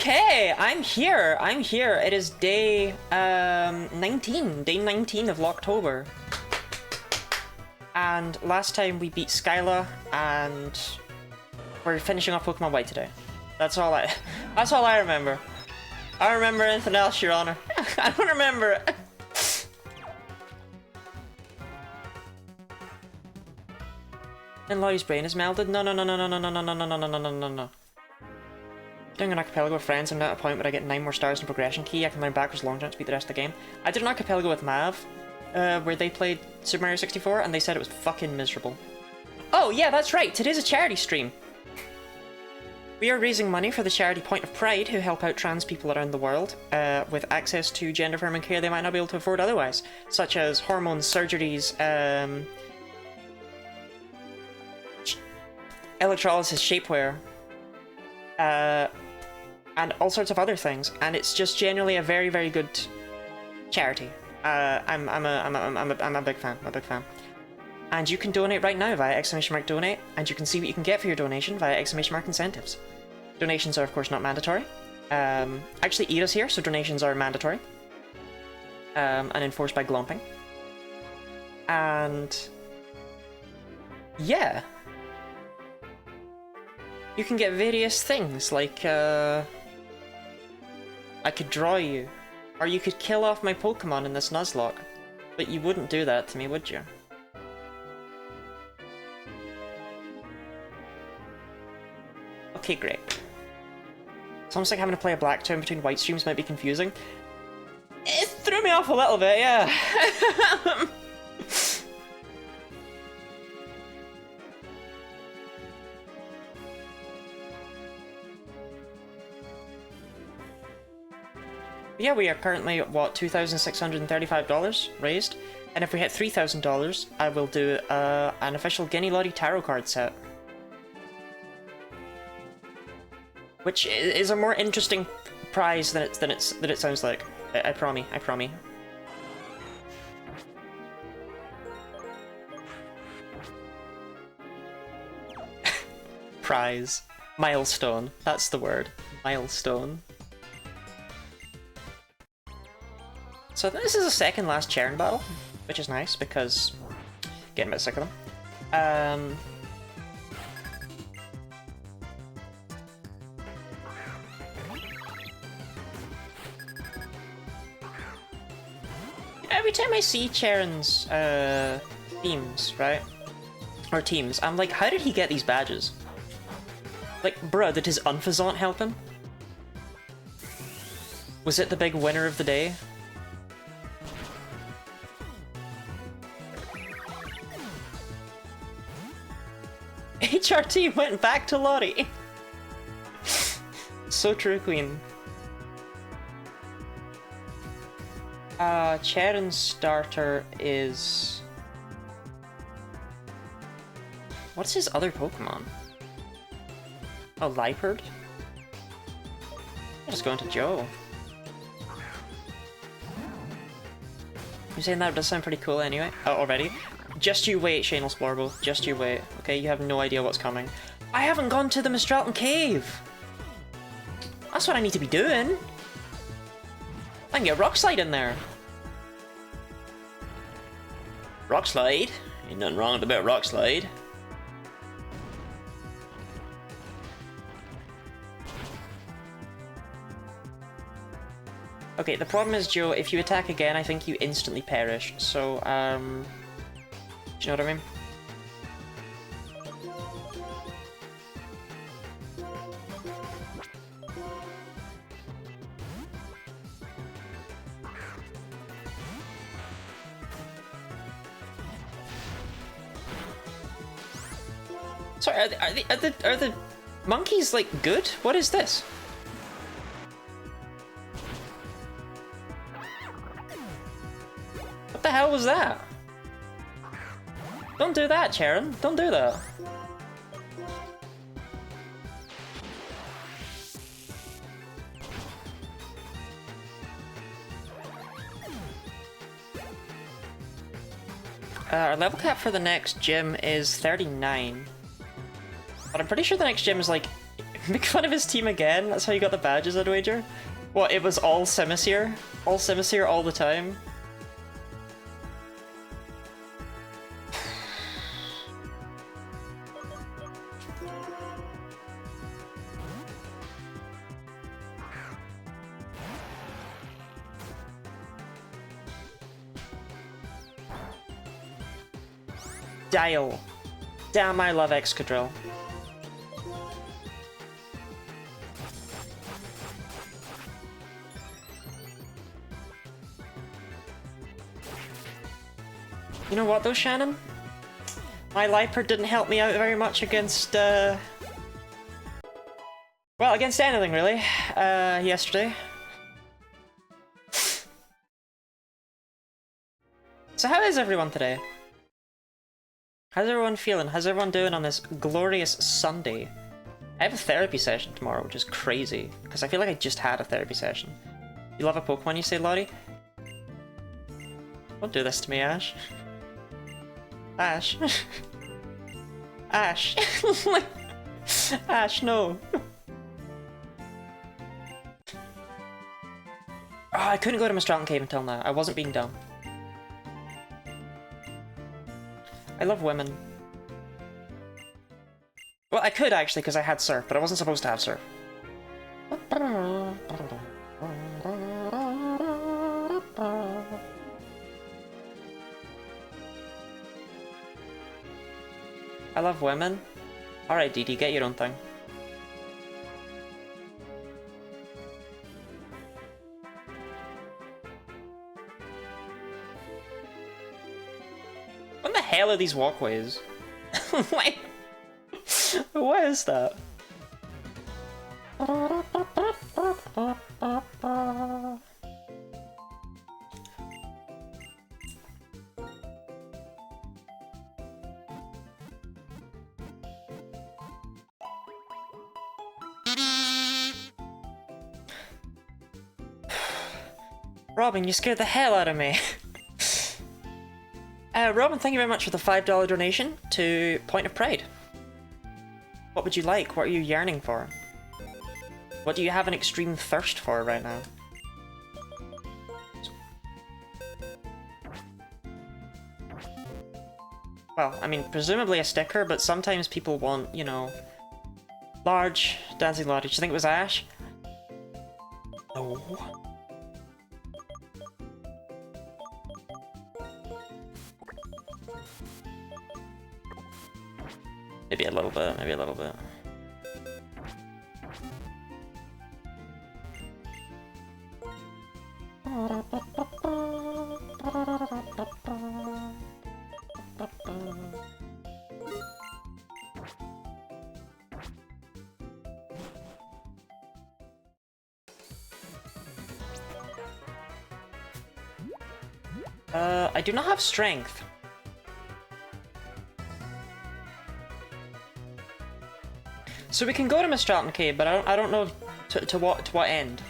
Okay, I'm here. I'm here. It is day 19. Day 19 of Locketober. And last time we beat Skyla, and we're finishing off Pokemon White today. That's all I remember. I don't remember anything else, Your Honor. I don't remember it. And Lottie's brain is melted. No. Doing an archipelago with friends, I'm at a point where I get 9 more stars in progression key. I can learn backwards long jump to beat the rest of the game. I did an archipelago with Mav, where they played Super Mario 64, and they said it was fucking miserable. Oh yeah, that's right, today's a charity stream. We are raising money for the charity Point of Pride, who help out trans people around the world, with access to gender-affirming care they might not be able to afford otherwise, such as hormones, surgeries, electrolysis, shapewear, and all sorts of other things, and it's just generally a very, very good charity. I'm a big fan. I'm a big fan. And you can donate right now via !donate, and you can see what you can get for your donation via !incentives. Donations are of course not mandatory. Actually, Ida's here, so donations are mandatory, and enforced by Glomping. And yeah. You can get various things, like, I could draw you, or you could kill off my Pokemon in this Nuzlocke, but you wouldn't do that to me, would you? Okay, great. It's almost like having to play a Black Town between White streams might be confusing. It threw me off a little bit, yeah. Yeah, we are currently at, what, $2,635 raised, and if we hit $3,000, I will do an official Genlocke tarot card set. Which is a more interesting prize than it sounds like. I promise. Prize. Milestone. That's the word. Milestone. So this is the second last Chern battle, which is nice because getting a bit sick of them. Every time I see Chern's themes, right? Or teams, I'm like, how did he get these badges? Like, bruh, did his Unfazant help him? Was it the big winner of the day? HRT went back to Lottie. So true, Queen. Chern's starter is... What's his other Pokemon? Oh, Liepard? I'll just go into Joe. You're saying that does sound pretty cool anyway? Oh, already? Just you wait, Shanel Splorbo. Just you wait. Okay, you have no idea what's coming. I haven't gone to the Mistralton Cave! That's what I need to be doing! I can get Rock Slide in there! Rock Slide? Ain't nothing wrong about Rock Slide. Okay, the problem is, Joe, if you attack again, I think you instantly perish, so, do you know what I mean? Sorry, are the monkeys, like, good? What is this? What the hell was that? Don't do that, Chern. Don't do that. Our level cap for the next gym is 39. But I'm pretty sure the next gym is like Make fun of his team again? That's how you got the badges, I'd wager? What, it was all Simisear? All Simisear all the time? Dial. Damn, I love Excadrill. You know what though, Shannon? My Liper didn't help me out very much against, well, against anything really, yesterday. So how is everyone today? How's everyone feeling? How's everyone doing on this glorious Sunday? I have a therapy session tomorrow, which is crazy, because I feel like I just had a therapy session. You love a Pokemon, you say, Lottie? Don't do this to me, Ash. Ash. Ash. Ash, no. Oh, I couldn't go to Mistralton Cave until now. I wasn't being dumb. I love women. Well, I could actually, because I had Surf, but I wasn't supposed to have Surf. I love women. Alright, Dee Dee, get your own thing. What the hell are these walkways? Like, what is that? Robin, you scared the hell out of me. Robin, thank you very much for the $5 donation to Point of Pride. What would you like? What are you yearning for? What do you have an extreme thirst for right now? Well, I mean, presumably a sticker, but sometimes people want, you know, large dancing lottie. Do you think it was Ash? No. Maybe a little bit, maybe a little bit. I do not have strength. So we can go to Mistralton Cave, but I don't know to what end.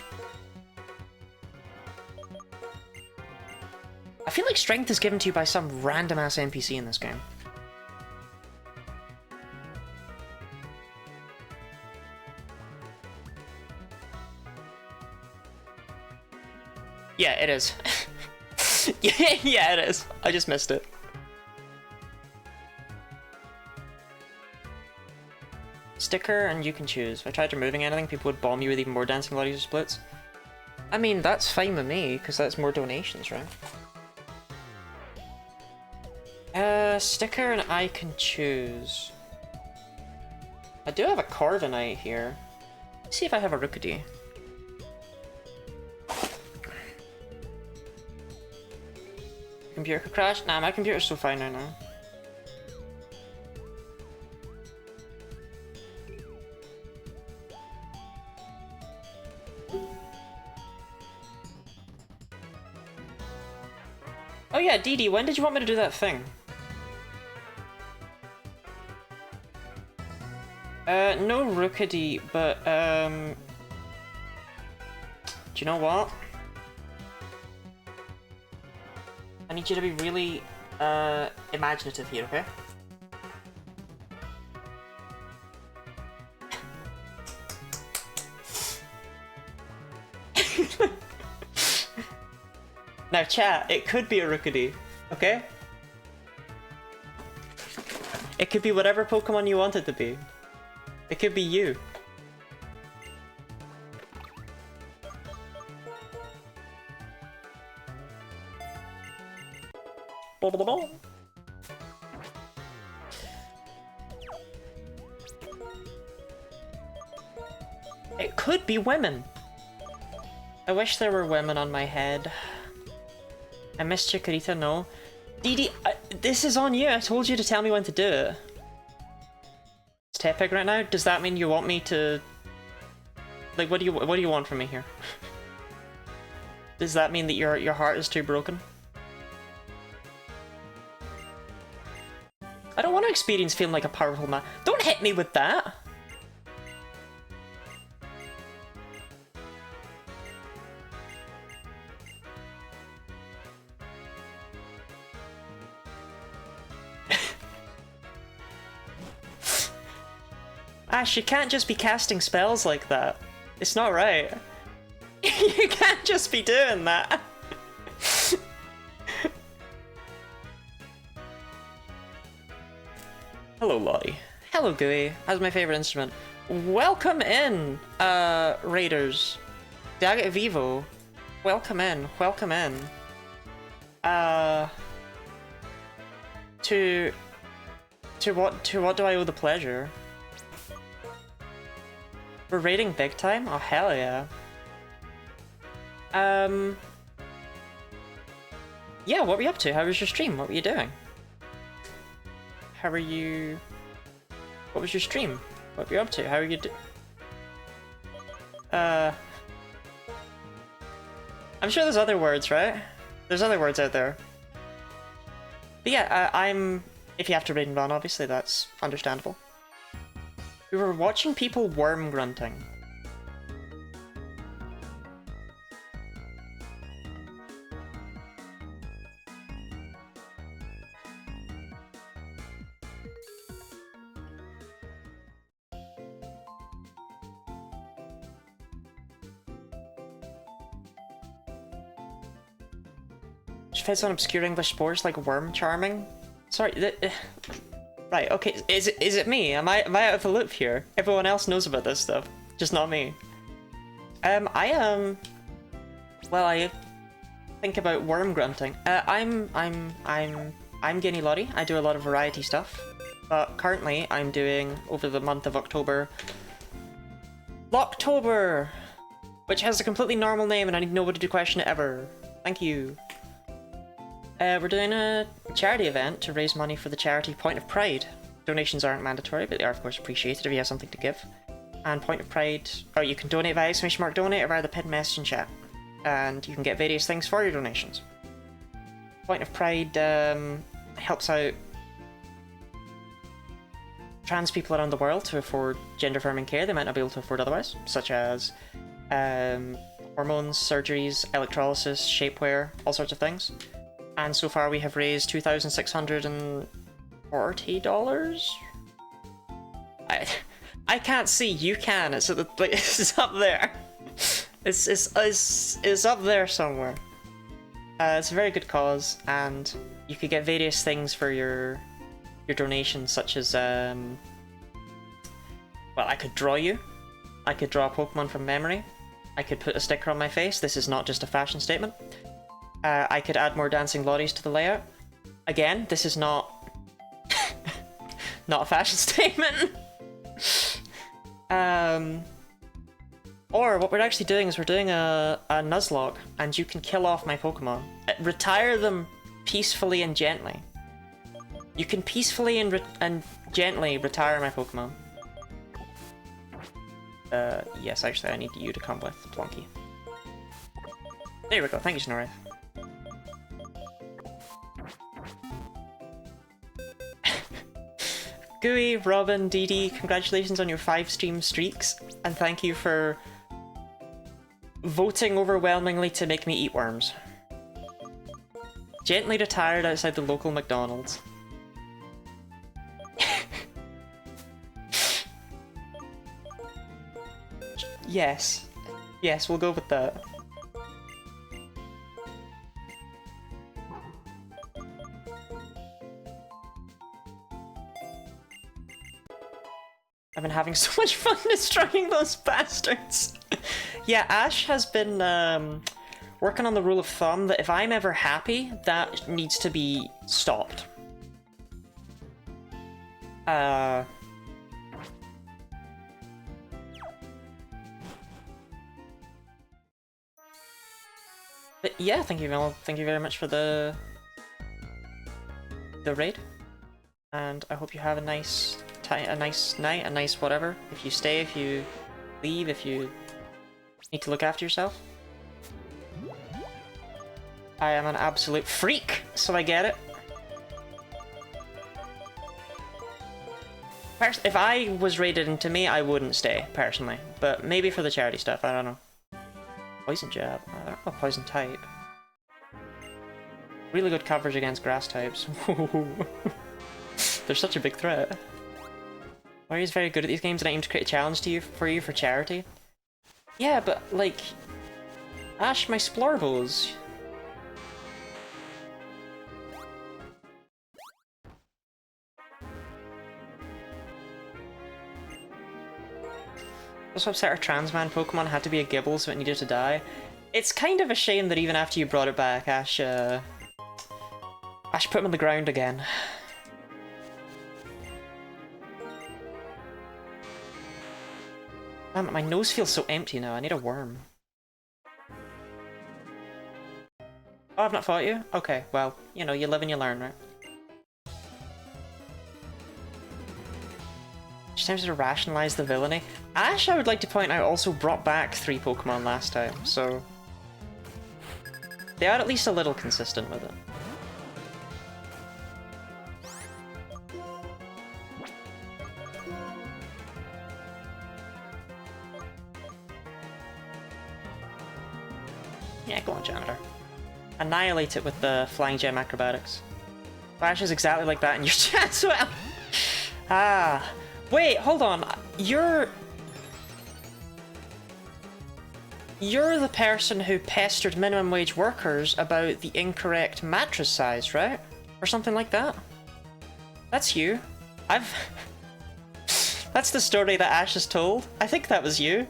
I feel like strength is given to you by some random ass NPC in this game. Yeah, it is. Yeah, it is. I just missed it. Sticker, and you can choose. If I tried removing anything, people would bomb you with even more dancing lotties or splits. I mean, that's fine with me, because that's more donations, right? Sticker, and I can choose. I do have a Corviknight here. Let's see if I have a Rookidee. Computer could crash? Nah, my computer's so fine right now. Oh yeah, Dee Dee, when did you want me to do that thing? No Rookidee, but, do you know what? I need you to be really, imaginative here, okay? Now chat, it could be a Rookidee, okay? It could be whatever Pokemon you want it to be. It could be you. It could be women. I wish there were women on my head. I miss Chikorita, no. Dee, this is on you. I told you to tell me when to do it. It's Tepig right now. Does that mean you want me to? Like, what do you want from me here? Does that mean that your heart is too broken? I don't want to experience feeling like a powerful man. Don't hit me with that. Ash, you can't just be casting spells like that. It's not right. You can't just be doing that. Hello, Lottie. Hello, Gooey. How's my favorite instrument? Welcome in, Raiders. Daggett Vivo. Welcome in. Welcome in. To what do I owe the pleasure? We're raiding big time? Oh, hell yeah. Yeah, what were you up to? How was your stream? What were you doing? How are you... What was your stream? What were you up to? How are you I'm sure there's other words, right? There's other words out there. But yeah, if you have to raid and run, obviously that's understandable. We were watching people worm grunting. She fits on obscure English sports like worm charming. Sorry, right, okay, is it me? Am I out of the loop here? Everyone else knows about this stuff, just not me. Well, I think about worm grunting. I'm Guinea Lottie. I do a lot of variety stuff, but currently I'm doing, over the month of October, Locketober, which has a completely normal name and I need nobody to question it ever. Thank you. We're doing a charity event to raise money for the charity Point of Pride. Donations aren't mandatory, but they are of course appreciated if you have something to give. And Point of Pride, you can donate via !donate or via the pinned message in chat. And you can get various things for your donations. Point of Pride helps out trans people around the world to afford gender-affirming care they might not be able to afford otherwise, such as hormones, surgeries, electrolysis, shapewear, all sorts of things. And so far we have raised $2,640. I can't see. You can. It's at the, it's up there. It's up there somewhere. It's a very good cause, and you could get various things for your donations, such as well, I could draw you. I could draw a Pokemon from memory. I could put a sticker on my face. This is not just a fashion statement. I could add more dancing lotties to the layout. Again, this is not not a fashion statement. Or what we're actually doing is we're doing a Nuzlocke, and you can kill off my Pokemon. Retire them peacefully and gently. You can peacefully and gently retire my Pokemon. Yes, actually I need you to come with Plunky. There we go, thank you, Snorri. Gooey, Robin, Dee, congratulations on your 5 stream streaks, and thank you for voting overwhelmingly to make me eat worms. Gently retired outside the local McDonald's. Yes. Yes, we'll go with that. been having so much fun destroying those bastards. Yeah, Ash has been working on the rule of thumb that if I'm ever happy, that needs to be stopped. But yeah, thank you very much for the raid, and I hope you have a nice night, a nice whatever. If you stay, if you leave, if you need to look after yourself. I am an absolute freak, so I get it. If I was raided into me, I wouldn't stay, personally. But maybe for the charity stuff, I don't know. Poison jab. Oh, poison type. Really good coverage against grass types. They're such a big threat. Larry's very good at these games and I aim to create a challenge to you for charity. Yeah, but like... Ash, my Splorbles. Also upset our trans man Pokemon had to be a Gibble, so it needed to die. It's kind of a shame that even after you brought it back, Ash put him on the ground again. Damn it, my nose feels so empty now. I need a worm. Oh, I've not fought you? Okay, well, you know, you live and you learn, right? She attempted to rationalize the villainy. Ash, I would like to point out, also brought back 3 Pokemon last time, so... They are at least a little consistent with it. Yeah, go on, Janitor. Annihilate it with the Flying Gem Acrobatics. Ash is exactly like that in your chat as well. Ah. Wait, hold on. You're the person who pestered minimum wage workers about the incorrect mattress size, right? Or something like that? That's you. That's the story that Ash has told. I think that was you.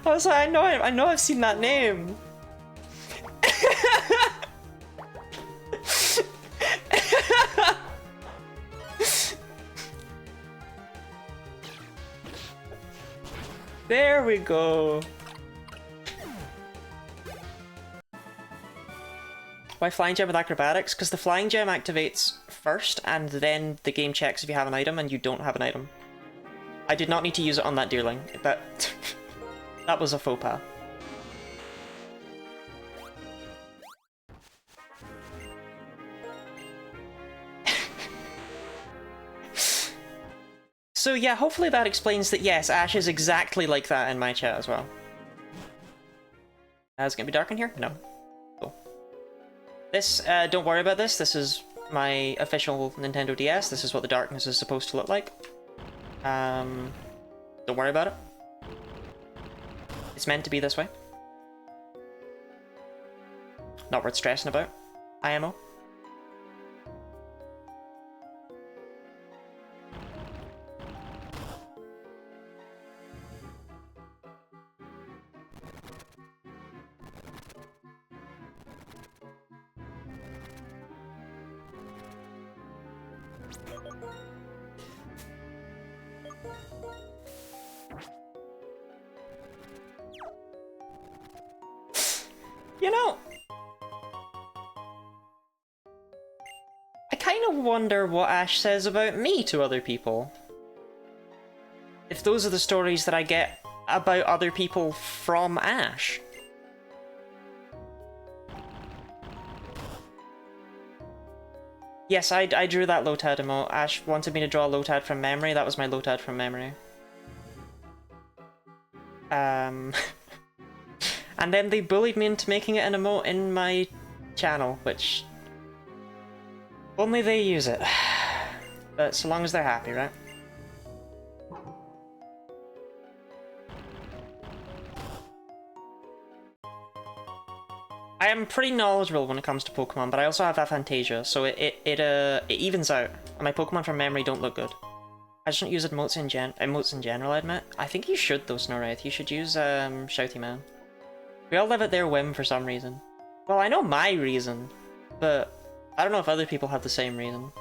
I was like, I know I've seen that name. There we go. Why Flying Gem with Acrobatics? Because the Flying Gem activates first, and then the game checks if you have an item, and you don't have an item. I did not need to use it on that deerling. That was a faux pas. So yeah, hopefully that explains that yes, Ash is exactly like that in my chat as well. Is it gonna be dark in here? No. Cool. This, don't worry about this. This is my official Nintendo DS. This is what the darkness is supposed to look like. Don't worry about it. It's meant to be this way. Not worth stressing about. IMO. You know, I kind of wonder what Ash says about me to other people. If those are the stories that I get about other people from Ash. Yes, I drew that Lotad emote. Ash wanted me to draw a Lotad from memory. That was my Lotad from memory. And then they bullied me into making it an emote in my channel, which... only they use it. But so long as they're happy, right? I am pretty knowledgeable when it comes to Pokemon, but I also have aphantasia, so it evens out. And my Pokemon from memory don't look good. I just don't use emotes in general, I admit. I think you should though, Snorwraith. You should use Shouty Man. We all live at their whim for some reason. Well, I know my reason, but I don't know if other people have the same reason.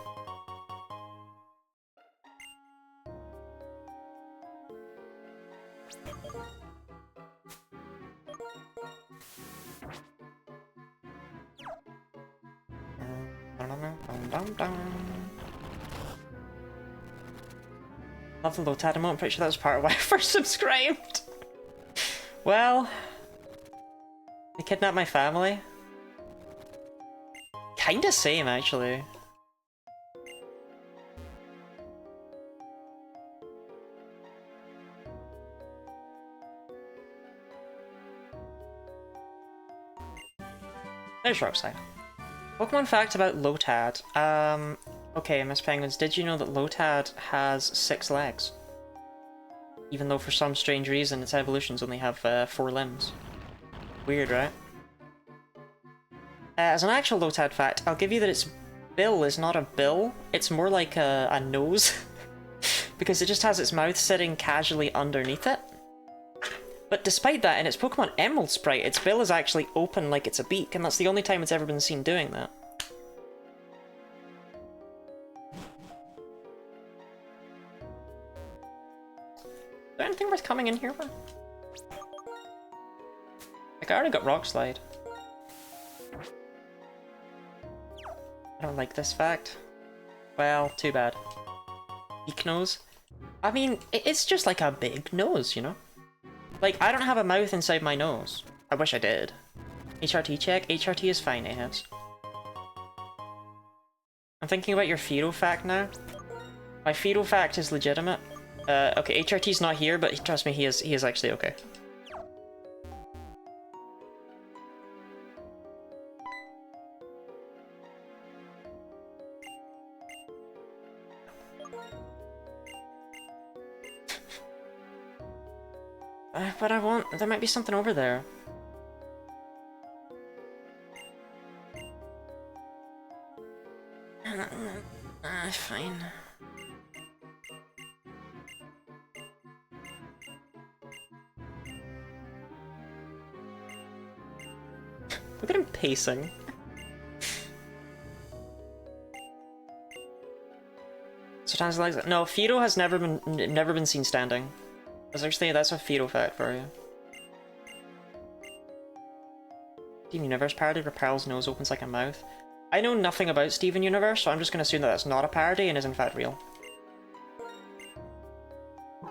Love the Lotad emote. I'm pretty sure that was part of why I first subscribed. Well, they kidnapped my family. Kinda same, actually. There's Rockside. Pokemon fact about Lotad. Okay, Miss Penguins, did you know that Lotad has 6 legs? Even though for some strange reason its evolutions only have 4 limbs. Weird, right? As an actual Lotad fact, I'll give you that its bill is not a bill, it's more like a nose. Because it just has its mouth sitting casually underneath it. But despite that, in its Pokemon Emerald sprite, its bill is actually open like it's a beak, and that's the only time it's ever been seen doing that. Is there anything worth coming in here for? Like, I already got Rock Slide. I don't like this fact. Well, too bad. Beak nose? I mean, it's just like a big nose, you know? Like, I don't have a mouth inside my nose. I wish I did. HRT check? HRT is fine, Ahebs. I'm thinking about your Fearow fact now. My Fearow fact is legitimate. Okay, HRT's not here, but trust me, he is actually okay. But there might be something over there. Fine. Look at him pacing. Sometimes legs. No, Fearow has never been seen standing. That's a Fearow fact for you. Steven Universe parody where Pearl's nose opens like a mouth. I know nothing about Steven Universe, so I'm just going to assume that that's not a parody and is in fact real.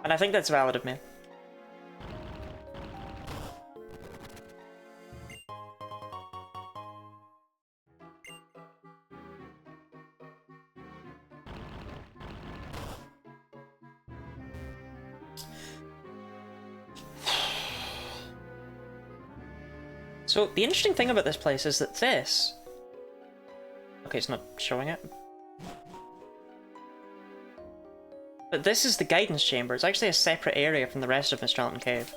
And I think that's valid of me. So, the interesting thing about this place is that this... Okay, it's not showing it. But this is the guidance chamber. It's actually a separate area from the rest of Mistralton Cave.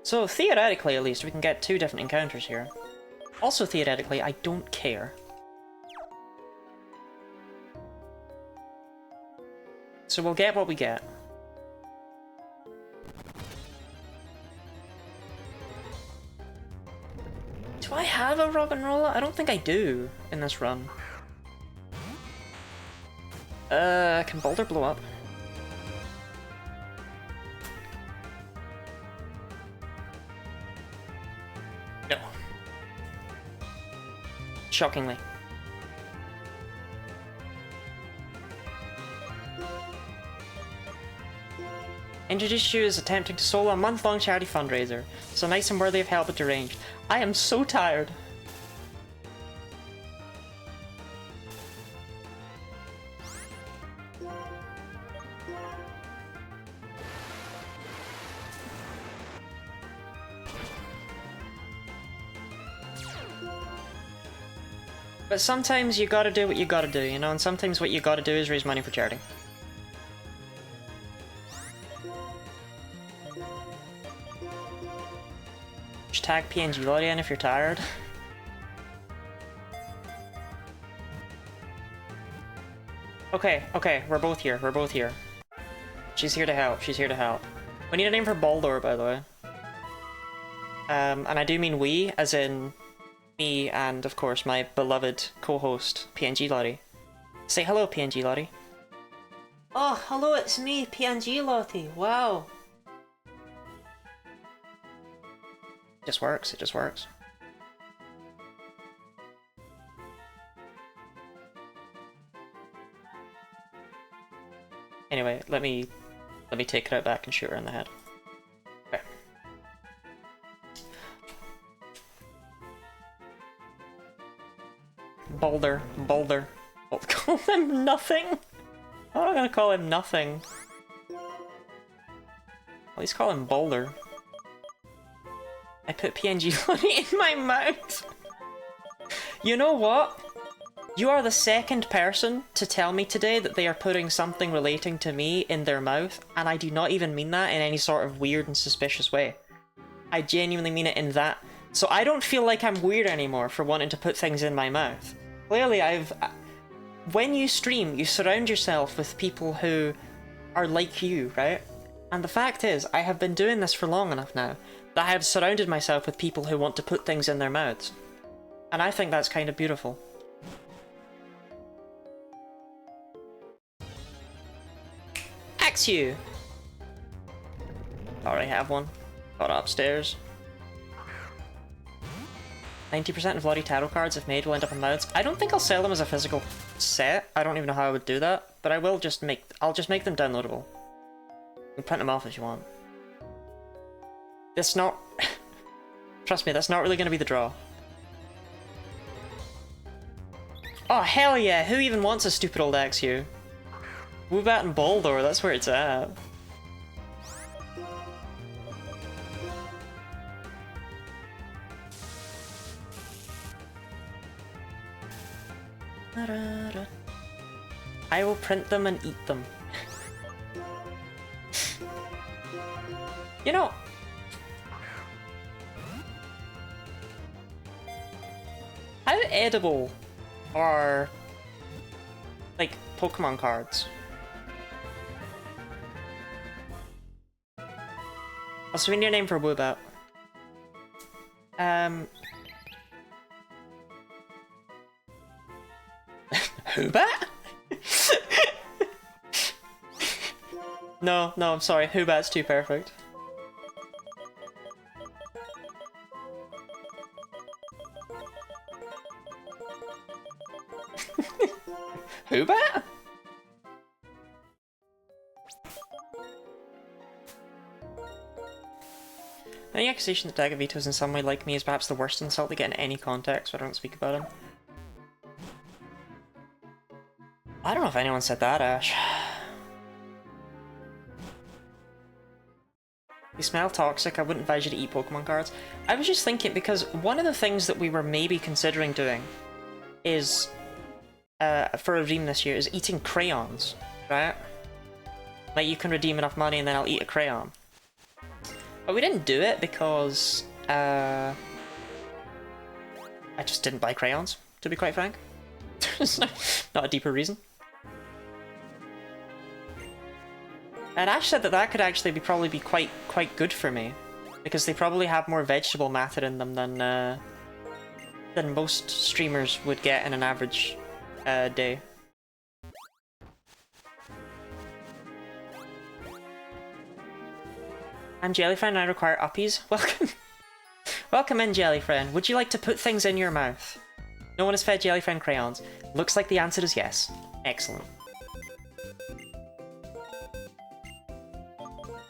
So, theoretically at least, we can get 2 different encounters here. Also, theoretically, I don't care. So we'll get what we get. Do I have a Roggenrola? I don't think I do in this run. Can Boulder blow up? No. Shockingly. Introduced you as attempting to solo a month-long charity fundraiser, so nice and worthy of help but deranged. I am so tired. But sometimes you gotta do what you gotta do, you know, and sometimes what you gotta do is raise money for charity. Tag PNG Lodian if you're tired. Okay, okay, we're both here, we're both here. She's here to help, she's here to help. We need a name for Baldor, by the way. And I do mean we, as in me and, of course, my beloved co-host, PNG Lottie. Say hello, PNG Lottie. Oh, hello, it's me, PNG Lottie. Wow. It just works, it just works. Anyway, let me take it out back and shoot her in the head. Okay. Boulder. I'll call him nothing. I'm not gonna call him nothing. At least call him Boulder. I put PNG Lottie in my mouth. You know what? You are the second person to tell me today that they are putting something relating to me in their mouth, and I do not even mean that in any sort of weird and suspicious way. I genuinely mean it in that. So I don't feel like I'm weird anymore for wanting to put things in my mouth. Clearly when you stream, you surround yourself with people who are like you, right? And the fact is, I have been doing this for long enough now that I have surrounded myself with people who want to put things in their mouths. And I think that's kind of beautiful. You. Already have one. Got upstairs. 90% of Lottie tarot cards, if made, will end up in mouths. I don't think I'll sell them as a physical set. I don't even know how I would do that, but I will just make. I'll just make them downloadable. You can print them off if you want. That's not. Trust me, that's not really going to be the draw. Oh hell yeah! Who even wants a stupid old Axew? Woobat and Boldor, that's where it's at. I will print them and eat them. You know... How edible are... like, Pokemon cards? Also, we need a name for Woobat. Woobat? No, I'm sorry. Woobat's too perfect. Woobat? Any accusation that Dagavito is in some way like me is perhaps the worst insult to get in any context, so I don't speak about him. I don't know if anyone said that, Ash. You smell toxic, I wouldn't advise you to eat Pokemon cards. I was just thinking, because one of the things that we were maybe considering doing is, for a redeem this year, is eating crayons, right? Like, you can redeem enough money and then I'll eat a crayon. But we didn't do it because, I just didn't buy crayons, to be quite frank. There's not a deeper reason. And Ash said that that could actually probably be quite good for me, because they probably have more vegetable matter in them than most streamers would get in an average day. I'm Jellyfriend and I require uppies. Welcome. Welcome in, Jellyfriend. Would you like to put things in your mouth? No one has fed Jellyfriend crayons. Looks like the answer is yes. Excellent.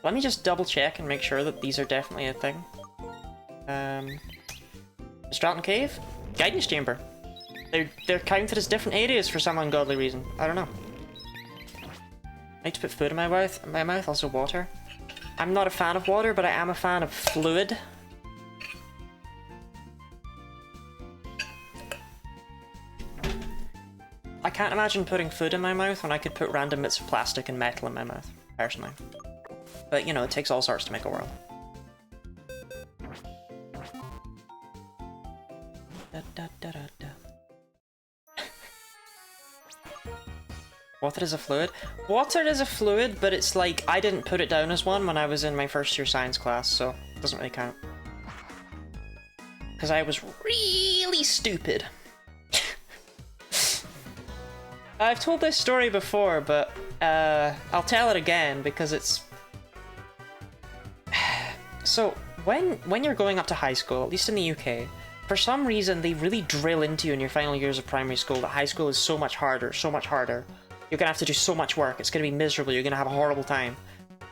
Let me just double check and make sure that these are definitely a thing. Stratton Cave? Guidance Chamber. They're counted as different areas for some ungodly reason. I don't know. I like to put food in my mouth, also water. I'm not a fan of water, but I am a fan of fluid. I can't imagine putting food in my mouth when I could put random bits of plastic and metal in my mouth, personally. But, you know, it takes all sorts to make a world. Water is a fluid? Water is a fluid, but it's like, I didn't put it down as one when I was in my first year science class, so it doesn't really count. Because I was really stupid. I've told this story before, but I'll tell it again because it's... So, when you're going up to high school, at least in the UK, for some reason they really drill into you in your final years of primary school that high school is so much harder, so much harder. You're gonna have to do so much work, it's gonna be miserable, you're gonna have a horrible time.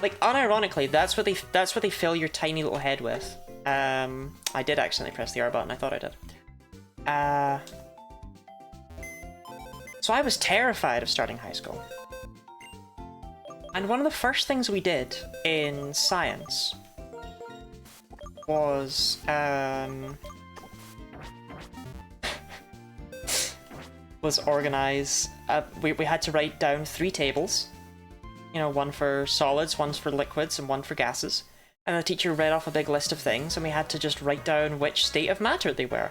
Like, unironically, that's what they fill your tiny little head with. I did accidentally press the R button, I thought I did. So I was terrified of starting high school. And one of the first things we did in science was, organize, we had to write down 3 tables. You know, one for solids, one for liquids, and one for gases. And the teacher read off a big list of things, and we had to just write down which state of matter they were.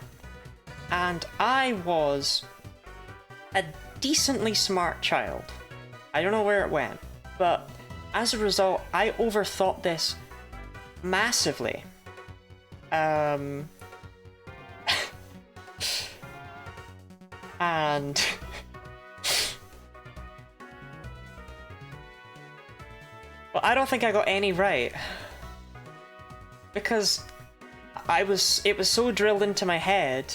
And I was a decently smart child. I don't know where it went, but as a result, I overthought this massively. And... Well, I don't think I got any right. Because it was so drilled into my head.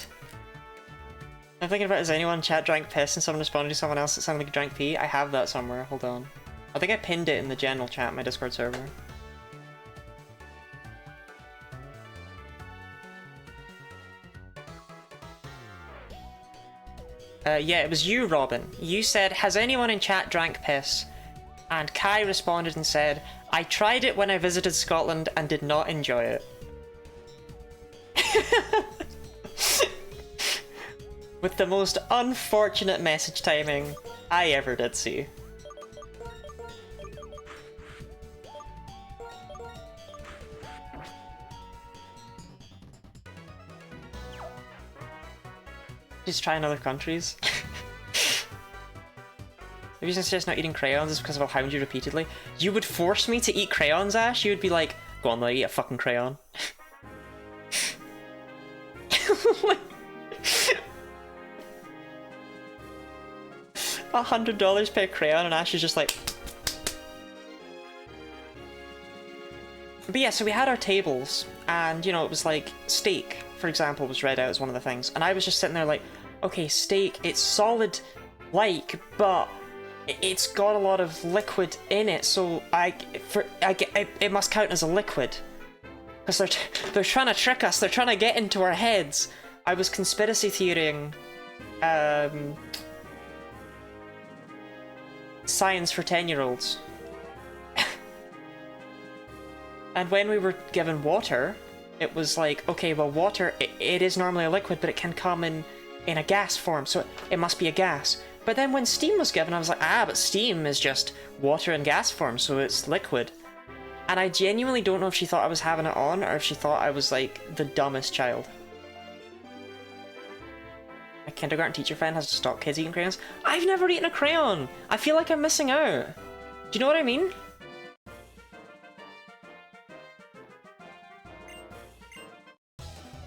I'm thinking about, has anyone in chat drank piss and someone responded to someone else that sounded like drank pee? I have that somewhere, hold on. I think I pinned it in the general chat, my Discord server. Yeah, it was you, Robin. You said, has anyone in chat drank piss? And Kai responded and said, I tried it when I visited Scotland and did not enjoy it. With the most unfortunate message timing I ever did see. Just try in other countries. The reason I suggest not eating crayons is because I'll hound you repeatedly. You would force me to eat crayons, Ash? You would be like, go on, let me eat a fucking crayon. $100 per crayon, and Ash is just like... But yeah, so we had our tables, and, you know, it was like, steak, for example, was read out as one of the things. And I was just sitting there like, okay, steak, it's solid-like, but it's got a lot of liquid in it, so it must count as a liquid. Because they're trying to trick us, they're trying to get into our heads. I was conspiracy theorying, science for 10-year-olds. And when we were given water, it was like, okay, well, water, it is normally a liquid, but it can come in a gas form, so it must be a gas. But then when steam was given, I was like, but steam is just water in gas form, so it's liquid. And I genuinely don't know if she thought I was having it on, or if she thought I was, like, the dumbest child. My kindergarten teacher friend has to stop kids eating crayons. I've never eaten a crayon! I feel like I'm missing out. Do you know what I mean?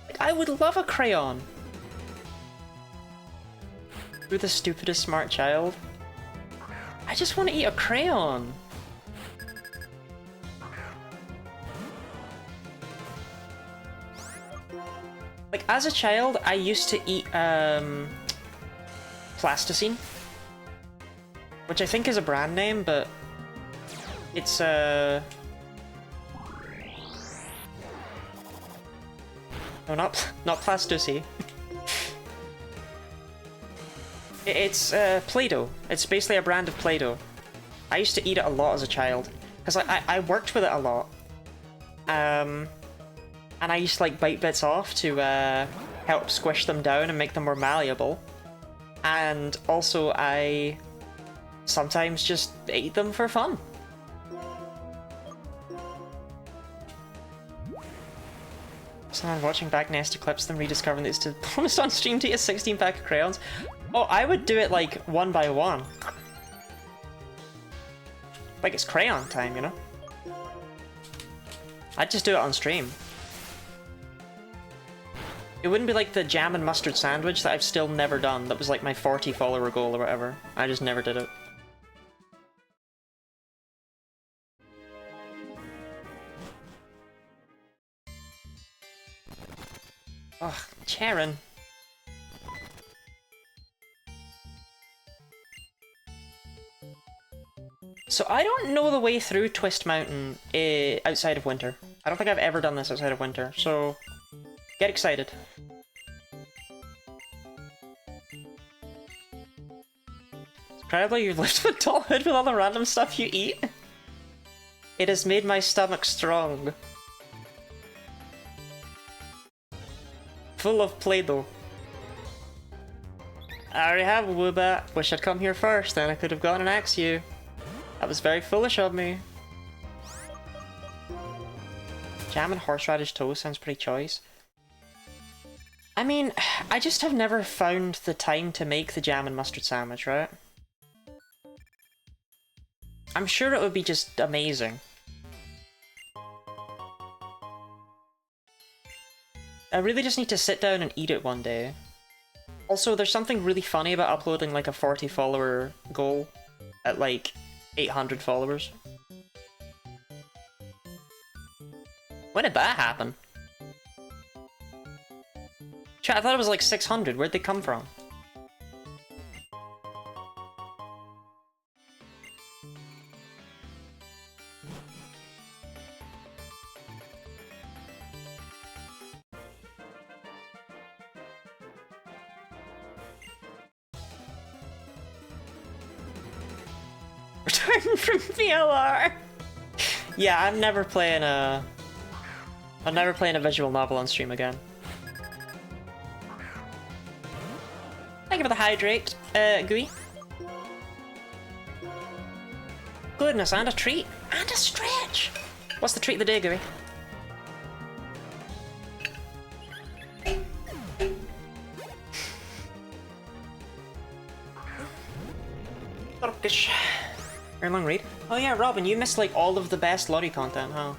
Like, I would love a crayon. You're the stupidest smart child. I just want to eat a crayon. Like, as a child, I used to eat, plasticine. Which I think is a brand name, but... It's, No, not Plastussy. It's Play-Doh. It's basically a brand of Play-Doh. I used to eat it a lot as a child, because I worked with it a lot. And I used to like bite bits off to help squish them down and make them more malleable. And also I sometimes just ate them for fun. Someone watching back Nesta clips them rediscovering that it's to bonus on stream to eat a 16 pack of crayons. Oh, I would do it like one by one. Like it's crayon time, you know? I'd just do it on stream. It wouldn't be like the jam and mustard sandwich that I've still never done. That was like my 40 follower goal or whatever. I just never did it. Ugh, Charon. So I don't know the way through Twist Mountain outside of winter. I don't think I've ever done this outside of winter, so get excited. It's incredible you've lived with adulthood with all the random stuff you eat. It has made my stomach strong. Full of Play-Doh. I already have a Woobat. Wish I'd come here first, then I could have gone and asked you. That was very foolish of me. Jam and horseradish toast sounds pretty choice. I mean, I just have never found the time to make the jam and mustard sandwich, right? I'm sure it would be just amazing. I really just need to sit down and eat it one day. Also, there's something really funny about uploading like a 40 follower goal at like 800 followers. When did that happen? Chat, I thought it was like 600. Where'd they come from? Return from VLR. Yeah, I'm never playing a visual novel on stream again. Thank you for the hydrate, Gooey. Goodness, and a treat. And a stretch! What's the treat of the day, Gooey? Turkish. Very long read. Oh yeah, Robin, you missed like all of the best Lottie content, huh?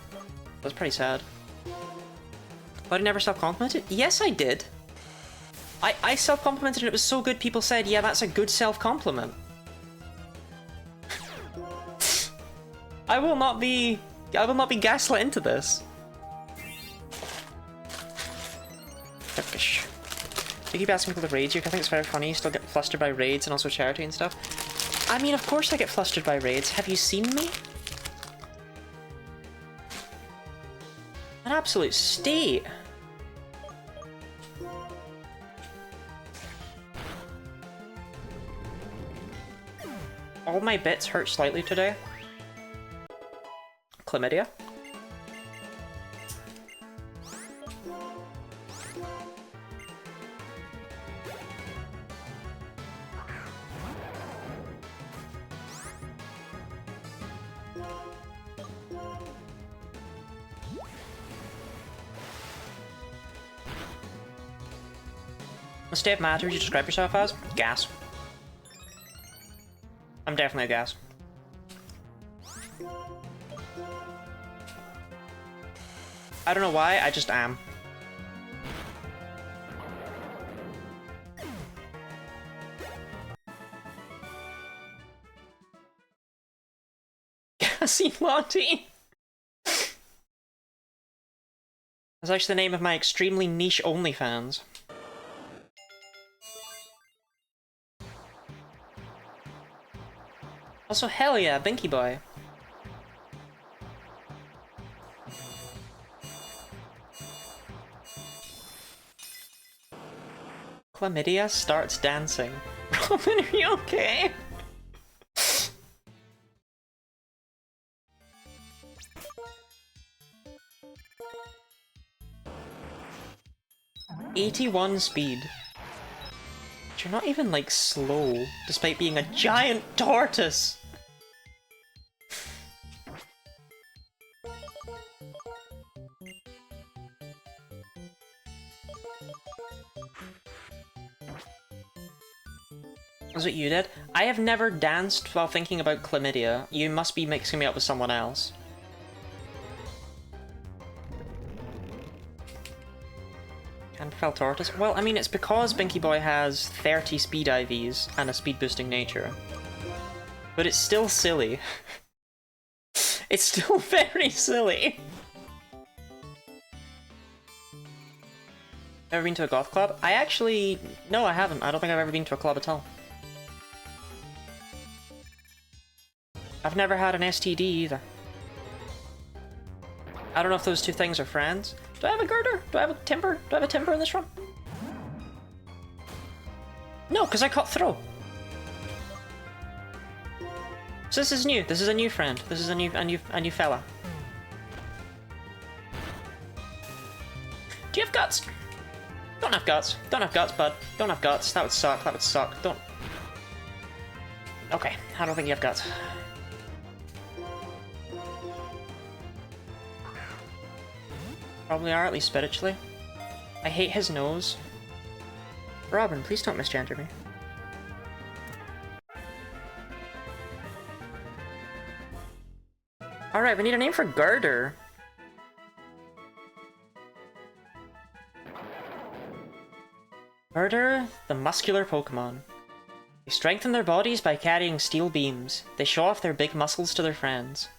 That's pretty sad. Lottie never self-complimented? Yes, I did. I self-complimented and it was so good people said, yeah, that's a good self-compliment. I will not be gaslit into this. Turkish. You keep asking people to raid you, I think it's very funny, you still get flustered by raids and also charity and stuff. I mean, of course I get flustered by raids. Have you seen me? An absolute state. All my bits hurt slightly today. Chlamydia. What state of matter would you describe yourself as? Gas. I'm definitely a gas. I don't know why, I just am. Gassy Lottie! That's actually the name of my extremely niche OnlyFans. Also, hell yeah, Binky Boy. Chlamydia starts dancing. Robin, are you okay? '81 speed. You're not even like slow, despite being a giant tortoise. That's what you did? I have never danced while thinking about chlamydia. You must be mixing me up with someone else. And fell tortoise? Well, I mean, it's because Binky Boy has 30 speed IVs and a speed boosting nature. But it's still silly. It's still very silly. Ever been to a goth club? I actually... No, I haven't. I don't think I've ever been to a club at all. I've never had an STD either. I don't know if those two things are friends. Do I have a girder? Do I have a timber? Do I have a timber in this run? No, because I caught throw. So this is new. This is a new friend. This is a new fella. Do you have guts? Don't have guts. Don't have guts, bud. Don't have guts. That would suck. That would suck. Don't. Okay, I don't think you have guts. Probably are, at least spiritually. I hate his nose. Robin, please don't misgender me. Alright, we need a name for Girder. Girder, the muscular Pokémon. They strengthen their bodies by carrying steel beams. They show off their big muscles to their friends.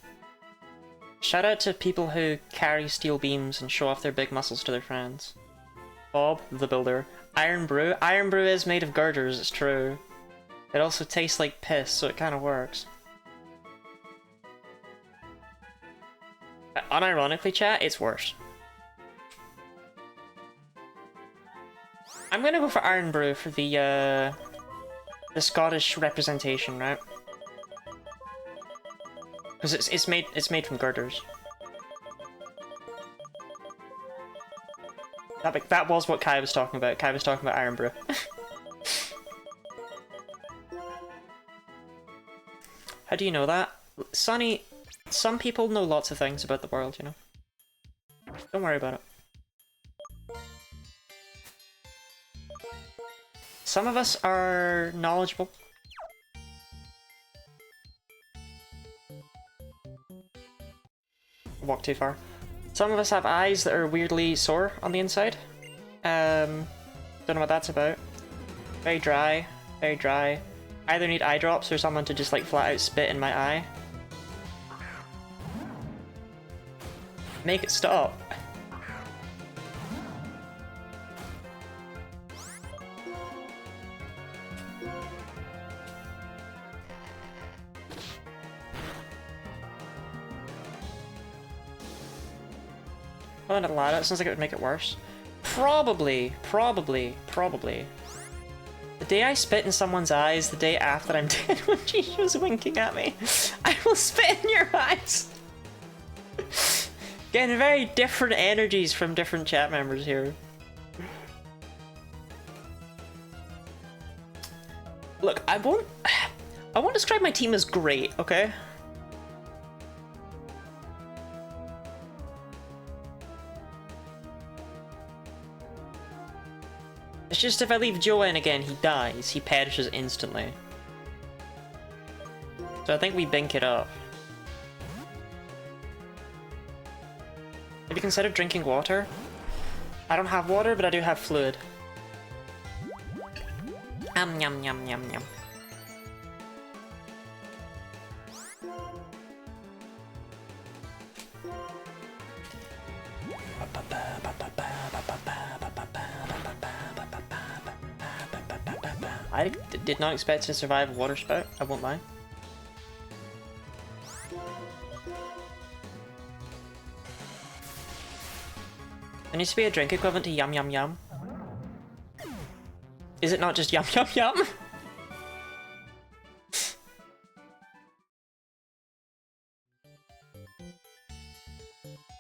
Shout out to people who carry steel beams and show off their big muscles to their friends. Bob, the builder. Iron Brew. Iron Brew is made of girders, it's true. It also tastes like piss, so it kind of works. Unironically, chat, it's worse. I'm gonna go for Iron Brew for the Scottish representation, right? Because it's made from girders. That was what Kai was talking about. Kai was talking about Iron Brew. How do you know that? Sonny, some people know lots of things about the world, you know? Don't worry about it. Some of us are knowledgeable. Walk too far. Some of us have eyes that are weirdly sore on the inside. Don't know what that's about. Very dry. Very dry. I either need eye drops or someone to just like flat out spit in my eye. Make it stop. Oh, not a ladder. It sounds like it would make it worse. Probably. The day I spit in someone's eyes, the day after I'm dead when she was winking at me, I will spit in your eyes. Getting very different energies from different chat members here. Look, I won't describe my team as great, okay? It's just if I leave Joe in again, he dies. He perishes instantly. So I think we bink it up. Have you considered drinking water? I don't have water, but I do have fluid. Yum yum yum yum yum. I did not expect to survive a water spout, I won't lie. There needs to be a drink equivalent to yum yum yum. Is it not just yum yum yum?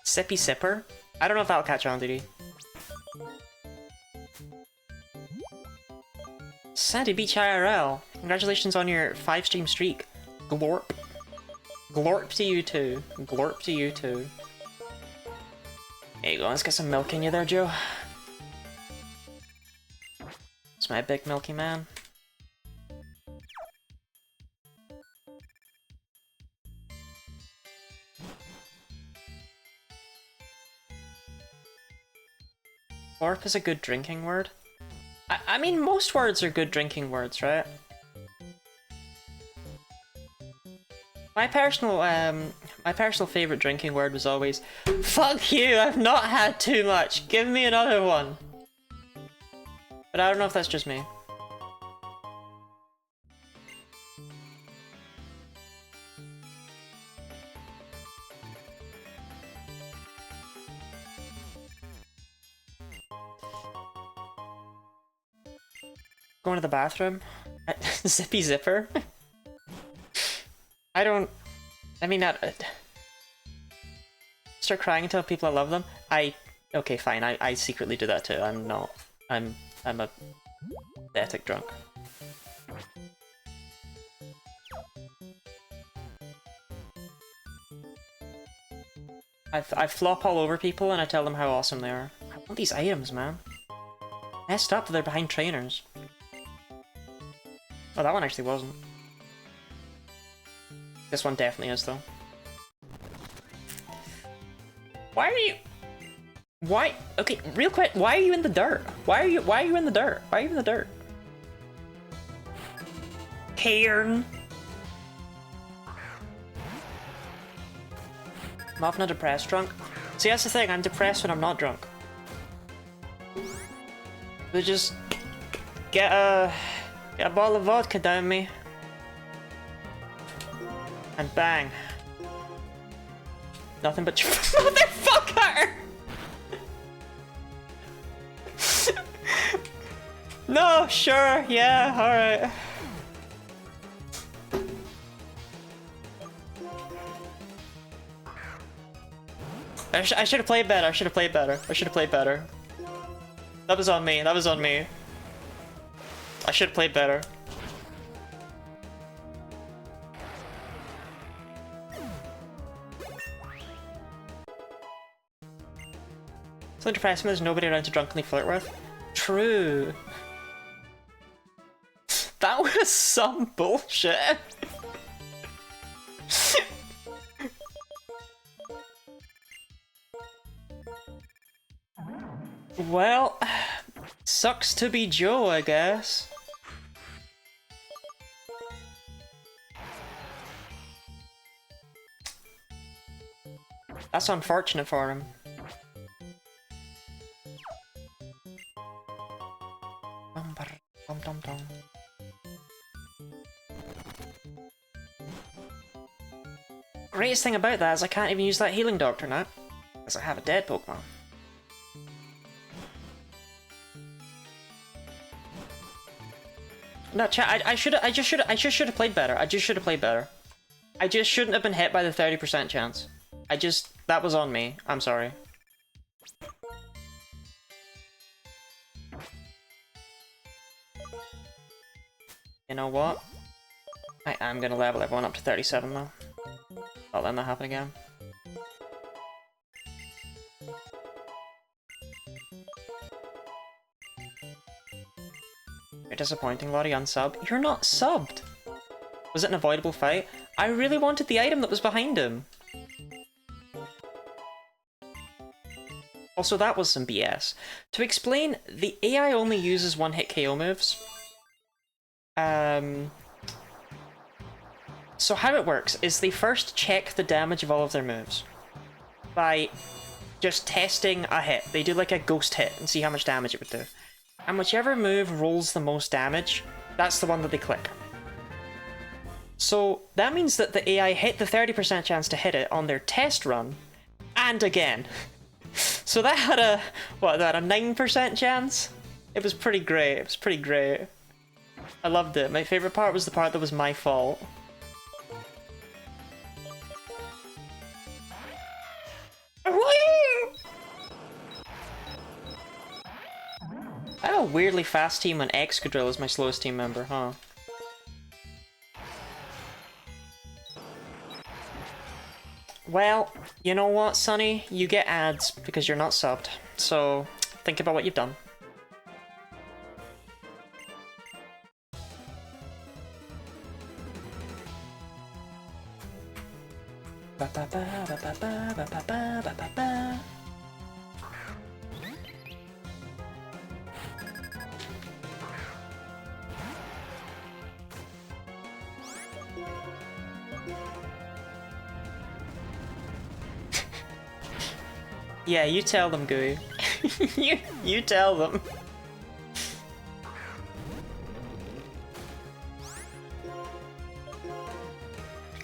Sippy Sipper? I don't know if that'll catch on, dude. Sandy Beach IRL. Congratulations on your 5-stream streak. Glorp. Glorp to you too. Glorp to you too. There you go, let's get some milk in you there, Joe. It's my big milky man. Orp is a good drinking word. I mean, most words are good drinking words, right? My personal favorite drinking word was always, "Fuck you, I've not had too much, give me another one." But I don't know if that's just me. Going to the bathroom? Zippy zipper? I mean, start crying and tell people I love them? Okay, fine, I secretly do that too. I'm a pathetic drunk. I flop all over people and I tell them how awesome they are. I want these items, man. Messed up that they're behind trainers. Oh, that one actually wasn't. This one definitely is, though. Why are you... Why? Okay, real quick, why are you in the dirt? Why are you in the dirt? Why are you in the dirt? Cairn! I'm often a depressed drunk. See, that's the thing, I'm depressed when I'm not drunk. They just... Get a bottle of vodka down me. And bang. Nothing but motherfucker! No, sure, yeah, alright. I should have played better, I should have played better. That was on me, I should have played better. Something depressing, there's nobody around to drunkenly flirt with. True. That was some bullshit. Well, sucks to be Joe, I guess. That's unfortunate for him. Greatest thing about that is I can't even use that healing doctor now, because I have a dead Pokemon. No, chat. I just should have played better. I just shouldn't have been hit by the 30% chance. That was on me. I'm sorry. You know what? I am gonna level everyone up to 37 though. Not letting that happen again. You're disappointing, Lottie, unsub. You're not subbed! Was it an avoidable fight? I really wanted the item that was behind him. Also, that was some BS. To explain, the AI only uses one-hit KO moves. So how it works is they first check the damage of all of their moves by just testing a hit. They do like a ghost hit and see how much damage it would do. And whichever move rolls the most damage, that's the one that they click. So that means that the AI hit the 30% chance to hit it on their test run, and again. So that had a, what, that had a 9% chance? It was pretty great, I loved it. My favourite part was the part that was my fault. I have a weirdly fast team on Excadrill as my slowest team member, huh? Well, you know what, Sonny? You get ads because you're not subbed. So, think about what you've done. Yeah, you tell them, Goo. you tell them.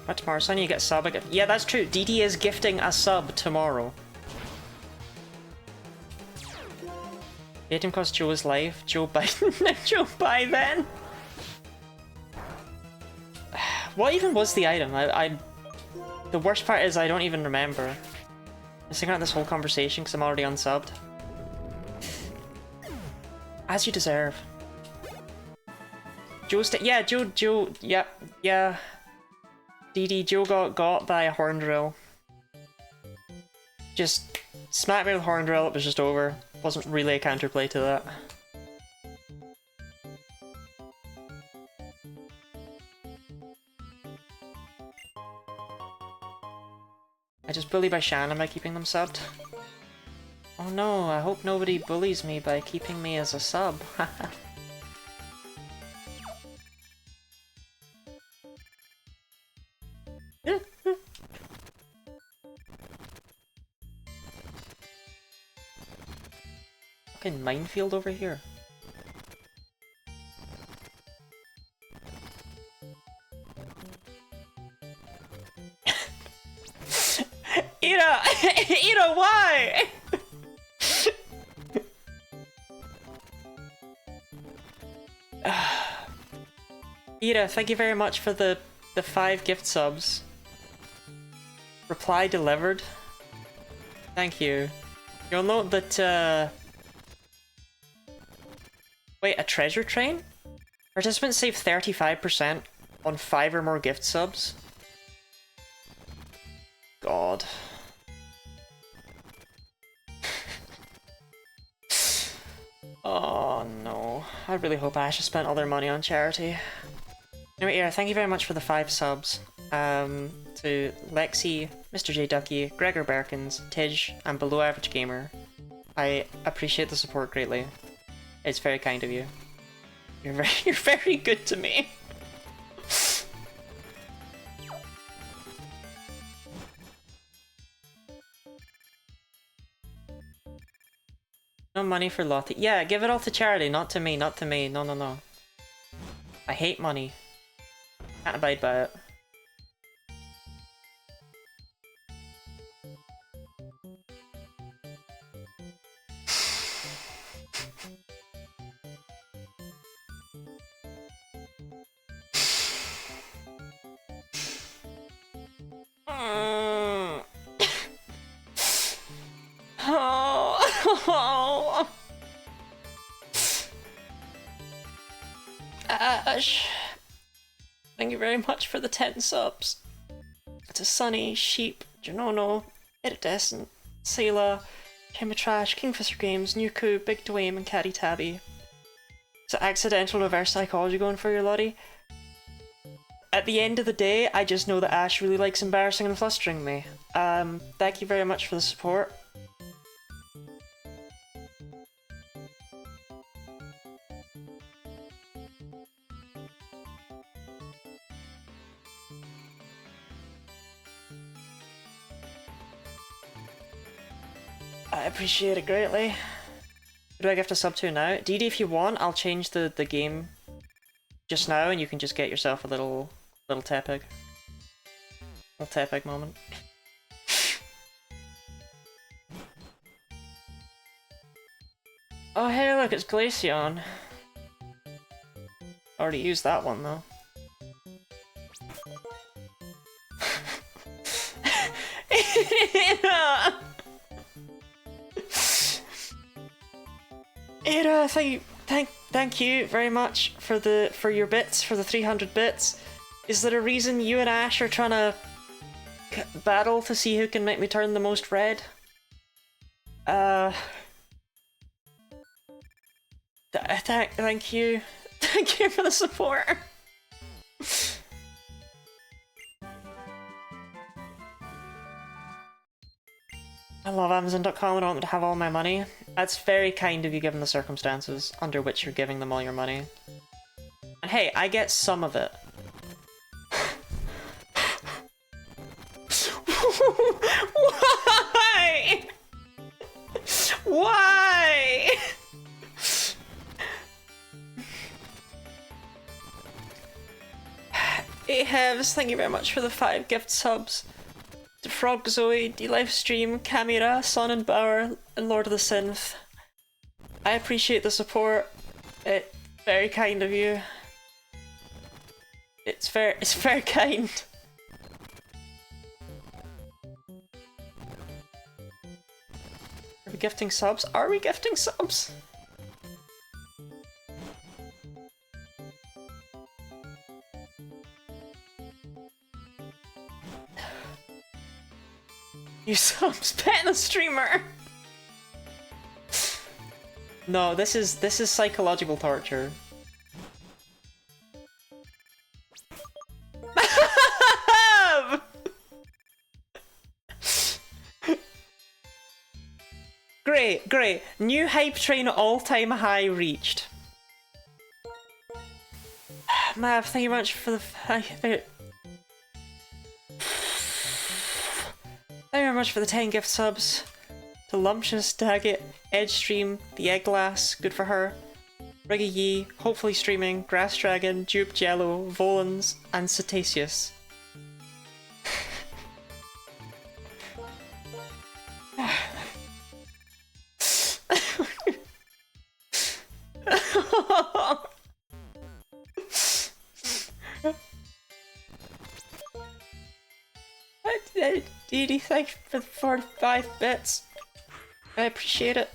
What, tomorrow, Sonny? You get a sub again? Yeah, that's true. DD is gifting a sub tomorrow. The item cost Joe's life. Joe Biden. Joe Biden. What even was the item? The worst part is I don't even remember. I'm thinking about this whole conversation because I'm already unsubbed. As you deserve. Joe's yeah, Joe, yep, yeah. DD, Joe got by a horn drill. Just smacked me with a horn drill, it was just over. Wasn't really a counterplay to that. I just bully by Shannon by keeping them subbed. Oh no, I hope nobody bullies me by keeping me as a sub. Fucking minefield over here. Ira! Ira, why? Ira, thank you very much for the 5 gift subs. Reply delivered. Thank you. You'll note that, wait, a treasure train? Participants save 35% on 5 or more gift subs. God. Oh no. I really hope Ash has spent all their money on charity. Anyway, yeah, thank you very much for the 5 subs. To Lexi, Mr. J Ducky, Gregor Berkins, Tidge, and Below Average Gamer. I appreciate the support greatly. It's very kind of you. You're very good to me. No money for Lottie. Yeah, give it all to charity, not to me, not to me. No, no, no. I hate money. Can't abide by it. Ash, thank you very much for the 10 subs. To Sunny, Sheep, Janono, Iridescent, Sailor, Chemitrash, Kingfisher Games, Nuku, Big Dwayne, and Caddy Tabby. Is it accidental reverse psychology going for your Lottie? At the end of the day, I just know that Ash really likes embarrassing and flustering me. Thank you very much for the support. I appreciate it greatly. Who do I gift a sub to now? DD, if you want, I'll change the game just now and you can just get yourself a little tepig. Little tepig moment. Oh hey look, it's Glaceon. Already used that one though. Ada, thank you very much for your bits, for the 300 bits. Is there a reason you and Ash are trying to battle to see who can make me turn the most red? Thank you. Thank you for the support. I love Amazon.com, I don't want them to have all my money. That's very kind of you given the circumstances under which you're giving them all your money. And hey, I get some of it. Why? Hevs, thank you very much for the 5 gift subs. To Frog Zoe, D-Livestream, Camera, Son and Bauer, and Lord of the Synth. I appreciate the support. It's very kind of you. It's very kind. Are we gifting subs? Are we gifting subs? You subs, petting a streamer. No, this is psychological torture. Great, great. New hype train all-time high reached. Mav, thank you much for the... Thank you very much for the 10 gift subs. To Lumptious, Daggett, Edgestream, The Egglass, good for her. Riggy Yee, hopefully streaming, Grass Dragon, Dupe Jello, Volans, and Cetaceous. Dee, thank you for the 45 bits. I appreciate it.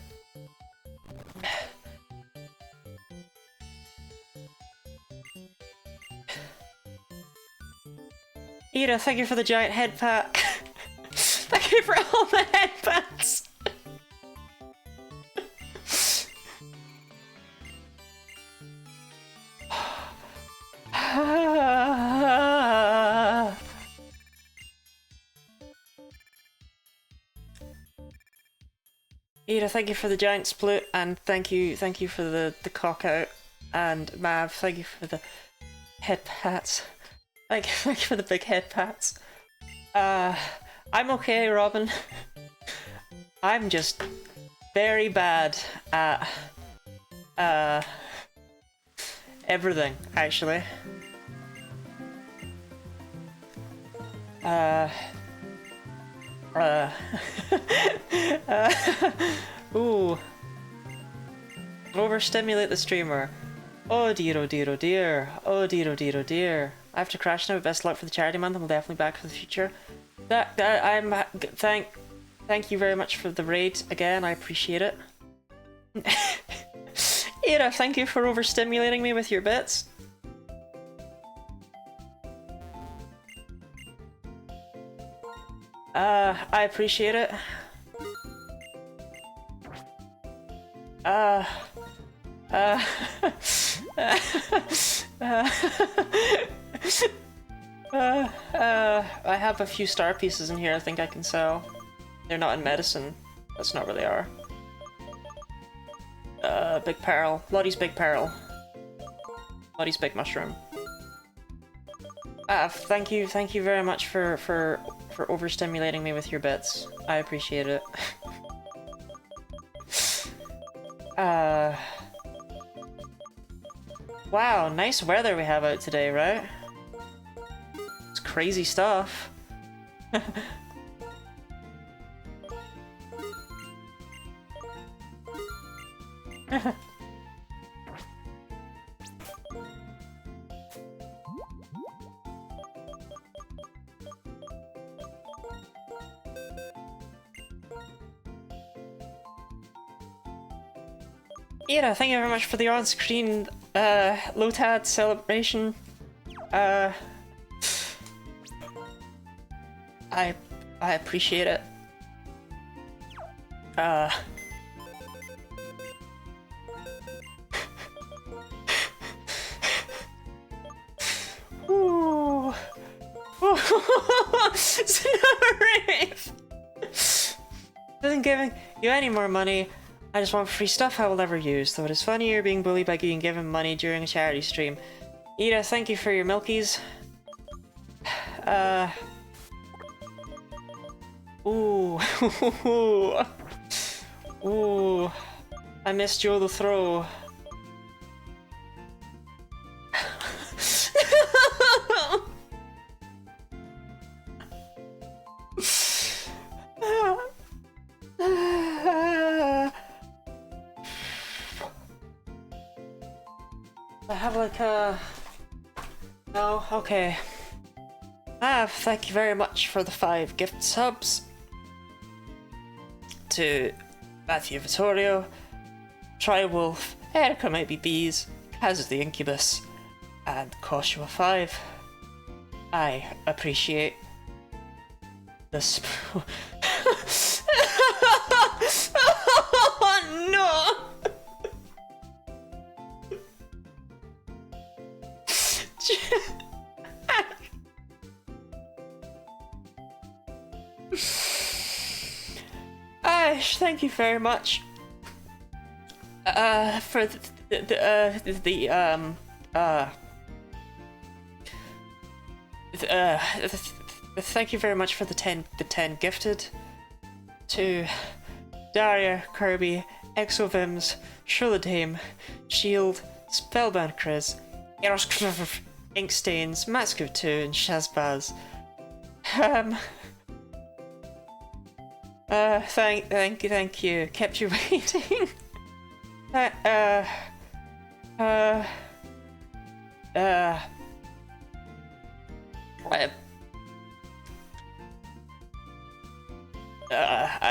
Ida, thank you for the giant head pat. Thank you for all the head pats. Ida, thank you for the giant split, and thank you for the cock out, and Mav, thank you for the head pats. Thank you for the big head pats. I'm okay, Robin. I'm just very bad at everything, actually. Ooh. Overstimulate the streamer. Oh dear, oh dear, oh dear. Oh dear, oh dear, oh dear. I have to crash now, but best luck for the charity month, and we'll definitely be back for the future. Thank you very much for the raid again, I appreciate it. Ira, thank you for overstimulating me with your bits. I appreciate it. I have a few star pieces in here I think I can sell. They're not in medicine. That's not where they are. Big Pearl. Lottie's Big Pearl. Lottie's Big Mushroom. Thank you very much for overstimulating me with your bits. I appreciate it. Wow, nice weather we have out today, right? It's crazy stuff. Ira, thank you very much for the on-screen Lotad celebration. I appreciate it. Ooh. Snowreef! Isn't giving you any more money. I just want free stuff I will never use, though it is funnier being bullied by being given money during a charity stream. Ida, thank you for your milkies. Ooh. Ooh. I missed Joe the throw. I have like a... No, okay. Thank you very much for the 5 gift subs. To Matthew Vittorio, Triwolf, Erica Might Be Bees, Kaz the Incubus, and Koshua 5. I appreciate this. Oh no! Ash, thank you very much. For thank you very much for the 10 gifted to Daria, Kirby, Exovims, Shuladame, Shield, Spellbound Chris, Eros Inkstains, Matsko2, and Shazbaz. Thank you. Kept you waiting. I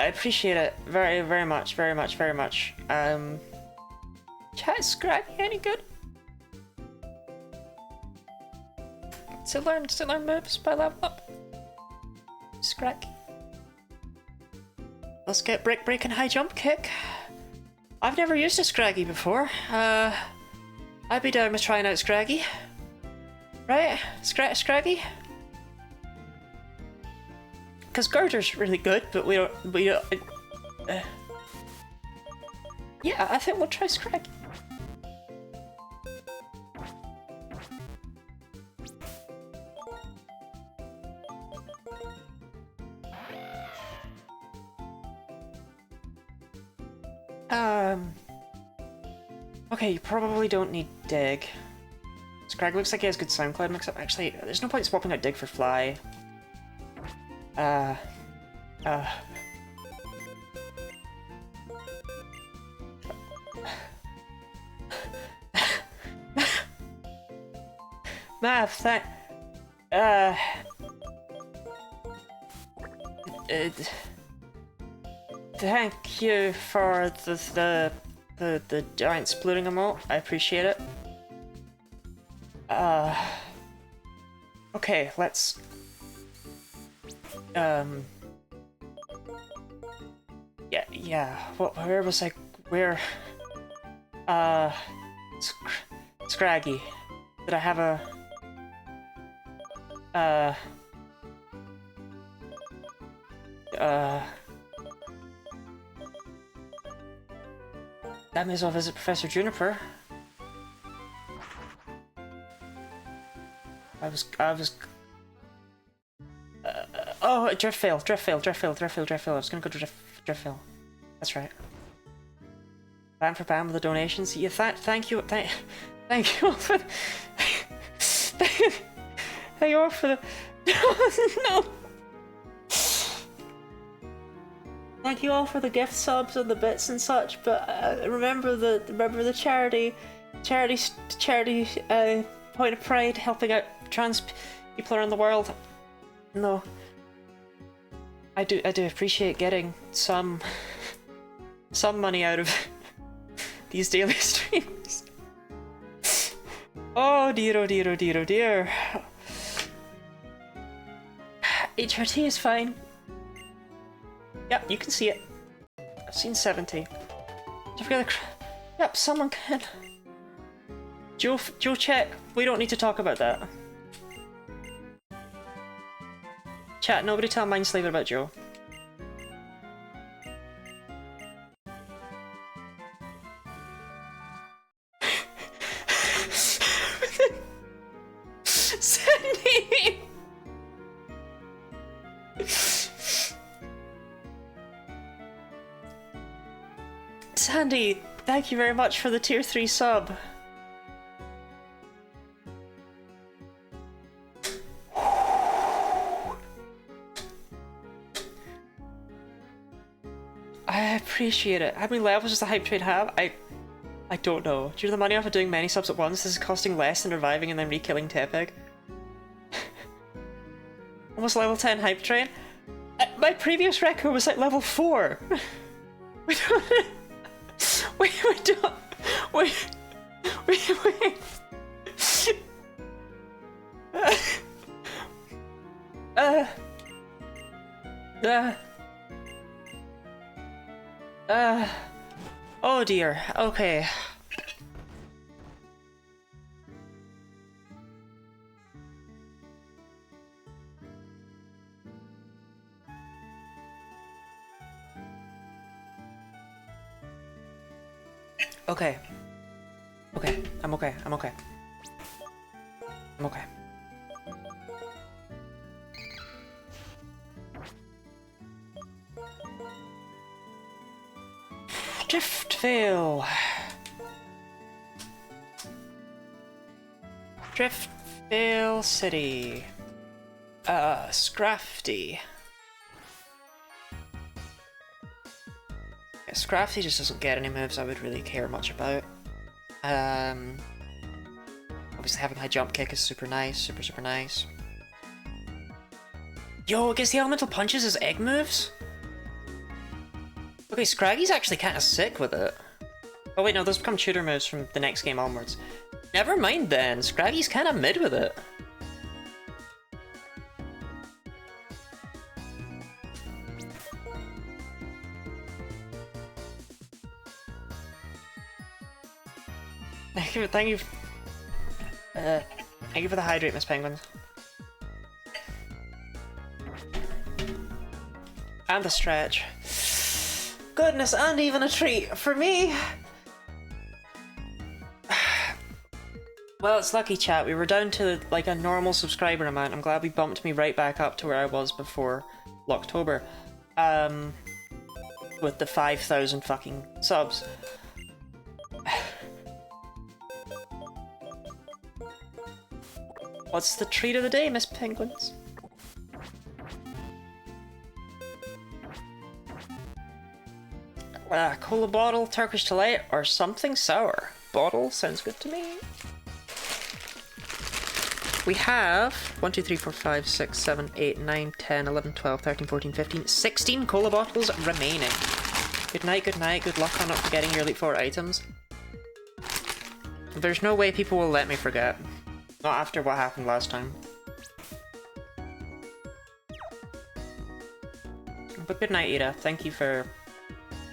appreciate it very much. Chat Scrappy any good? To learn moves by level up. Scracky. Let's get break and high jump kick. I've never used a Scraggy before. I'd be down with trying out Scraggy. Right? Scraggy? Because Girder's really good, but we don't... yeah, I think we'll try Scraggy. Okay, you probably don't need Dig. Scrag looks like he has good SoundCloud mix-up. Actually, there's no point swapping out Dig for Fly. Mav, thank you for the giant splitting emote. I appreciate it. Okay, let's yeah. Where was I? Where? Scraggy. Did I have a? That may as well visit Professor Juniper. I was. Oh, drift fail. I was gonna go to drift fail. That's right. Bam for bam with the donations. Yeah, thank you all for the, thank you all for the no. Thank you all for the gift subs and the bits and such. But remember the charity point of pride, helping out trans people around the world. No. I do appreciate getting some money out of these daily streams. Oh dear. HRT is fine. Yep, you can see it. I've seen 70. Yep, someone can. Joe check. We don't need to talk about that. Chat, nobody tell Mindslaver about Joe. Sandy! Sandy, thank you very much for the tier 3 sub. I appreciate it. How many levels does the hype train have? I I don't know. Due to the money off of doing many subs at once, this is costing less than reviving and then re-killing Tepig. Almost level 10 hype train. My previous record was at level 4. We don't... we don't... Wait. Oh dear. Okay. Okay. Okay. I'm okay. I'm okay. I'm okay. Driftvale. Driftvale City. Scrafty. Yeah, Scrafty just doesn't get any moves I would really care much about. Obviously having high jump kick is super nice, super nice. Yo, it gets the elemental punches as egg moves? Okay, Scraggy's actually kind of sick with it. Oh wait, no, those become tutor moves from the next game onwards. Never mind then, Scraggy's kind of mid with it. Thank you for the hydrate, Miss Penguins. And the stretch. Goodness, and even a treat for me. Well, it's lucky, chat. We were down to like a normal subscriber amount. I'm glad we bumped me right back up to where I was before Locketober. With the 5,000 fucking subs. What's the treat of the day, Miss Penguins? Cola bottle, Turkish delight, or something sour. Bottle sounds good to me. We have 1, 2, 3, 4, 5, 6, 7, 8, 9, 10, 11, 12, 13, 14, 15, 16 cola bottles remaining. Good night, good luck on not forgetting your Elite Four items. There's no way people will let me forget. Not after what happened last time. But good night, Ida. Thank you for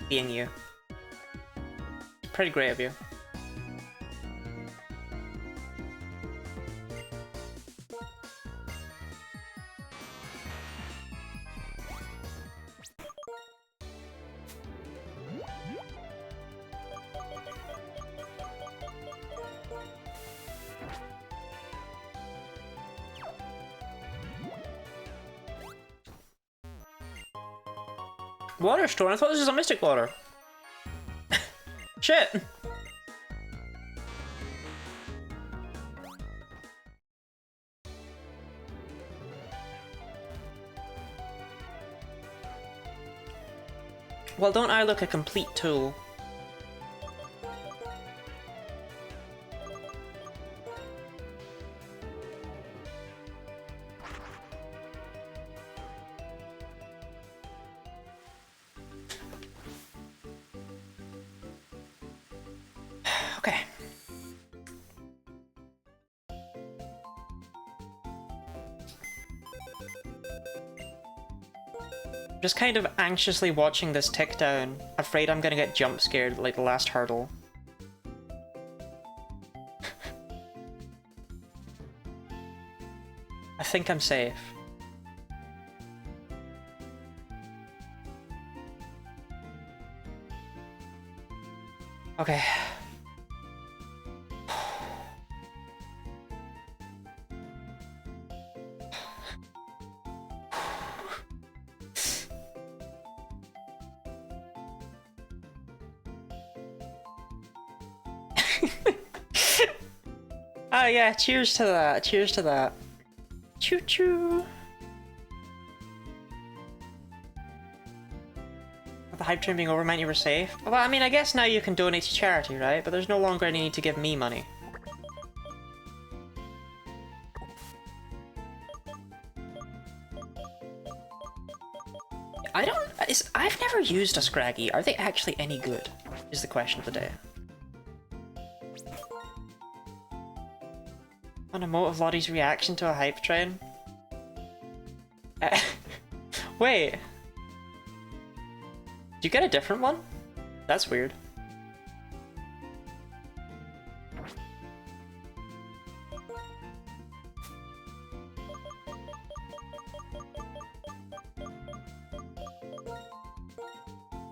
being you. Pretty great of you. Water store? I thought this was a Mystic Water. Shit! Well, don't I look a complete tool? Okay. Just kind of anxiously watching this tick down, afraid I'm gonna get jump scared like the last hurdle. I think I'm safe. Okay. Oh yeah, cheers to that, cheers to that. Choo choo. The hype train being over meant you were safe. Well, I mean, I guess now you can donate to charity, right? But there's no longer any need to give me money. I've never used a Scraggy. Are they actually any good? Is the question of the day. On a emote of Lottie's reaction to a hype train. Wait. Do you get a different one? That's weird.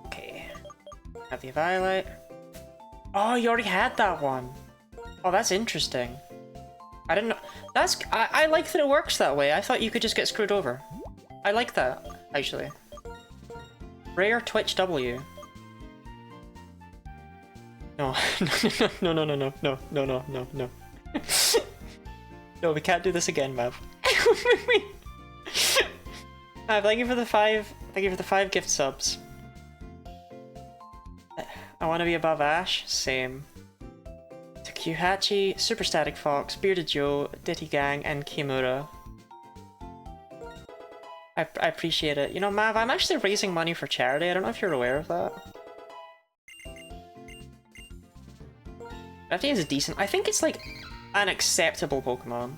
Okay. Have the Violet. Oh, you already had that one. Oh, that's interesting. I didn't know. I like that it works that way. I thought you could just get screwed over. I like that, actually. Rare Twitch W. No, no, no, no, no, no, no, no, no, no. No, we can't do this again, Mav. Mav, thank you for the 5. Thank you for the 5 gift subs. I want to be above Ash. Same. Takuhachi, Super Static Fox, Bearded Joe, Ditty Gang, and Kimura. I appreciate it. You know, Mav, I'm actually raising money for charity. I don't know if you're aware of that. FD is decent. I think it's like an acceptable Pokemon.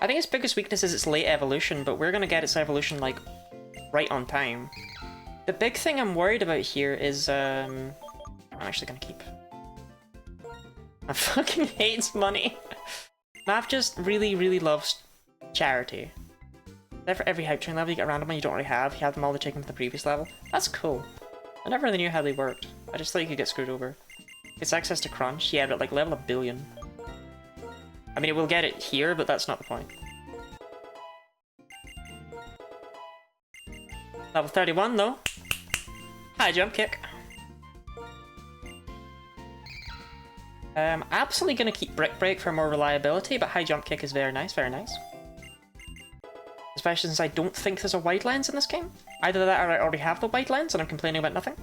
I think its biggest weakness is its late evolution, but we're gonna get its evolution like right on time. The big thing I'm worried about here is, I'm actually gonna keep. I fucking hates money. Mav just really, really loves charity. For every hype train level you get a random one you don't already have. You have them all to take them to the previous level. That's cool. I never really knew how they worked. I just thought you could get screwed over. It's access to Crunch, yeah, but like level 1 billion. I mean, it will get it here, but that's not the point. Level 31 though. High jump kick. Absolutely gonna keep Brick Break for more reliability, but high jump kick is very nice, very nice. Especially since I don't think there's a white lens in this game. Either that or I already have the white lens and I'm complaining about nothing.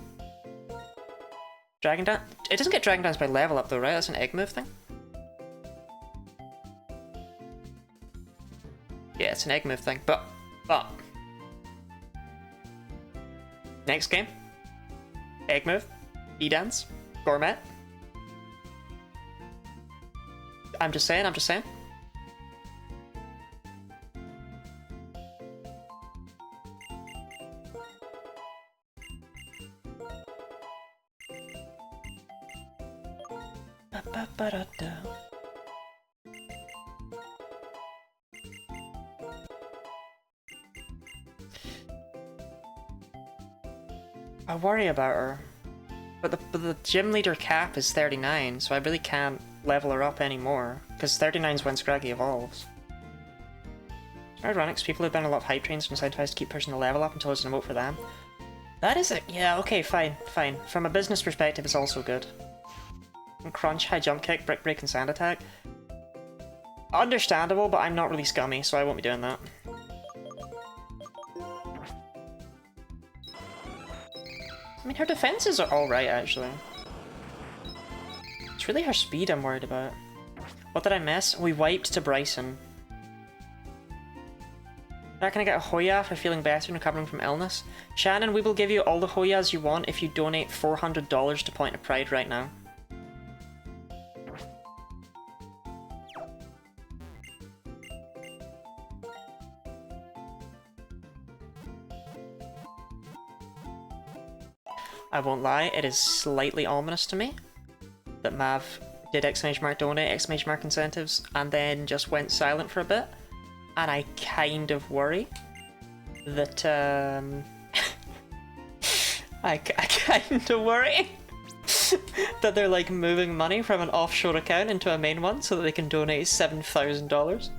Dragon Dance. It doesn't get Dragon Dance by level up though, right? That's an egg move thing. Yeah, it's an egg move thing, but. Next game. Egg move. E-Dance. Gourmet. I'm just saying, I'm just saying. Ba-ba-ba-da-da. I worry about her, but the gym leader cap is 39, so I really can't level her up anymore, because 39 is when Scraggy evolves. It's ironic, because people have been a lot of hype trains and incentivized to keep pushing the level up until there's an emote for them. That is it. Yeah, okay, fine, fine. From a business perspective, it's also good. And Crunch, high jump kick, Brick Break, and Sand Attack. Understandable, but I'm not really scummy, so I won't be doing that. I mean, her defenses are alright, actually. It's really her speed I'm worried about. What did I miss? We wiped to Bryson. Now can I get a Hoya for feeling better and recovering from illness? Shannon, we will give you all the Hoyas you want if you donate $400 to Point of Pride right now. I won't lie, it is slightly ominous to me that Mav did donate, incentives, and then just went silent for a bit. And I kind of worry that, I kind of worry that they're like moving money from an offshore account into a main one so that they can donate $7,000.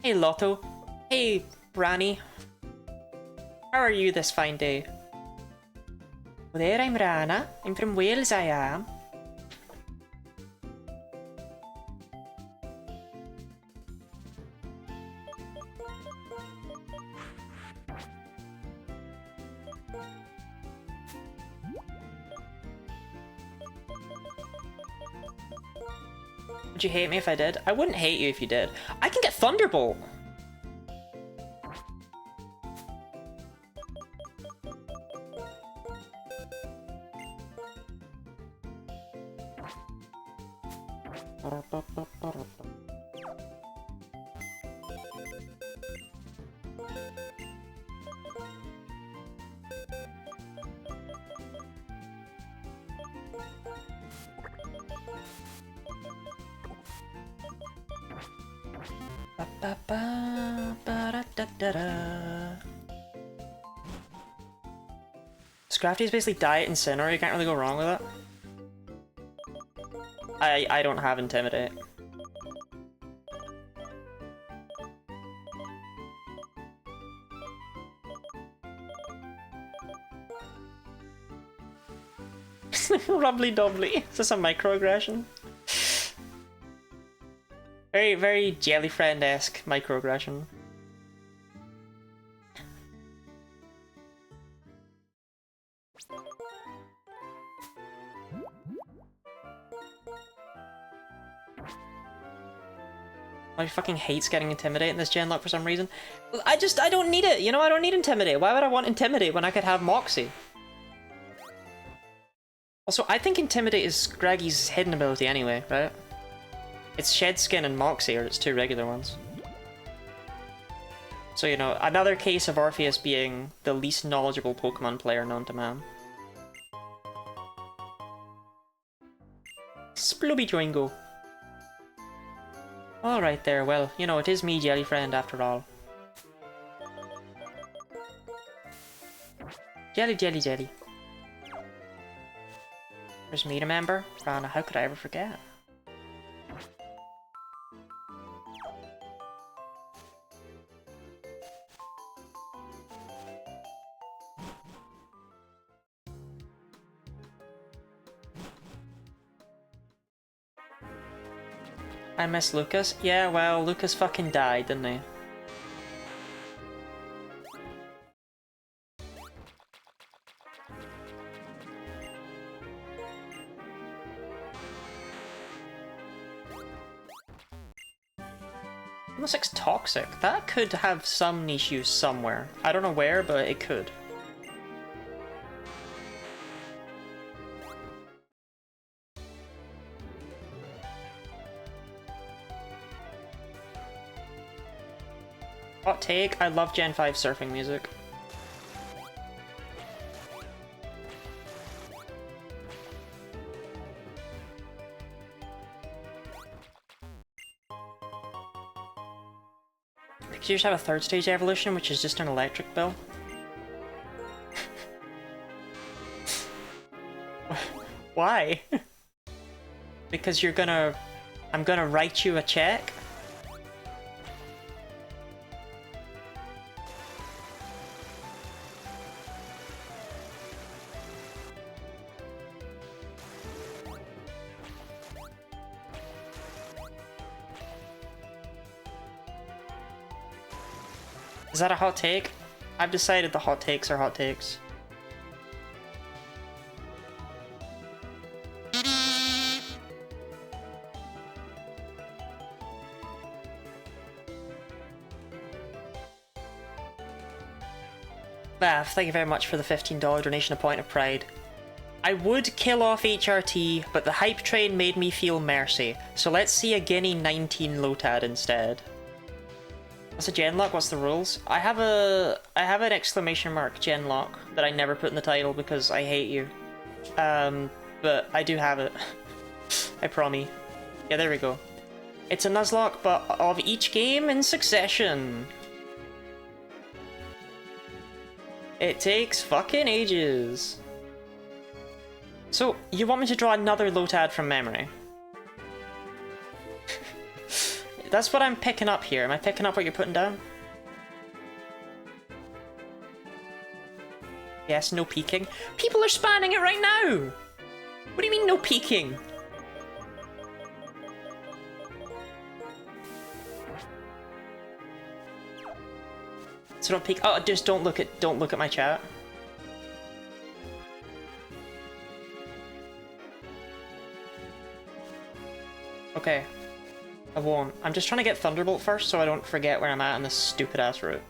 Hey Lotto. Hey Branny. How are you this fine day? There, I'm Rana. I'm from Wales, I am. Would you hate me if I did? I wouldn't hate you if you did. I can get Thunderbolt! Scrafty is basically Diet and Sinner, you can't really go wrong with it. I don't have Intimidate. Rubbly doubly. Is this a microaggression? Very, very Jelly Friend-esque microaggression. Oh, he fucking hates getting Intimidate in this Genlocke for some reason. I don't need it, you know, I don't need Intimidate. Why would I want Intimidate when I could have Moxie? Also, I think Intimidate is Scraggy's hidden ability anyway, right? It's Shed Skin and Moxie, or it's two regular ones. So, you know, another case of Orpheus being the least knowledgeable Pokemon player known to man. Splooby Joingo. Alright there, well, you know, it is me, Jelly Friend, after all. Jelly, jelly, jelly. There's me, remember? Rana, how could I ever forget? I miss Lucas. Yeah, well, Lucas fucking died, didn't he? Almost looks toxic. That could have some niche use somewhere. I don't know where, but it could. Hot take, I love Gen 5 surfing music. Because you just have a third stage evolution, which is just an electric bill. Why? Because you're gonna... I'm gonna write you a check? Is that a hot take? I've decided the hot takes are hot takes. Thank you very much for the $15 donation, a point of pride. I would kill off HRT, but the hype train made me feel mercy, so let's see a Guinea 19 Lotad instead. What's a Genlocke? What's the rules? I have an exclamation mark Genlocke that I never put in the title because I hate you. But I do have it. I promise. Yeah, there we go. It's a Nuzlocke, but of each game in succession. It takes fucking ages. So, you want me to draw another Lotad from memory? That's what I'm picking up here. Am I picking up what you're putting down? Yes, no peeking. People are spamming it right now! What do you mean no peeking? So don't peek. Oh, just don't look at my chat. Okay. I won't. I'm just trying to get Thunderbolt first so I don't forget where I'm at in this stupid ass route.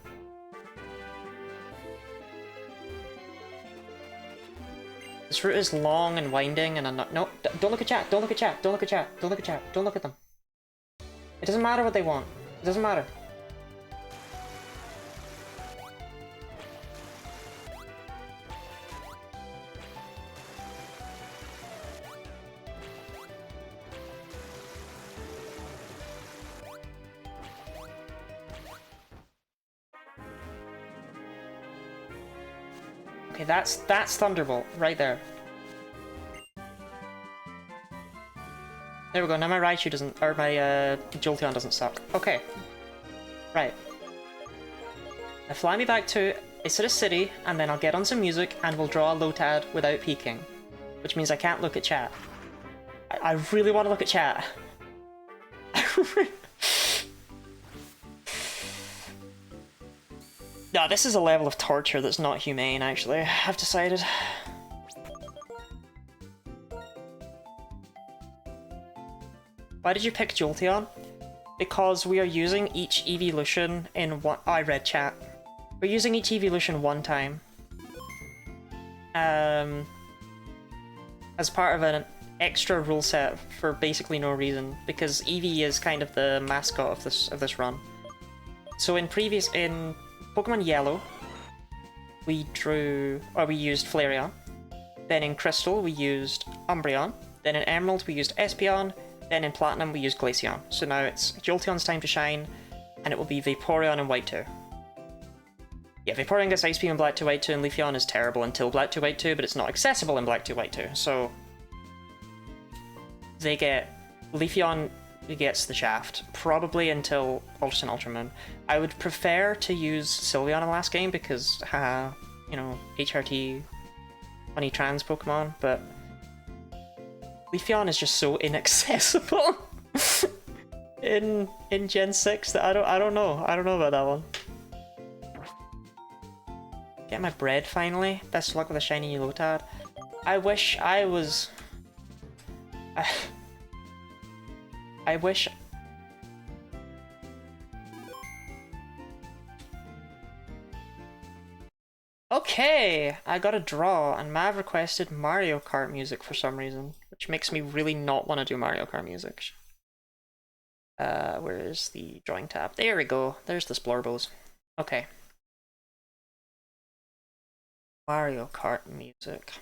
This route is long and winding and I'm not— no, don't look at chat, don't look at chat, don't look at chat, don't look at chat, don't look at them. It doesn't matter what they want. It doesn't matter. Okay, that's Thunderbolt right there. There we go. Now my Raichu doesn't, or my Jolteon doesn't suck. Okay, right. Now fly me back to a sort of city, and then I'll get on some music, and we'll draw a Lotad without peeking, which means I can't look at chat. I really want to look at chat. No, this is a level of torture that's not humane, actually, I've decided. Why did you pick Jolteon? Because we are using each evolution in one— oh, I read chat. We're using each evolution one time. As part of an extra rule set for basically no reason, because Eevee is kind of the mascot of this run. So in Pokemon Yellow, we used Flareon. Then in Crystal, we used Umbreon. Then in Emerald, we used Espeon. Then in Platinum, we used Glaceon. So now it's Jolteon's time to shine, and it will be Vaporeon and White 2. Yeah, Vaporeon gets Ice Beam in Black 2, White 2, and Leafeon is terrible until Black 2, White 2, but it's not accessible in Black 2, White 2. So they get— Leafeon gets the shaft, probably until Ultra Sun, Ultra Moon. I would prefer to use Sylveon in the last game because, you know, HRT, funny trans Pokemon, but Leafeon is just so inaccessible in Gen 6 that I don't know about that one. Get my bread finally. Best of luck with a shiny new Lotad. I wish I was— I wish— okay, I got a draw, and Mav requested Mario Kart music for some reason, which makes me really not want to do Mario Kart music. Where is the drawing tab? There we go. There's the Splorbos. Okay. Mario Kart music.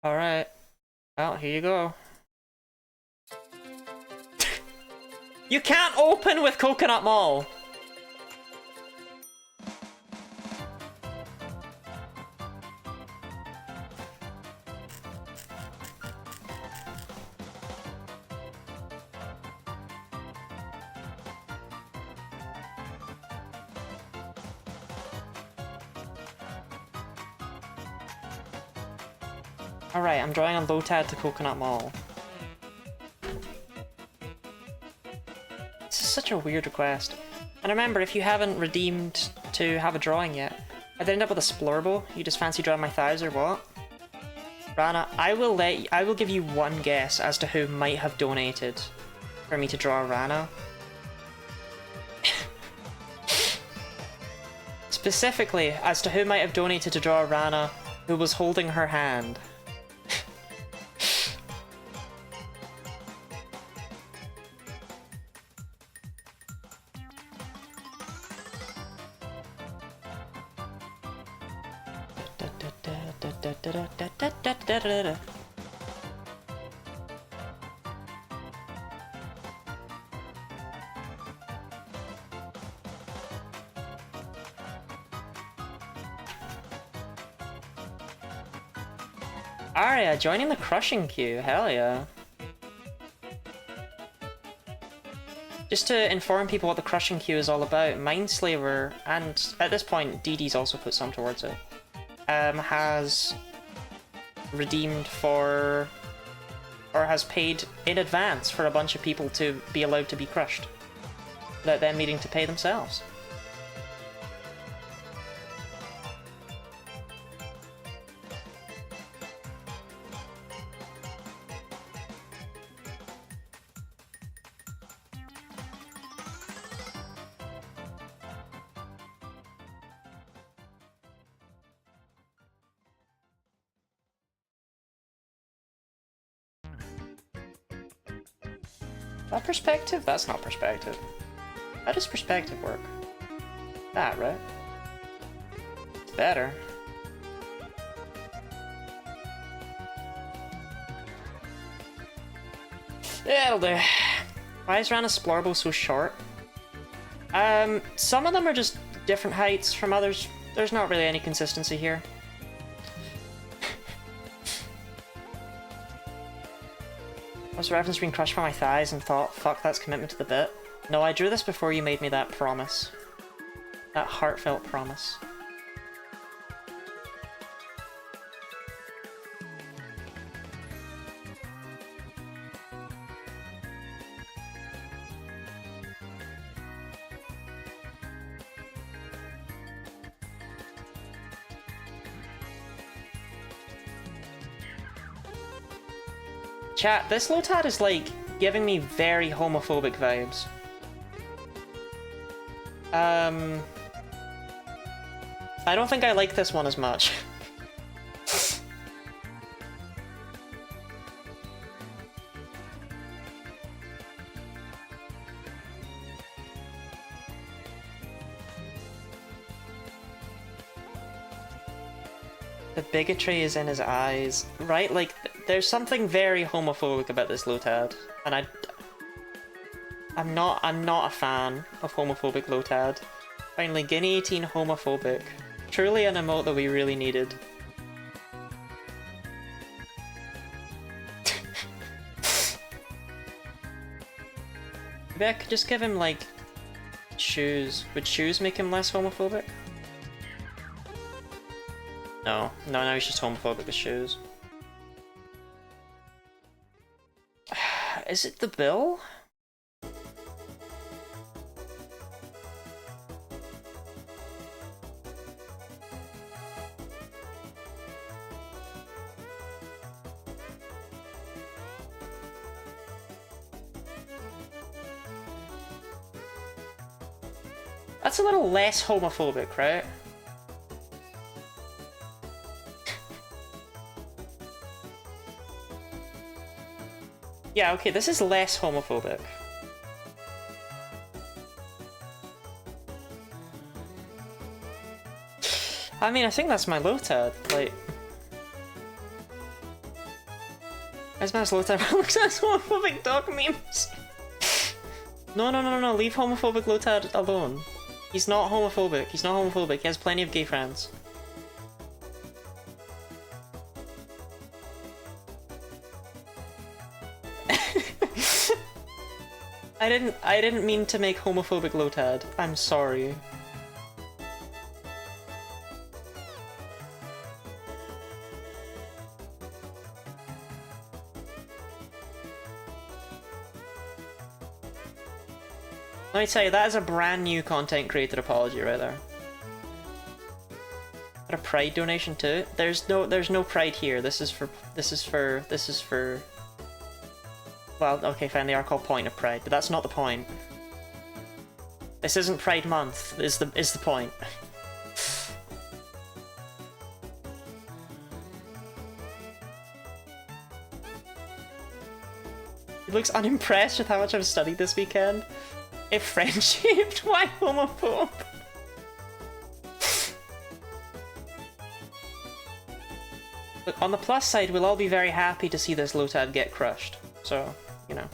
Alright. Well, here you go. You can't open with Coconut Mall! Alright, I'm drawing on Lotad to Coconut Mall. This is such a weird request. And remember, if you haven't redeemed to have a drawing yet, I'd end up with a Splurbo. You just fancy drawing my thighs or what? Rana, I will give you one guess as to who might have donated for me to draw Rana. Specifically, as to who might have donated to draw Rana who was holding her hand. Arya joining the crushing queue, hell yeah. Just to inform people what the crushing queue is all about, Mindslaver, and at this point DD's also put some towards it, has redeemed for, or has paid in advance for a bunch of people to be allowed to be crushed, without them needing to pay themselves. That perspective? That's not perspective. How does perspective work? That, right? It's better. It'll do. Why is Rana Splorbo so short? Some of them are just different heights from others. There's not really any consistency here. I was referenced being crushed by my thighs and thought, fuck, that's commitment to the bit. No, I drew this before you made me that promise. That heartfelt promise. Chat, this Lotad is like giving me very homophobic vibes. I don't think I like this one as much. The bigotry is in his eyes, right? Like, there's something very homophobic about this Lotad, and I'm not a fan of homophobic Lotad. Finally, Guinea 18 homophobic. Truly an emote that we really needed. Maybe I could just give him, like, shoes. Would shoes make him less homophobic? No, now he's just homophobic with shoes. Is it the bill? That's a little less homophobic, right? Yeah, okay, this is less homophobic. I mean, I think that's my Lotad, like... As my Lotad looks at homophobic dog memes! No, leave homophobic Lotad alone. He's not homophobic, he has plenty of gay friends. I didn't mean to make homophobic Lotad. I'm sorry. Let me tell you, that is a brand new content creator apology right there. Got a Pride donation too? There's no Pride here. This is for well, okay, fine, they are called Point of Pride, but that's not the point. This isn't Pride Month, is the point. He looks unimpressed with how much I've studied this weekend. If friend-shaped, why homophobe? Look, on the plus side, we'll all be very happy to see this Lotad get crushed, so... you know.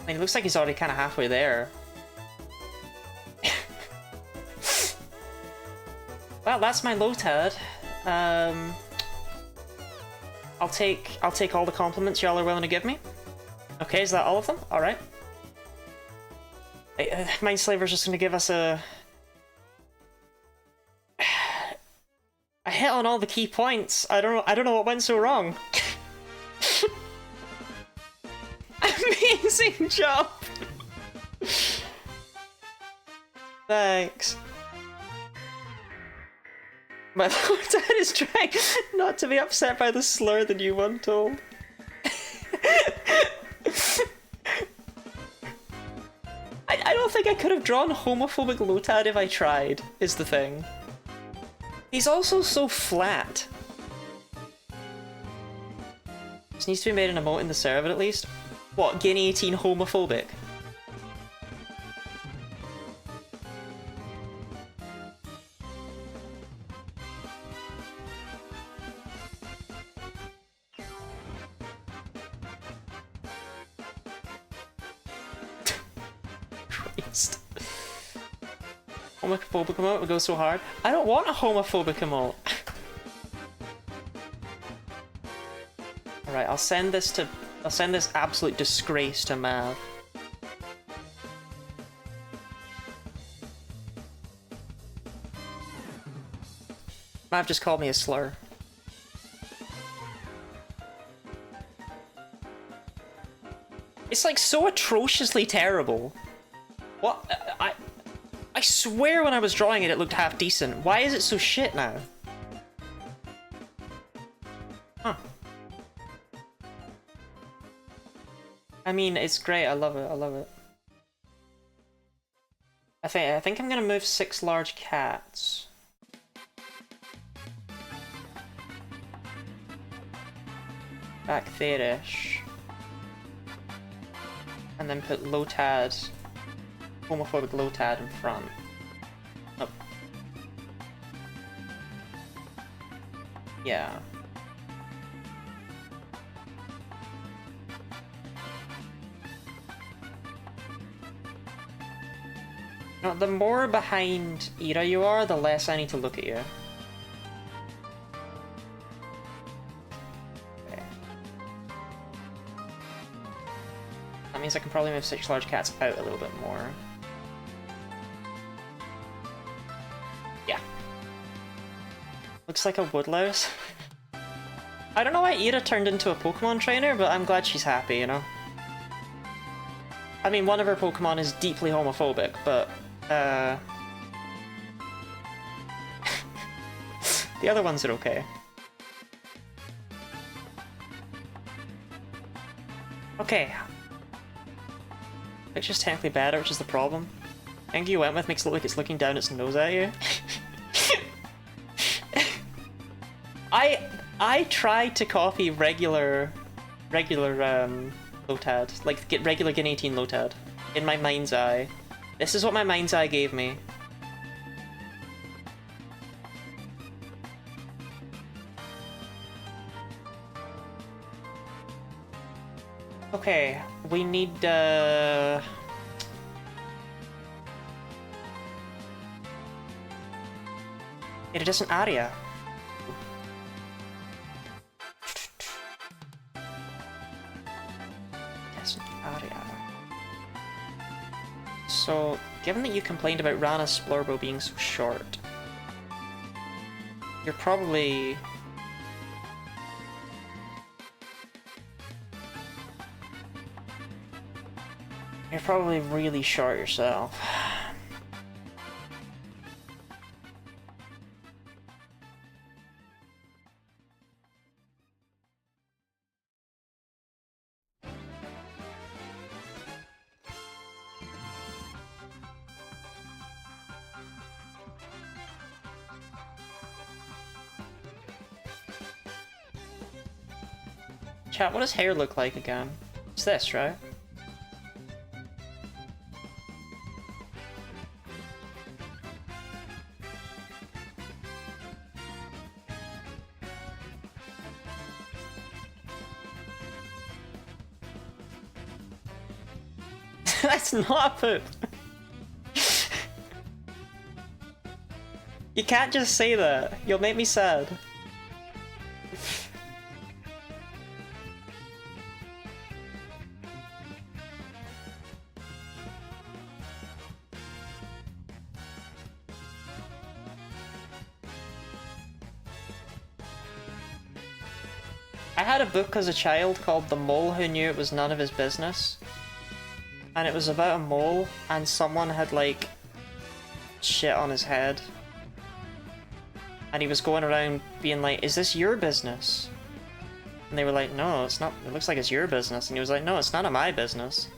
I mean, it looks like he's already kind of halfway there. Well, that's my Lotad. I'll take all the compliments y'all are willing to give me. Okay, is that all of them? Alright. Mindslaver's just gonna give us a hit on all the key points. I don't know what went so wrong. Amazing job! Thanks. My Lord Dad is trying not to be upset by the slur the new one told. I don't think I could have drawn homophobic Lotad if I tried, is the thing. He's also so flat. This needs to be made an emote in the server at least. What, Guinea 18 homophobic? Christ. Homophobic emote would go so hard. I don't want a homophobic emote. Alright, I'll send this absolute disgrace to Mav. Mav just called me a slur. It's like so atrociously terrible. What? I swear when I was drawing it, it looked half decent. Why is it so shit now? Huh. I mean, it's great. I love it. I love it. I think I'm gonna move 6 large cats. Back there-ish. And then put Lotad, homophobic Lotad in front. Oh. Yeah. No, the more behind Ira you are, the less I need to look at you. Okay. That means I can probably move 6 large cats out a little bit more. Yeah. Looks like a woodlouse. I don't know why Ira turned into a Pokemon trainer, but I'm glad she's happy, you know? I mean, one of her Pokemon is deeply homophobic, but the other ones are okay. Okay. Picture's technically better, which is the problem. Angle you went with makes it look like it's looking down its nose at you. I tried to copy regular Lotad, like get regular Gen 18 Lotad in my mind's eye. This is what my mind's eye gave me. Okay, we need iridescent area. So, given that you complained about Rana Splurbo being so short, you're probably... really short yourself. Chat, what does hair look like again? It's this, right? That's not a poop. You can't just say that. You'll make me sad. I had a book as a child called The Mole Who Knew It Was None of His Business. And it was about a mole, and someone had, like, shit on his head. And he was going around being like, is this your business? And they were like, no, it's not, it looks like it's your business. And he was like, no, it's none of my business.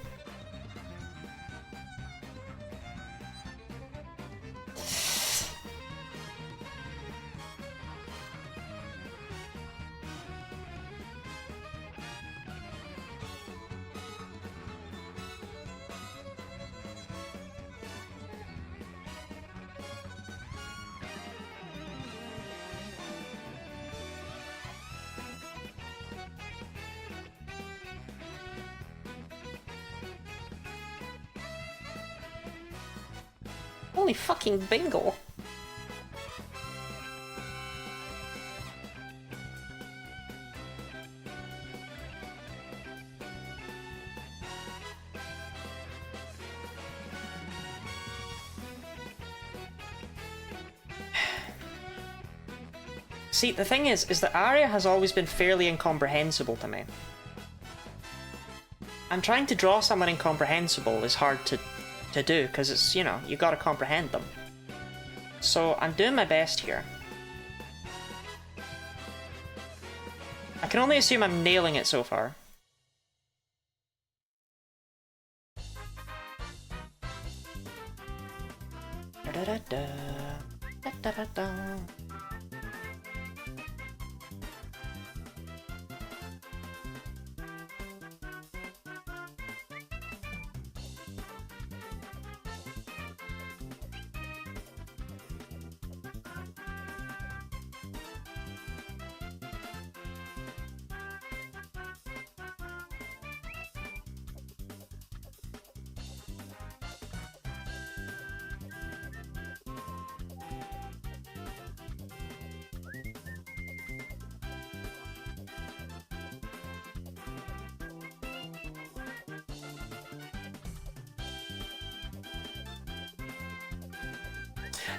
Holy fucking bingo! See, the thing is that Arya has always been fairly incomprehensible to me. And trying to draw someone incomprehensible is hard to do, because it's, you know, you gotta comprehend them. So I'm doing my best here. I can only assume I'm nailing it so far. Da da da da da da da.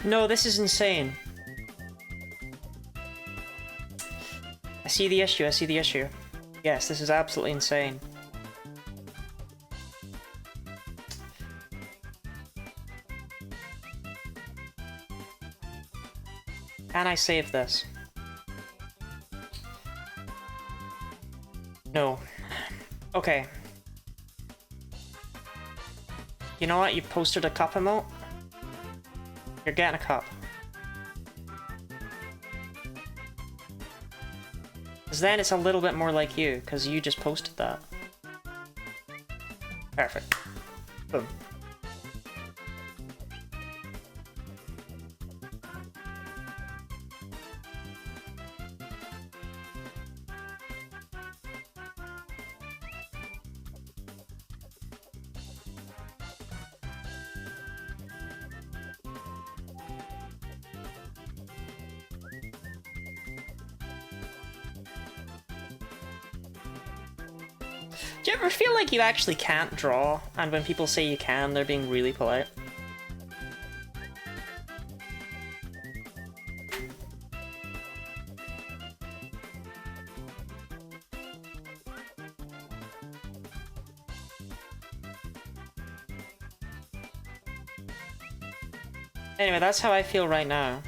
No, this is insane. I see the issue, I see the issue. Yes, this is absolutely insane. Can I save this? No. Okay. You know what? You posted a cup emote? You're getting a cup. Because then it's a little bit more like you, because you just posted that. Perfect. Boom. Do you ever feel like you actually can't draw, and when people say you can, they're being really polite? Anyway, that's how I feel right now.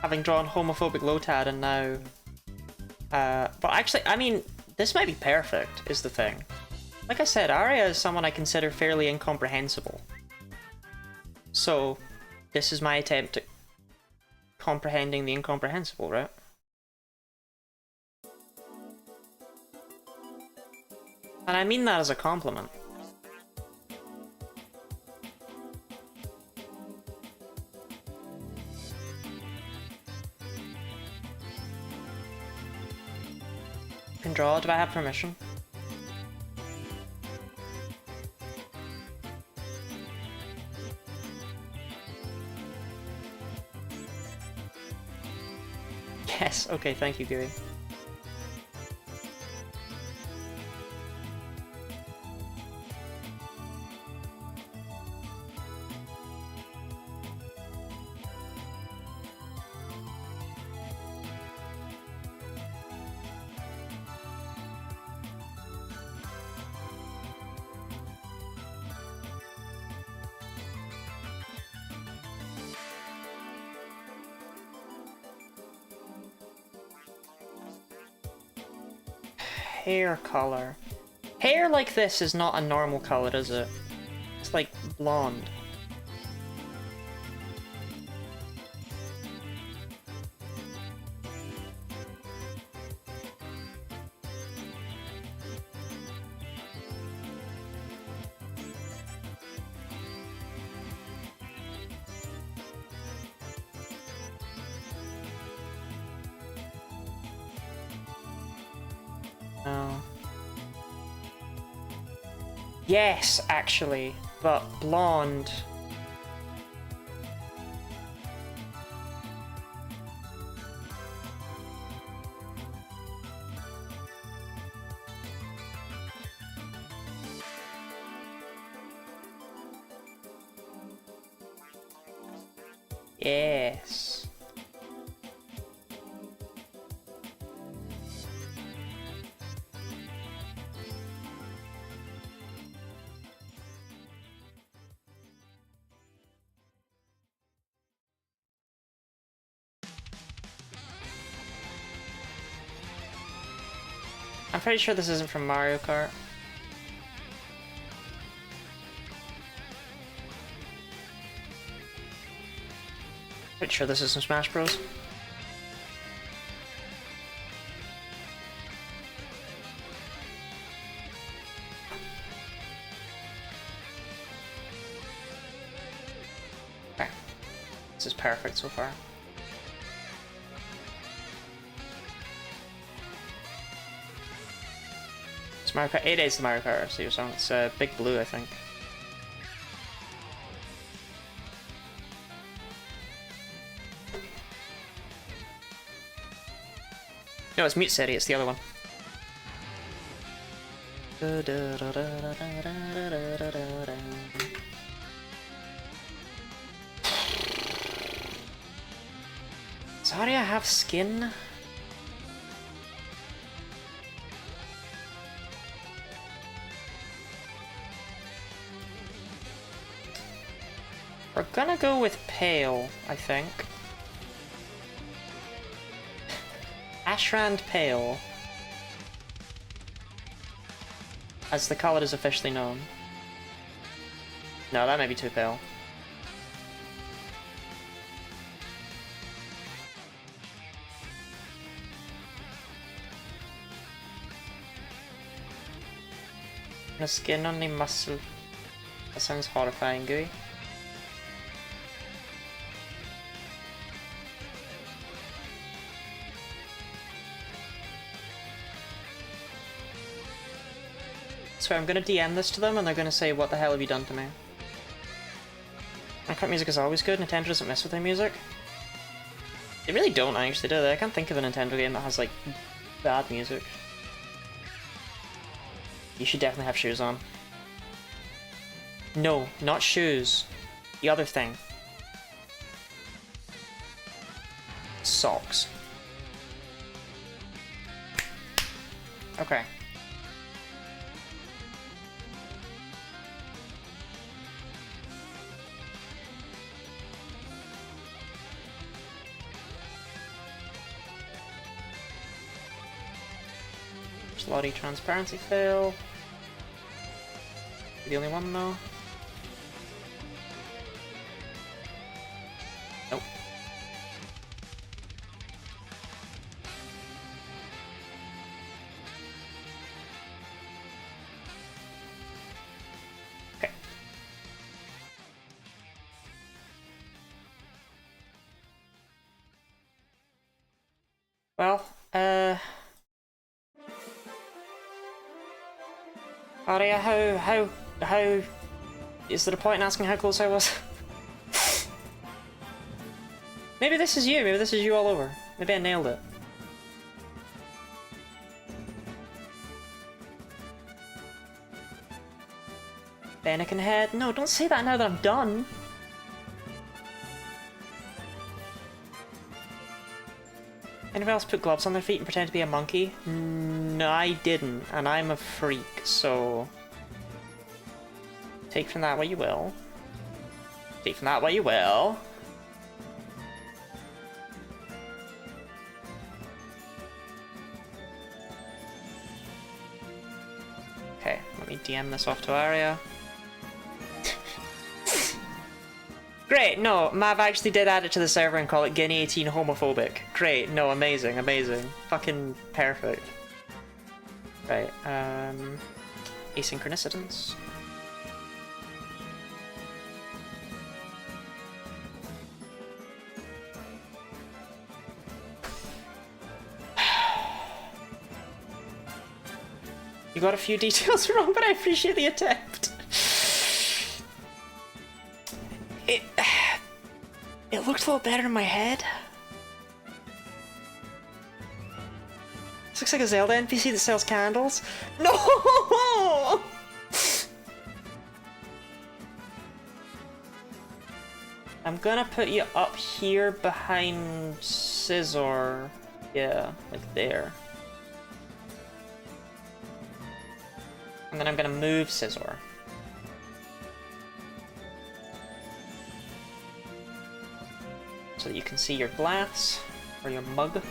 Having drawn homophobic Lotad and now... but actually, I mean, this might be perfect, is the thing. Like I said, Arya is someone I consider fairly incomprehensible. So, this is my attempt at comprehending the incomprehensible, right? And I mean that as a compliment. Can draw. Do I have permission? Yes. Okay. Thank you, Gooey. hair color. Hair like this is not a normal color, is it? It's like blonde. No. Yes, actually, but blonde. Yes. I'm pretty sure this isn't from Mario Kart. Pretty sure this is from Smash Bros. Okay. This is perfect so far. It's Mario Kart. It is the Mario Kart RC song. It's Big Blue, I think. No, it's Mute City. It's the other one. Does Aria have skin? We're gonna go with pale, I think. Ashrand Pale, as the colour is officially known. No, that may be too pale. No skin, only muscle. That sounds horrifying, gooey. So I'm gonna DM this to them and they're gonna say, what the hell have you done to me? Minecraft music is always good, Nintendo doesn't mess with their music. They really don't actually, do they? I can't think of a Nintendo game that has like bad music. You should definitely have shoes on. No, not shoes. The other thing. Socks. Okay. Slotty transparency fail. The only one though. Nope. Okay. Well, Aria, how... Is there a point in asking how close I was? Maybe this is you all over. Maybe I nailed it. Fennekin head? No, don't say that now that I'm done. Anyone else put gloves on their feet and pretend to be a monkey? No, I didn't, and I'm a freak, so... Take from that what you will. Take from that what you will. DM this off to Aria. Great, no, Mav actually did add it to the server and call it Guinea 18 homophobic. Great, no, amazing, amazing. Fucking perfect. Right, asynchronicitants. You got a few details wrong, but I appreciate the attempt. It looked a little better in my head. This looks like a Zelda NPC that sells candles. No! I'm gonna put you up here behind Scizor. Yeah, like there. And then I'm gonna move Scizor. So that you can see your glass, or your mug.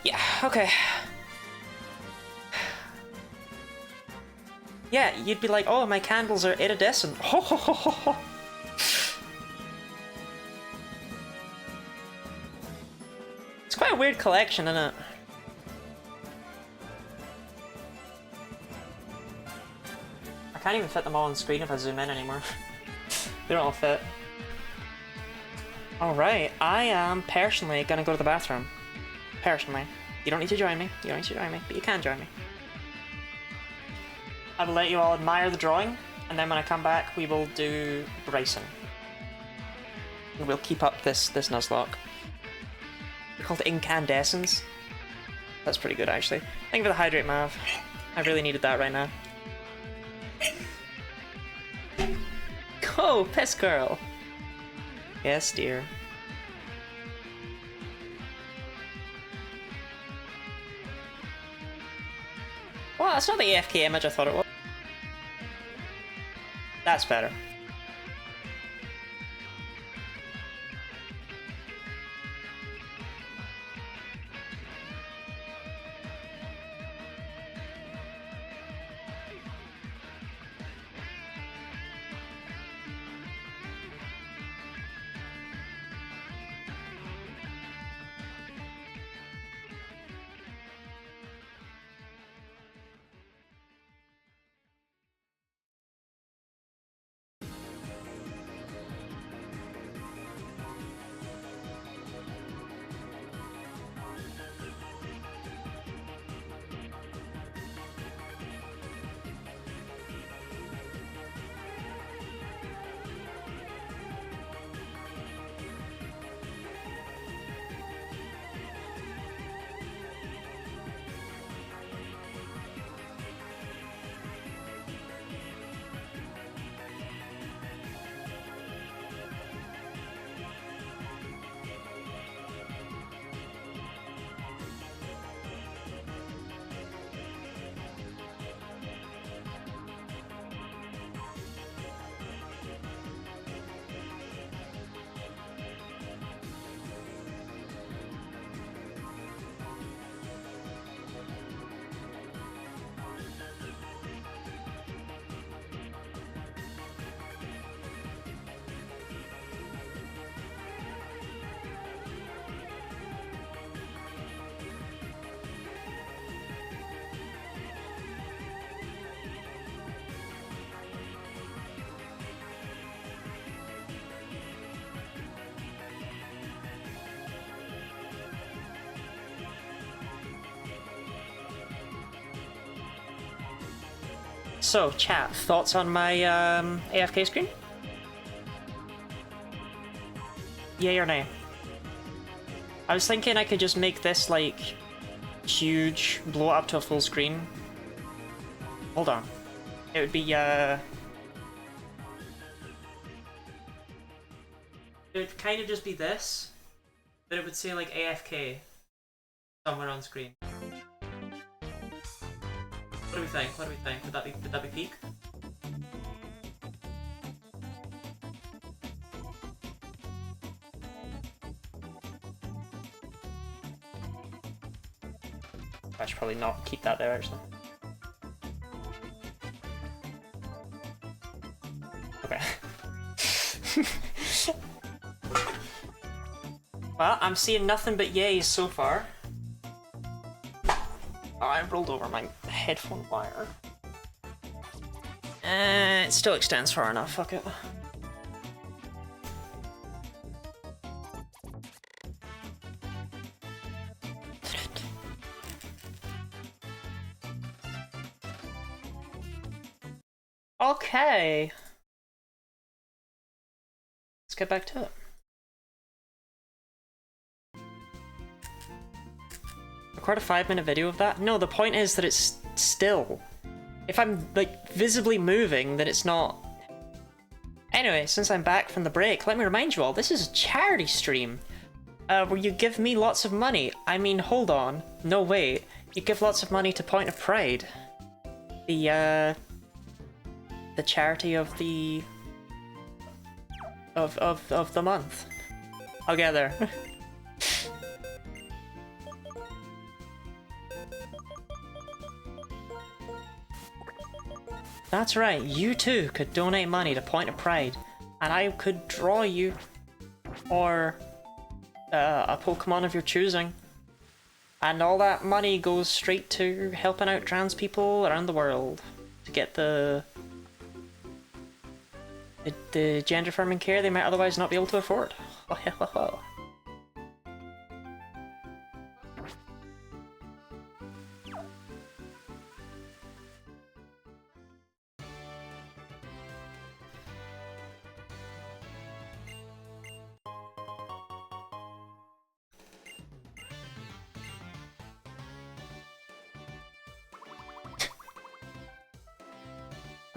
Yeah, okay. Yeah, you'd be like, oh, my candles are iridescent. Ho ho ho ho ho. It's quite a weird collection, isn't it? I can't even fit them all on screen if I zoom in anymore. They don't all fit. Alright, I am personally gonna go to the bathroom. Personally. You don't need to join me. You don't need to join me, but you can join me. I will let you all admire the drawing, and then when I come back, we will do Bryson. And we'll keep up this Nuzlocke. They're called Incandescence. That's pretty good, actually. Thank you for the hydrate, Mav. I really needed that right now. Go, Piss Girl! Yes, dear. Well, that's not the AFK image I thought it was. That's better. So, chat, thoughts on my AFK screen? Yay or nay? I was thinking I could just make this, like, huge, blow it up to a full screen. Hold on. It would be, it would kind of just be this, but it would say, like, AFK somewhere on screen. What do we think? What do we think? Would that be peak? should probably not keep that there, actually. Okay. Well, I'm seeing nothing but yays so far. Oh, I rolled over my headphone wire. It still extends far enough, fuck it. Okay. Let's get back to it. Record a 5-minute video of that? No, the point is that it's still. If I'm, like, visibly moving, then it's not. Anyway, since I'm back from the break, let me remind you all, this is a charity stream. Where you give me lots of money. I mean, hold on. No, wait. You give lots of money to Point of Pride. The charity of the... of the month. I'll get there. That's right, you too could donate money to Point of Pride, and I could draw you, or a Pokemon of your choosing, and all that money goes straight to helping out trans people around the world to get the gender affirming care they might otherwise not be able to afford.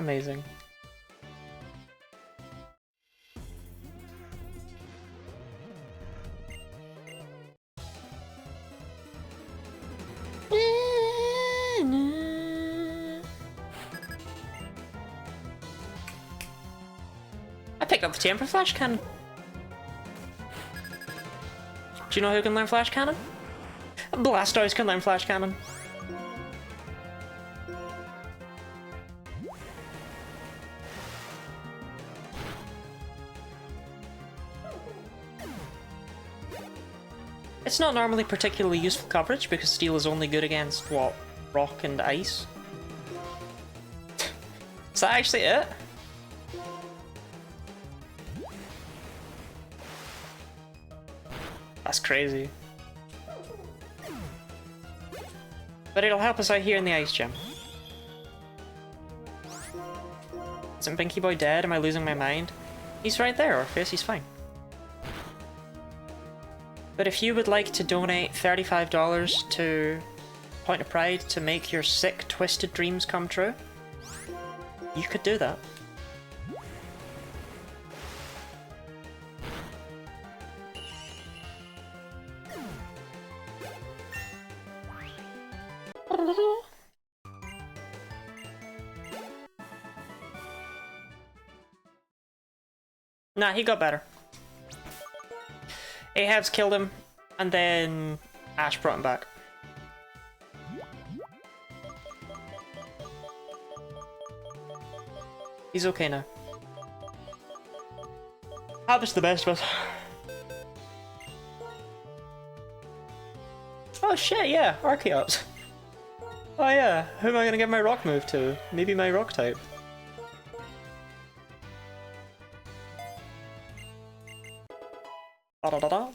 Amazing. I picked up the Temper Flash Cannon. Do you know who can learn Flash Cannon? Blastoise can learn Flash Cannon. It's not normally particularly useful coverage because Steel is only good against, what, rock and ice? Is that actually it? That's crazy. But it'll help us out here in the ice gym. Isn't Binky Boy dead? Am I losing my mind? He's right there, Orpheus, he's fine. But if you would like to donate $35 to Point of Pride to make your sick, twisted dreams come true, you could do that. Nah, he got better. Ahab's killed him, and then Ash brought him back. He's okay now. Happens to the best of us. Oh shit, yeah, Archeops. Oh yeah, who am I gonna give my rock move to? Maybe my rock type. Da da da.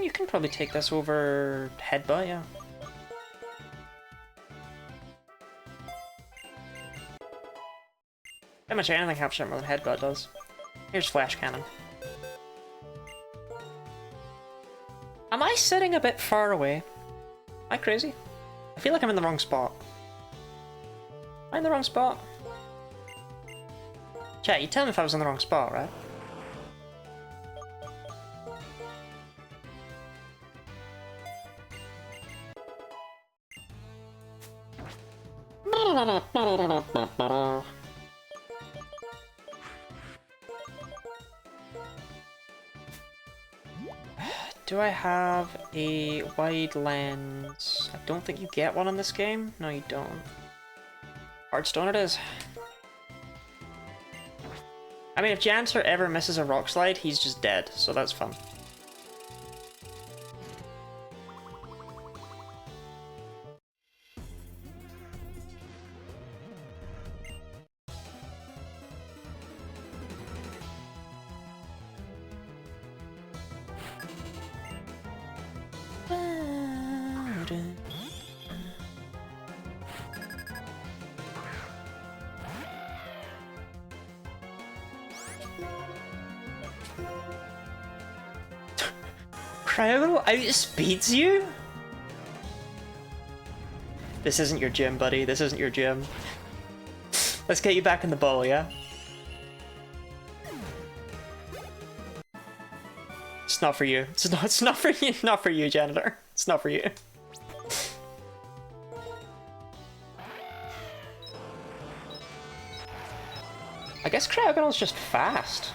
You can probably take this over Headbutt, yeah. Pretty much anything helps more than Headbutt does. Here's Flash Cannon. Am I sitting a bit far away? Am I crazy? I feel like I'm in the wrong spot. Am I in the wrong spot? Chat, you tell me if I was in the wrong spot, right? Do I have a wide lens? I don't think you get one in this game. No, you don't. Heartstone it is. I mean, if Janser ever misses a rock slide, he's just dead, so that's fun. Cryo outspeeds you? This isn't your gym, buddy. This isn't your gym. Let's get you back in the bowl, yeah? It's not for you. It's not for you. Not for you, janitor. It's not for you. I guess Cryogonal's just fast.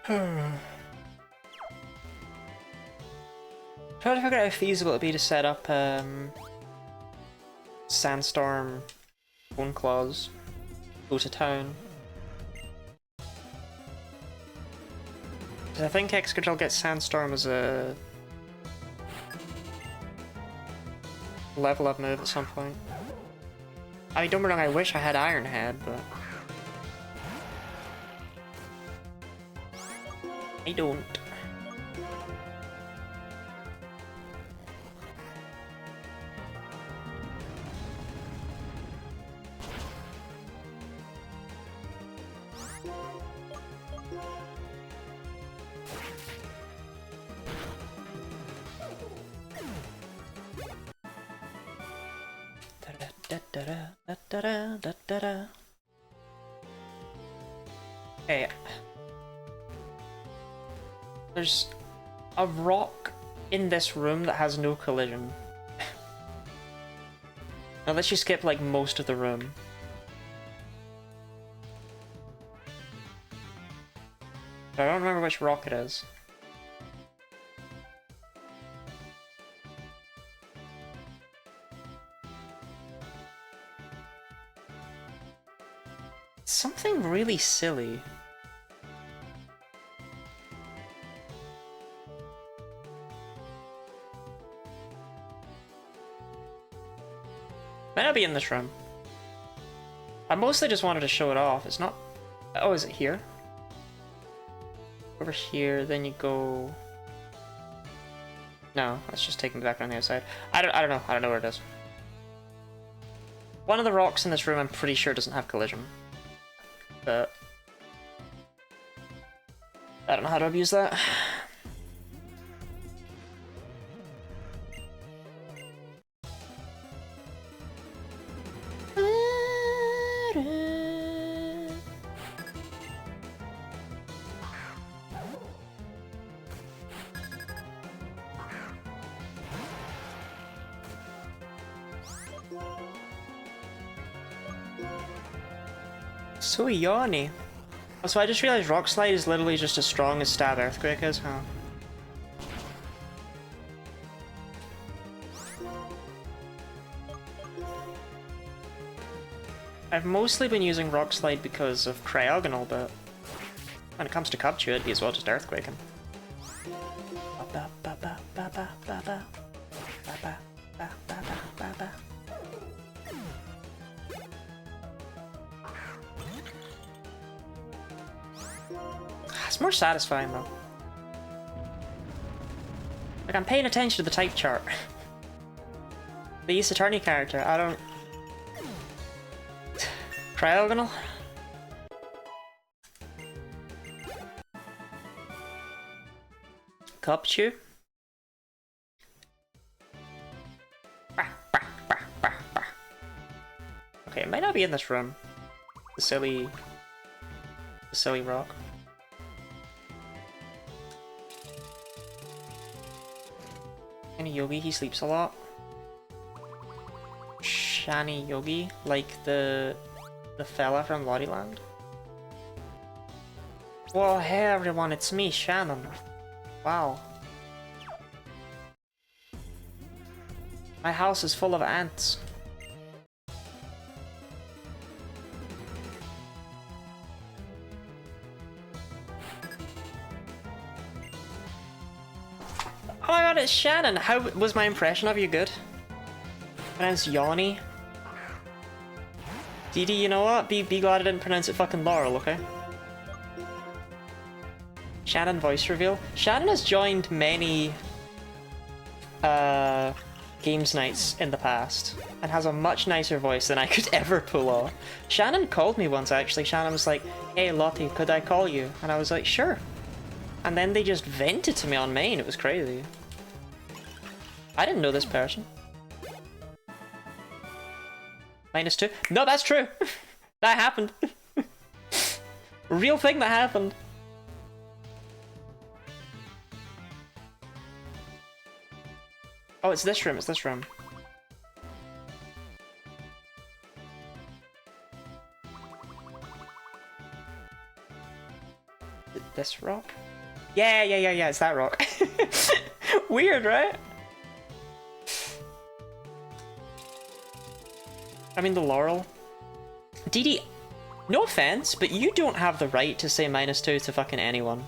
Trying to figure out how feasible it would be to set up Sandstorm, Bone Claws, go to town. I think Excadrill gets Sandstorm as a level up move at some point. I mean, don't get me wrong, I wish I had Iron Head, but I don't. Hey, there's a rock in this room that has no collision. Unless you skip like most of the room. But I don't remember which rock it is. Something really silly. Might not be in this room. I mostly just wanted to show it off. It's not... Oh, is it here? Over here, then you go... No, that's just taking me back on the other side. I don't know. I don't know where it is. One of the rocks in this room I'm pretty sure doesn't have collision. But I don't know how to abuse that. So yawny. Also, I just realized Rock Slide is literally just as strong as Stab Earthquake is, huh? I've mostly been using Rock Slide because of Cryogonal, but when it comes to Cubchoo, it'd be as well just Earthquake him. It's more satisfying though. Like, I'm paying attention to the type chart. The Ace Attorney character, I don't... Cryogonal? Cubchoo? Okay, it might not be in this room. The silly The silly rock. Shiny Yogi, he sleeps a lot. Shiny Yogi, like the fella from Lottie-land. Well, hey everyone, it's me, Shannon. Wow. My house is full of ants. Oh my god, it's Shannon! How was my impression of you good? My name's Yanni. Dee Dee, you know what? Be glad I didn't pronounce it fucking Laurel, okay? Shannon voice reveal. Shannon has joined many games nights in the past and has a much nicer voice than I could ever pull off. Shannon called me once actually. Shannon was like, "Hey Lottie, could I call you?" And I was like, "Sure." And then they just vented to me on main. It was crazy. I didn't know this person. -2? No, that's true. That happened. Real thing that happened. Oh, it's this room, it's this room. This rock? Yeah, it's that rock. Weird, right? I mean, the Laurel. Dee Dee, no offense, but you don't have the right to say -2 to fucking anyone.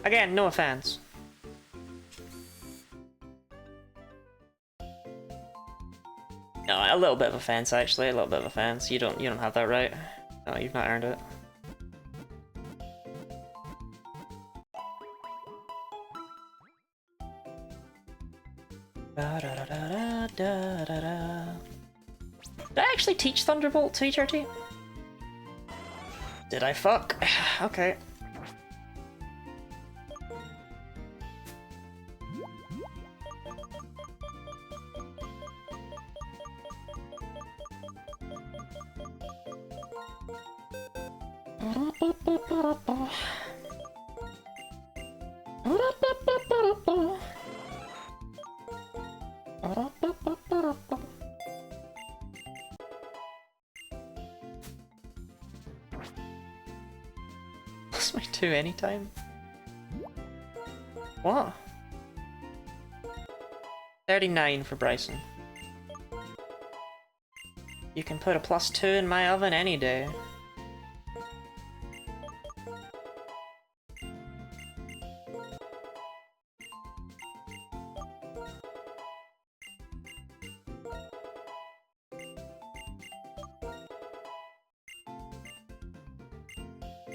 Again, no offense. No, a little bit of offense actually, a little bit of offense. You don't have that right. No, you've not earned it. Did I actually teach Thunderbolt to HRT? Did I fuck? Okay. Plus my 2 anytime? What? 39 for Bryson. You can put a +2 in my oven any day.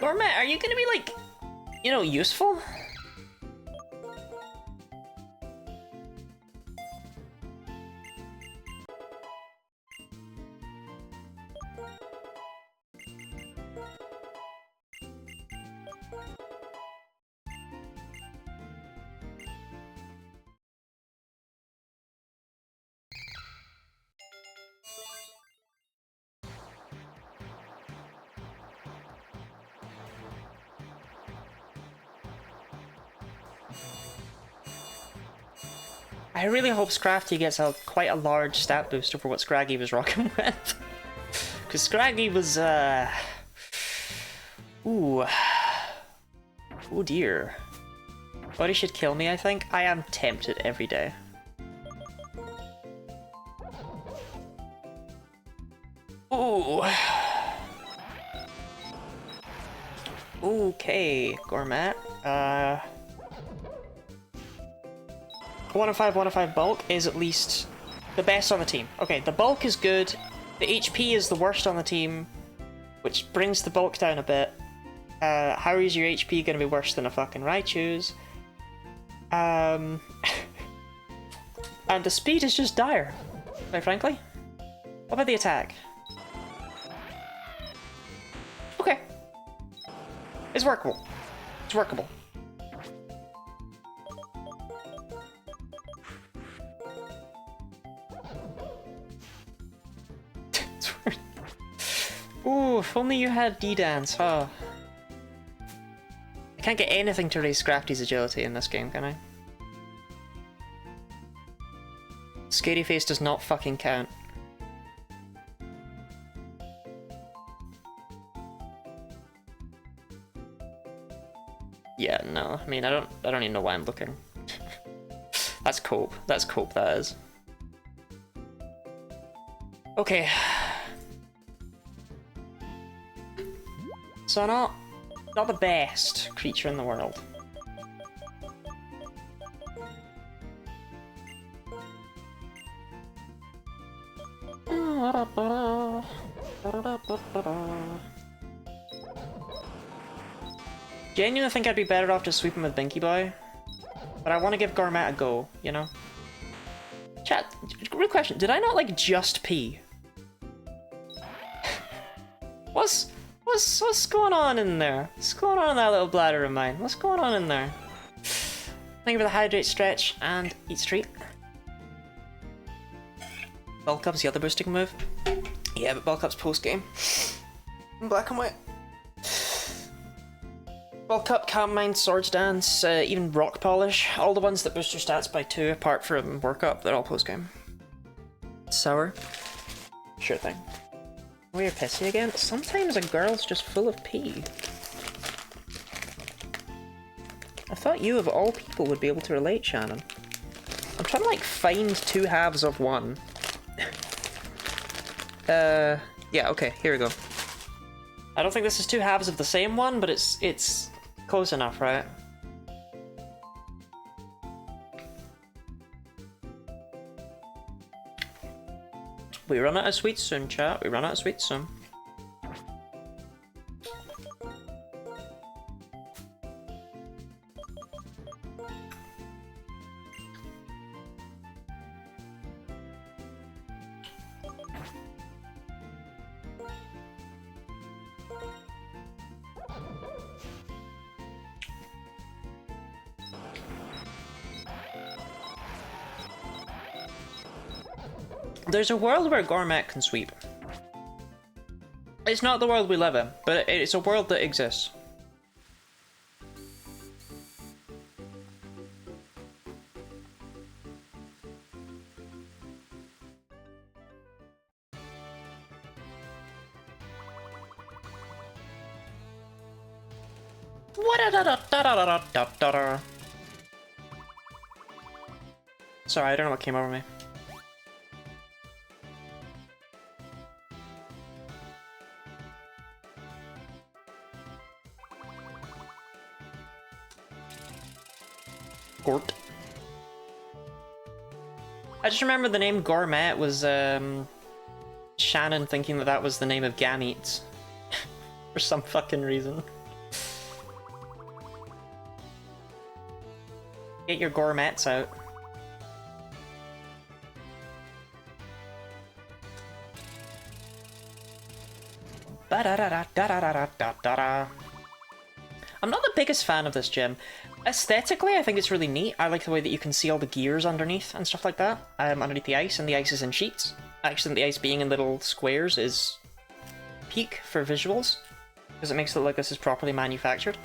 Gourmet, are you gonna be like, you know, useful? I really hope Scrafty gets quite a large stat boost over what Scraggy was rocking with. Because Scraggy was, Ooh. Oh dear. Buddy should kill me, I think. I am tempted every day. Ooh. Okay, Gourmet. 105 bulk is at least the best on the team. Okay, the bulk is good. The HP is the worst on the team, which brings the bulk down a bit. How is your HP going to be worse than a fucking Raichu's? And the speed is just dire, quite frankly. What about the attack? Okay. It's workable. It's workable. Ooh, if only you had D-Dance, huh? I can't get anything to raise Scrafty's agility in this game, can I? Scary Face does not fucking count. Yeah, no. I mean, I don't even know why I'm looking. That's cope. That's cope, that is. Okay. So not the best creature in the world. Genuinely think I'd be better off just sweeping with Binky Boy, but I want to give Gourmet a go, you know? Chat, real question, did I not like just pee? What's going on in there? What's going on in that little bladder of mine? What's going on in there? Thank you for the hydrate, stretch, and eat street. Bulk Up's the other boosting move. Yeah, but Bulk Up's post-game. In black and white. Bulk Up, Calm Mind, Swords Dance, even Rock Polish. All the ones that boost your stats by 2 apart from Work Up, they're all post-game. Sour? Sure thing. Oh, you're pissy again? Sometimes a girl's just full of pee. I thought you, of all people, would be able to relate, Shannon. I'm trying to, like, find 2 halves of one. Yeah, okay, here we go. I don't think this is 2 halves of the same one, but it's close enough, right? We run out of sweets soon, chat. We run out of sweets soon. There's a world where Gourmet can sweep. It's not the world we live in, but it's a world that exists. Sorry, I don't know what came over me. Gort. I just remember the name Gourmet was Shannon thinking that was the name of gametes for some fucking reason. Get your gourmets out. I'm not the biggest fan of this gym. Aesthetically, I think it's really neat. I like the way that you can see all the gears underneath and stuff like that. Underneath the ice, and the ice is in sheets. I actually think the ice being in little squares is peak for visuals, because it makes it look like this is properly manufactured.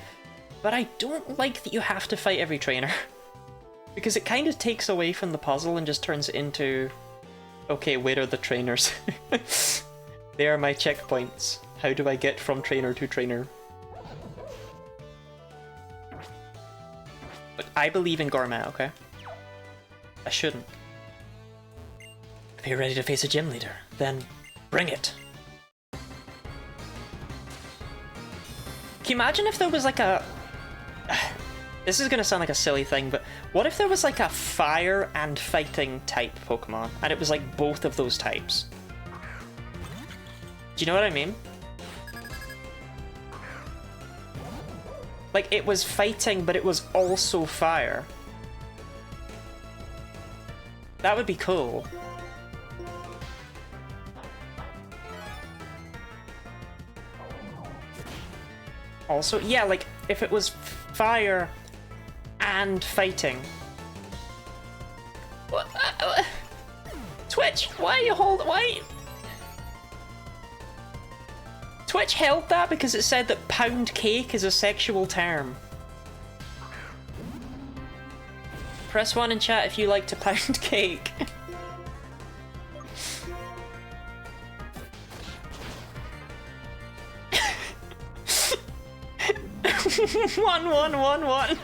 But I don't like that you have to fight every trainer, because it kind of takes away from the puzzle and just turns it into, okay, where are the trainers? They are my checkpoints. How do I get from trainer to trainer? But I believe in Gourmet, okay? I shouldn't. If you're ready to face a gym leader, then bring it. Can you imagine if there was like a... This is gonna sound like a silly thing, but what if there was like a fire and fighting type Pokemon, and it was like both of those types? Do you know what I mean? Like, it was fighting, but it was also fire. That would be cool. Also, yeah, like, if it was fire and fighting. What? Twitch, why you hold? Why? Twitch held that because it said that pound cake is a sexual term. Press 1 in chat if you like to pound cake. One.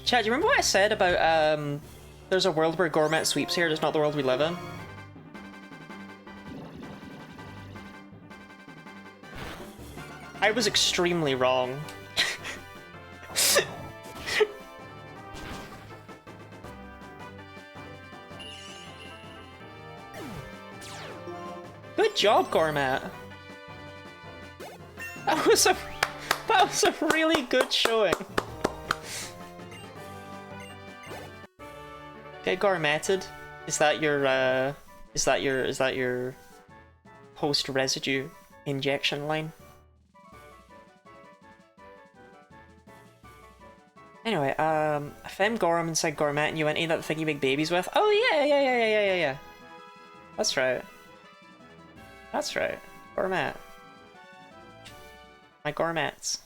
Chat, do you remember what I said about there's a world where gourmet sweeps here, just not the world we live in? I was extremely wrong. Good job, Gourmet. That was a really good showing. Get gourmeted. Is that your post residue injection line? Anyway, Fem Gorham inside Gourmet and you went, ain't that the thing you make babies with? Oh yeah. That's right. That's right. Gourmet. My gourmets.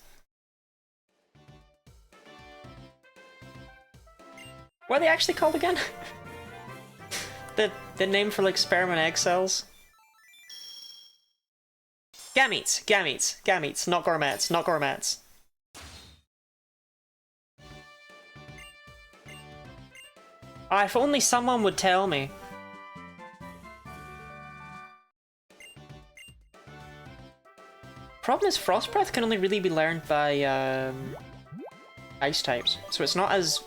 What are they actually called again? the name for like sperm and egg cells? Gametes, not gourmets. Ah, if only someone would tell me. Problem is, Frost Breath can only really be learned by ice types, so it's not as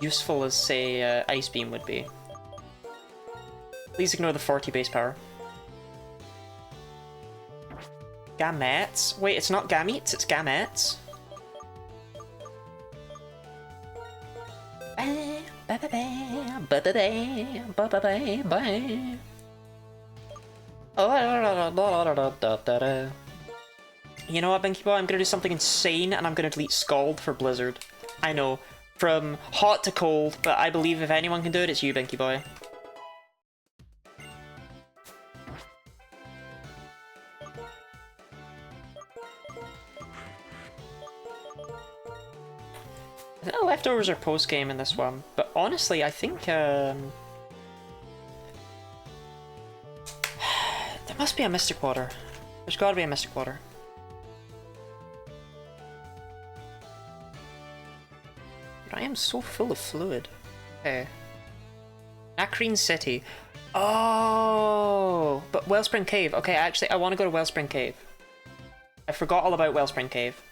useful as, say, Ice Beam would be. Please ignore the 40 base power. Gametes? Wait, it's not gametes, it's gametes. You know what, Binky Boy? I'm gonna do something insane and I'm gonna delete Scald for Blizzard. I know, from hot to cold, but I believe if anyone can do it, it's you, Binky Boy. I think the leftovers are post-game in this one, but honestly, I think there must be a Mystic Water. There's gotta be a Mystic Water. I am so full of fluid. Okay. Acrine City. Oh, but Wellspring Cave. Okay, actually, I want to go to Wellspring Cave. I forgot all about Wellspring Cave.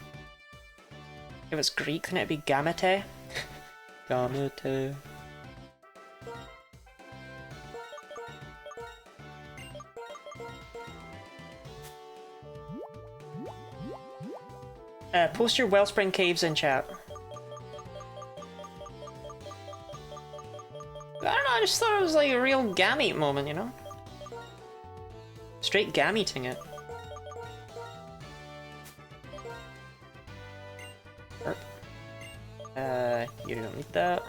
If it's Greek, then it'd be Gamete. Gamete. Post your Wellspring Caves in chat. I don't know, I just thought it was like a real gamete moment, you know? Straight gameting it. You don't need that.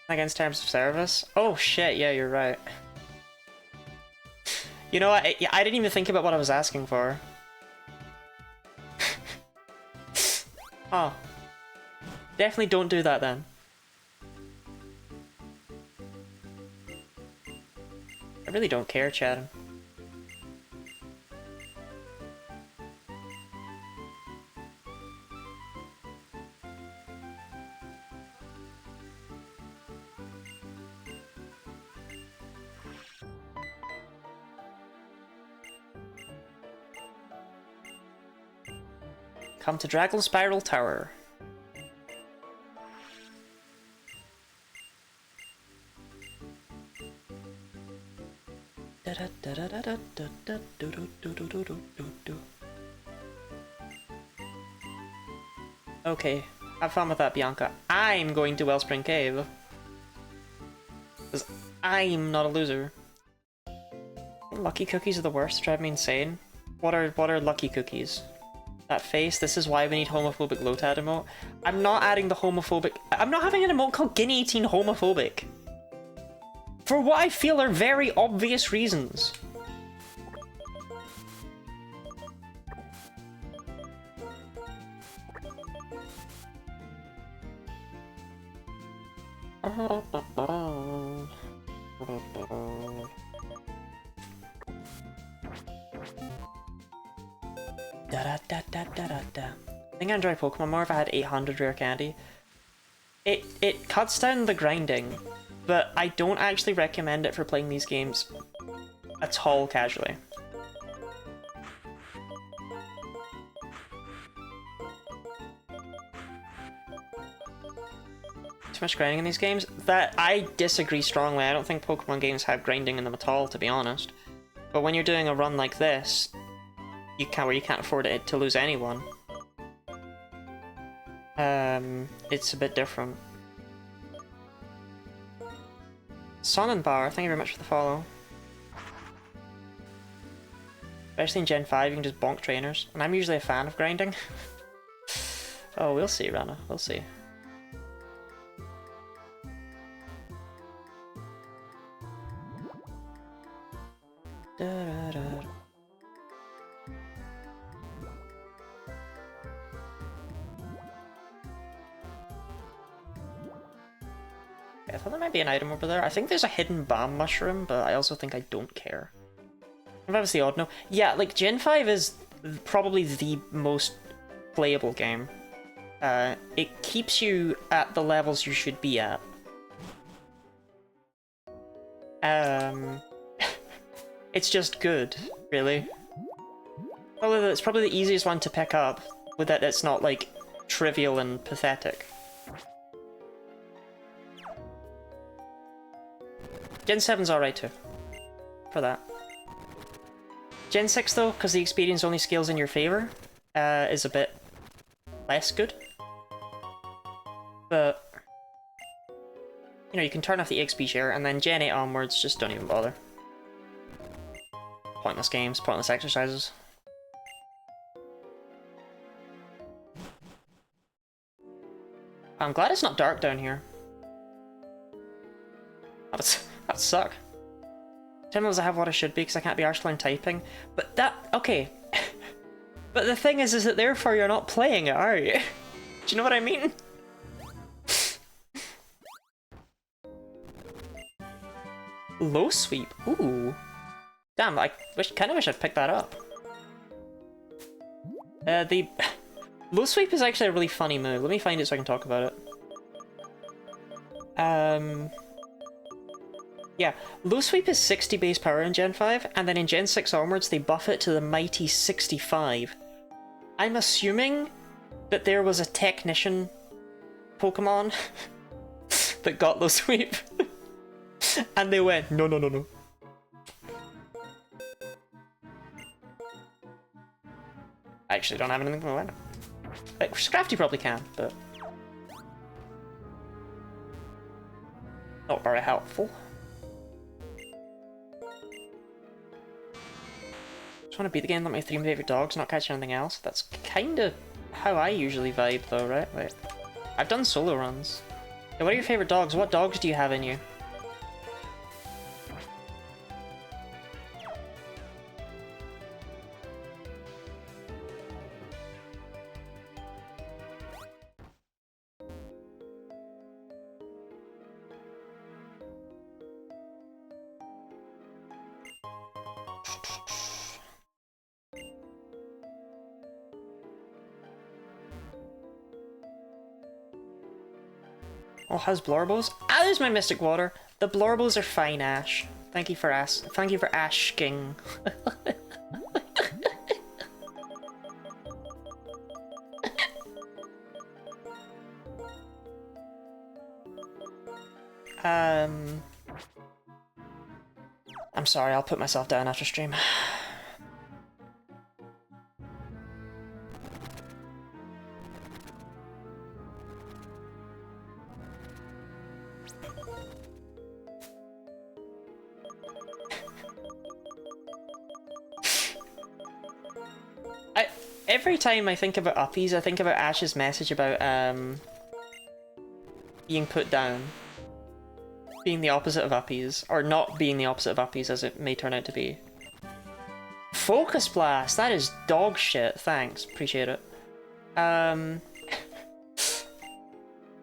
Against terms of service? Oh shit, yeah, you're right. You know what, I didn't even think about what I was asking for. Oh. Definitely don't do that then. I really don't care, Chatham. Come to Dragon Spiral Tower. Okay, have fun with that, Bianca. I'm going to Wellspring Cave. Because I'm not a loser. Lucky cookies are the worst, drive me insane. What are lucky cookies? That face, this is why we need homophobic Lotad emote. I'm not adding the homophobic... I'm not having an emote called Guinea 18 homophobic. For what I feel are very obvious reasons. I think I enjoy Pokemon more if I had 800 rare candy. It cuts down the grinding, but I don't actually recommend it for playing these games at all casually. Too much grinding in these games? That I disagree strongly. I don't think Pokemon games have grinding in them at all, to be honest. But when you're doing a run like this, where you can't afford it to lose anyone, it's a bit different. Sun and Bar, thank you very much for the follow. Especially in Gen 5, you can just bonk trainers, and I'm usually a fan of grinding. Oh, we'll see, Rana, we'll see. I thought there might be an item over there. I think there's a hidden bomb mushroom, but I also think I don't care. If I was the odd no. Yeah, like, Gen 5 is probably the most playable game. It keeps you at the levels you should be at. It's just good, really. Although it's probably the easiest one to pick up, with that it's not, like, trivial and pathetic. Gen 7's alright too, for that. Gen 6 though, because the experience only scales in your favour, is a bit less good. But, you know, you can turn off the XP share, and then Gen 8 onwards, just don't even bother. Pointless games, pointless exercises. I'm glad it's not dark down here. That'd suck. Sometimes I have what I should be because I can't be arsed typing. But that... okay. But the thing is that therefore you're not playing it, are you? Do you know what I mean? Low sweep. Ooh. Damn, I kinda wish I'd picked that up. The... Low sweep is actually a really funny move. Let me find it so I can talk about it. Yeah, low sweep is 60 base power in Gen 5, and then in Gen 6 onwards they buff it to the mighty 65. I'm assuming that there was a technician Pokemon that got low sweep, and they went, no, no, no, no. I actually don't have anything to win. Like, Scrafty probably can, but... not very helpful. Just want to beat the game like my 3 favourite dogs, not catch anything else. That's kinda how I usually vibe though, right? Wait. I've done solo runs. Yeah, what are your favourite dogs? What dogs do you have in you? Oh, how's Blorbos? Ah, there's my Mystic Water. The Blorbos are fine, Ash. Thank you for asking. I'm sorry, I'll put myself down after stream. Every time I think about uppies, I think about Ash's message about being put down. Being the opposite of uppies. Or not being the opposite of uppies, as it may turn out to be. Focus Blast! That is dog shit. Thanks. Appreciate it. And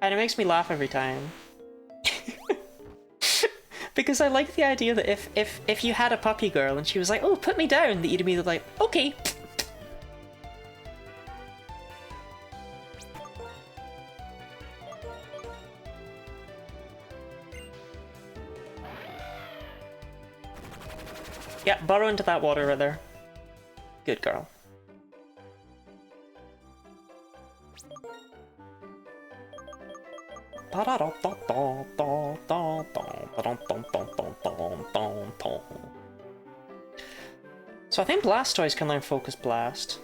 it makes me laugh every time. Because I like the idea that if you had a puppy girl and she was like, oh, put me down, that you'd be like, okay. Yeah, burrow into that water right there. Good girl. So I think Blastoise can learn Focus Blast.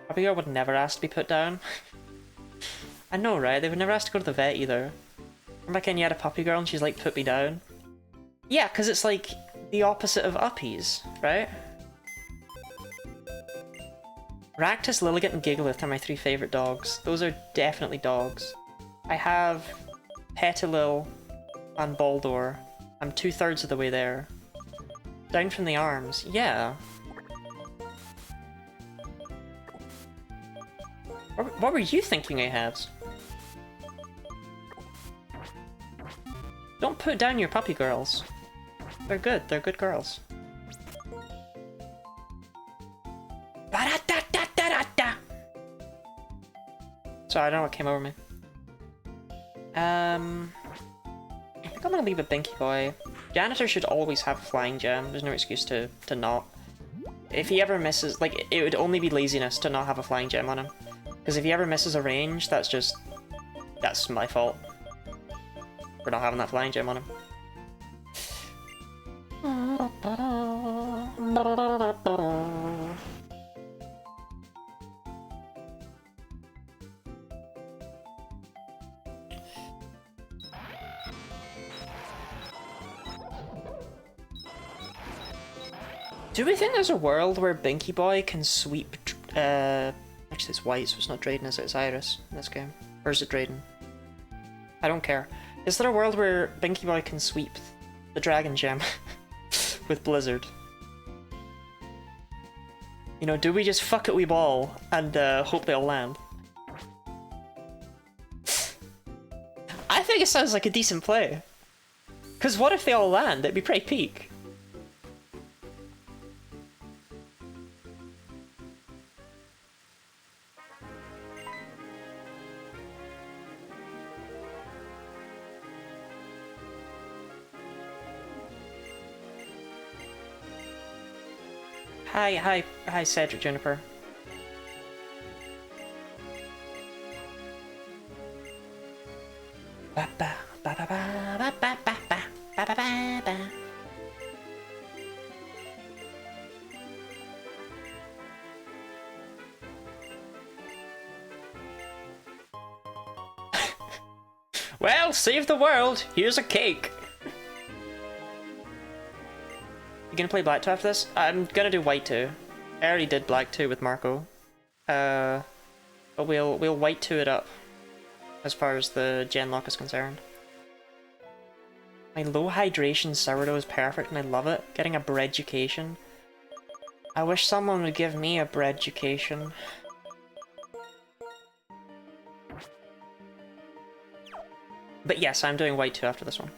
Puppy girl would never ask to be put down. I know, right? They would never ask to go to the vet either. Remember when you had a puppy girl and she's like, put me down? Yeah, because it's like the opposite of uppies, right? Raktus, Lilligant, and Gigalith are my 3 favourite dogs. Those are definitely dogs. I have Petilil and Baldor. I'm 2/3 of the way there. Down from the arms, yeah. What were you thinking I had? Don't put down your puppy girls. They're good girls. Sorry, I don't know what came over me. I think I'm gonna leave a Binky Boy. Janitor should always have a flying gem. There's no excuse to not. If he ever misses, like, it would only be laziness to not have a flying gem on him. Because if he ever misses a range, that's my fault. For not having that flying gem on him. Do we think there's a world where Binky Boy can sweep... actually it's white, so it's not Drayden, is it? It's Iris in this game. Or is it Drayden? I don't care. Is there a world where Binky Boy can sweep the Dragon Gem with Blizzard? You know, do we just fuck it we ball and hope they all land? I think it sounds like a decent play. Because what if they all land? It'd be pretty peak. Hi, Cedric Juniper. Well, save the world. Here's a cake. You gonna play Black 2 after this? I'm gonna do White 2. I already did Black 2 with Marco. But we'll White 2 it up as far as the Genlocke is concerned. My low hydration sourdough is perfect and I love it. Getting a bread-education. I wish someone would give me a bread-education. But yes, I'm doing White 2 after this one.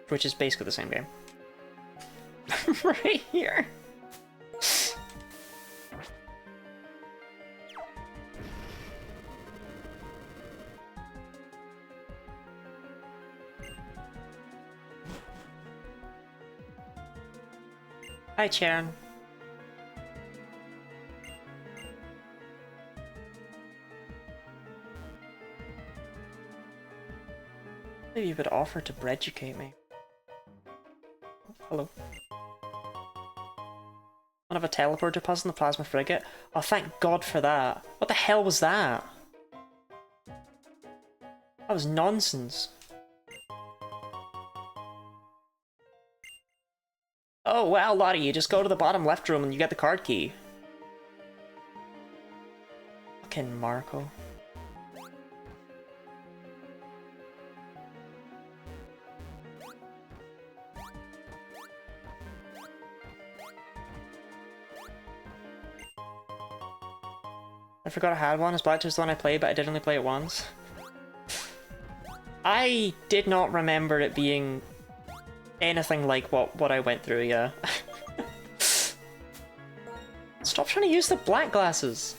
Which is basically the same game. Right here. Hi, Charon. Maybe you would offer to bread-educate me. Hello. One of a teleporter puzzle in the plasma frigate. Oh, thank God for that. What the hell was that? That was nonsense. Oh, well, Lottie, you just go to the bottom left room and you get the card key. Fucking Marco. I forgot I had one. It's Black Tuesday the one I played, but I did only play it once. I did not remember it being anything like what I went through, yeah. Stop trying to use the black glasses!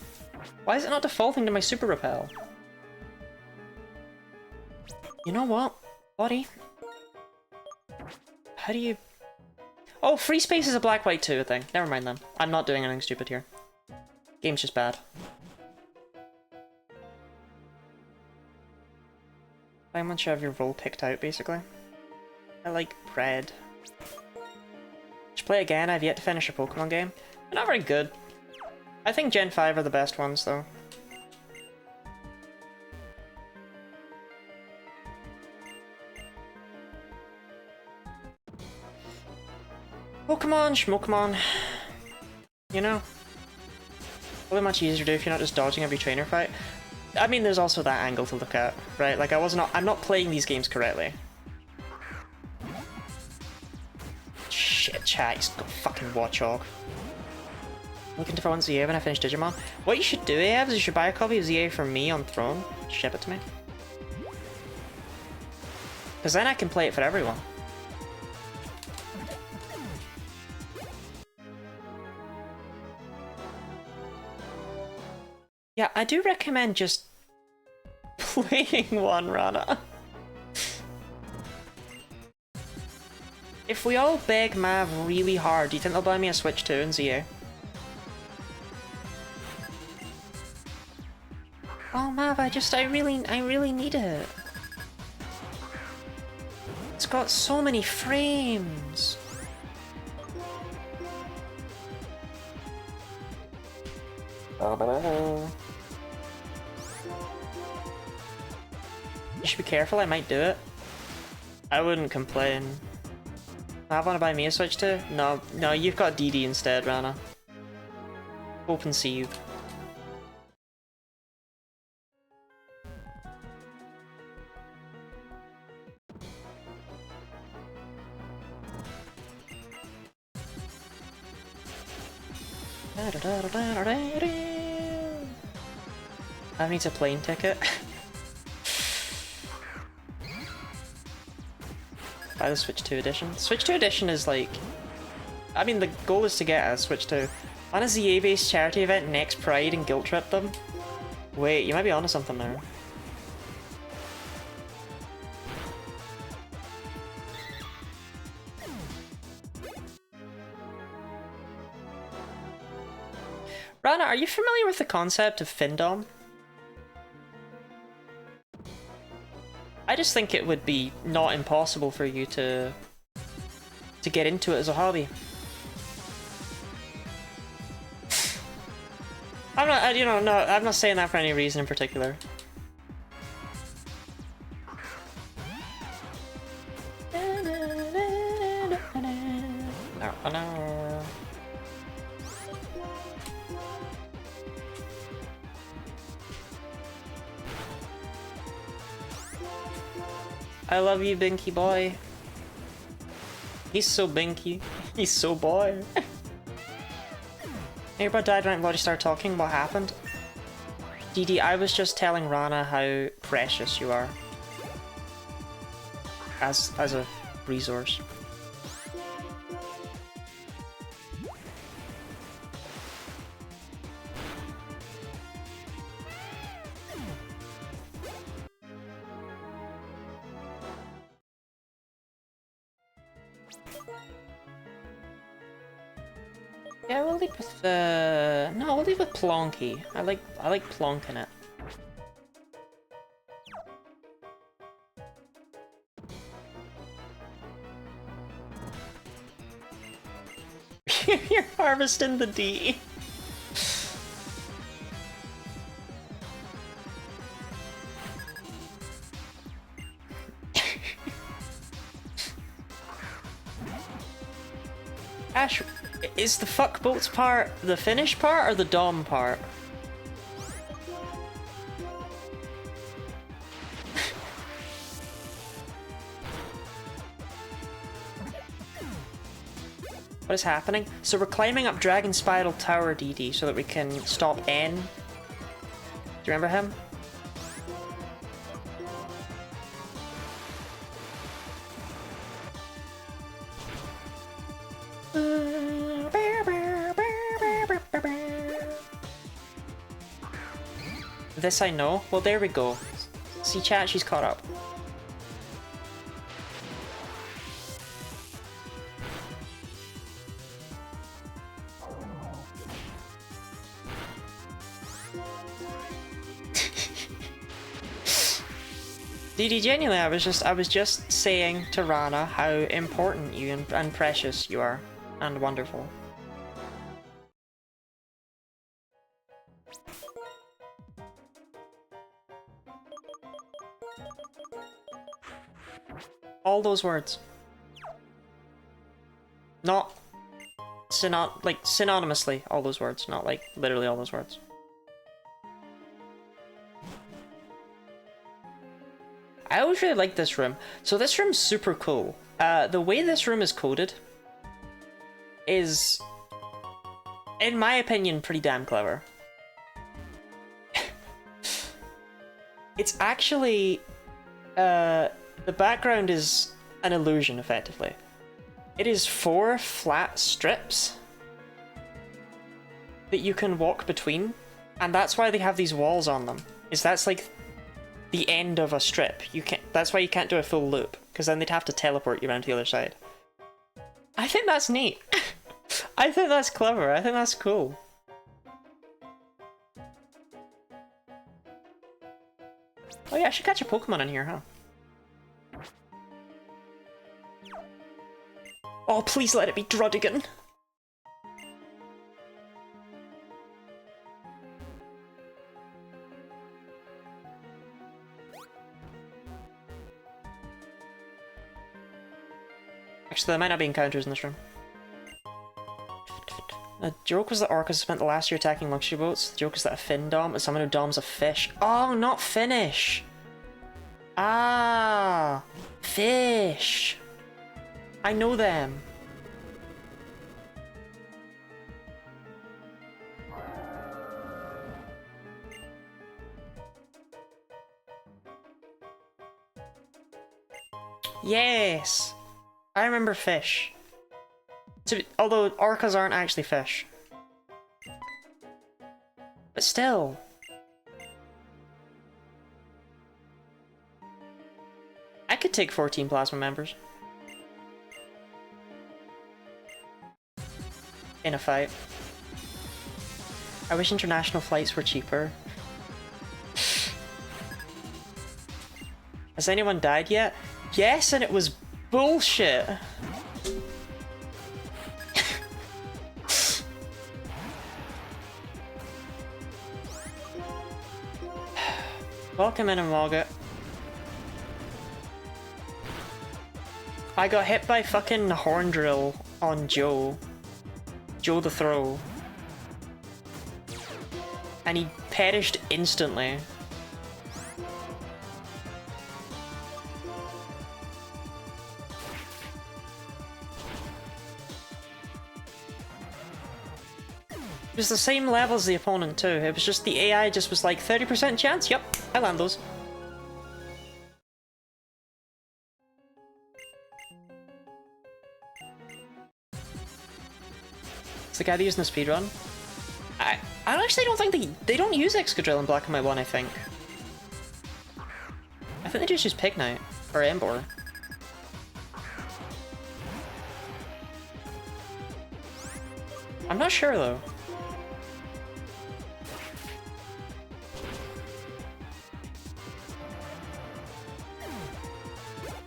Why is it not defaulting to my super repel? You know what, buddy? How do you... Oh, free space is a black-white 2 thing. Never mind then. I'm not doing anything stupid here. Game's just bad. I'm unsure of your role picked out, basically. I like red. Should play again. I've yet to finish a Pokemon game. They're not very good. I think Gen 5 are the best ones, though. Pokemon, Schmokemon. You know? Probably much easier to do if you're not just dodging every trainer fight. I mean, there's also that angle to look at, right? Like, I'm not playing these games correctly. Shit, chat, he's got fucking Watchog. Looking for one ZA when I finish Digimon. What you should do, Abs, is you should buy a copy of ZA from me on Throne. Ship it to me. Because then I can play it for everyone. Yeah, I do recommend just playing one, Rana. If we all beg Mav really hard, do you think they'll buy me a Switch 2 in ZA? Oh Mav, I really need it. It's got so many frames. You should be careful, I might do it. I wouldn't complain. I want to buy me a Switch too? No, you've got DD instead, Rana. Open Sieve. I need a plane ticket. Buy the Switch 2 edition. Switch 2 edition is like... I mean, the goal is to get a Switch 2. On a ZA-based charity event next Pride and guilt trip them. Wait, you might be onto something there. Rana, are you familiar with the concept of Findom? I just think it would be not impossible for you to get into it as a hobby. I'm not, no, I'm not saying that for any reason in particular. No. I love you, Binky boy. He's so Binky. He's so boy. Everybody died when Lottie started talking. What happened? DD, I was just telling Rana how precious you are. As a resource. Yeah, we'll leave with no, we'll leave with Plonky. I like plonking it. You're harvesting the D. Ash, is the fuckboats part the finish part or the dom part? What is happening? So we're climbing up Dragon Spiral Tower, DD, so that we can stop N. Do you remember him? This I know. Well, there we go. See, chat, she's caught up. DD, genuinely, I was just saying to Rana how important you and precious you are, and wonderful. All those words. Not like synonymously all those words, not like literally all those words. I always really like this room. So this room's super cool. The way this room is coded is, in my opinion, pretty damn clever. It's actually, the background is an illusion, effectively. It is 4 flat strips that you can walk between, and that's why they have these walls on them. That's like the end of a strip. That's why you can't do a full loop, because then they'd have to teleport you around to the other side. I think that's neat. I think that's clever. I think that's cool. Oh yeah, I should catch a Pokemon in here, huh? Oh, please let it be Drudigan. Actually, there might not be encounters in this room. The joke was that orcas spent the last year attacking luxury boats. The joke is that a fin dom is someone who doms a fish. Oh, not Finnish! Ah! Fish! I know them. Yes! I remember fish. Although orcas aren't actually fish. But still. I could take 14 plasma members. In a fight. I wish international flights were cheaper. Has anyone died yet? Yes, and it was bullshit. Welcome in, Amalga. I got hit by fucking horn drill on Joe. Joe the Throw. And he perished instantly. It was the same level as the opponent too. It was just the AI just was like 30% chance. Yep, I land those. It's the guy using the speedrun. I actually don't think they don't use Excadrill in Black and White 1, I think. I think they just use Pignite or Emboar. I'm not sure though.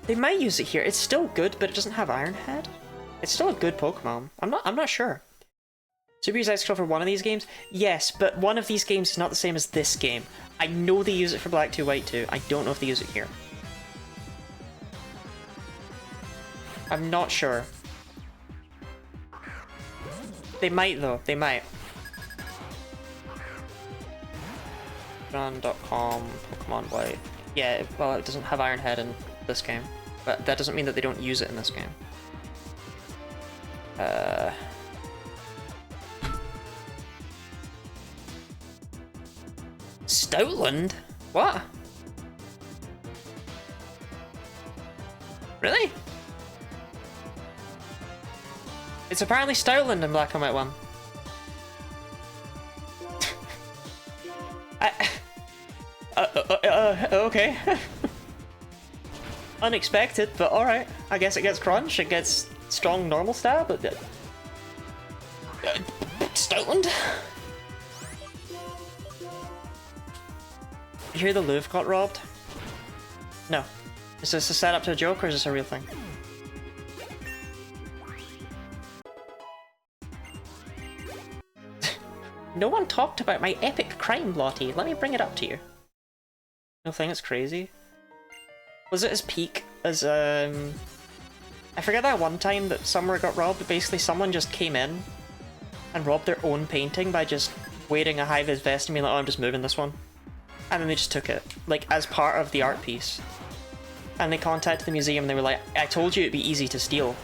They might use it here. It's still good, but it doesn't have Iron Head. It's still a good Pokemon. I'm not sure. Super use Excadrill for one of these games? Yes, but one of these games is not the same as this game. I know they use it for Black 2, White 2. I don't know if they use it here. I'm not sure. They might though, they might. Run.com, Pokemon White. Yeah, well, it doesn't have Iron Head in this game, but that doesn't mean that they don't use it in this game. Stoutland? What? Really? It's apparently Stoutland in Black and White 1. Okay. Unexpected, but alright. I guess it gets crunch, it gets strong normal stab, but... Stoutland? You hear the Louvre got robbed? No. Is this a setup to a joke, or is this a real thing? No one talked about my epic crime, Lottie. Let me bring it up to you. No thing, it's crazy. Was it as peak as, I forget that one time that somewhere got robbed, but basically someone just came in and robbed their own painting by just wearing a high-vis vest and being like, oh, I'm just moving this one. And then they just took it, like, as part of the art piece. And they contacted the museum and they were like, I told you it'd be easy to steal.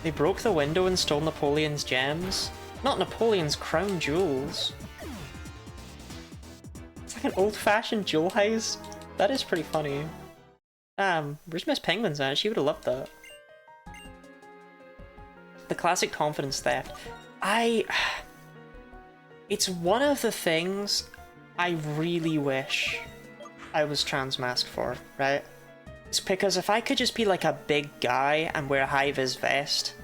They broke the window and stole Napoleon's gems. Not Napoleon's crown jewels. It's like an old-fashioned jewel heist. That is pretty funny. Where's Miss Penguin's at? She would have loved that. The classic confidence theft. It's one of the things I really wish I was transmasked for, right? It's because if I could just be like a big guy and wear a high-vis vest,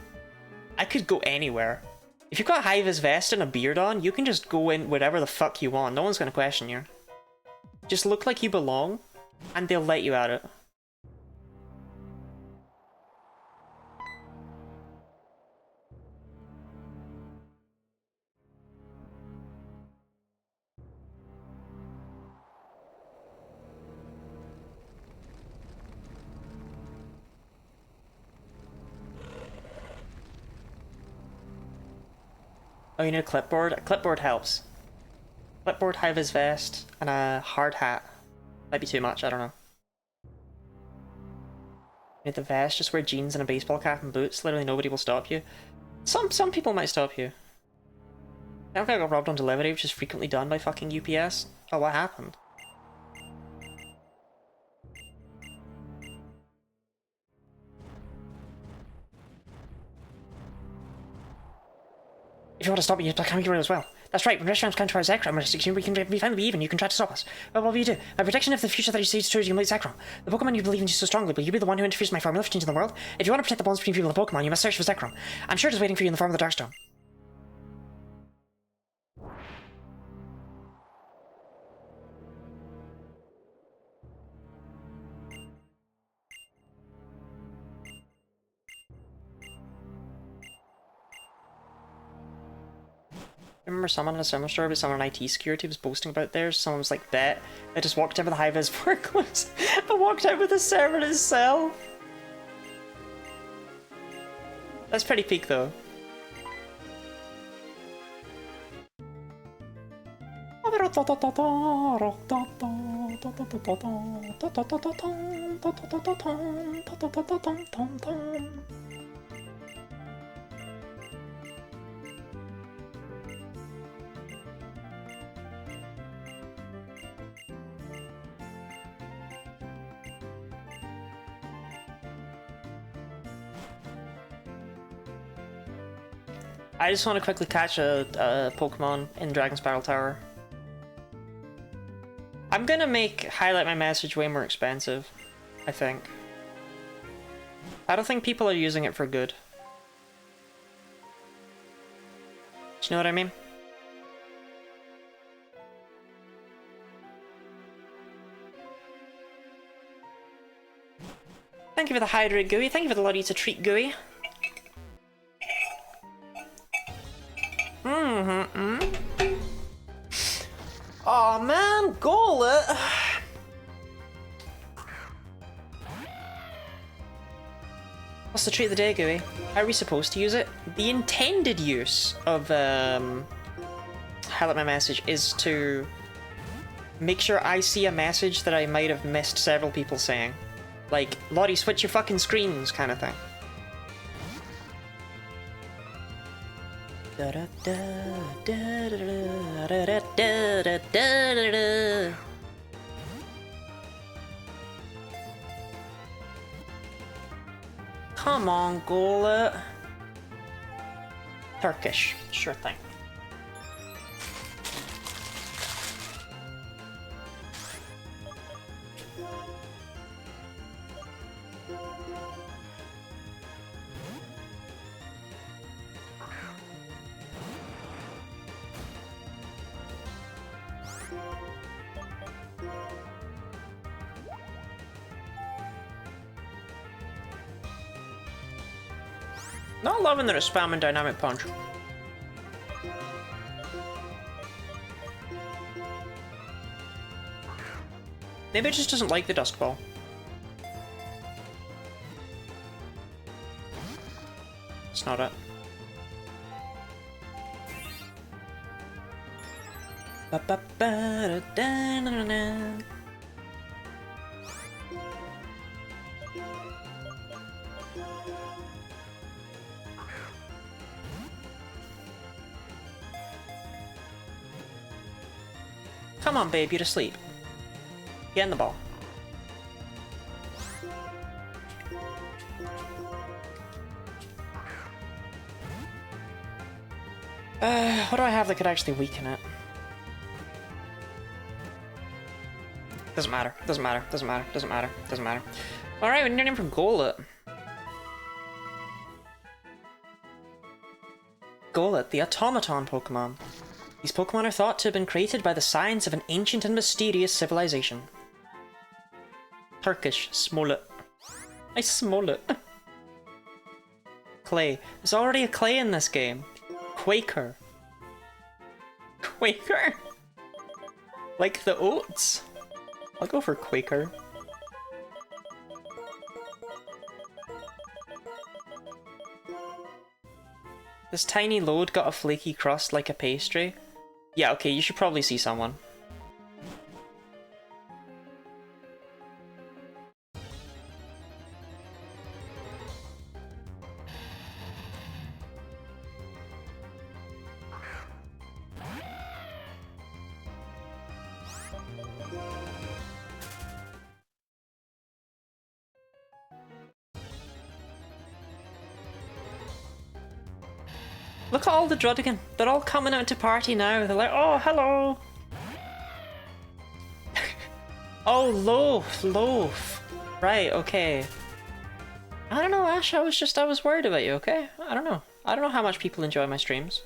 I could go anywhere. If you've got a high-vis vest and a beard on, you can just go in wherever the fuck you want. No one's gonna question you. Just look like you belong, and they'll let you at it. Oh, you need a clipboard? A clipboard helps. Clipboard, high-vis vest, and a hard hat. Might be too much, I don't know. You need the vest, just wear jeans and a baseball cap and boots. Literally nobody will stop you. Some people might stop you. I think I got robbed on delivery, which is frequently done by fucking UPS. Oh, what happened? If you want to stop me, you have to come here as well. That's right, when restaurants come to our Zekrom jurisdiction, we can finally be even. You can try to stop us. Well, what will you do? My prediction of the future that you say is true, you complete Zekrom. The Pokemon you believe in so strongly, will you be the one who interferes with my formula for changing the world? If you want to protect the bonds between people and Pokemon, you must search for Zekrom. I'm sure it is waiting for you in the form of the Darkstone. I remember someone in a similar story, but someone in IT security was boasting about theirs. Someone was like, bet. I just walked out with a high-vis forklift. I walked out with a server itself. That's pretty peak, though. I just want to quickly catch a Pokemon in Dragon Spiral Tower. I'm gonna make highlight my message way more expensive, I think. I don't think people are using it for good. Do you know what I mean? Thank you for the hydrate, Gooey. Thank you for the Lottie to treat, Gooey. Oh man, goal it! What's the treat of the day, Gooey? How are we supposed to use it? The intended use of highlight my message is to make sure I see a message that I might have missed several people saying. Like, Lottie, switch your fucking screens kind of thing. Come on, Gullet. Turkish, sure thing. Not loving that it's spamming Dynamic Punch. Maybe it just doesn't like the Dusk Ball. It's not it. Come on, babe, you're asleep. Get in the ball. What do I have that could actually weaken it? Doesn't matter, doesn't matter, doesn't matter, doesn't matter, doesn't matter. Alright, we need a name for Golett. Golett, the automaton Pokemon. These Pokemon are thought to have been created by the science of an ancient and mysterious civilization. Turkish, Smollett. I Smollett. Clay. There's already a Clay in this game. Quaker. Quaker? Like the oats? I'll go for Quaker. This tiny load got a flaky crust like a pastry. Yeah, okay, you should probably see someone. Look at all the Drudigan. They're all coming out to party now. They're like, oh, hello. Oh, loaf, loaf. Right, okay. I don't know, Ash. I was worried about you, okay? I don't know. I don't know how much people enjoy my streams.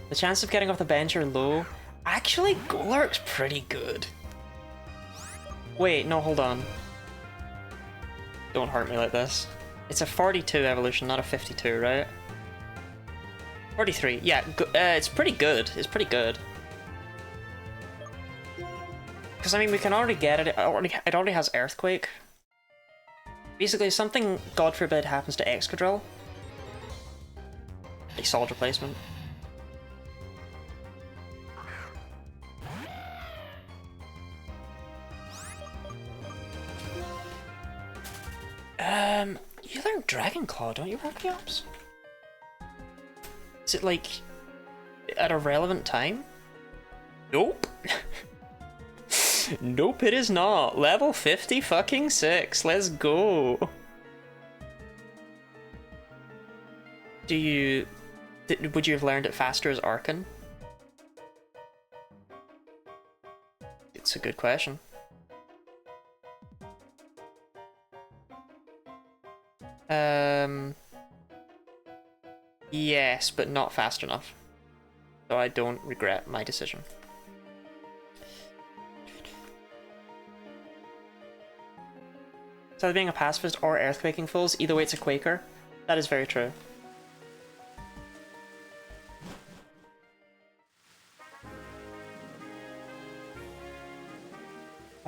The chance of getting off the bench are low. Actually, Golurk's pretty good. Wait, no, hold on. Don't hurt me like this. It's a 42 evolution, not a 52, right? 43, yeah, it's pretty good. It's pretty good. Because, I mean, we can already get it. It already has Earthquake. Basically, if something, God forbid, happens to Excadrill, a solid replacement. You learn Dragon Claw, don't you, Rockyups? Is it like at a relevant time? Nope. Nope, it is not. Level 50 fucking 6. Let's go. Would you have learned it faster as Archon? It's a good question. Yes, but not fast enough. So I don't regret my decision. It's either being a pacifist or earthquaking fools. Either way, it's a Quaker. That is very true.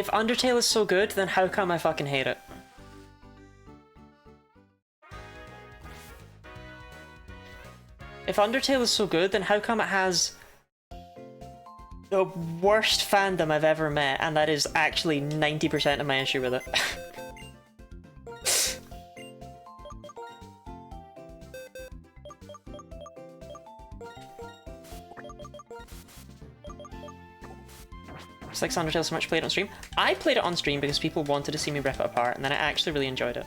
If Undertale is so good, then how come I fucking hate it? If Undertale is so good, then how come it has the worst fandom I've ever met, and that is actually 90% of my issue with it? It's like Undertale so much played it on stream. I played it on stream because people wanted to see me rip it apart, and then I actually really enjoyed it.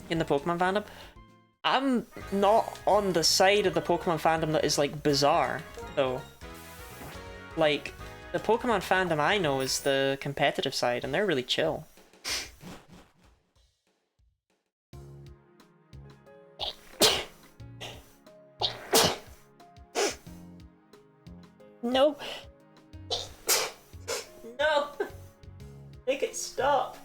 In the Pokemon fandom, I'm not on the side of the Pokemon fandom that is like bizarre, though. Like, the Pokemon fandom I know is the competitive side, and they're really chill. No! No! Make it stop!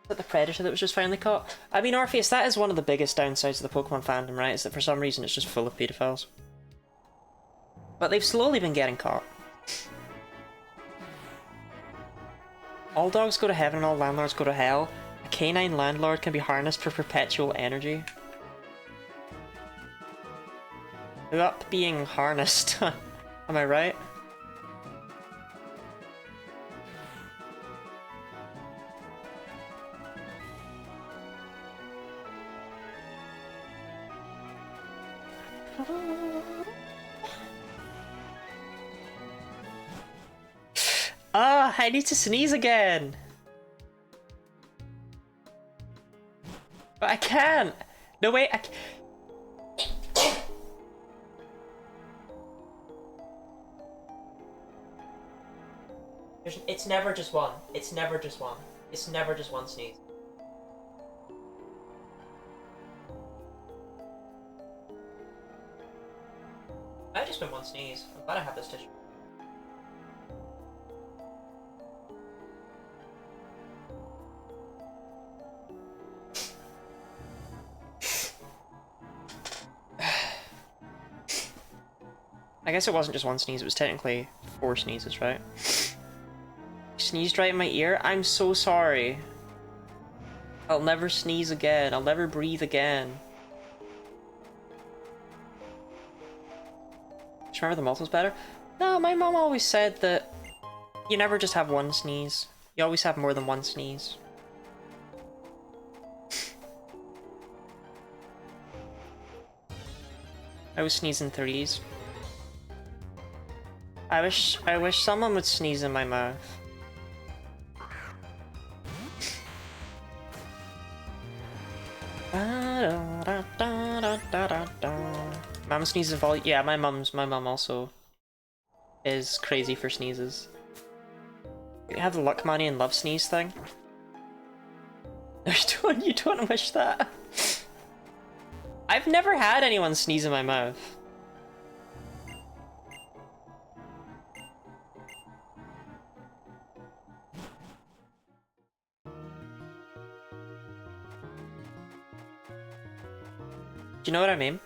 The predator that was just finally caught. I mean, Orpheus, that is one of the biggest downsides of the Pokemon fandom, right? Is that for some reason it's just full of pedophiles. But they've slowly been getting caught. All dogs go to heaven and all landlords go to hell. A canine landlord can be harnessed for perpetual energy. Up being harnessed. Am I right? Ah, I need to sneeze again! But I can't! No, wait, I can't. It's never just one. It's never just one. It's never just one sneeze. I've just been one sneeze. I'm glad I have this tissue. I guess it wasn't just one sneeze, it was technically 4 sneezes, right? You sneezed right in my ear? I'm so sorry. I'll never sneeze again. I'll never breathe again. Just remember the multiples better? No, my mom always said that you never just have one sneeze. You always have more than one sneeze. I was sneezing 3s. I wish someone would sneeze in my mouth. Mom sneezes volume. Yeah, my mom also is crazy for sneezes. You have the luck money and love sneeze thing. You don't wish that. I've never had anyone sneeze in my mouth. Do you know what I mean?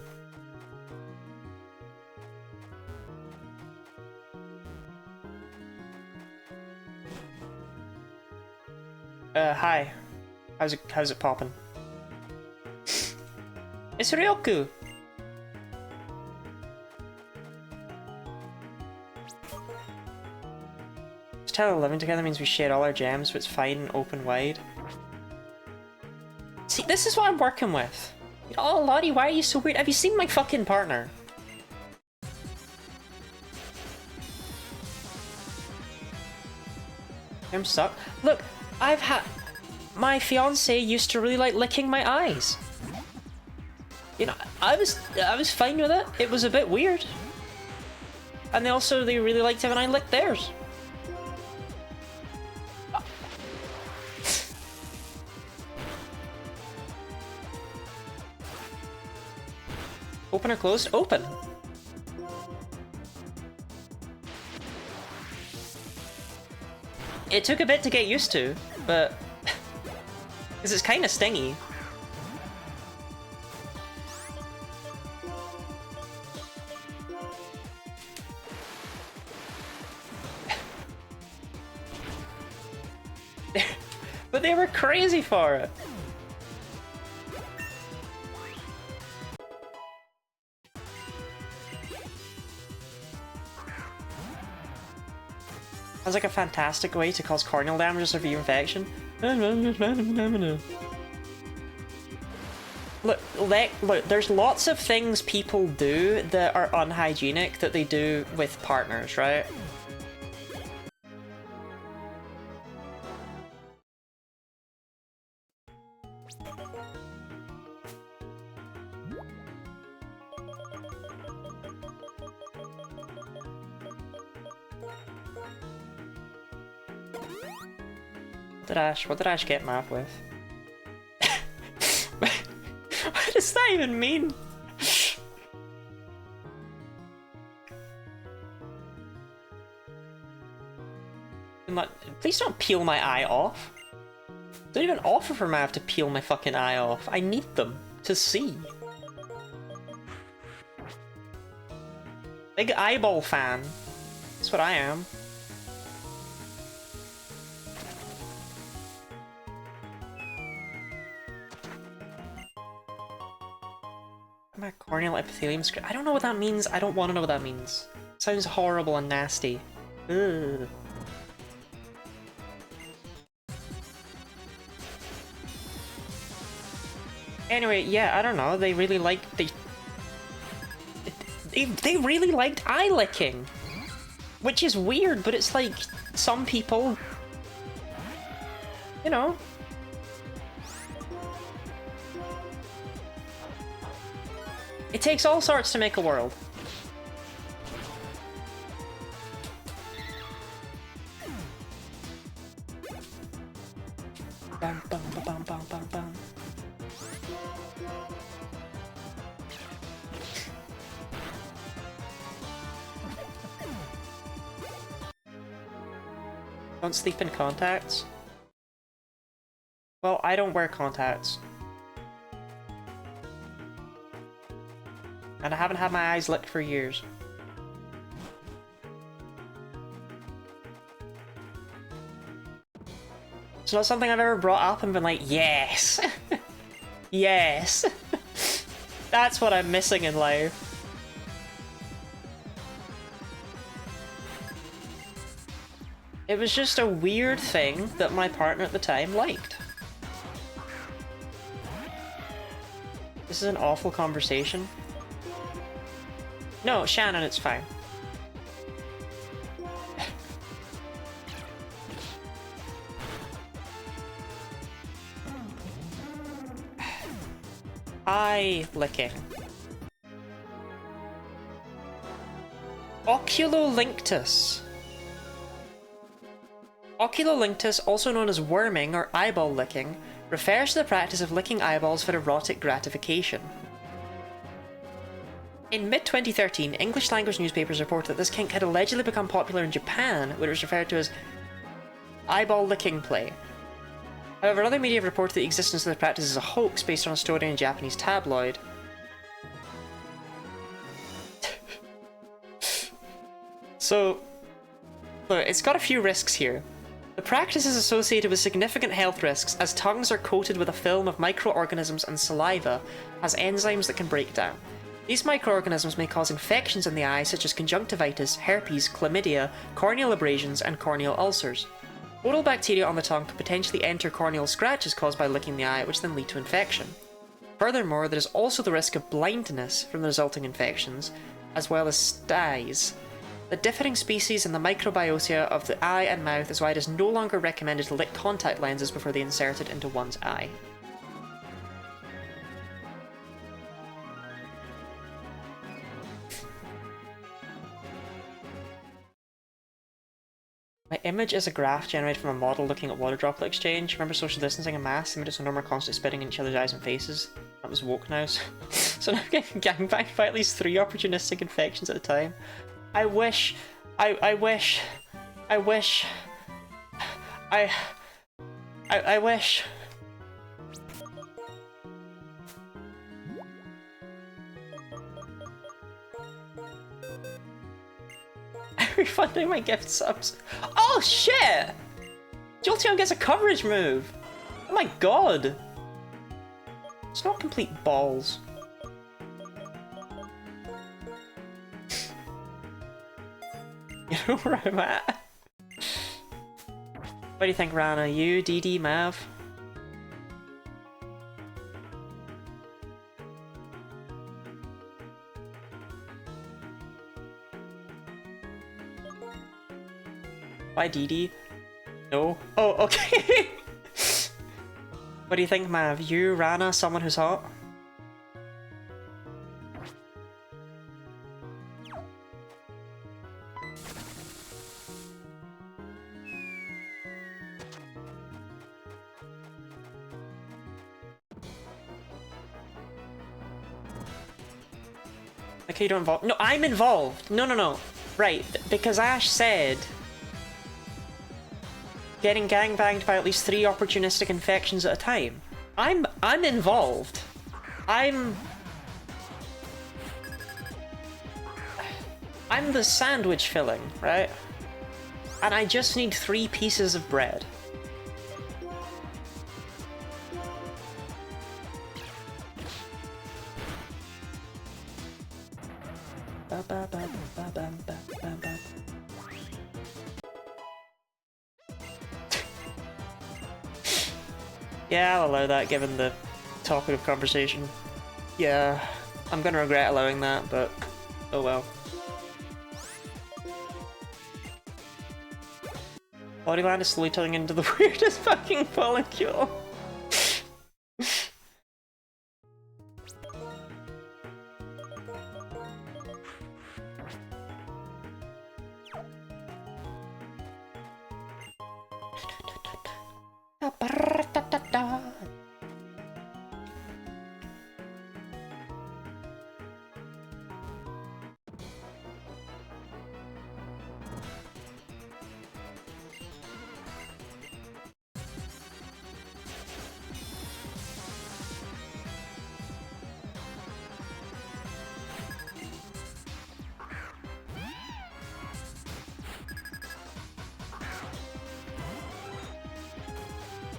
Hi. How's it poppin'? It's Ryoku! Just how living together means we share all our gems, but it's fine and open wide. See, this is what I'm working with. Oh, Lottie, why are you so weird? Have you seen my fucking partner? I'm stuck. Look, I've had... My fiance used to really like licking my eyes. You know, I was fine with it. It was a bit weird. And they really liked it when I licked theirs. Open or closed? Open. It took a bit to get used to, but... because it's kind of stingy. But they were crazy for it. Sounds like a fantastic way to cause corneal damage or severe infection. Look, there's lots of things people do that are unhygienic that they do with partners, right? What did Ash get math with? What does that even mean? Please don't peel my eye off. Don't even offer for Mav to peel my fucking eye off. I need them to see. Big eyeball fan. That's what I am. My corneal epithelium script. I don't know what that means. I don't want to know what that means. It sounds horrible and nasty. Ugh. Anyway, yeah, I don't know. They really like they really liked eye licking, which is weird. But it's like some people, you know. It takes all sorts to make a world. Bum, bum, bum, bum, bum, bum. Don't sleep in contacts? Well, I don't wear contacts. And I haven't had my eyes licked for years. It's not something I've ever brought up and been like, yes! Yes! That's what I'm missing in life. It was just a weird thing that my partner at the time liked. This is an awful conversation. No, Shannon, it's fine. Eye licking. Oculolinctus. Oculolinctus, also known as worming or eyeball licking, refers to the practice of licking eyeballs for erotic gratification. In mid-2013, English-language newspapers reported that this kink had allegedly become popular in Japan, where it was referred to as eyeball licking play. However, other media have reported the existence of the practice as a hoax based on a story in a Japanese tabloid. So, look, it's got a few risks here. The practice is associated with significant health risks as tongues are coated with a film of microorganisms and saliva has enzymes that can break down. These microorganisms may cause infections in the eye such as conjunctivitis, herpes, chlamydia, corneal abrasions, and corneal ulcers. Oral bacteria on the tongue could potentially enter corneal scratches caused by licking the eye, which then lead to infection. Furthermore, there is also the risk of blindness from the resulting infections, as well as styes. The differing species in the microbiota of the eye and mouth is why it is no longer recommended to lick contact lenses before they insert it into one's eye. My image is a graph generated from a model looking at water droplet exchange. Remember social distancing and masks? Images so no more constantly spitting in each other's eyes and faces. That was woke now. So now I'm getting gangbanged by at least 3 opportunistic infections at a time. I wish... I wish... I wish... I'm refunding my gift subs. Oh shit! Jolteon gets a coverage move! Oh my god! It's not complete balls. You know where I'm at? What do you think, Rana? You, DD, Mav? Why DD? No? Oh, okay! What do you think, Mav? You, Rana, someone who's hot? Okay, you don't involve. No, I'm involved! No, no, no. Right, because Ash said getting gangbanged by at least 3 opportunistic infections at a time. I'm involved. I'm the sandwich filling, right? And I just need 3 pieces of bread. Yeah, I'll allow that given the talkative conversation. Yeah, I'm gonna regret allowing that, but oh well. Bodyland is slowly turning into the weirdest fucking follicule.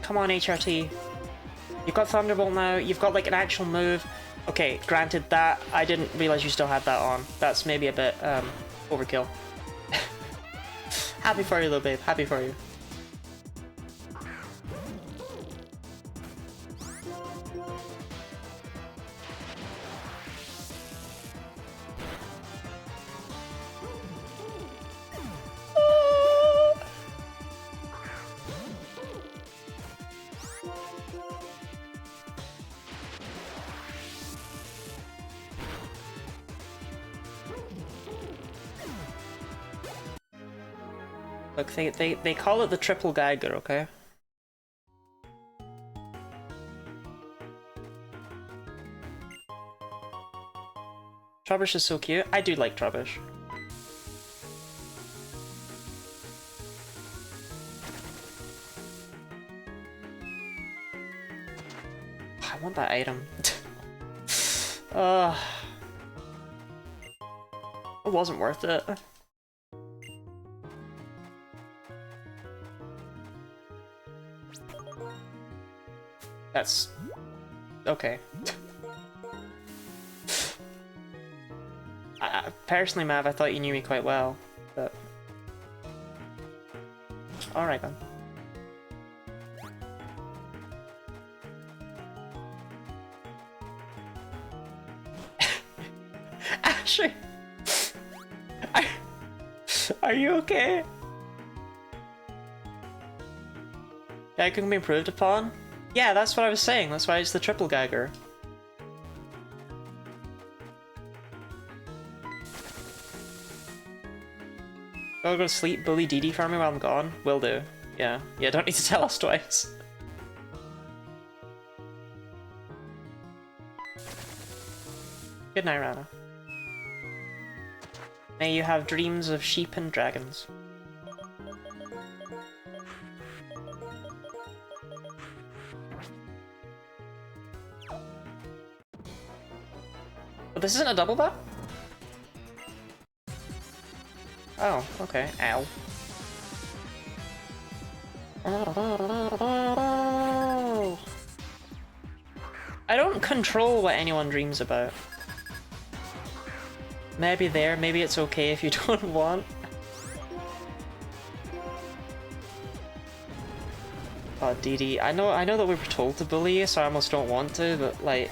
Come on, HRT. You've got Thunderbolt now, you've got like an actual move. Okay, granted that, I didn't realize you still had that on. That's maybe a bit, overkill. Happy for you though, babe. Happy for you. Look, they call it the triple Geiger, okay? Trubbish is so cute. I do like Trubbish. I want that item. It wasn't worth it. That's okay. Personally, Mav, I thought you knew me quite well, but alright then. Ashley, are you okay? Geiger can be improved upon? Yeah, that's what I was saying. That's why it's the triple Geiger. I'll go to sleep, bully DD for me while I'm gone. Will do. Yeah. Yeah, don't need to tell us twice. Good night, Rana. May you have dreams of sheep and dragons. But this isn't a double bat? Oh, okay. Ow. I don't control what anyone dreams about. Maybe maybe it's okay if you don't want. Oh, Dee Dee, I know that we were told to bully you, so I almost don't want to, but like...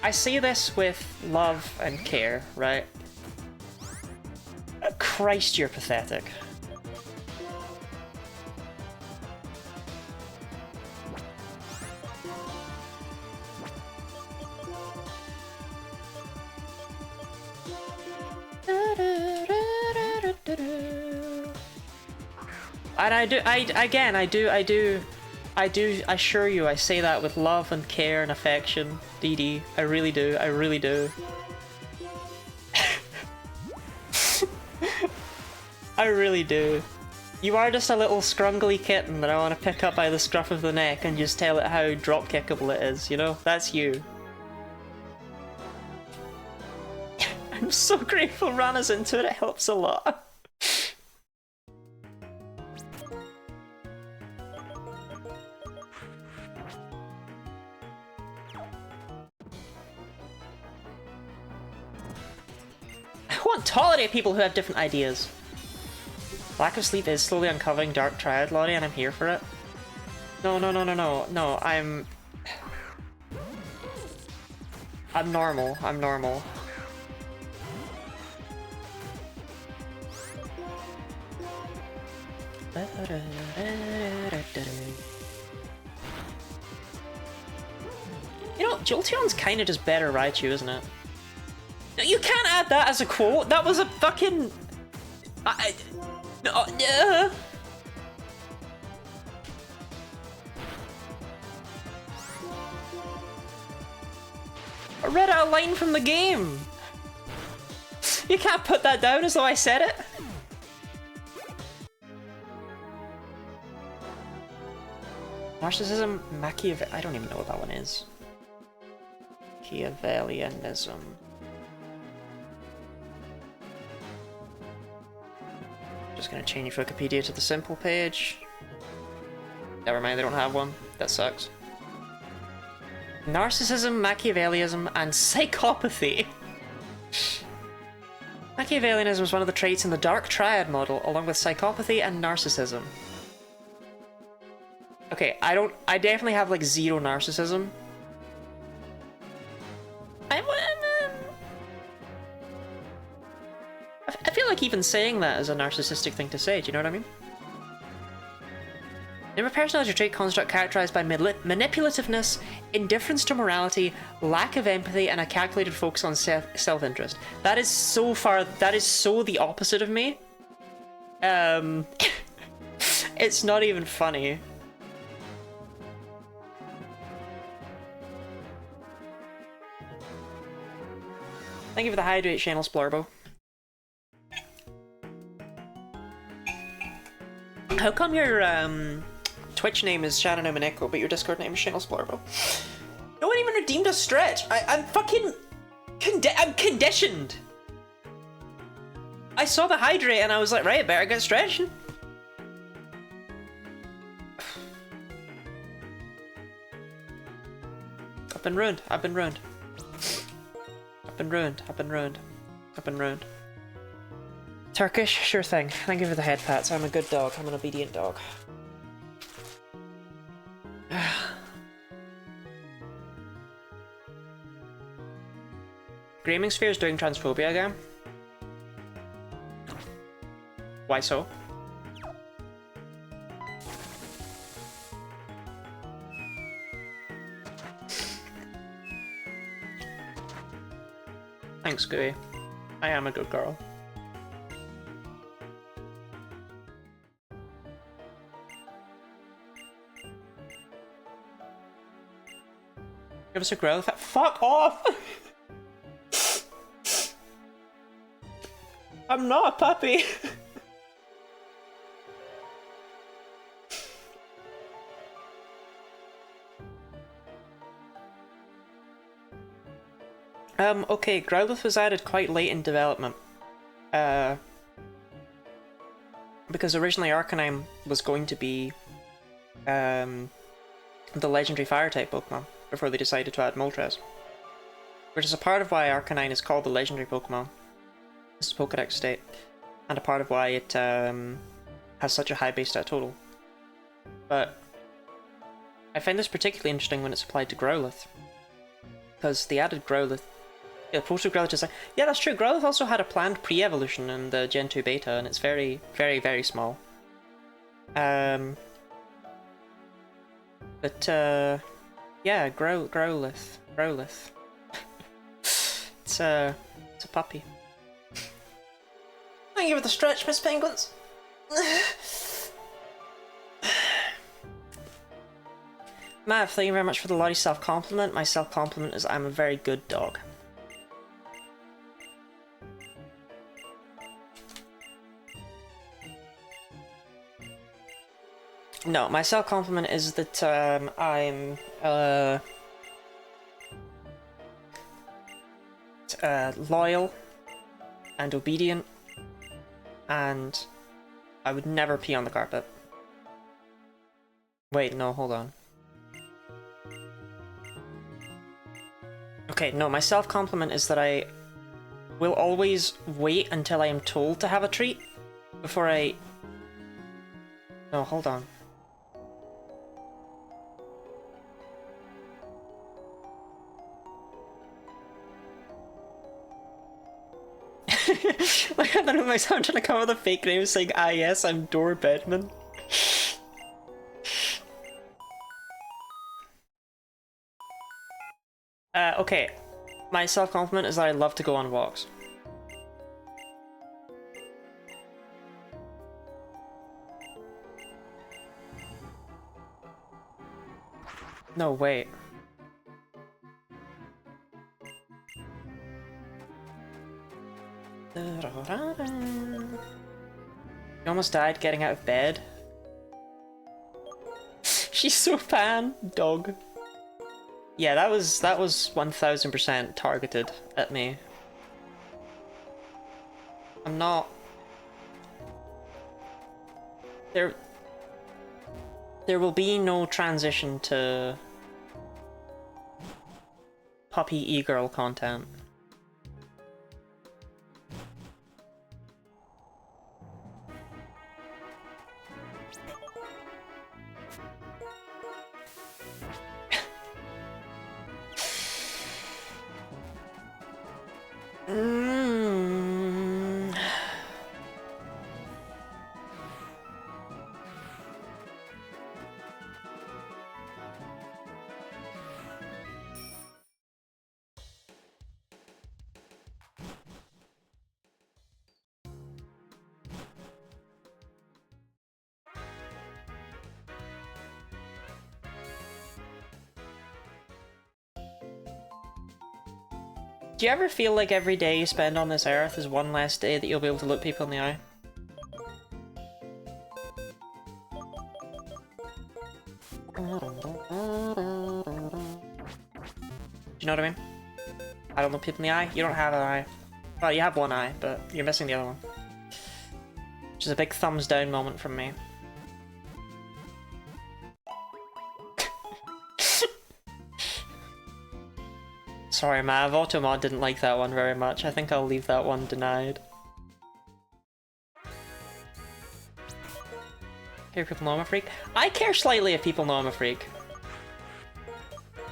I say this with love and care, right? Christ, you're pathetic. And I do assure you, I say that with love and care and affection, Dee Dee. I really do, I really do. I really do. You are just a little scrungly kitten that I want to pick up by the scruff of the neck and just tell it how drop-kickable it is, you know? That's you. I'm so grateful Rana's into it, it helps a lot. I want to tolerate people who have different ideas. Lack of sleep is slowly uncovering Dark Triad, Lottie, and I'm here for it. No, I'm normal, I'm normal. You know, Jolteon's kinda just better Raichu, isn't it? No, you can't add that as a quote! That was a fucking... No, yeah. I read out a line from the game! You can't put that down as though I said it! Narcissism, I don't even know what that one is. Machiavellianism. Just gonna change Wikipedia to the simple page. Never mind, they don't have one. That sucks. Narcissism, Machiavellianism, and psychopathy. Machiavellianism is one of the traits in the Dark Triad model, along with psychopathy and narcissism. Okay, I definitely have like zero narcissism. I feel like even saying that is a narcissistic thing to say, do you know what I mean? Name a personality trait construct characterized by manipulativeness, indifference to morality, lack of empathy, and a calculated focus on self-interest. That is so the opposite of me. It's not even funny. Thank you for the hydrate, Channel Splurbo. How come your Twitch name is Shannon Omaneko, but your Discord name is Channel Splurbo? No one even redeemed a stretch. I'm fucking... I'm conditioned. I saw the hydrate and I was like, right, better get stretching. I've been ruined. I've been ruined. I've been ruined. I've been ruined. I've been ruined. Turkish? Sure thing. Thank you for the head pats. I'm a good dog. I'm an obedient dog. Gaming Sphere is doing transphobia again. Why so? Thanks, Gooey. I am a good girl. Give us a growth. Fuck off! I'm not a puppy. Okay, Growlithe was added quite late in development. Because originally Arcanine was going to be the legendary fire-type Pokemon before they decided to add Moltres. Which is a part of why Arcanine is called the legendary Pokemon. This is Pokédex state. And a part of why it has such a high base stat total. But I find this particularly interesting when it's applied to Growlithe. Because the added Growlithe... Yeah, Proto Growlithe is like... Yeah, that's true. Growlithe also had a planned pre-evolution in the Gen 2 beta, and it's very, very, very small. But, yeah, Growlithe. It's a puppy. Thank you for the stretch, Miss Penguins. Mav, thank you very much for the Lottie self-compliment. My self-compliment is I'm a very good dog. No, my self-compliment is that I'm loyal and obedient, and I would never pee on the carpet. Wait, no, hold on. Okay, no, my self-compliment is that I will always wait until I am told to have a treat before I... No, hold on. Like, I don't know myself, I'm trying to come up with a fake name saying, ah yes, I'm Dor Bedman. Okay. My self-compliment is that I love to go on walks. No, wait. You almost died getting out of bed. She's so pan, dog. Yeah, that was 1000% targeted at me. I'm not... There will be no transition to puppy e-girl content. Do you ever feel like every day you spend on this earth is one less day that you'll be able to look people in the eye? Do you know what I mean? I don't look people in the eye. You don't have an eye. Well, you have one eye, but you're missing the other one. Which is a big thumbs down moment from me. Sorry, Mav, Automod didn't like that one very much. I think I'll leave that one denied. Care if people know I'm a freak? I care slightly if people know I'm a freak.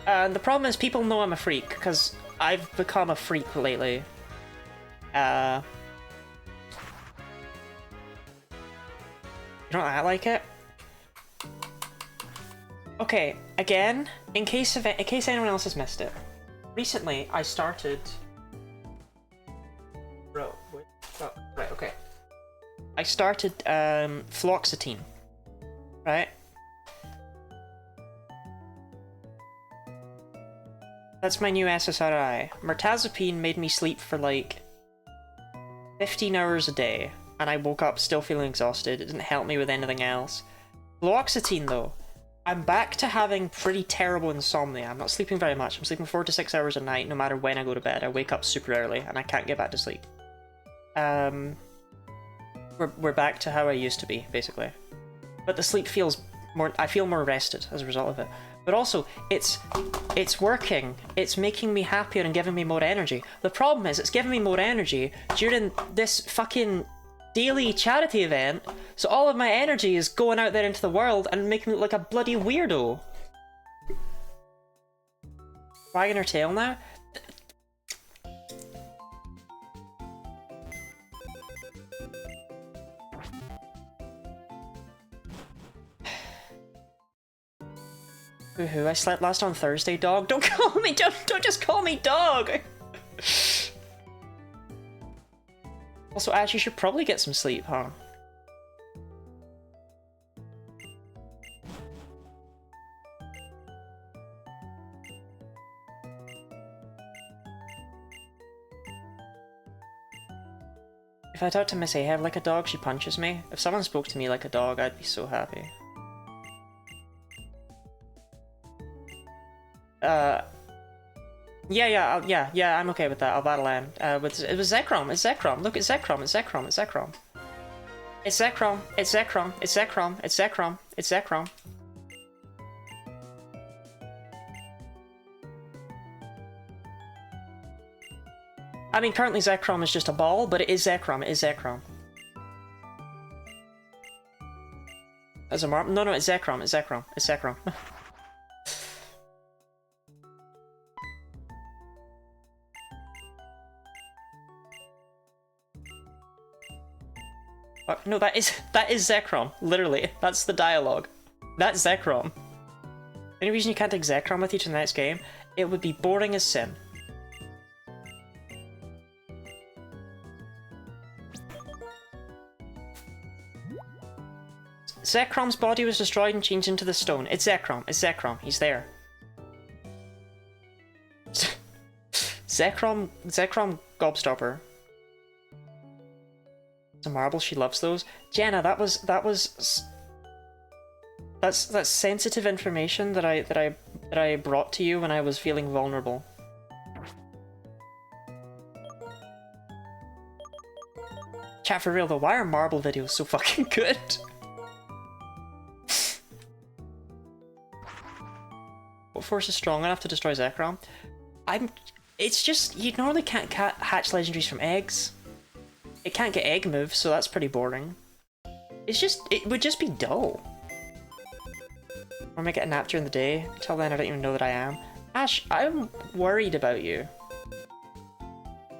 And the problem is people know I'm a freak, because I've become a freak lately. You don't like it? Okay, again, in case anyone else has missed it. Recently, I started... Bro, wait. Oh, right, okay. I started, fluoxetine. Right? That's my new SSRI. Mirtazapine made me sleep for, like, 15 hours a day, and I woke up still feeling exhausted. It didn't help me with anything else. Fluoxetine, though. I'm back to having pretty terrible insomnia. I'm not sleeping very much. I'm sleeping 4 to 6 hours a night, no matter when I go to bed. I wake up super early, and I can't get back to sleep. we're back to how I used to be, basically. But the sleep feels more... I feel more rested as a result of it. But also, it's working. It's making me happier and giving me more energy. The problem is, it's giving me more energy during this fucking daily charity event, so all of my energy is going out there into the world and making me look like a bloody weirdo. Wagging her tail now? Woohoo, I slept last on Thursday, dog. Don't call me, don't just call me dog! Also, Ash, you should probably get some sleep, huh? If I talk to Miss Ahab like a dog, she punches me. If someone spoke to me like a dog, I'd be so happy. Yeah, I'm okay with that. I'll battle Anne. It was Zekrom, it's Zekrom. Look, it's Zekrom, it's Zekrom, it's Zekrom. It's Zekrom, it's Zekrom, it's Zekrom, it's Zekrom, it's Zekrom. I mean, currently Zekrom is just a ball, but it is Zekrom, it is Zekrom. As a marble? No, it's Zekrom, it's Zekrom, it's Zekrom. No, that is Zekrom, literally. That's the dialogue. That's Zekrom. Any reason you can't take Zekrom with you to the next game? It would be boring as sin. Zekrom's body was destroyed and changed into the stone. It's Zekrom, it's Zekrom, he's there. Zekrom Gobstopper. A marble, she loves those. Jenna, that's sensitive information that I brought to you when I was feeling vulnerable. Chat, for real though, why are marble videos so fucking good? What force is strong enough to destroy Zekrom? It's just, you normally can't hatch legendaries from eggs. It can't get egg moves, so that's pretty boring. It would just be dull. Or I might get a nap during the day. Till then, I don't even know that I am. Ash, I'm worried about you.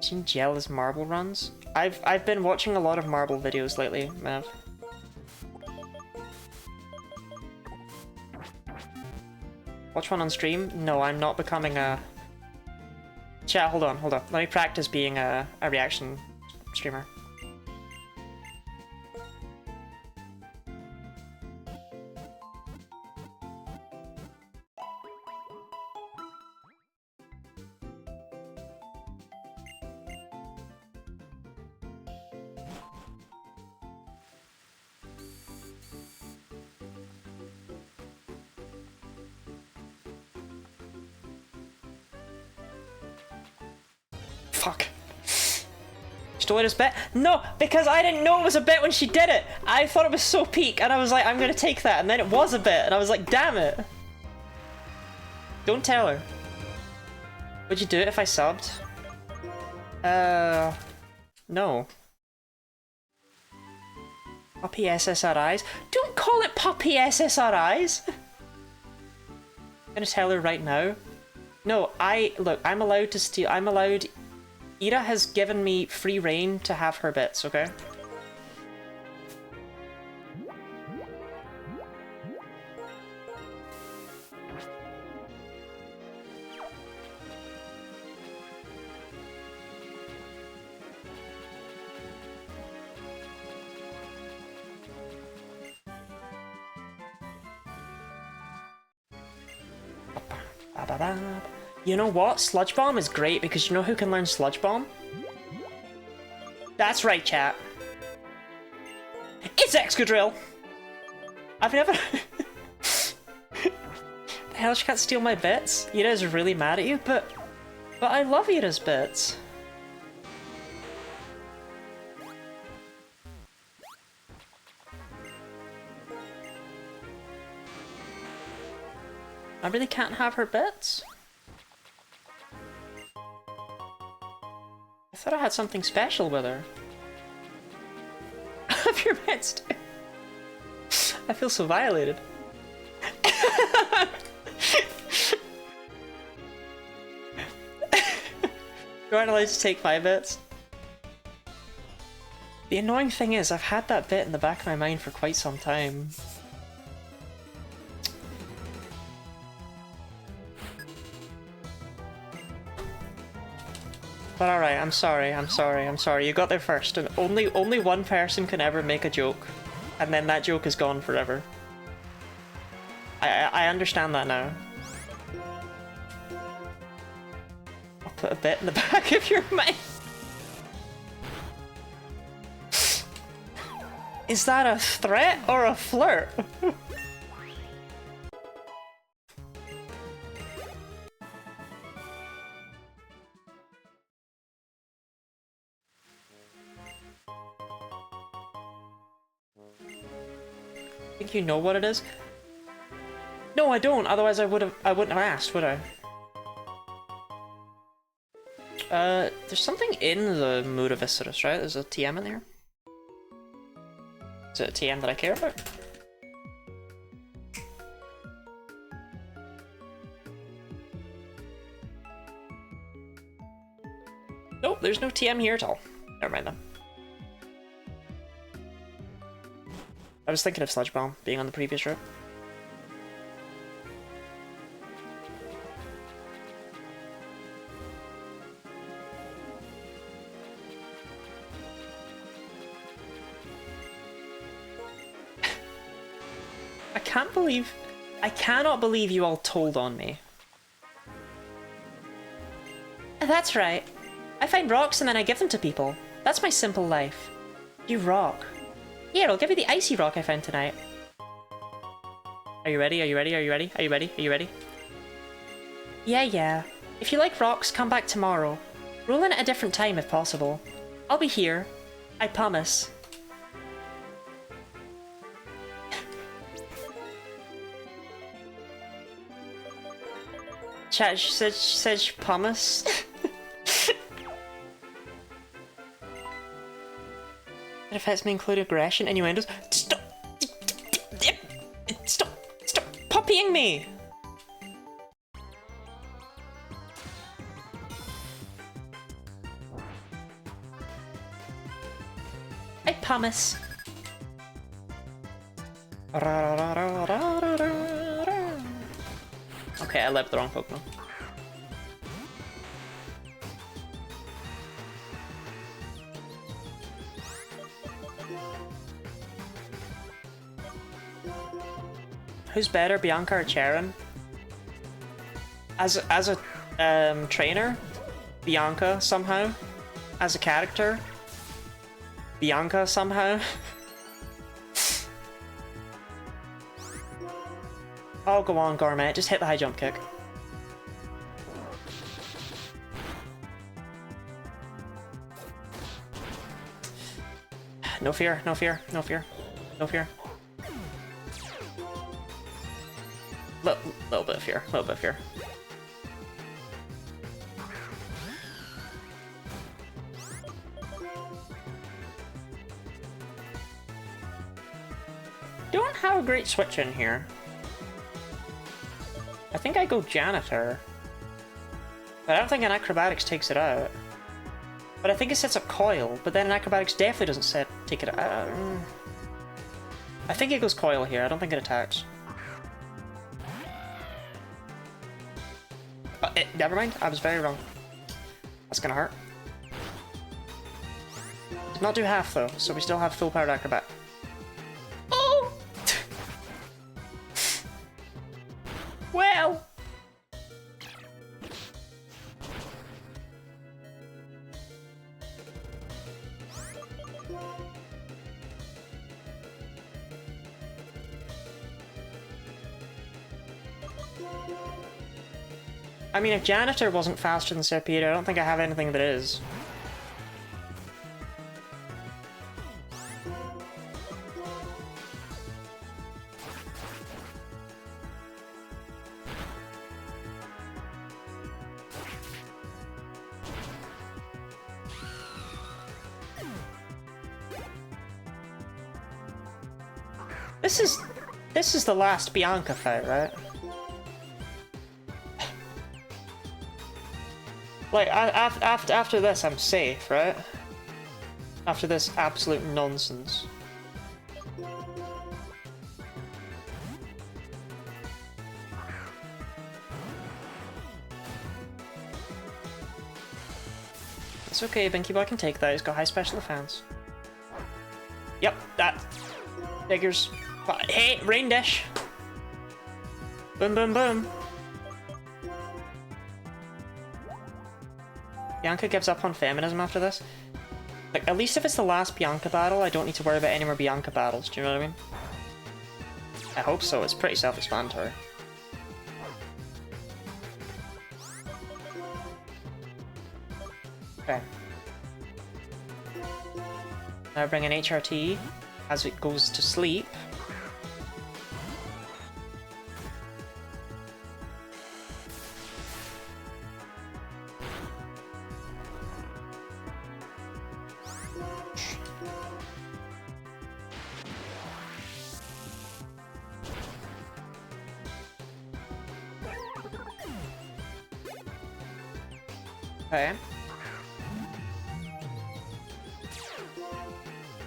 Seen jealous marble runs? I've been watching a lot of marble videos lately, Mav. Watch one on stream? No, I'm not becoming a... Chat, hold on. Let me practice being a reaction streamer. Fuck. Stole his bet? No, because I didn't know it was a bet when she did it. I thought it was so peak, and I was like, I'm gonna take that, and then it was a bet, and I was like, damn it. Don't tell her. Would you do it if I subbed? No. Puppy SSRIs? Don't call it puppy SSRIs! I'm gonna tell her right now. No, look, I'm allowed to steal, Ira has given me free reign to have her bits, okay? You know what? Sludge Bomb is great because you know who can learn Sludge Bomb? That's right, chat. It's Excadrill! I've never... The hell, she can't steal my bits? Ira's really mad at you, but I love Ira's bits. I really can't have her bits? I thought I had something special with her. Have your bits too. I feel so violated. You aren't allowed to take my bits. The annoying thing is, I've had that bit in the back of my mind for quite some time. But alright, I'm sorry. You got there first, and only one person can ever make a joke, and then that joke is gone forever. I understand that now. I'll put a bit in the back of your mind. Is that a threat or a flirt? Think you know what it is? No, I don't. Otherwise, I wouldn't have asked, would I? There's something in the mood of Viscerus, right? There's a TM in there. Is it a TM that I care about? Nope, there's no TM here at all. Never mind then. I was thinking of Sludge Bomb being on the previous route. I cannot believe you all told on me. That's right. I find rocks and then I give them to people. That's my simple life. You rock. Here, I'll give you the icy rock I found tonight. Are you ready? Are you ready? Are you ready? Are you ready? Are you ready? Yeah. If you like rocks, come back tomorrow. Roll in at a different time if possible. I'll be here. I promise. Chat, she said she promised. It affects me, include aggression, innuendos. Stop poppying me! I promise. Okay, I left the wrong Pokemon. Who's better, Bianca or Charon? As a trainer, Bianca somehow. As a character, Bianca somehow. Oh, go on, Gourmet. Just hit the high jump kick. No fear, no fear, no fear, no fear. Little bit of fear, little bit of fear. Don't have a great switch in here. I think I go Janitor. But I don't think an Acrobatics takes it out. But I think it sets up Coil, but then an Acrobatics definitely doesn't take it out. I think it goes Coil here, I don't think it attacks. Never mind, I was very wrong. That's gonna hurt. Did not do half though, so we still have full powered Acrobat. Oh! Well! I mean, if Janitor wasn't faster than Serpedo, I don't think I have anything that is. This is the last Bianca fight, right? Like, after this, I'm safe, right? After this absolute nonsense. It's okay, Binky Boy can take that. He's got high special defense. Yep, that figures. Hey, rain dish. Boom, boom, boom. Bianca gives up on feminism after this. Like, at least if it's the last Bianca battle, I don't need to worry about any more Bianca battles. Do you know what I mean? I hope so. It's pretty self-explanatory. Okay. Now bring an HRT as it goes to sleep. Okay.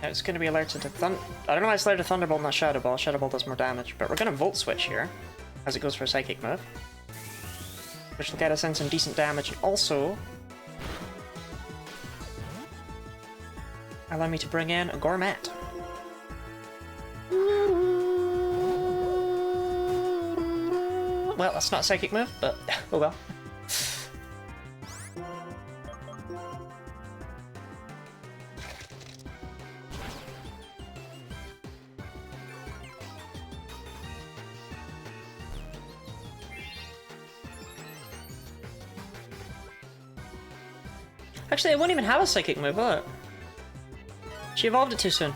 Now it's going to be alerted to Thunder. I don't know why it's alerted to Thunderbolt, not Shadow Ball. Shadow Ball does more damage, but we're going to Volt Switch here as it goes for a Psychic move, which will get us in some decent damage and also allow me to bring in a Gourmet. Well, that's not a Psychic move, but oh well. Actually, it won't even have a Psychic move, will it? She evolved it too soon.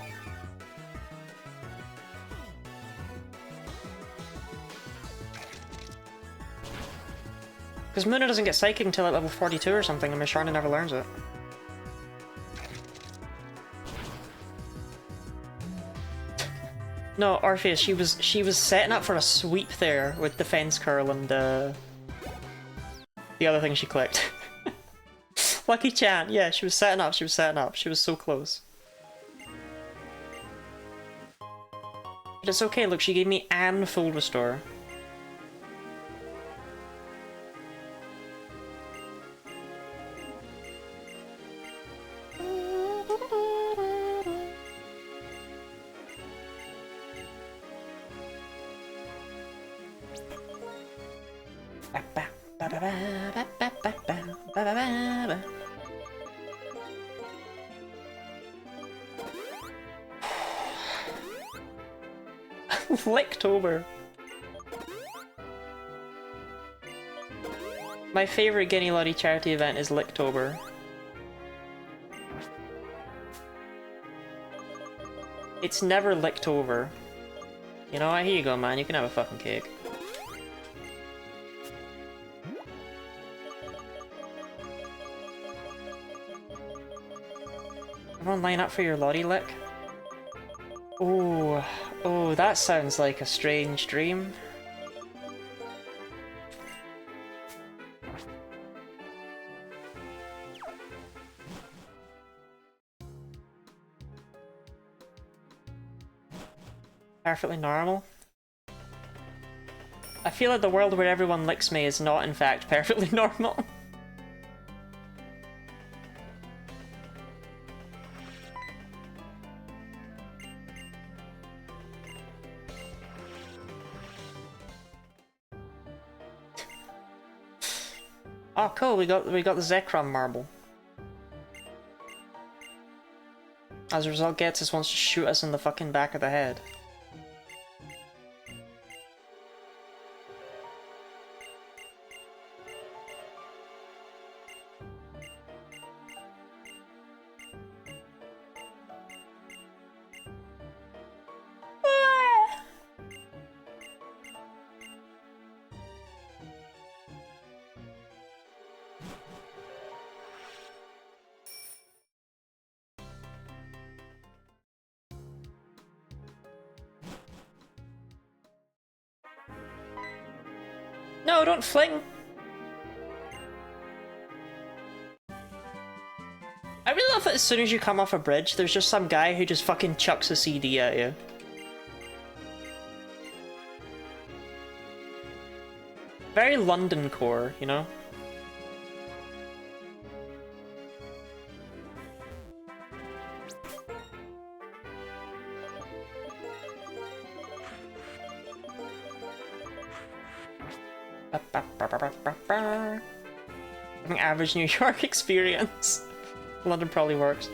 Because Muna doesn't get Psychic until like level 42 or something, and Miss Sharna never learns it. No, Orpheus, she was setting up for a sweep there with Defense Curl and the other thing she clicked. Lucky Chan, yeah, she was setting up, she was so close. But it's okay, look, she gave me an full restore. Locketober. My favorite Genlocke charity event is Locketober. It's never licked over. You know what? Here you go, man. You can have a fucking cake. Everyone line up for your Lottie lick. Oh, oh, that sounds like a strange dream. Perfectly normal. I feel like the world where everyone licks me is not, in fact, perfectly normal. Oh, cool! We got the Zekrom marble. As a result, Getsus wants to shoot us in the fucking back of the head. No, don't fling! I really love that as soon as you come off a bridge, there's just some guy who just fucking chucks a CD at you. Very London core, you know? Having average New York experience. London probably works.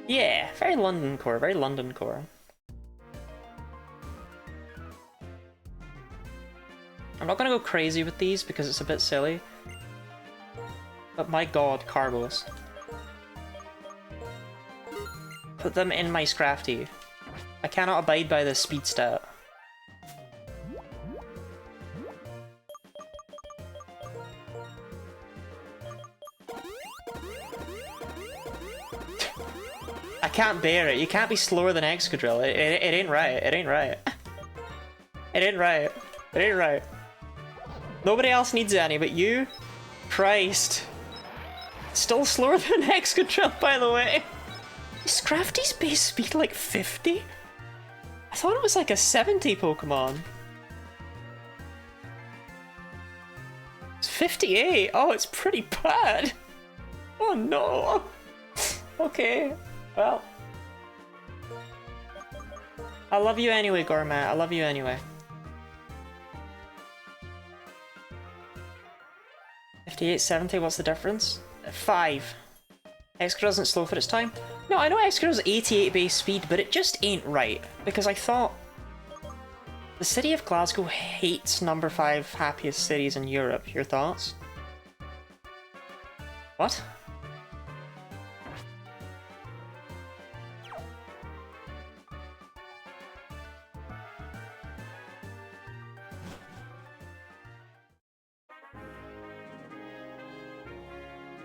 Yeah, very London core, very London core. I'm not gonna go crazy with these because it's a bit silly. But my god, cargos. Put them in my Scrafty. I cannot abide by this speed stat. I can't bear it. You can't be slower than Excadrill. It ain't right. It ain't right. It ain't right. It ain't right. Nobody else needs any, but you? Christ. Still slower than Excadrill, by the way. Is Scrafty's base speed like 50? I thought it was like a 70 Pokemon. It's 58. Oh, it's pretty bad. Oh no. Okay. Well. I love you anyway, Gourmet. I love you anyway. 58, 70, what's the difference? 5. Excadrill isn't slow for its time. No, I know Excadrill's 88 base speed, but it just ain't right. Because I thought... The city of Glasgow hates number 5 happiest cities in Europe. Your thoughts? What?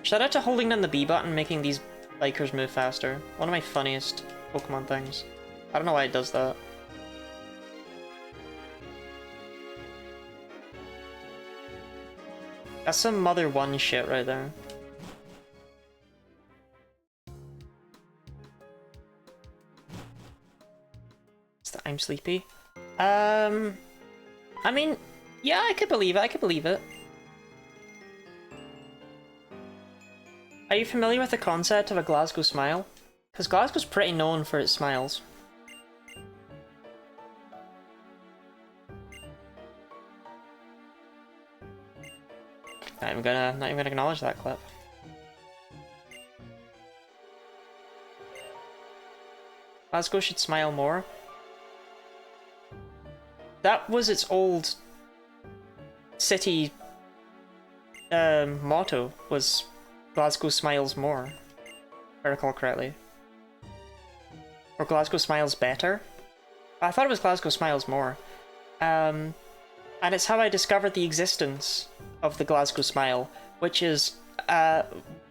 Shout out to holding down the B button, making these bikers move faster. One of my funniest Pokemon things. I don't know why it does that. That's some Mother 1 shit right there. It's the I'm sleepy. I mean, yeah, I could believe it, I could believe it. Are you familiar with the concept of a Glasgow smile? Because Glasgow's pretty known for its smiles. Not even gonna acknowledge that clip. Glasgow should smile more. That was its old city motto, was Glasgow smiles more, if I recall correctly. Or Glasgow smiles better? I thought it was Glasgow smiles more. And it's how I discovered the existence of the Glasgow smile, which is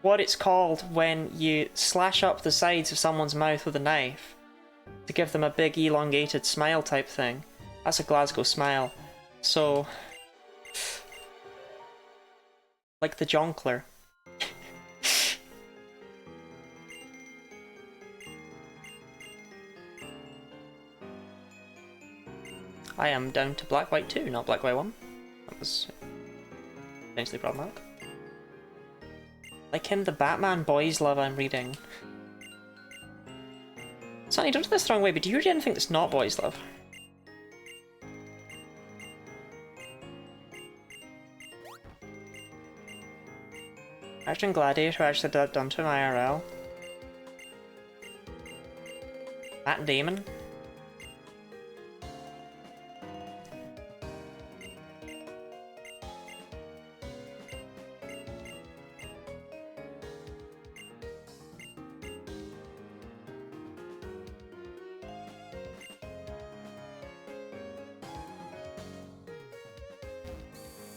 what it's called when you slash up the sides of someone's mouth with a knife to give them a big elongated smile type thing. That's a Glasgow smile. So, like the Jonkler. I am down to Black White 2, not Black White 1. That was potentially problematic. Like him, the Batman boys love I'm reading. Sonny, don't do this the wrong way, but do you read anything that's not boys love? Action Gladiator actually done to an IRL. Matt Damon.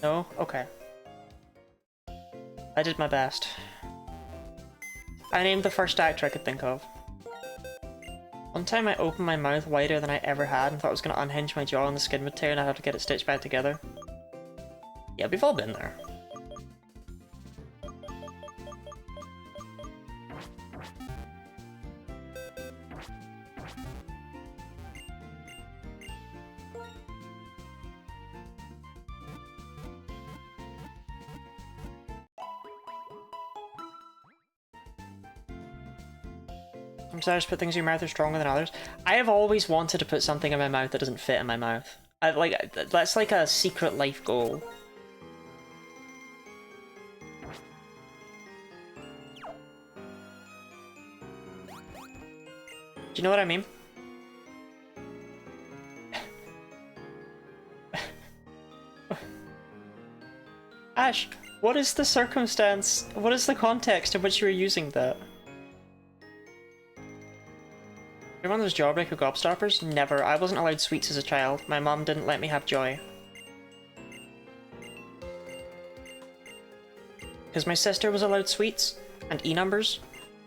No? Okay. I did my best. I named the first actor I could think of. One time I opened my mouth wider than I ever had and thought I was going to unhinge my jaw and the skin would tear and I had to get it stitched back together. Yeah, we've all been there. Sometimes put things in your mouth are stronger than others. I have always wanted to put something in my mouth that doesn't fit in my mouth. That's like a secret life goal. Do you know what I mean? Ash, what is the circumstance? What is the context in which you were using that? You're one of those jawbreaker gobstoppers? Never. I wasn't allowed sweets as a child. My mom didn't let me have joy. Because my sister was allowed sweets and E-numbers,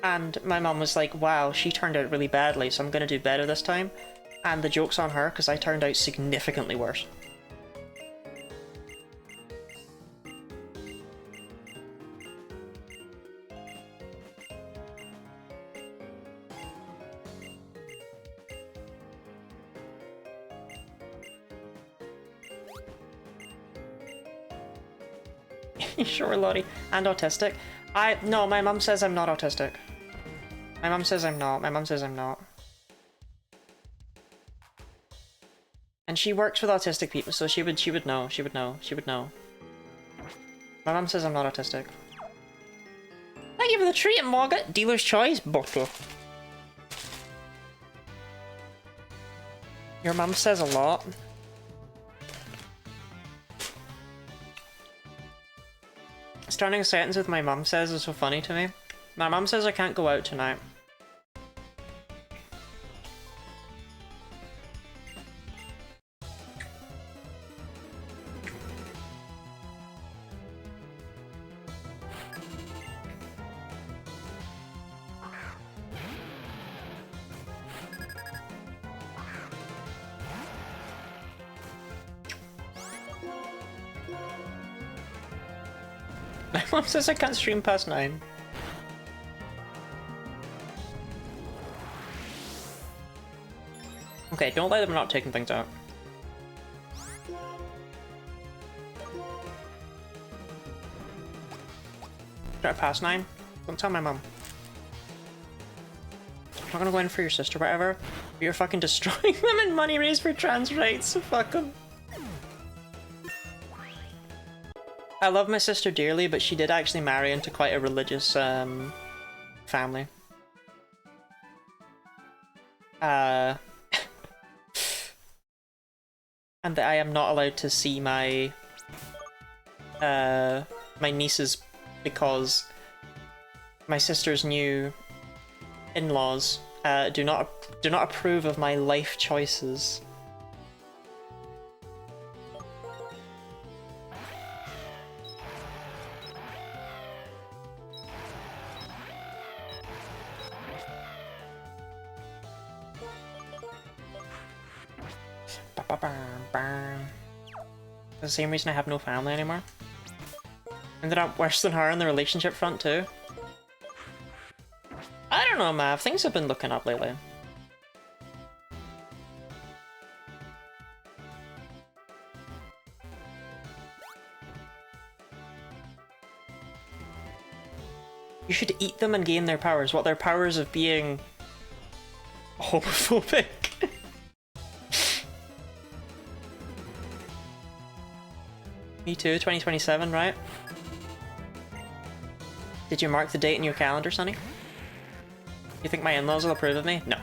and my mom was like, wow, she turned out really badly, so I'm gonna do better this time. And the joke's on her, because I turned out significantly worse. Sure, Lottie. And autistic. No, my mum says I'm not autistic. My mum says I'm not. My mum says I'm not. And she works with autistic people, so she would know. She would know. She would know. My mum says I'm not autistic. Thank you for the treat, Margaret. Dealer's choice bottle. Your mum says a lot. Starting a sentence with my mum says is so funny to me. My mum says I can't go out tonight. My mom says I can't stream past 9. Okay, don't lie that I'm not taking things out. Start past 9? Don't tell my mom. I'm not gonna go in for your sister, whatever. You're fucking destroying them and money raised for trans rights, so fuck them. I love my sister dearly, but she did actually marry into quite a religious family. And that I am not allowed to see my my nieces because my sister's new in-laws do not approve of my life choices. The same reason I have no family anymore. Ended up worse than her on the relationship front too. I don't know, Mav. Things have been looking up lately. You should eat them and gain their powers. What, their powers of being homophobic? Me too, 2027, right? Did you mark the date in your calendar, Sonny? You think my in-laws will approve of me? No.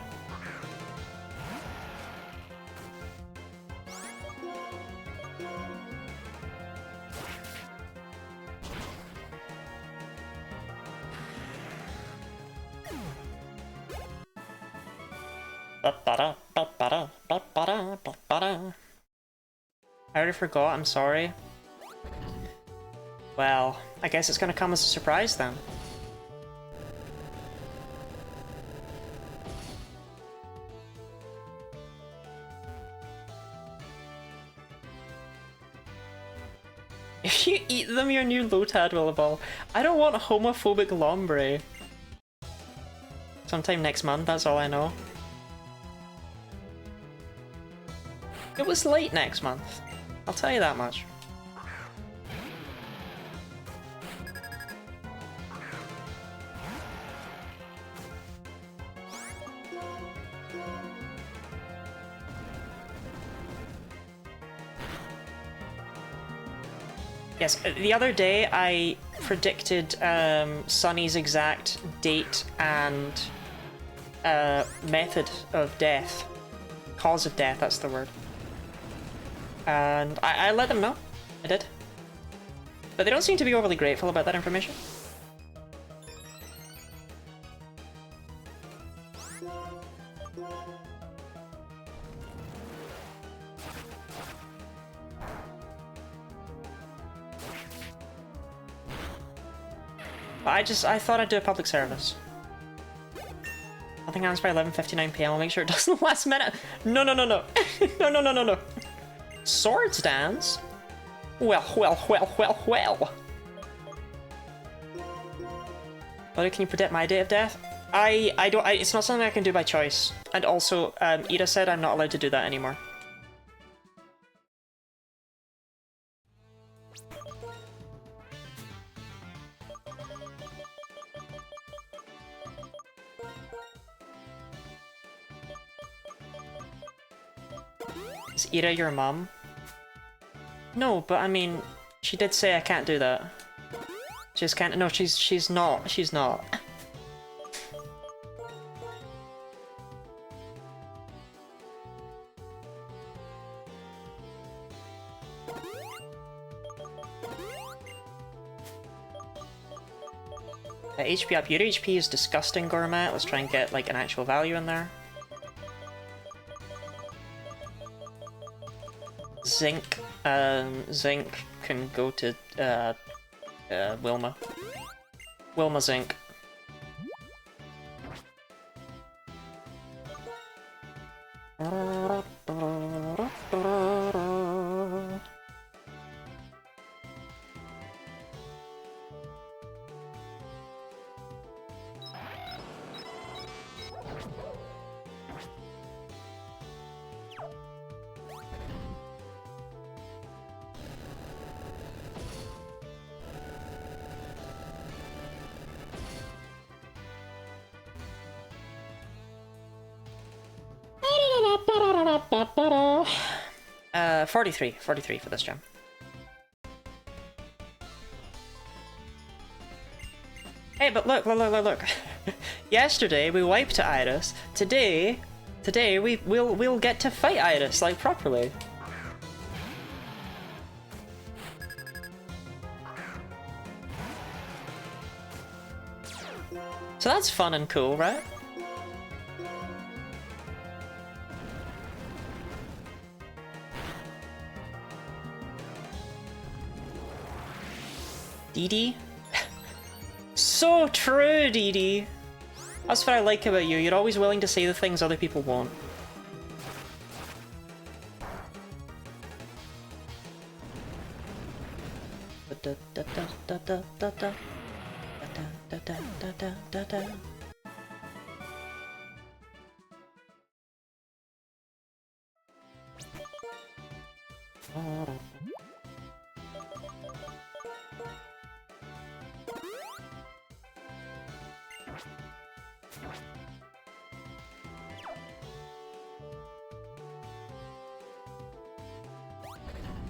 I already forgot, I'm sorry. Well, I guess it's gonna come as a surprise then. If you eat them, your new Lotad will evolve. I don't want homophobic Lombre. Sometime next month, that's all I know. It was late next month. I'll tell you that much. Yes, the other day I predicted Sunny's exact date and method of death. Cause of death, that's the word. And I let them know. I did. But they don't seem to be overly grateful about that information. But I thought I'd do a public service. Nothing happens by 11:59 PM. I'll make sure it doesn't last minute. No, no, no, no. No, no, no, no, no. Swords dance? Well. But can you predict my date of death? It's not something I can do by choice. And also, Ida said I'm not allowed to do that anymore. Is Ira your mom? No, but I mean, she did say I can't do that. She just can't. No, she's not. She's not. HP up. Your HP is disgusting, Gourmet. Let's try and get like an actual value in there. Zinc. Zinc can go to Wilma. Wilma Zinc. Uh, 43 for this gem. Hey, but look. Yesterday we wiped to Iris. Today we'll get to fight Iris like properly. So that's fun and cool, right? Dee Dee? So true, Dee Dee! That's what I like about you, you're always willing to say the things other people won't.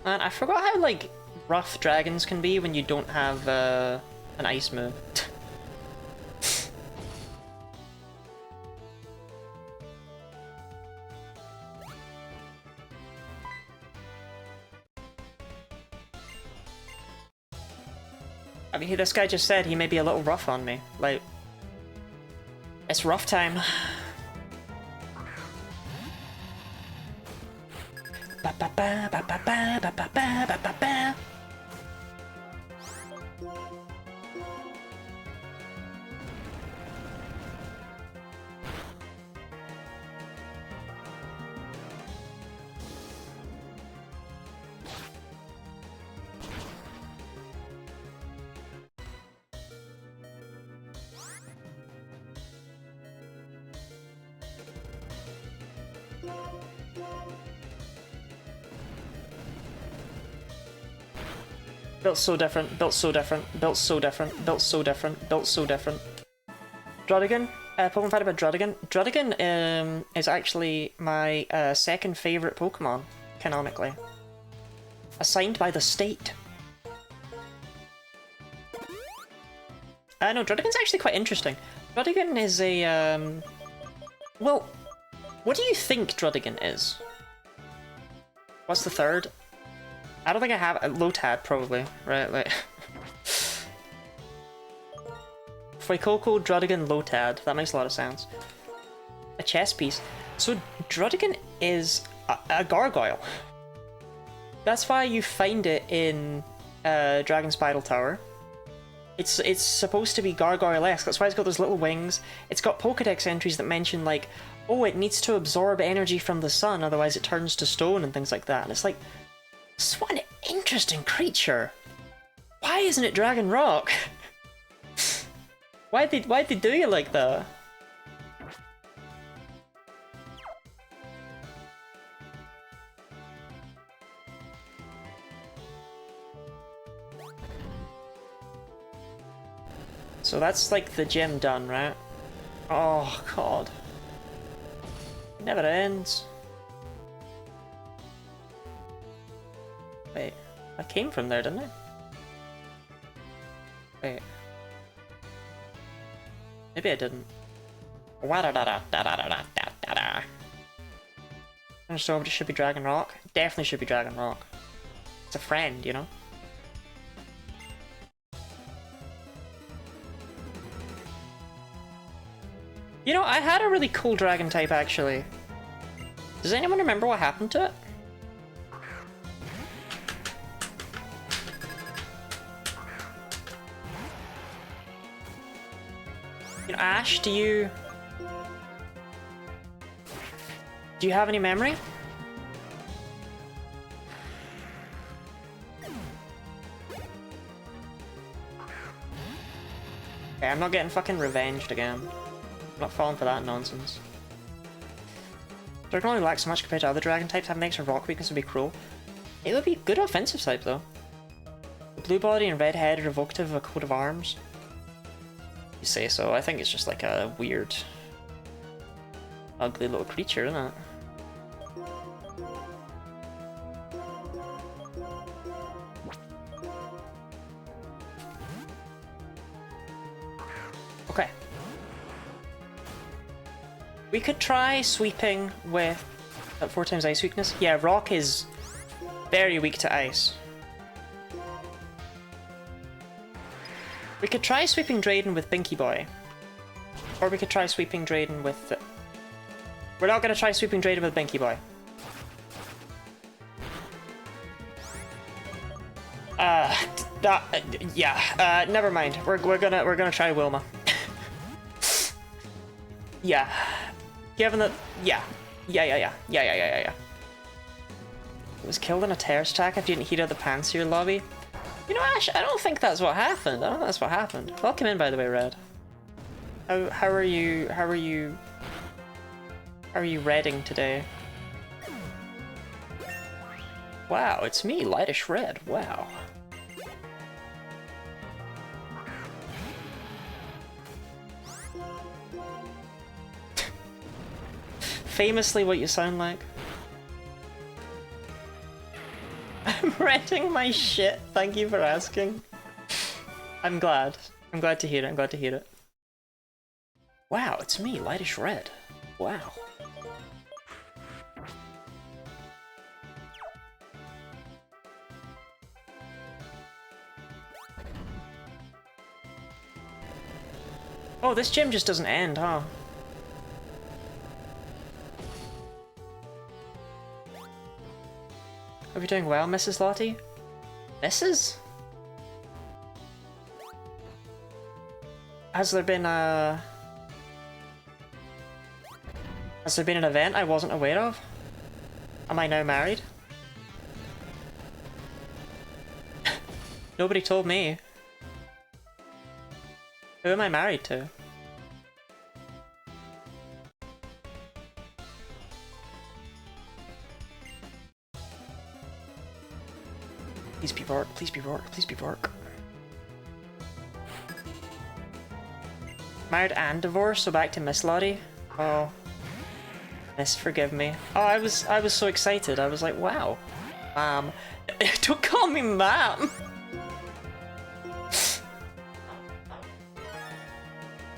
Man, I forgot how, like, rough dragons can be when you don't have, an ice move. I mean, this guy just said he may be a little rough on me. Like, it's rough time. Built so different, built so different, built so different, built so different, built so different. Drudigan, Pokemon fact about Drudigan. Drudigan is actually my second favourite Pokemon, canonically. Assigned by the state. No, Drudigan's actually quite interesting. Drudigan is a, well, what do you think Drudigan is? What's the third? I don't think I have Lotad, probably, right? Like Fuecoco, Drudigan, Lotad. That makes a lot of sense. A chess piece. So Drudigan is a gargoyle. That's why you find it in Dragon's Battle Tower. It's supposed to be gargoyle-esque. That's why it's got those little wings. It's got Pokédex entries that mention like, oh, it needs to absorb energy from the sun, otherwise it turns to stone and things like that. And it's like, this is what an interesting creature. Why isn't it Dragon Rock? Why'd they do it like that? So that's like the gym done, right? Oh god. It never ends. Wait, I came from there, didn't I? Wait. Maybe I didn't. So it should be Dragon Rock? Definitely should be Dragon Rock. It's a friend, you know? You know, I had a really cool dragon type actually. Does anyone remember what happened to it? You know, Ash, do you have any memory? Okay, I'm not getting fucking revenged again. I'm not falling for that nonsense. Dragon only lacks so much compared to other dragon types. Having extra rock weakness would be cruel. It would be good offensive type though. The blue body and red head are evocative of a coat of arms. You say so. I think it's just like a weird, ugly little creature, isn't it? Okay. We could try sweeping with 4 times ice weakness. Yeah, rock is very weak to ice. We could try sweeping Drayden with Binky Boy. Or we could try sweeping Drayden with... We're not going to try sweeping Drayden with Binky Boy. Never mind. We're gonna try Wilma. Yeah. Given that... Yeah. It was killed in a terrorist attack after you didn't heat out the Panseer lobby. You know, Ash, I don't think that's what happened. I don't think that's what happened. Welcome in, by the way, Red. How are you redding today? Wow, it's me, Lightish Red. Wow. Famously what you sound like. I'm redding my shit. Thank you for asking. I'm glad. I'm glad to hear it. I'm glad to hear it. Wow, it's me, Lightish Red. Wow. Oh, this gym just doesn't end, huh? Are we doing well, Mrs. Lottie? Mrs.? Has there been an event I wasn't aware of? Am I now married? Nobody told me. Who am I married to? Please be Rourke, please be Rourke, please be Rourke. Married and divorced, so back to Miss Lottie. Oh. Miss, forgive me. Oh, I was so excited. I was like, wow. Mom. Don't call me Mom!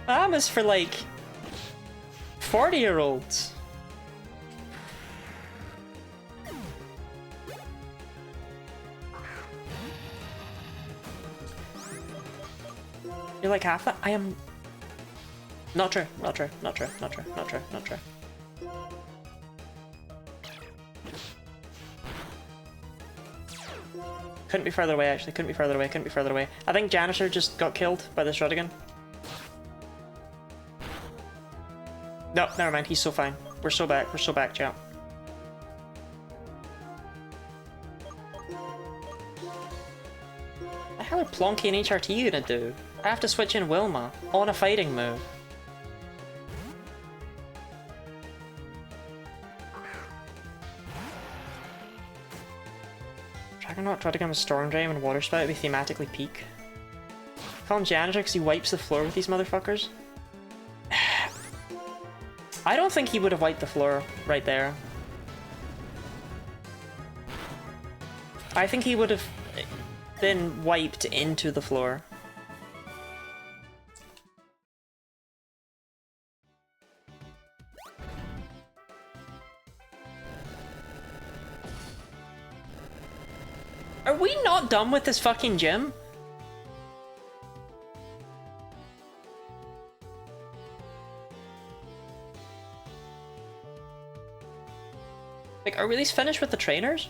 Mom is for like 40-year-olds. You're like half that? I am... Not true, not true, not true, not true, not true, not true. Couldn't be further away, actually. Couldn't be further away, couldn't be further away. I think Janitor just got killed by this Ruddigan. No, never mind, he's so fine. We're so back, chat. What the hell are Plonky and HRT gonna do? I have to switch in Wilma on a fighting move. Dragonrot tried to become a Storm Drain and Water Spout would be thematically peak. Call him Janitor because he wipes the floor with these motherfuckers. I don't think he would have wiped the floor right there. I think he would have been wiped into the floor. Are we not done with this fucking gym? Like, are we at least finished with the trainers?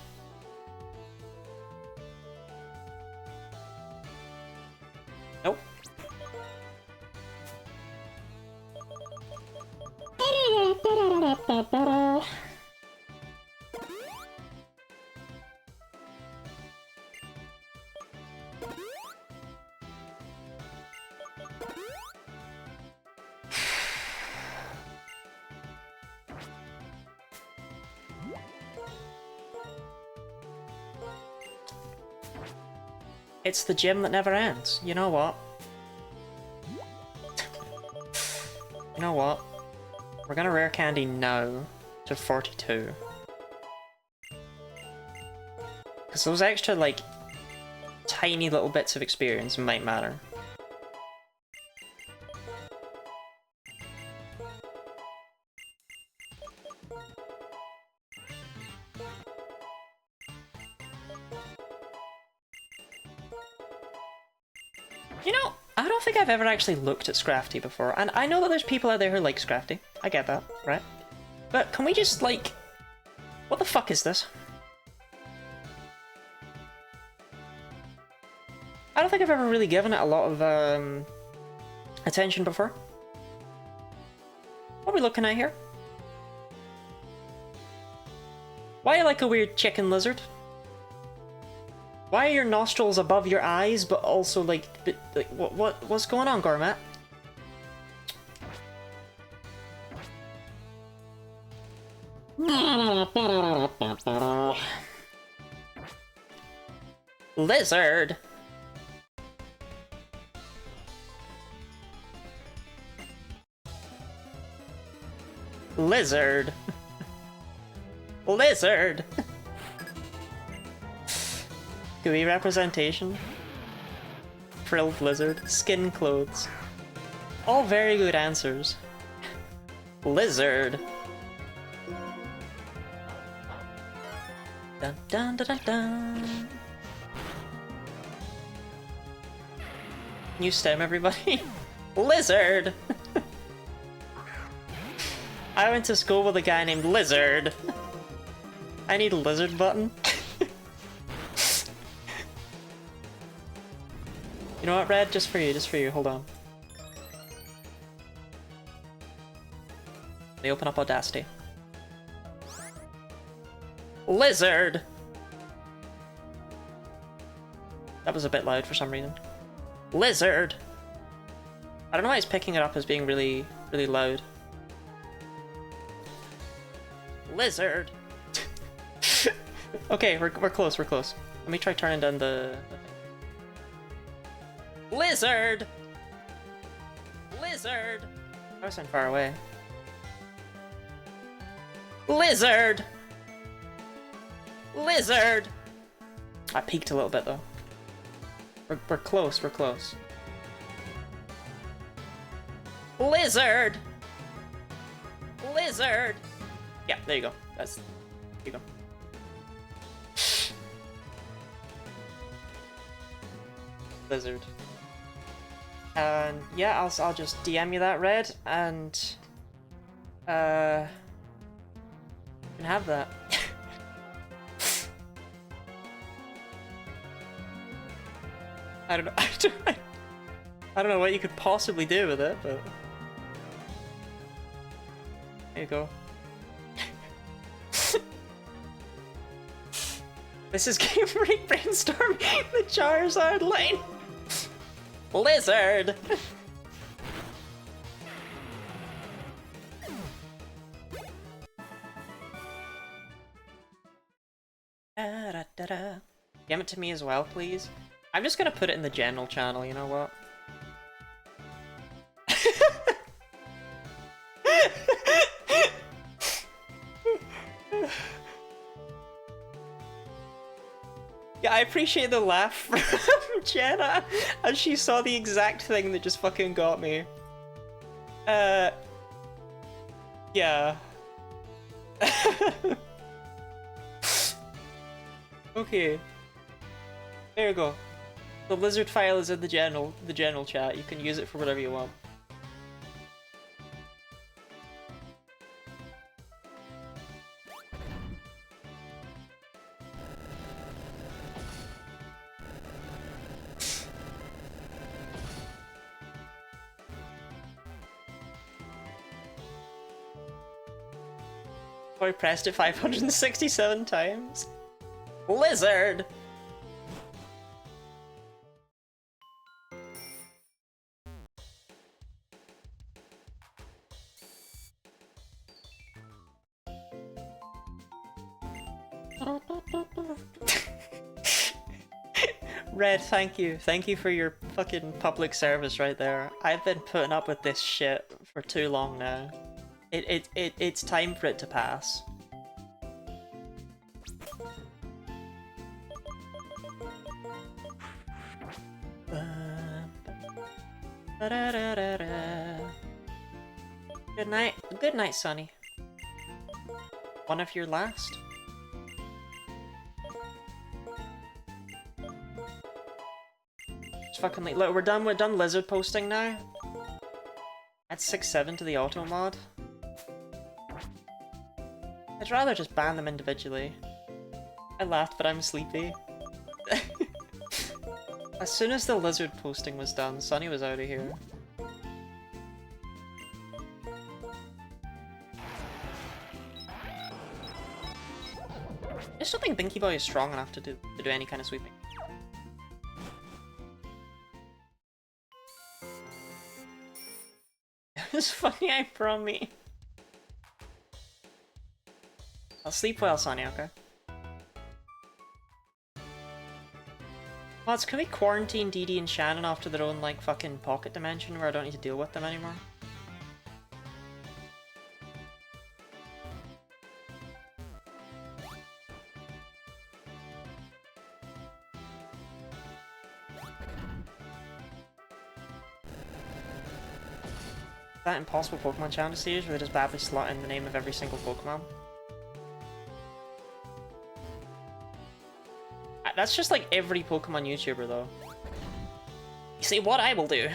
Nope. It's the gym that never ends. You know what? You know what? We're gonna rare candy now to 42. Because those extra, like, tiny little bits of experience might matter. You know, I don't think I've ever actually looked at Scrafty before, and I know that there's people out there who like Scrafty. I get that, right? But can we just, like... What the fuck is this? I don't think I've ever really given it a lot of, attention before. What are we looking at here? Why are you like a weird chicken lizard? Why are your nostrils above your eyes, but also like what's going on, Gourmet? Lizard. Lizard. Lizard. Gooey representation. Frilled lizard. Skin clothes. All very good answers. Lizard. Dun dun dun dun dun. New stem, everybody. Lizard. I went to school with a guy named Lizard. I need a lizard button. You know what, Red? Just for you, hold on. Let me open up Audacity. Lizard! That was a bit loud for some reason. Lizard! I don't know why it's picking it up as being really, really loud. Lizard! Okay, we're close, we're close. Let me try turning down the thing. Lizard! Lizard! I was far away. Lizard! Lizard! I peeked a little bit though. We're close, we're close. Lizard! Lizard! Yeah, there you go. There you go. Lizard. And yeah, I'll just DM you that, Red, and you can have that. I don't know. I don't know what you could possibly do with it, but there you go. This is Game Freak brainstorming the Charizard line. Lizard. Give it to me as well, please. I'm just gonna put it in the general channel, you know what? Yeah, I appreciate the laugh from Jenna as she saw the exact thing that just fucking got me. Yeah. Okay. There you go. The lizard file is in the general chat. You can use it for whatever you want. I pressed it 567 times. Lizard! Red, thank you. Thank you for your fucking public service right there. I've been putting up with this shit for too long now. It's time for it to pass. Good night. Good night, Sonny. One of your last? It's fucking late. Look, we're done lizard posting now. Add 6-7 to the auto mod. I'd rather just ban them individually. I laughed, but I'm sleepy. As soon as the lizard posting was done, Sonny was out of here. I just don't think Binky Boy is strong enough to do any kind of sweeping. It was funny, I promise. I'll sleep well, Sonny, okay? Mods, can we quarantine Dee Dee and Shannon off to their own, like, fucking pocket dimension where I don't need to deal with them anymore? That impossible Pokemon Challenge series where they just badly slot in the name of every single Pokemon? That's just like every Pokemon YouTuber though. You see, what I will do,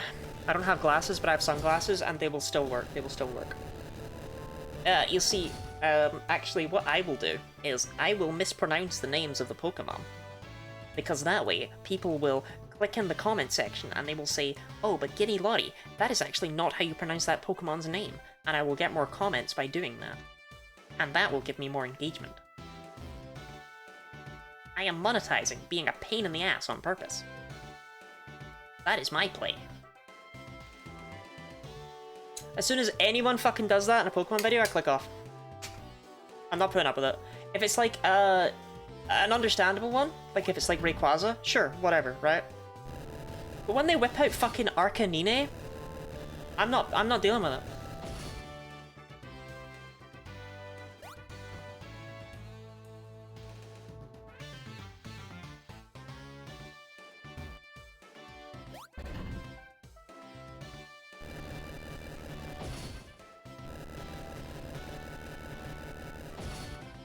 I don't have glasses, but I have sunglasses, and they will still work. They will still work. You see, actually what I will do is I will mispronounce the names of the Pokemon. Because that way, people will click in the comment section and they will say, oh, but Giddy Lottie, that is actually not how you pronounce that Pokemon's name. And I will get more comments by doing that. And that will give me more engagement. I am monetizing being a pain in the ass on purpose. That is my play. As soon as anyone fucking does that in a Pokemon video, I click off. I'm not putting up with it. If it's like, an an understandable one, like if it's like Rayquaza, sure, whatever, right? But when they whip out fucking Arcanine, I'm not dealing with it.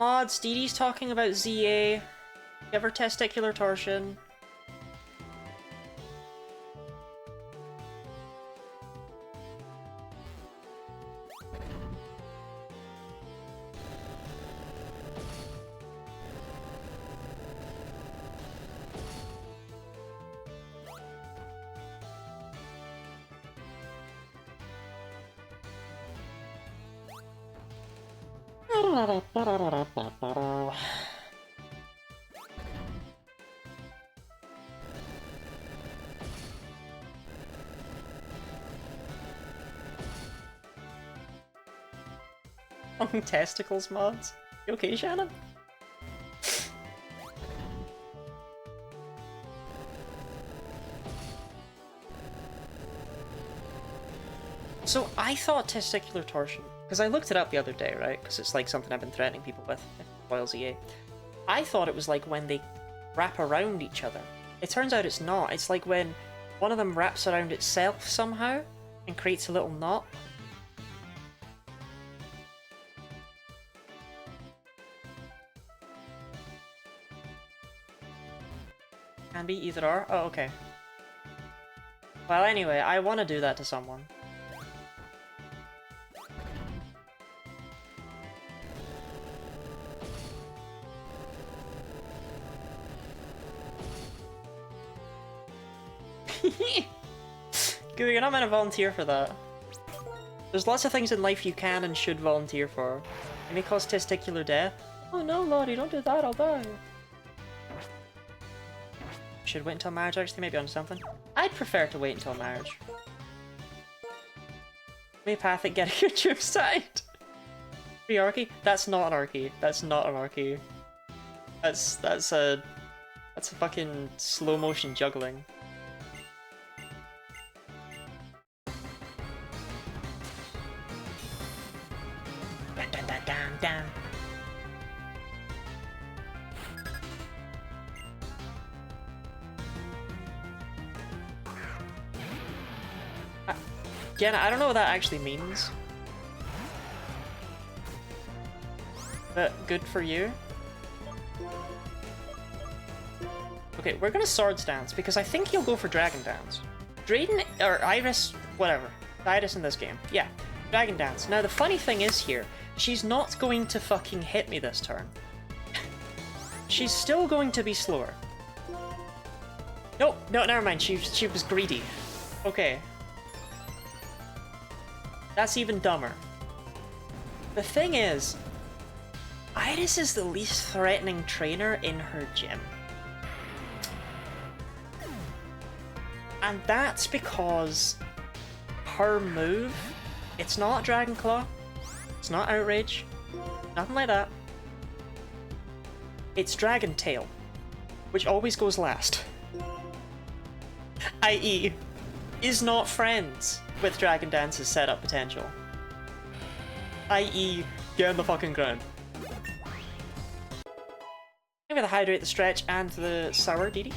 Mods, Dee Dee's talking about ZA. Give her testicular torsion. Testicles mods. You okay, Shannon? So I thought testicular torsion, because I looked it up the other day, right? Because it's like something I've been threatening people with, Royal ZA. I thought it was like when they wrap around each other. It turns out it's not. It's like when one of them wraps around itself somehow and creates a little knot. Can be either or? Oh, okay. Well, anyway, I want to do that to someone. Goo, you're not meant to volunteer for that. There's lots of things in life you can and should volunteer for. It may cause testicular death. Oh no, Lottie, don't do that, I'll die. Should wait until marriage, actually, maybe on something. I'd prefer to wait until marriage. Homeopathic, get your tube side. Free Arky? That's not an Arky. That's not an Arky. That's a fucking slow motion juggling. Dun, dun, dun, dun, dun. Jenna, I don't know what that actually means. But good for you. Okay, we're gonna Swords Dance because I think he'll go for Dragon Dance. Drayden, or Iris, whatever. Iris in this game. Yeah, Dragon Dance. Now the funny thing is here, she's not going to fucking hit me this turn. She's still going to be slower. No, never mind, she was greedy. Okay. That's even dumber. The thing is, Iris is the least threatening trainer in her gym. And that's because her move, it's not Dragon Claw, it's not Outrage, nothing like that. It's Dragon Tail, which always goes last. i.e., is not friends with Dragon Dance's setup potential. i.e., get on the fucking ground. Maybe the Hydrate, the Stretch, and the Sour, Dee Dee.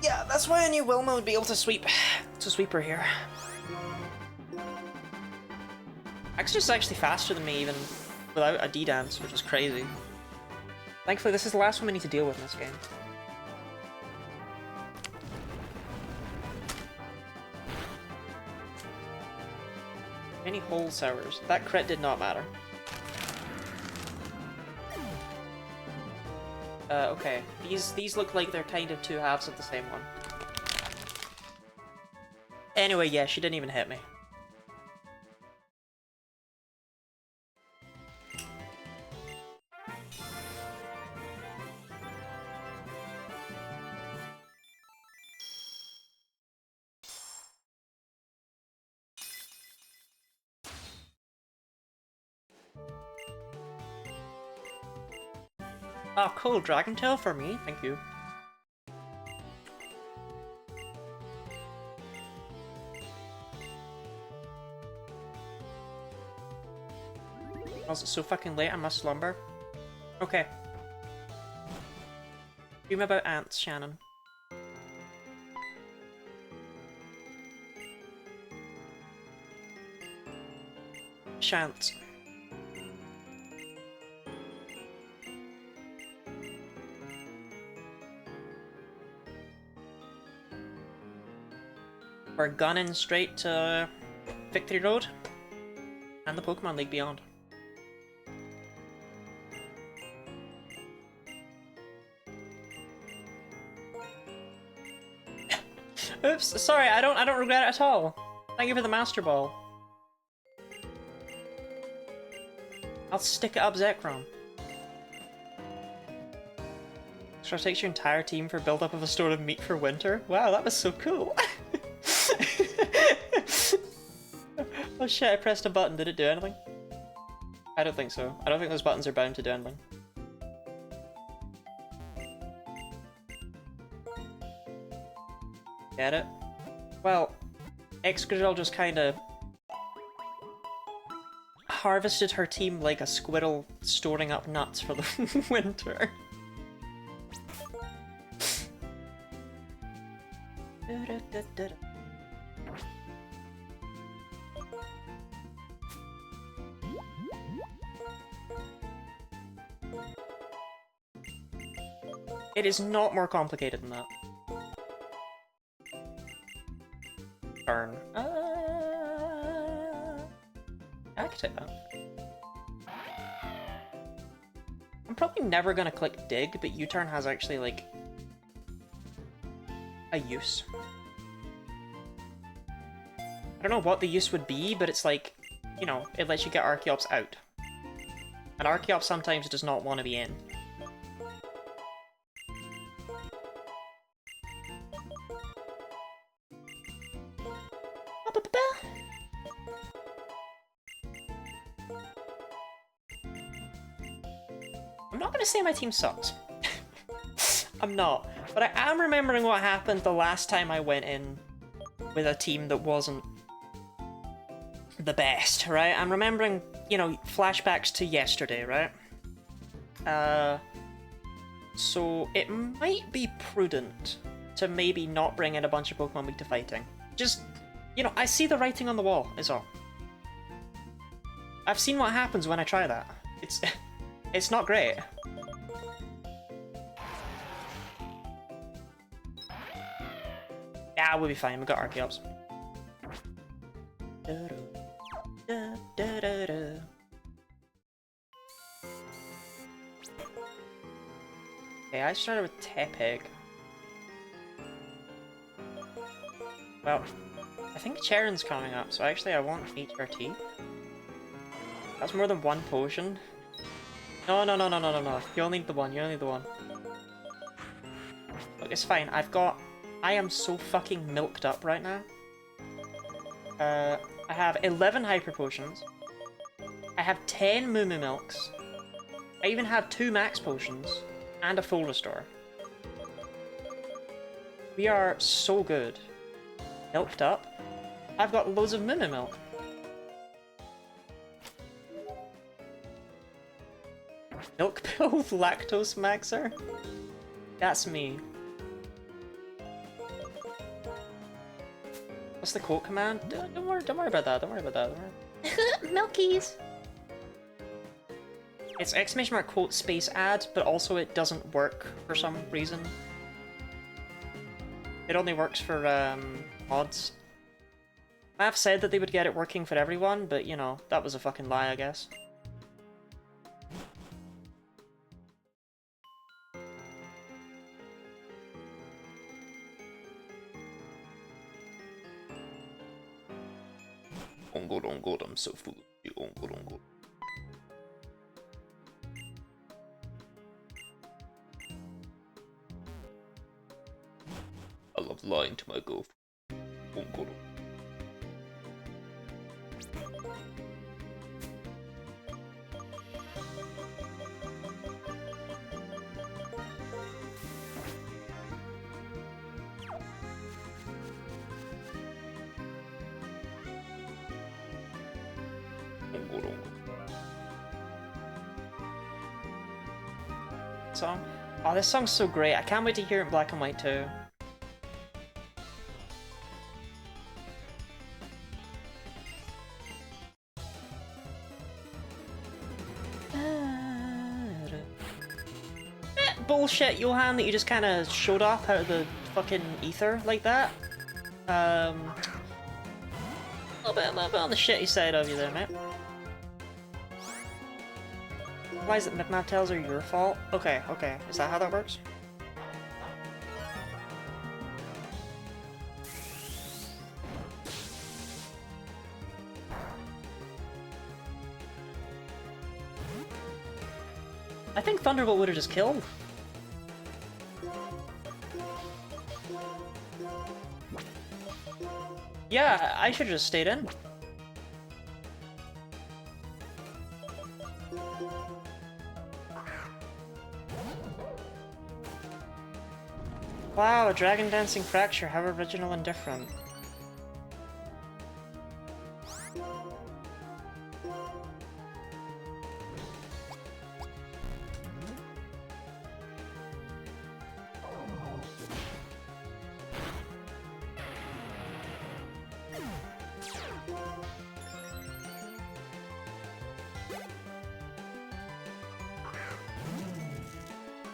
Yeah, that's why I knew Wilma would be able to sweep her here. Extra's actually faster than me even without a D-Dance, which is crazy. Thankfully, this is the last one we need to deal with in this game. Any whole sours. That crit did not matter. Okay. These look like they're kind of two halves of the same one. Anyway, yeah, she didn't even hit me. Oh, cool. Dragon Tail for me. Thank you. Was it so fucking late? I must slumber. Okay. Dream about ants, Shannon. Shan't. We're gunning straight to Victory Road and the Pokemon League beyond. Oops, sorry, I don't regret it at all. Thank you for the Master Ball. I'll stick it up Zekrom. So it takes your entire team for build up of a store of meat for winter? Wow, that was so cool. Oh shit, I pressed a button. Did it do anything? I don't think so. I don't think those buttons are bound to do anything. Get it? Well, Excadrill just kinda harvested her team like a squirrel storing up nuts for the winter. It is not more complicated than that. Burn. I can take that. I'm probably never gonna click dig, but U-turn has actually, like, a use. I don't know what the use would be, but it's like, you know, it lets you get Archeops out. And Archeops sometimes does not want to be in. I'm not gonna say my team sucks. I'm not. But I am remembering what happened the last time I went in with a team that wasn't the best, right? I'm remembering, you know, flashbacks to yesterday, right? So it might be prudent to maybe not bring in a bunch of Pokemon weak to fighting. Just, you know, I see the writing on the wall, is all. I've seen what happens when I try that. It's not great. Yeah, we'll be fine. We've got Archeops. Okay, I started with Tepig. Well, I think Charon's coming up, so actually I want HRT. That's more than one potion. No. You only need the one, you only need the one. Look, it's fine. I am so fucking milked up right now. I have 11 Hyper Potions. I have 10 Moo Moo Milks. I even have 2 Max Potions. And a Full Restore. We are so good. Milked up. I've got loads of Moo Moo Milk. Milk pill lactose maxer? That's me. What's the quote command? Don't worry about that, don't worry about that, don't worry. Milkies! It's exclamation mark quote space add, but also it doesn't work for some reason. It only works for mods. I've said that they would get it working for everyone, but you know, that was a fucking lie, I guess. On God, I'm so full of you. On God. I love lying to my girlfriend. On God. song. Oh, this song's so great. I can't wait to hear it in black and white too. Bullshit, Johan, that you just kind of showed up out of the fucking ether like that. A little bit on the shitty side of you there, mate. Why is it Midnight Tales are your fault? Okay, okay. Is that how that works? I think Thunderbolt would have just killed. Yeah, I should have just stayed in. Wow, a dragon dancing fracture, how original and different.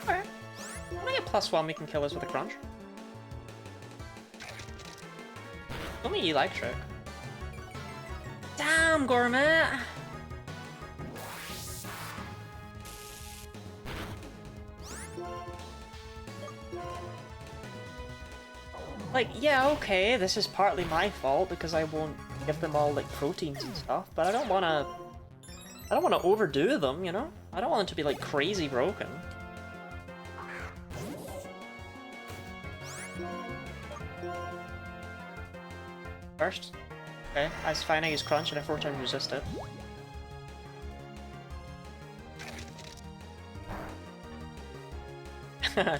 Alright. When I get +1, we can kill this with a crunch. Only electric. Damn, Gourmet! Like, yeah, okay, this is partly my fault because I won't give them all, like, proteins and stuff, but I don't wanna overdo them, you know? I don't want them to be, like, crazy broken. First. Okay, that's fine, I use Crunch and I 4 times resist it.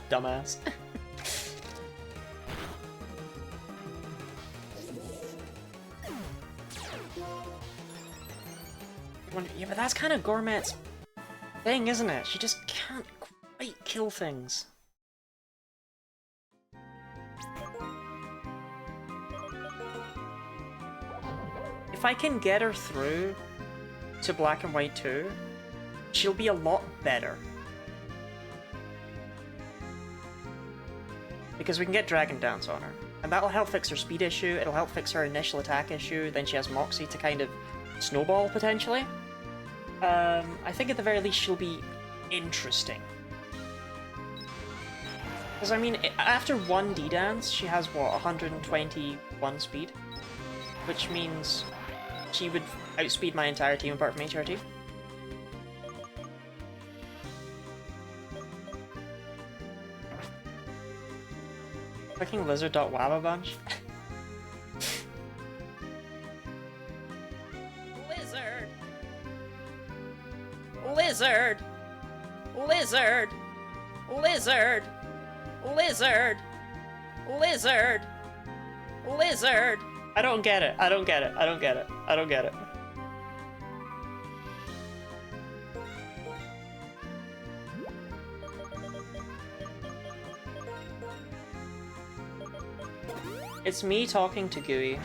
Dumbass. Yeah, but that's kind of Gourmet's thing, isn't it? She just can't quite kill things. If I can get her through to Black and White 2, she'll be a lot better. Because we can get Dragon Dance on her. And that'll help fix her speed issue, it'll help fix her initial attack issue, then she has Moxie to kind of snowball, potentially. I think at the very least she'll be interesting. Because, I mean, after one D-Dance, she has, what, 121 speed? Which means she would outspeed my entire team apart from HRT. Fucking lizard.wababunch. Lizard! Lizard! Lizard! Lizard! Lizard! Lizard! Lizard! I don't get it. I don't get it. I don't get it. I don't get it. It's me talking to Gooey.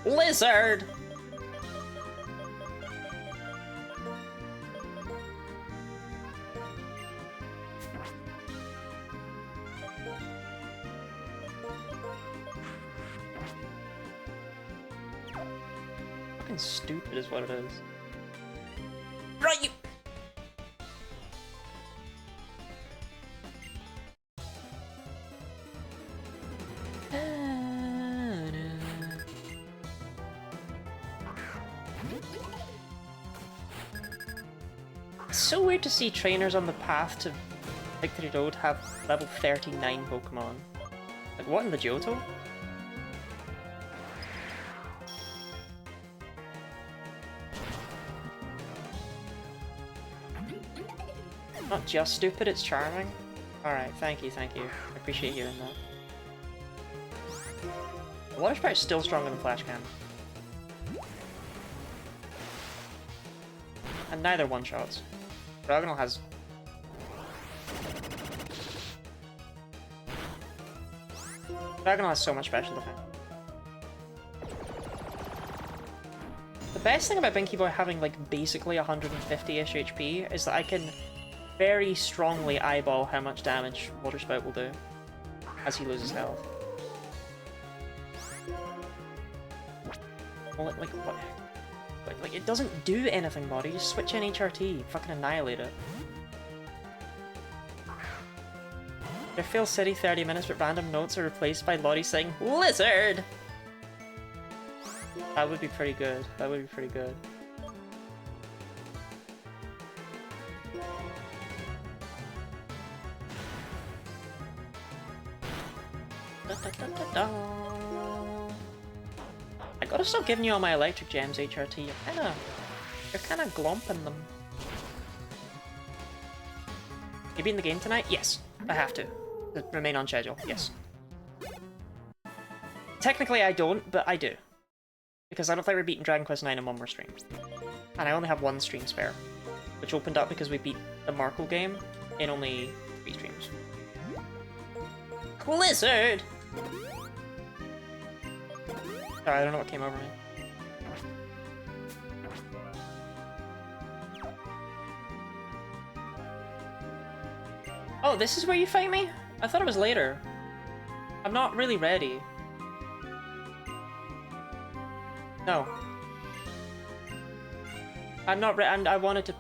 Lizard! Fucking stupid is what it is. Right, you. It's so weird to see trainers on the path to Victory Road have level 39 Pokemon. Like, what in the Johto? Not just stupid, it's charming. Alright, thank you, thank you. I appreciate hearing that. The Water Sprite's still stronger than Flash Cannon. And neither one-shots. Dragonel has Diagonal has so much special defense. The best thing about Binky Boy having like basically 150-ish HP is that I can very strongly eyeball how much damage Water Spout will do as he loses health. Well, like what? Like it doesn't do anything, buddy. Just switch in HRT, fucking annihilate it. Fairfield City 30 minutes, but random notes are replaced by Lottie saying Lizard! That would be pretty good. That would be pretty good. Da, da, da, da, da. I gotta stop giving you all my electric gems, HRT. You're kinda glomping them. You beating the game tonight? Yes, I have to. Remain on schedule, yes. Technically I don't, but I do. Because I don't think we're beating Dragon Quest IX in one more stream. And I only have one stream spare. Which opened up because we beat the Marco game in only 3 streams. Blizzard! Sorry, I don't know what came over me. Oh, this is where you fight me? I thought it was later. I'm not really ready. No. I'm not ready, and I wanted to...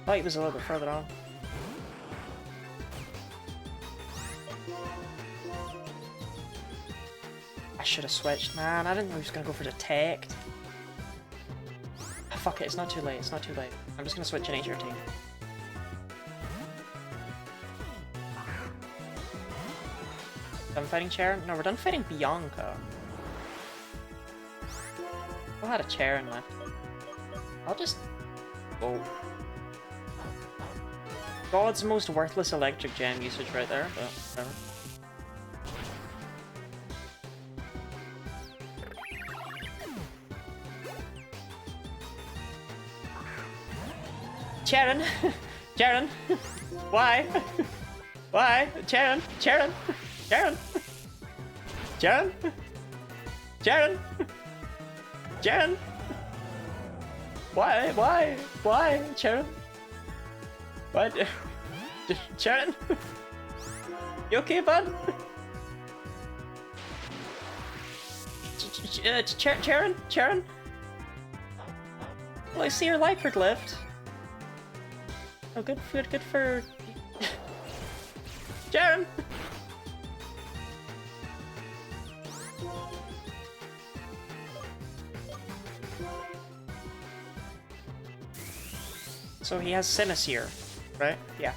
Fight was a little bit further on. I should have switched, man. I didn't know he was gonna go for detect. Fuck it, it's not too late, it's not too late. I'm just gonna switch in HRT. Done fighting Charon? No, we're done fighting Bianca. Still had a Charon left. I'll just... go. God's most worthless electric gem usage right there, but whatever. Charon! Charon! Why? Why? Charon! Charon! Charon! Charon! Charon! Charon! Why? Why? Why? Charon? What? Charon? You okay, bud? Charon? Charon? Well, I see your Lycard lift. Oh, good for... Charon! So he has Sinus here, right? Yeah.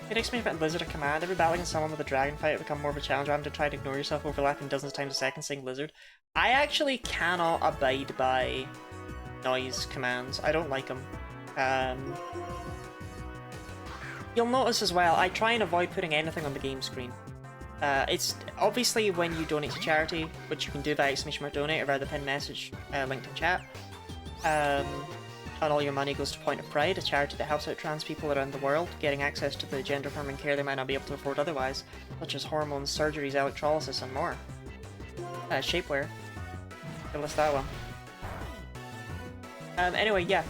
It makes me about Lizard a command. Every battle against someone with a dragon fight will become more of a challenge. I'm to try to ignore yourself, overlapping dozens of times a second saying Lizard. I actually cannot abide by noise commands. I don't like them. You'll notice as well, I try and avoid putting anything on the game screen. It's obviously when you donate to charity, which you can do via !donate or via the pinned message linked in chat. And all your money goes to Point of Pride, a charity that helps out trans people around the world, getting access to the gender-affirming care they might not be able to afford otherwise, such as hormones, surgeries, electrolysis, and more. Shapewear. I'll list that one. Anyway, yeah.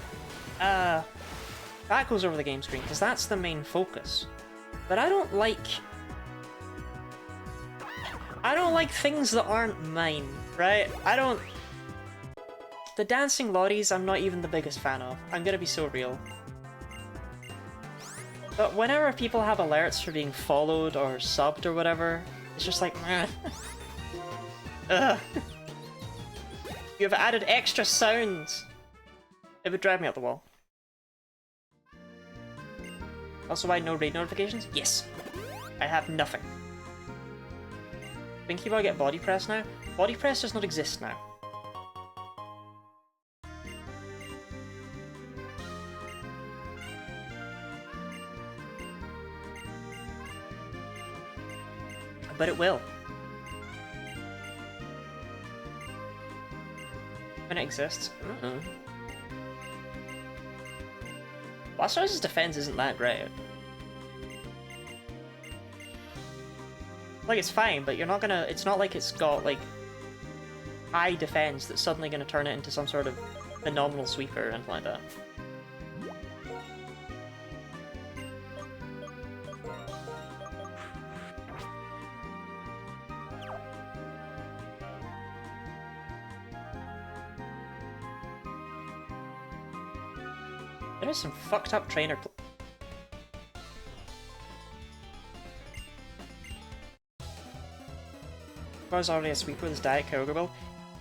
That goes over the game screen, because that's the main focus. But I don't like things that aren't mine, right? The dancing lotties I'm not even the biggest fan of. I'm gonna be so real. But whenever people have alerts for being followed or subbed or whatever, it's just like, meh. Ugh. You have added extra sounds! It would drive me up the wall. Also, why no raid notifications? Yes! I have nothing. Binky Boy get body press now? Body press does not exist now. but it will. When it exists. Blastouse's defense isn't that great. Like, it's fine, but you're not gonna... It's not like it's got, like, high defense that's suddenly gonna turn it into some sort of phenomenal sweeper or anything like that. There is some fucked up trainer. If I was already a sweeper with his Diet Kyogre,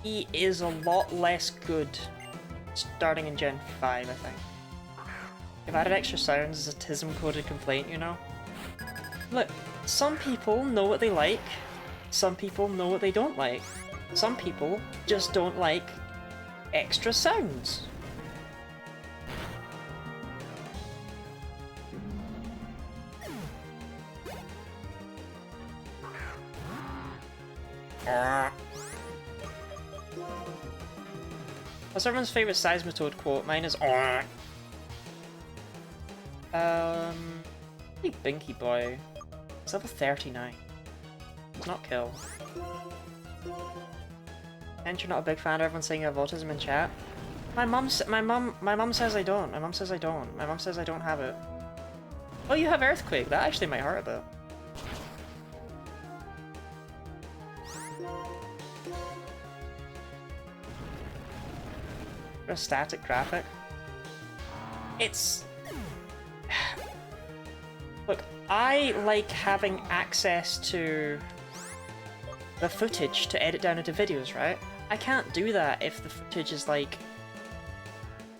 he is a lot less good starting in Gen 5, I think. If I added extra sounds as a TISM-coded complaint, you know? Look, some people know what they like, some people know what they don't like. Some people just don't like extra sounds. What's everyone's favourite Seismitoad quote? Mine is I think Binky Boy. It's level 39. It's not kill. And you're not a big fan of everyone saying you have autism in chat? My mum says I don't. My mum says I don't. My mum says I don't have it. Oh, you have Earthquake. That actually might hurt a bit. A static graphic. It's... Look, I like having access to the footage to edit down into videos, right? I can't do that if the footage is like...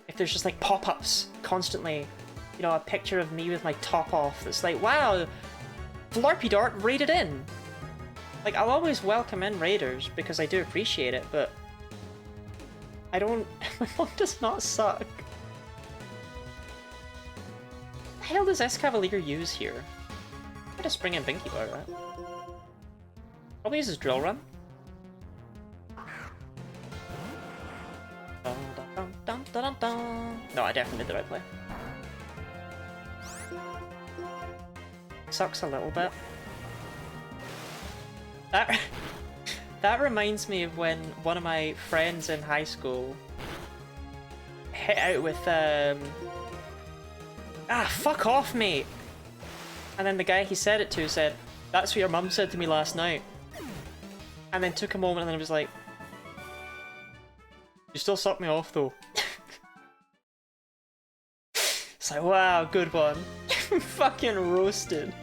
If there's just like pop-ups constantly. You know, a picture of me with my top off that's like, wow, Florpy Dart raided in! Like, I'll always welcome in raiders because I do appreciate it, but I don't... My phone does not suck. What the hell does Escavalier use here? I just bring in Binky Boy, right? Probably uses Drill Run. Dun, dun, dun, dun, dun, dun. No, I definitely did the right play. Sucks a little bit. That reminds me of when one of my friends in high school hit out with, fuck off, mate! And then the guy he said it to said, that's what your mum said to me last night. And then took a moment and then it was like, you still suck me off though. It's like, wow, good one. Fucking roasted.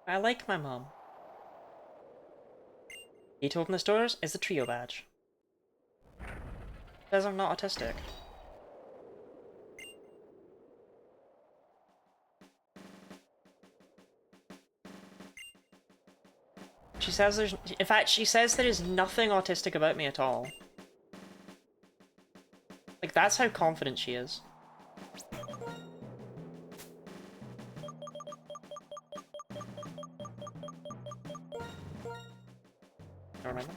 I like my mom. Key to open the doors is the trio badge. Says I'm not autistic. She says there's... In fact, she says there is nothing autistic about me at all. Like, that's how confident she is. Don't remember.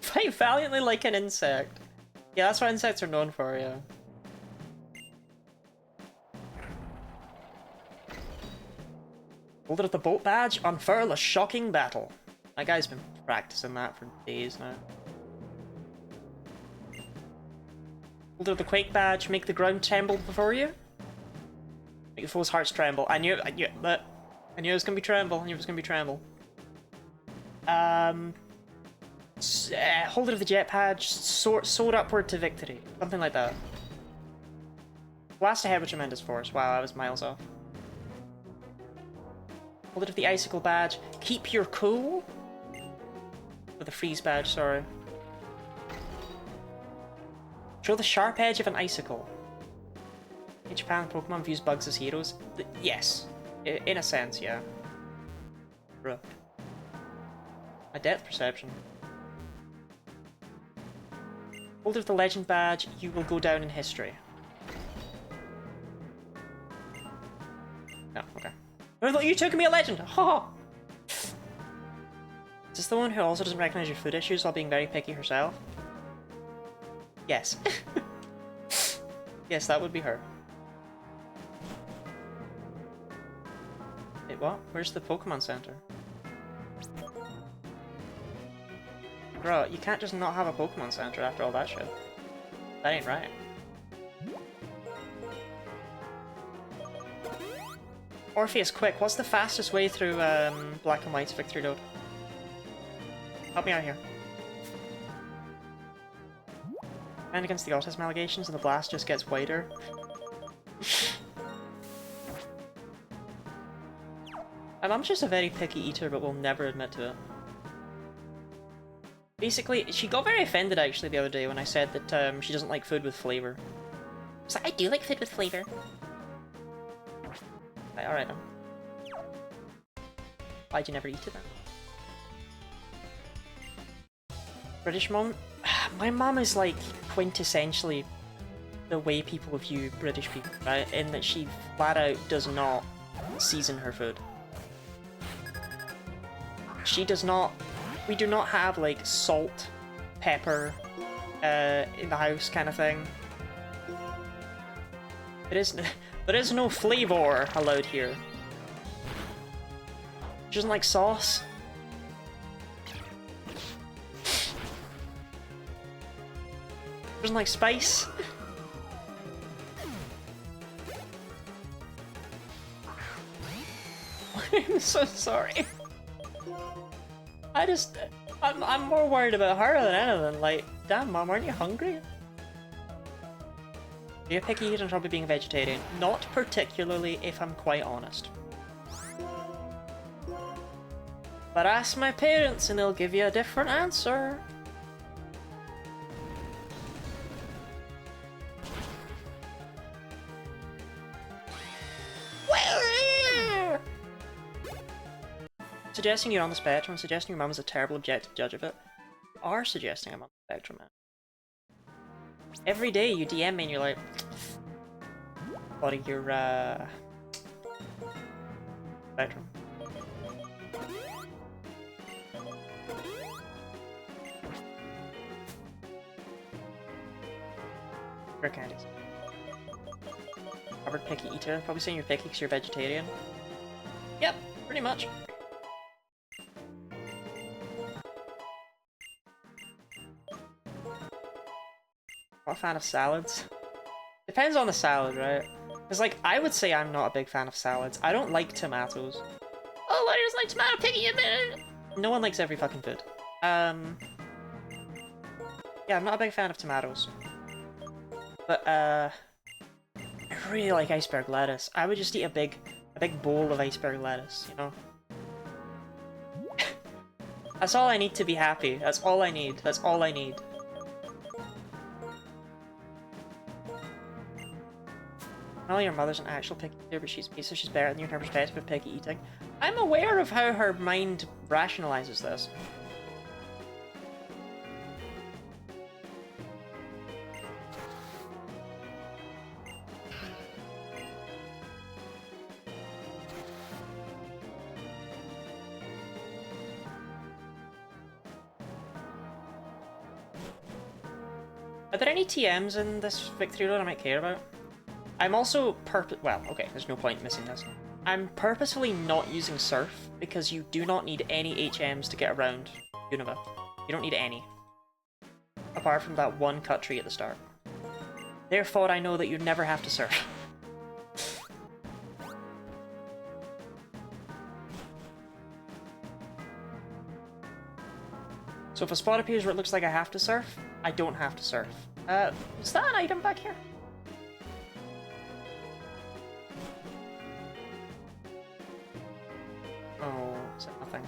Fight valiantly like an insect. Yeah, that's what insects are known for, yeah. Holder of the boat badge, unfurl a shocking battle. That guy's been practicing that for days now. Holder of the quake badge, make the ground tremble before you. Make the foe's hearts tremble. I knew it was gonna be tremble. I knew it was gonna be tremble. Holder of the jet badge, soar upward to victory. Something like that. Blast ahead with tremendous force. Wow, I was miles off. Holder of the icicle badge, keep your cool. With the freeze badge, sorry. Show the sharp edge of an icicle. In Japan, Pokemon views bugs as heroes. Yes. In a sense, yeah. Bruh. My depth perception. Holder of the legend badge, you will go down in history. No, okay. I thought you took me a legend! Ha! Is this the one who also doesn't recognize your food issues while being very picky herself? Yes. Yes, that would be her. Wait, what? Where's the Pokemon Center? Bro, you can't just not have a Pokemon Center after all that shit. That ain't right. Orpheus, quick, what's the fastest way through Black and White's Victory Road? Help me out here. And against the autism allegations, and the blast just gets wider. My mom's just a very picky eater, but will never admit to it. Basically, she got very offended actually the other day when I said that she doesn't like food with flavour. She's like, I do like food with flavour. Right, alright then. Why'd you never eat it then? British mom? My mom is like quintessentially the way people view British people, right? In that she flat out does not season her food. She does not... We do not have like salt, pepper in the house kind of thing. There is no flavour allowed here. She doesn't like sauce. She doesn't like spice. I'm so sorry. I'm more worried about her than anything. Like, damn, mom, aren't you hungry? You're picky eater and probably being a vegetarian. Not particularly, if I'm quite honest. But ask my parents and they'll give you a different answer. Suggesting you're on the spectrum, suggesting your mum is a terrible objective judge of it. You are suggesting I'm on the spectrum, man. Every day you DM me and you're like, buddy, you're spectrum. Rare candies. Robert picky eater. Probably saying you're picky because you're vegetarian. Yep, pretty much. Not a fan of salads. Depends on the salad, right? Because, like, I would say I'm not a big fan of salads. I don't like tomatoes. Oh, I just like tomato picky a minute. No one likes every fucking food. Yeah, I'm not a big fan of tomatoes. But, I really like iceberg lettuce. I would just eat a big bowl of iceberg lettuce, you know? That's all I need to be happy. That's all I need. That's all I need. Well, your mother's an actual picky eater, but she's me, so she's better than you in her perspective of picky eating. I'm aware of how her mind rationalizes this. Are there any TMs in this victory road I might care about? I'm also well, okay, there's no point missing this. I'm purposefully not using Surf because you do not need any HMs to get around Unova. You don't need any. Apart from that one cut tree at the start. Therefore, I know that you never have to Surf. So if a spot appears where it looks like I have to Surf, I don't have to Surf. Is that an item back here? Oh, is that nothing?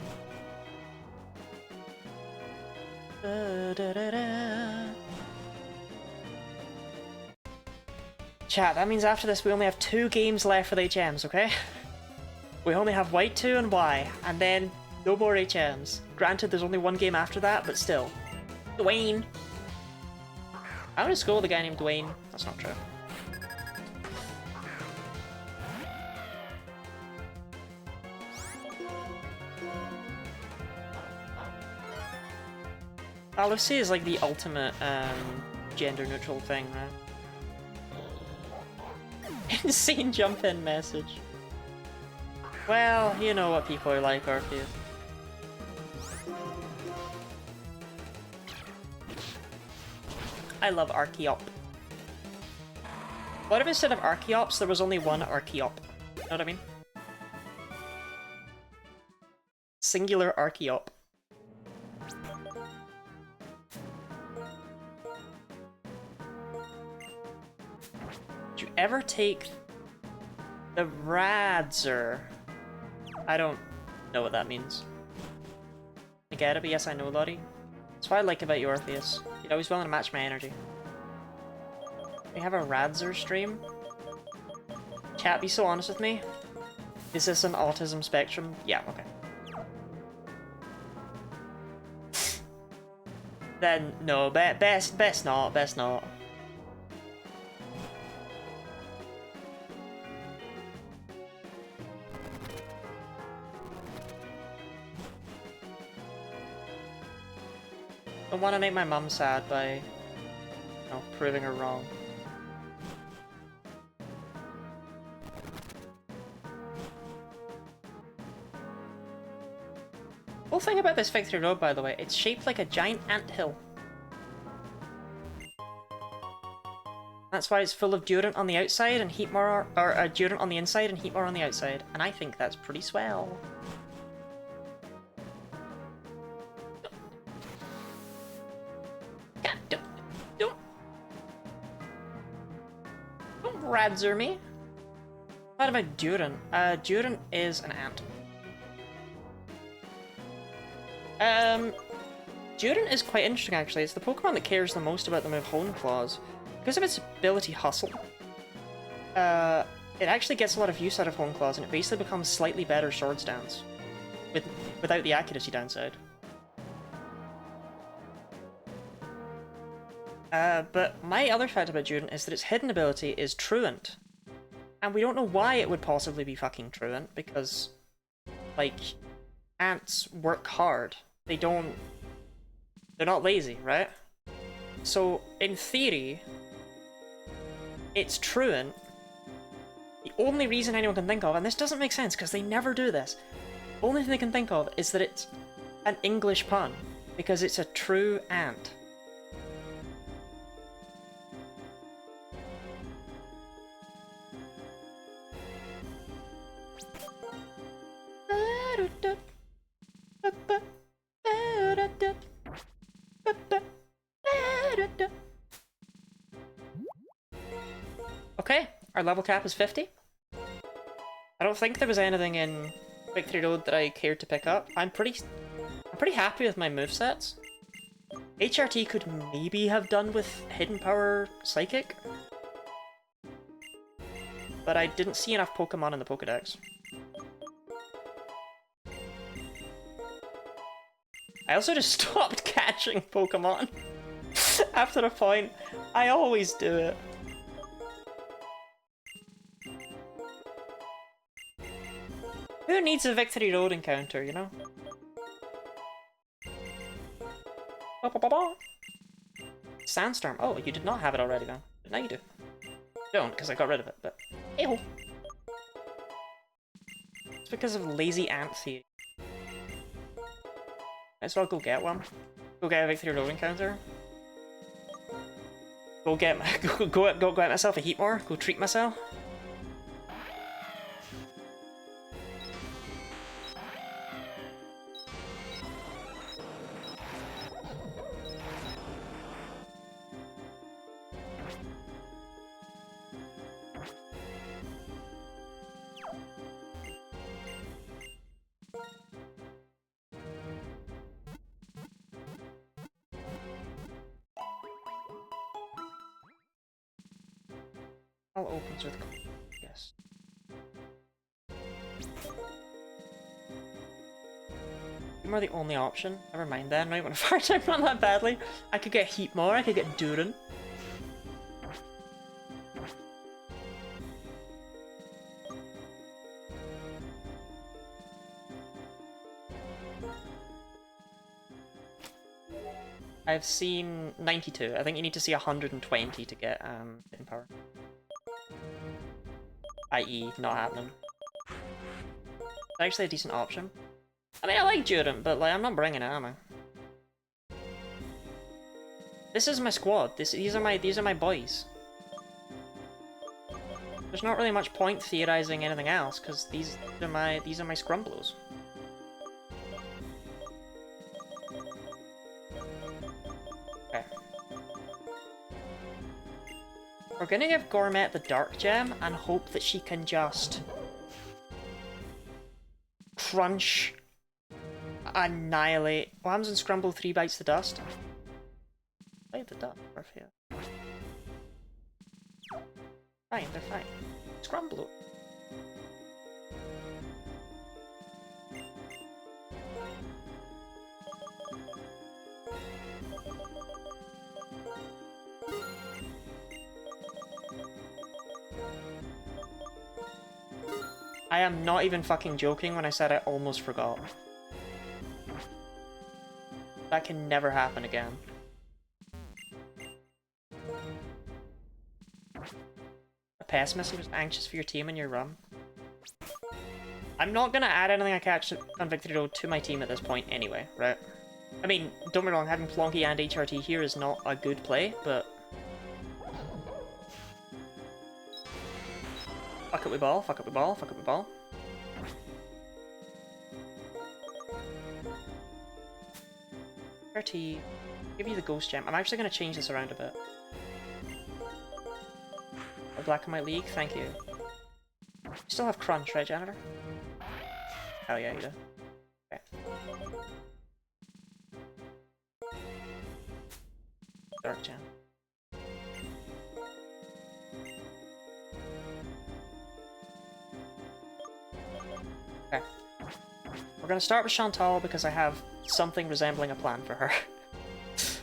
Chat, that means after this we only have 2 games left for the HMs, okay? We only have White 2 and Y, and then no more HMs. Granted, there's only 1 game after that, but still. Dwayne! I went to school with a guy named Dwayne. That's not true. Lucy is like the ultimate gender-neutral thing, right? Insane jump-in message. Well, you know what people are like, Arceus. I love Archeop. What if instead of Archeops, there was only one Archeop? You know what I mean? Singular Archeop. Did you ever take the Radzer? I don't know what that means. I get it, but yes, I know, Lottie. That's what I like about you, Orpheus. You're always willing to match my energy. We have a Radzer stream? Chat, be so honest with me. Is this an autism spectrum? Yeah, okay. Then, no, best not, best not. I don't want to make my mum sad by, you know, proving her wrong. Whole thing about this Victory Road, by the way, it's shaped like a giant anthill. That's why it's full of Durant on the outside and Heatmor, or Durant on the inside and Heatmor on the outside, and I think that's pretty swell. Don't Radzer me. What about Durant? Durant is an ant. Durant is quite interesting actually. It's the Pokemon that cares the most about the move Hone Claws. Because of its ability Hustle, it actually gets a lot of use out of Hone Claws and it basically becomes slightly better Swords Dance. Without the accuracy downside. But my other fact about Durant is that its hidden ability is Truant. And we don't know why it would possibly be fucking Truant, because, like, ants work hard. They're not lazy, right? So, in theory, it's Truant. The only reason anyone can think of, and this doesn't make sense because they never do this, the only thing they can think of is that it's an English pun, because it's a true ant. Okay, our level cap is 50. I don't think there was anything in Victory Road that I cared to pick up. I'm pretty happy with my movesets. HRT could maybe have done with Hidden Power Psychic, but I didn't see enough Pokemon in the Pokedex. I also just stopped catching Pokemon after a point. I always do it. Who needs a Victory Road encounter, you know? Sandstorm. Oh, you did not have it already then. But now you do. You don't, because I got rid of it, but... Ew. It's because of lazy ant theory. Might as well go get one. Go get a Victory Road encounter. Go get myself a Heatmor. Go treat myself. All opens with yes. You are the only option. Never mind then, right? When I fire type run that badly, I could get Heat more, I could get Durin. I've seen 92. I think you need to see 120 to get in power. I.e. not happening. It's actually a decent option. I mean, I like Durin, but like I'm not bringing it, am I? This is my squad. These are my boys. There's not really much point theorizing anything else because these are my scrumblos. Okay. We're gonna give Gourmet the Dark Gem and hope that she can just crunch, annihilate. What happens when Scrumble 3 bites the dust? Bite the dust, perfect. Fine, they're fine. Scrumble. I am not even fucking joking when I said I almost forgot. That can never happen again. A pessimist who's anxious for your team and your run. I'm not gonna add anything I catch on Victory Road to my team at this point anyway, right? I mean, don't get me wrong, having Plonky and HRT here is not a good play, but... Fuck it with ball, fuck it with ball, fuck it with ball. HRT, give you the Ghost Gem. I'm actually gonna change this around a bit. A Black and White League, thank you. You still have Crunch, right, Janitor? Hell yeah, you do. Okay. Dark Gem. Okay. We're gonna start with Chantal because I have something resembling a plan for her.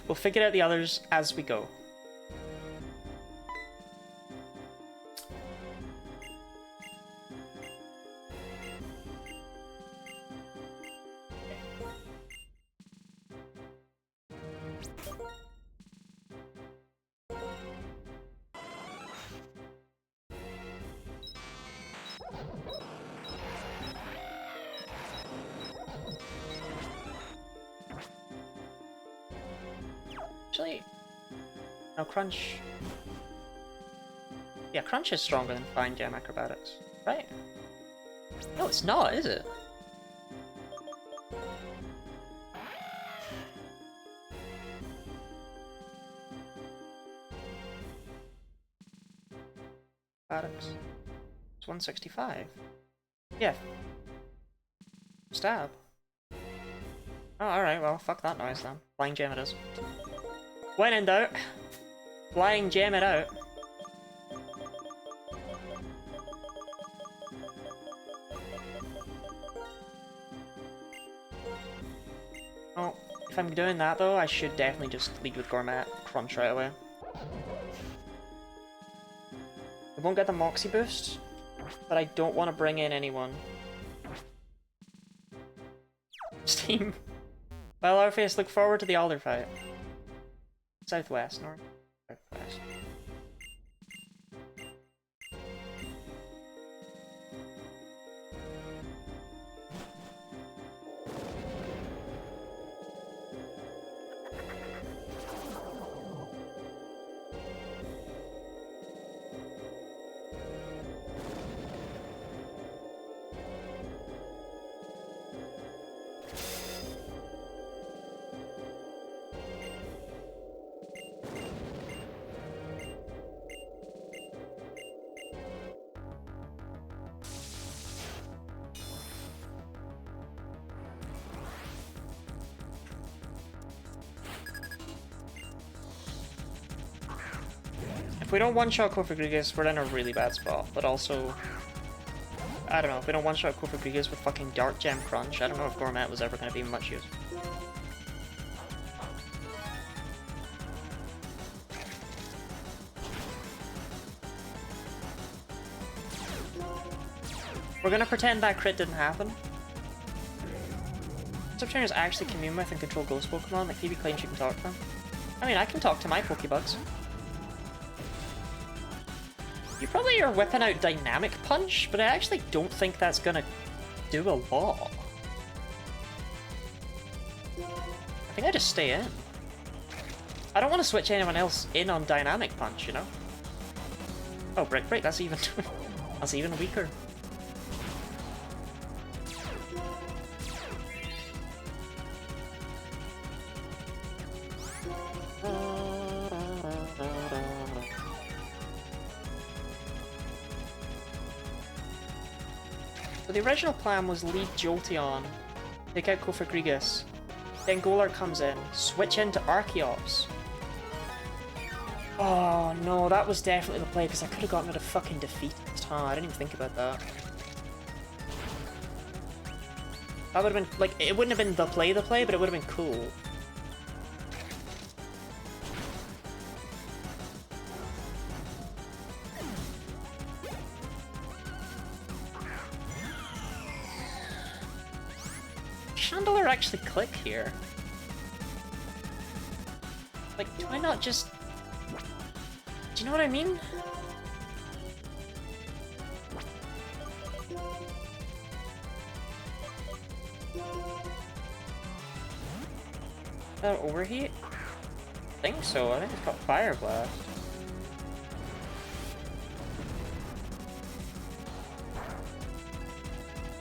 We'll figure out the others as we go. Actually, no, Crunch. Yeah, Crunch is stronger than Fine Gem Acrobatics, right? No, it's not, is it? Acrobatics. It's 165. Yeah. Stab. Oh, alright, well, fuck that noise then. Flying Gem it is. When in doubt, Flying Gem it out. Oh, if I'm doing that though, I should definitely just lead with Gourmet Crunch right away. I won't get the Moxie boost, but I don't want to bring in anyone. Steam. Well, Orpheus, look forward to the Alder fight. Southwest, north, southwest. we don't one-shot Cofagrigus, we're in a really bad spot, but also... I don't know, if we don't one-shot Cofagrigus with fucking Dark Gem Crunch, I don't know if Gourmet was ever going to be much use. We're gonna pretend that crit didn't happen. Some trainers actually commune with and control ghost Pokemon, like Phoebe claims she can talk to them. I mean, I can talk to my Pokebugs. You probably are whipping out Dynamic Punch, but I actually don't think that's gonna do a lot. I think I just stay in. I don't want to switch anyone else in on Dynamic Punch, you know? Oh, Brick Break, that's even... that's even weaker. So the original plan was lead Jolteon, take out Cofagrigus, then Golart comes in, switch into Archeops. Oh no, that was definitely the play because I could have gotten rid of fucking defeat. I didn't even think about that. That would have been, like, it wouldn't have been the play, but it would have been cool. Chandelier actually click here? Like, do I not just... Do you know what I mean? Is that overheat? I think so. I think it's got Fire Blast.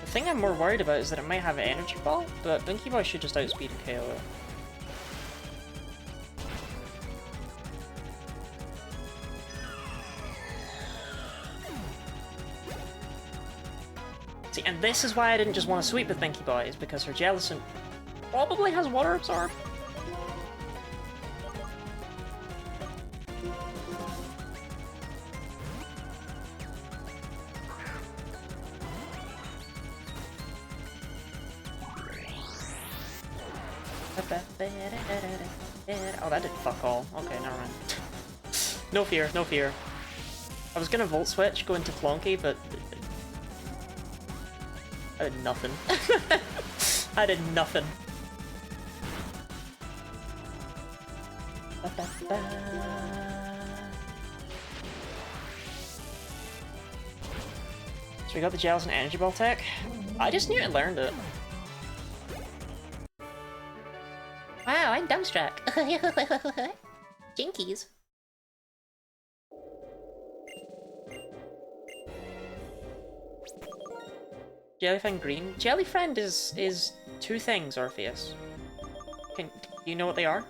The thing I'm more worried about is that it might have an Energy Ball, but Binky Boy should just outspeed and KO it. See, and this is why I didn't just want to sweep with Binky Boy, is because her Jellicent probably has Water Absorb. Oh, that did fuck all. Okay, never mind. No fear, no fear. I was gonna Volt Switch, go into Flonky, but... I did nothing. I did nothing. So we got the Gels and Energy Ball tech. I just knew I learned it. Wow, I'm dumbstruck. Jinkies. Jellyfriend Green. Jellyfriend is two things, Orpheus. Do you know what they are?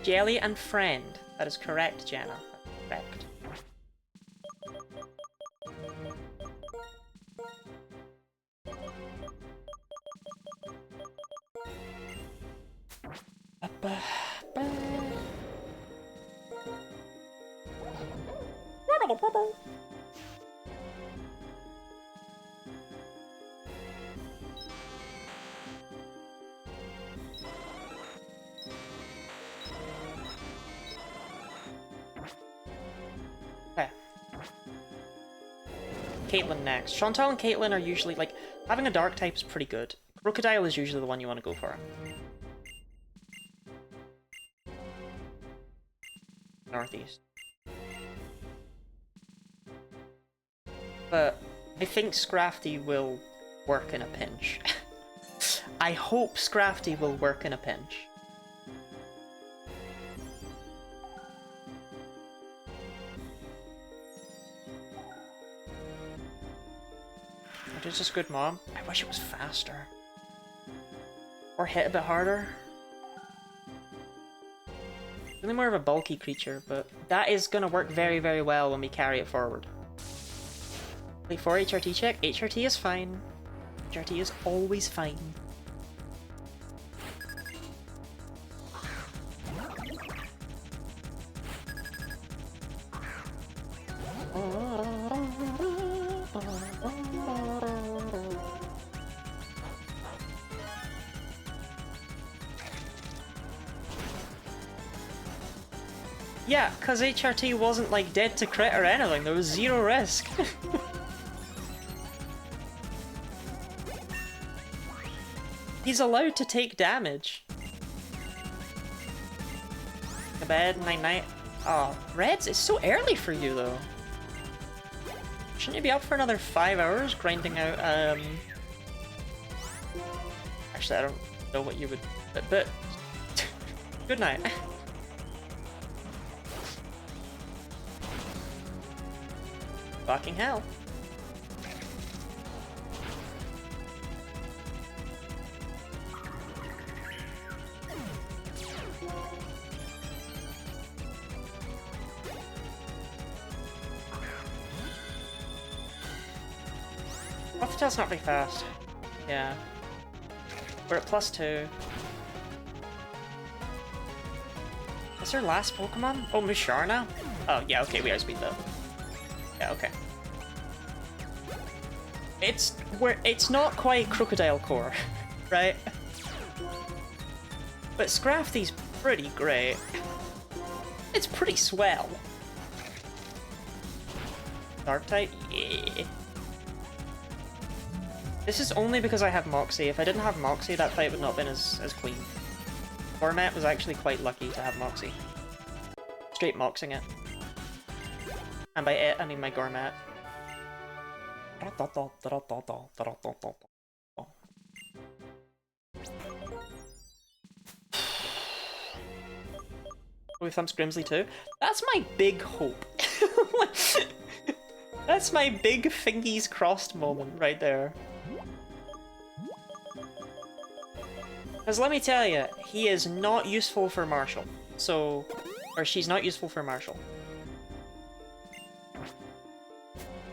Jelly and friend. That is correct, Jenna. Correct. Okay. Caitlyn next. Chantal and Caitlyn are usually, like, having a dark type is pretty good. Crocodile is usually the one you want to go for. Northeast. But I think Scrafty will work in a pinch. I hope Scrafty will work in a pinch. It is just good, Mom. I wish it was faster. Or hit a bit harder. Really more of a bulky creature, but that is gonna work very, very well when we carry it forward. Like 4 HRT check? HRT is fine. HRT is always fine. Yeah, because HRT wasn't like dead to crit or anything, there was zero risk. He's allowed to take damage. To bed, night-night. Oh, Reds, it's so early for you though. Shouldn't you be up for another 5 hours grinding out, Actually, I don't know what you would... but... Good night. Fucking hell. Rothatel's not very fast. Yeah. We're at +2. Is their last Pokemon? Oh, Mushar now? Oh, yeah, okay, we outspeed though. Yeah, okay. It's not quite Crocodile Core, right? But Scrafty's pretty great. It's pretty swell. Dark type? Yeah. This is only because I have Moxie. If I didn't have Moxie, that fight would not have been as clean. Gormat was actually quite lucky to have Moxie. Straight Moxing it. And by it, I mean my Gormat. Oh, we thumbs Grimsley too? That's my big hope. That's my big fingies crossed moment right there. Because let me tell you, he is not useful for Marshall. So... or she's not useful for Marshall.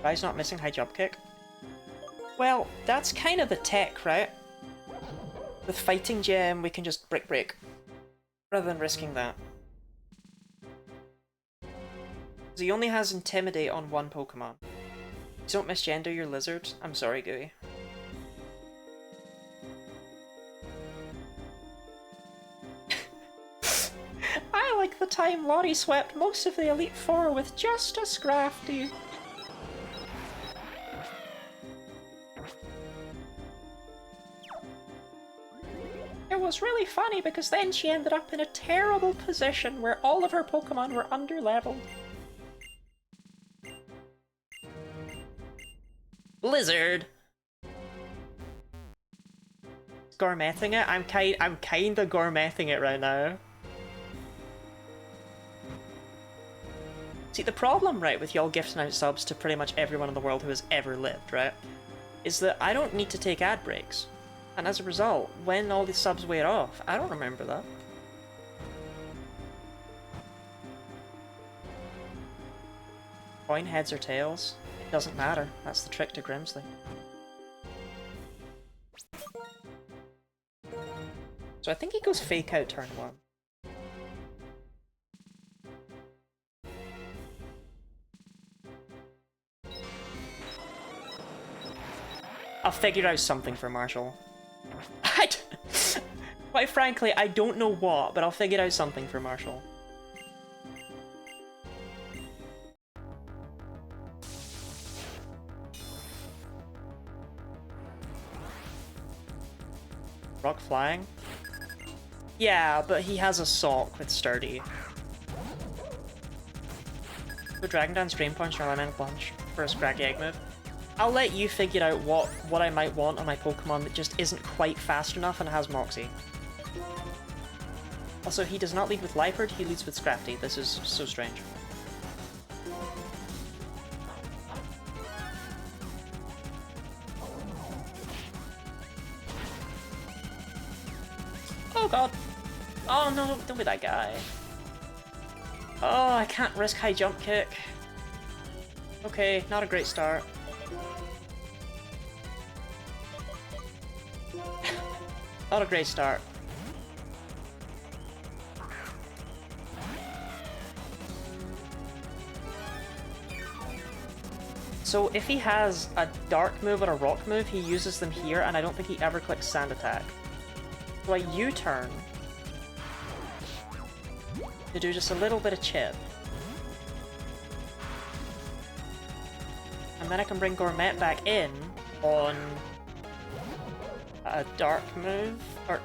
Guy's not missing high jump kick. Well, that's kind of the tech, right? With Fighting Gem, we can just break. Rather than risking that. So he only has Intimidate on one Pokemon. Please don't misgender your lizard. I'm sorry, Gooey. I like the time Lottie swept most of the Elite Four with just a Scrafty. It was really funny because then she ended up in a terrible position where all of her Pokemon were under-leveled. Blizzard! Gourmetting it? I'm kinda gourmetting it right now. See, the problem, right, with y'all gifting out subs to pretty much everyone in the world who has ever lived, right, is that I don't need to take ad breaks. And as a result, when all these subs wear off, I don't remember that. Coin heads or tails? It doesn't matter. That's the trick to Grimsley. So I think he goes fake out turn 1. I'll figure out something for Marshall. Quite frankly, I don't know what, but I'll figure out something for Marshall. Rock flying? Yeah, but he has a sock with sturdy. Go Dragon Dance, Drain Punch, or Elemental Punch for a Scraggy Egg move. I'll let you figure out what I might want on my Pokemon that just isn't quite fast enough and has Moxie. Also, he does not lead with Liepard, he leads with Scrafty. This is so strange. Oh god! Oh no, don't be that guy. Oh, I can't risk high jump kick. Okay, not a great start. Not a great start. So if he has a dark move or a rock move, he uses them here, and I don't think he ever clicks sand attack. So I U-turn to do just a little bit of chip. And then I can bring Gourmet back in on a dark move, or...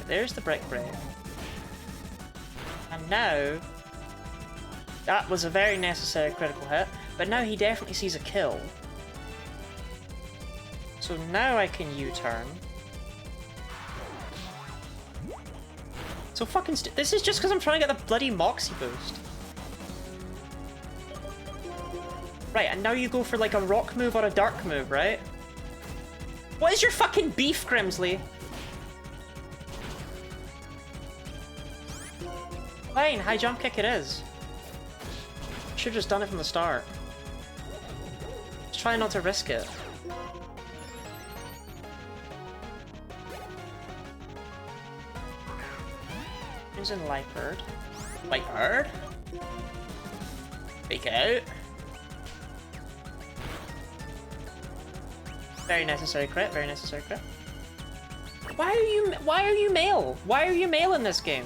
There's the Brick Break. And now... That was a very necessary critical hit, but now he definitely sees a kill. So now I can U-turn. So fucking this is just because I'm trying to get the bloody Moxie boost. Right, and now you go for like a rock move or a dark move, right? What is your fucking beef, Grimsley? Fine, high jump kick it is. Should've just done it from the start. Just try not to risk it. Using Light Bird. Light Bird? Fake out. Very necessary crit, very necessary crit. Why are you male? Why are you male in this game?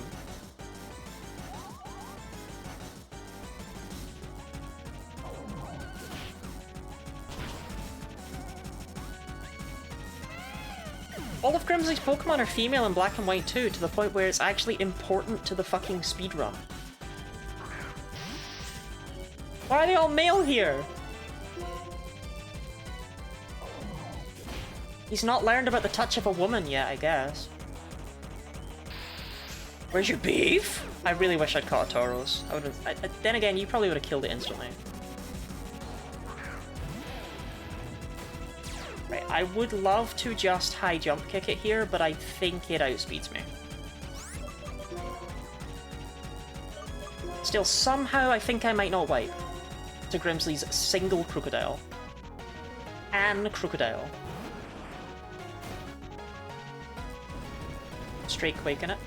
All of Grimsley's Pokemon are female in Black and White too, to the point where it's actually important to the fucking speedrun. Why are they all male here? He's not learned about the touch of a woman yet, I guess. Where's your beef? I really wish I'd caught a Tauros. I would've. Then again, you probably would have killed it instantly. Right, I would love to just high jump kick it here, but I think it outspeeds me. Still, somehow I think I might not wipe to Grimsley's single Crocodile. And Crocodile. Straight Quake in it.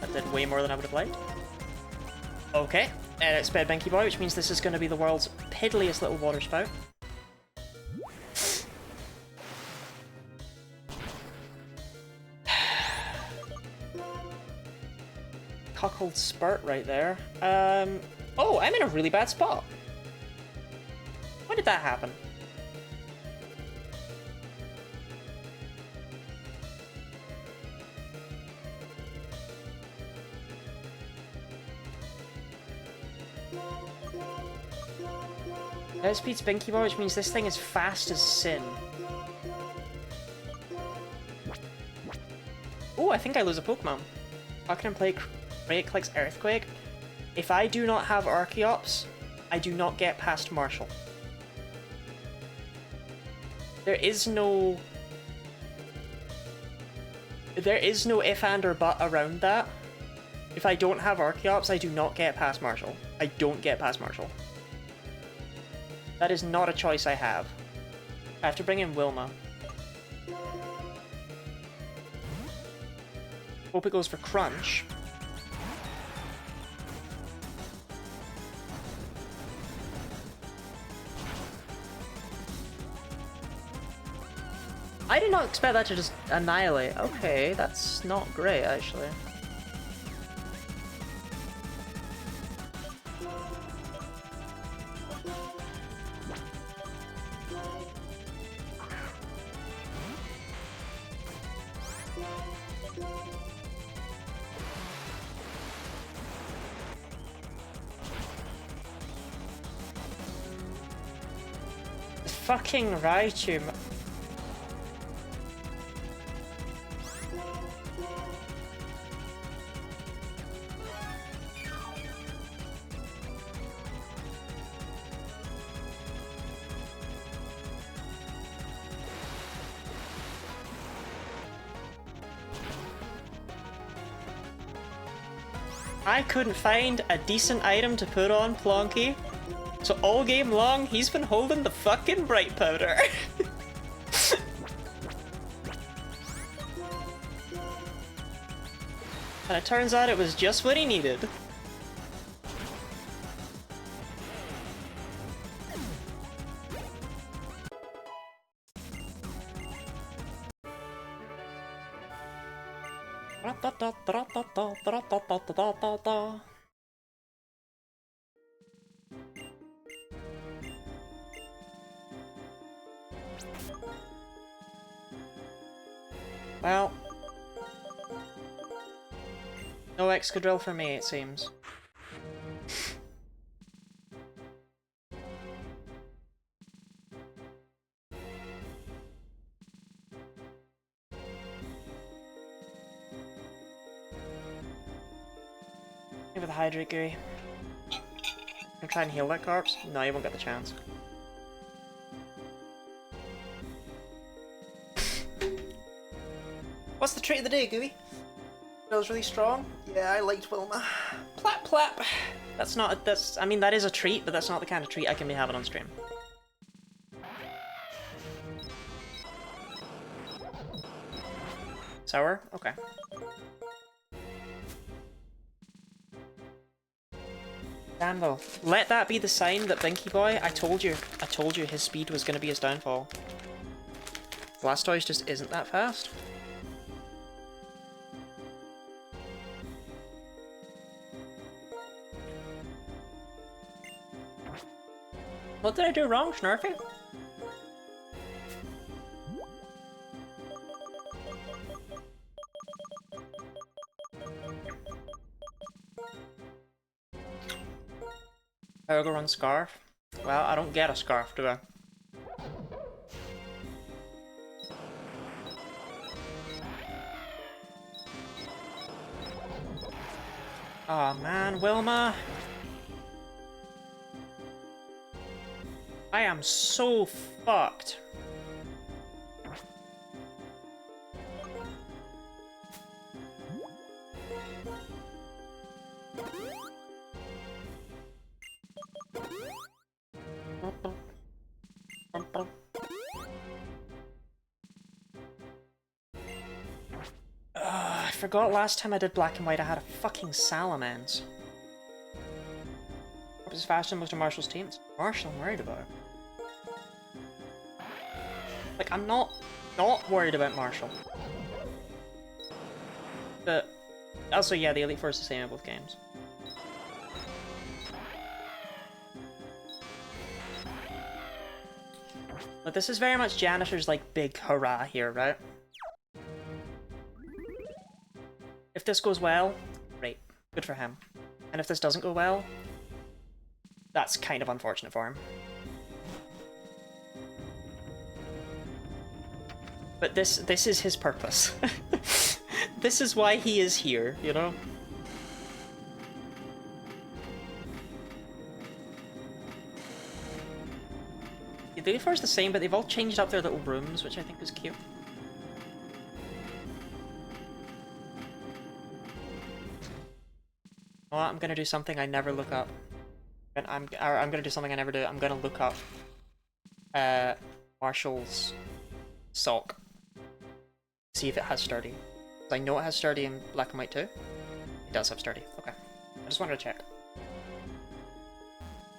That did way more than I would have liked. Okay, it's Bed Binky Boy, which means this is going to be the world's piddliest little water spout. Cuckold Spurt right there. Oh, I'm in a really bad spot. When did that happen? Outspeeds Binky Boy, which means this thing is fast as sin. Oh, I think I lose a Pokemon. How can I play Great Clicks Earthquake? If I do not have Archeops, I do not get past Marshall. There is no if and or but around that. If I don't have Archeops, I do not get past Marshall. I don't get past Marshall. That is not a choice I have. I have to bring in Wilma. Hope it goes for Crunch. I did not expect that to just annihilate. Okay, that's not great, actually. Fucking Raichu. I couldn't find a decent item to put on Plonky, so all game long he's been holding the fucking bright powder. And it turns out it was just what he needed. Well, no Excadrill for me, it seems. Maybe the Hydrate Gooey. I'm trying to heal that corpse. No, you won't get the chance. What's the trait of the day, Gooey? Feels really strong. Yeah, I liked Wilma. Plap plap. That's not. That's. I mean, that is a treat, but that's not the kind of treat I can be having on stream. Sour? Okay. Damn though. Let that be the sign that Binky Boy, I told you his speed was gonna be his downfall. Blastoise just isn't that fast. What did I do wrong, Snarfy? I'll go run Scarf. Well, I don't get a Scarf, do I? Aw, man, Wilma. I am so fucked. I forgot last time I did Black and White I had a fucking Salamence. What was faster than most of Marshall's teams? Marshall, I'm worried about. Like, I'm not worried about Marshall. But also, yeah, the Elite Four is the same in both games. But this is very much Janitor's, like, big hurrah here, right? If this goes well, great. Good for him. And if this doesn't go well, that's kind of unfortunate for him. But this is his purpose. This is why he is here, you know? The Elite Four is the same, but they've all changed up their little rooms, which I think is cute. Well, I'm gonna do something I never look up. I'm gonna do something I never do. I'm gonna look up Marshall's sock. See if it has sturdy. I know it has sturdy in Black and White too. It does have sturdy. Okay. I just wanted to check.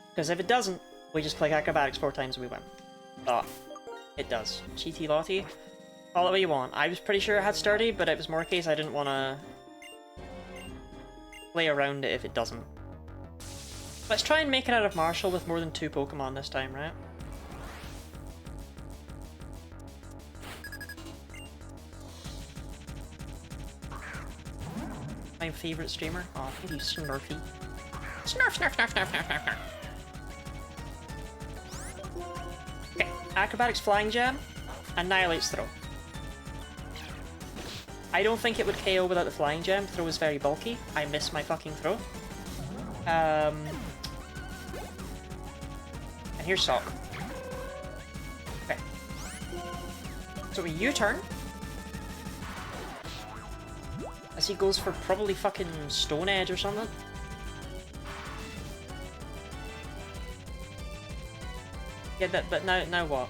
Because if it doesn't, we just click acrobatics 4 times and we win. Oh, it does. Cheaty Lottie. Call it what you want. I was pretty sure it had sturdy, but it was more a case I didn't want to play around it if it doesn't. Let's try and make it out of Marshall with more than 2 Pokemon this time, right? My favorite streamer? Oh, thank you, Snurfy. Snurf, snurf, snurf, snurf, snurf, snurf, snurf. Okay, Acrobatics Flying Gem, Annihilates Throw. I don't think it would KO without the Flying Gem. Throw is very bulky. I miss my fucking throw. And here's Sock. Okay. So a U-turn. As he goes for probably fucking Stone Edge or something. Yeah, but now what?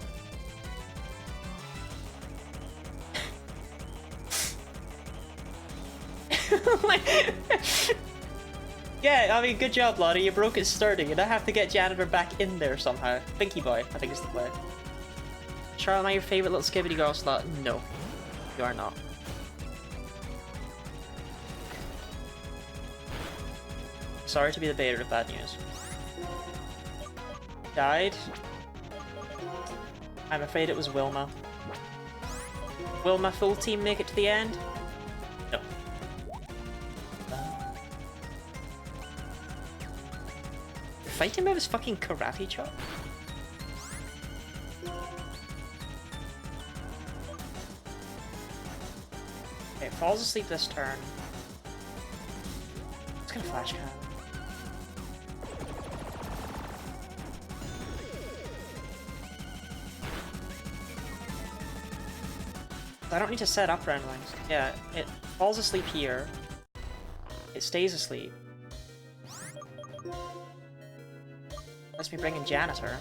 Yeah, I mean, good job, Lottie. You broke it sturdy. You now have to get Janitor back in there somehow. Pinky Boy, I think is the play. Charlotte, am I your favourite little skibbity girl slot? No, you are not. Sorry to be the bearer of bad news. Died. I'm afraid it was Wilma. Will my full team make it to the end? No. The fighting move is fucking karate chop. Okay, falls asleep this turn. It's gonna flash can. I don't need to set up round lines. Yeah, it falls asleep here. It stays asleep. Lets me bring in Janitor.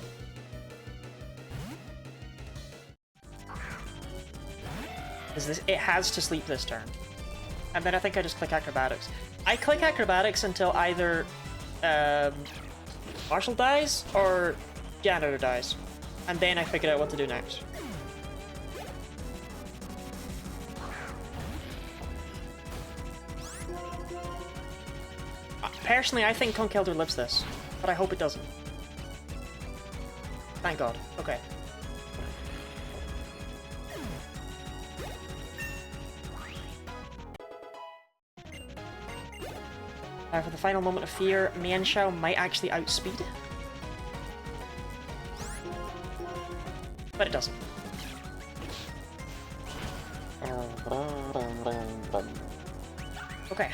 It has to sleep this turn. And then I think I just click Acrobatics. I click Acrobatics until either Marshall dies or Janitor dies. And then I figure out what to do next. Personally, I think Conch Elder lives this, but I hope it doesn't. Thank God. Okay. Now for the final moment of fear, Mienshao might actually outspeed. But it doesn't. Okay.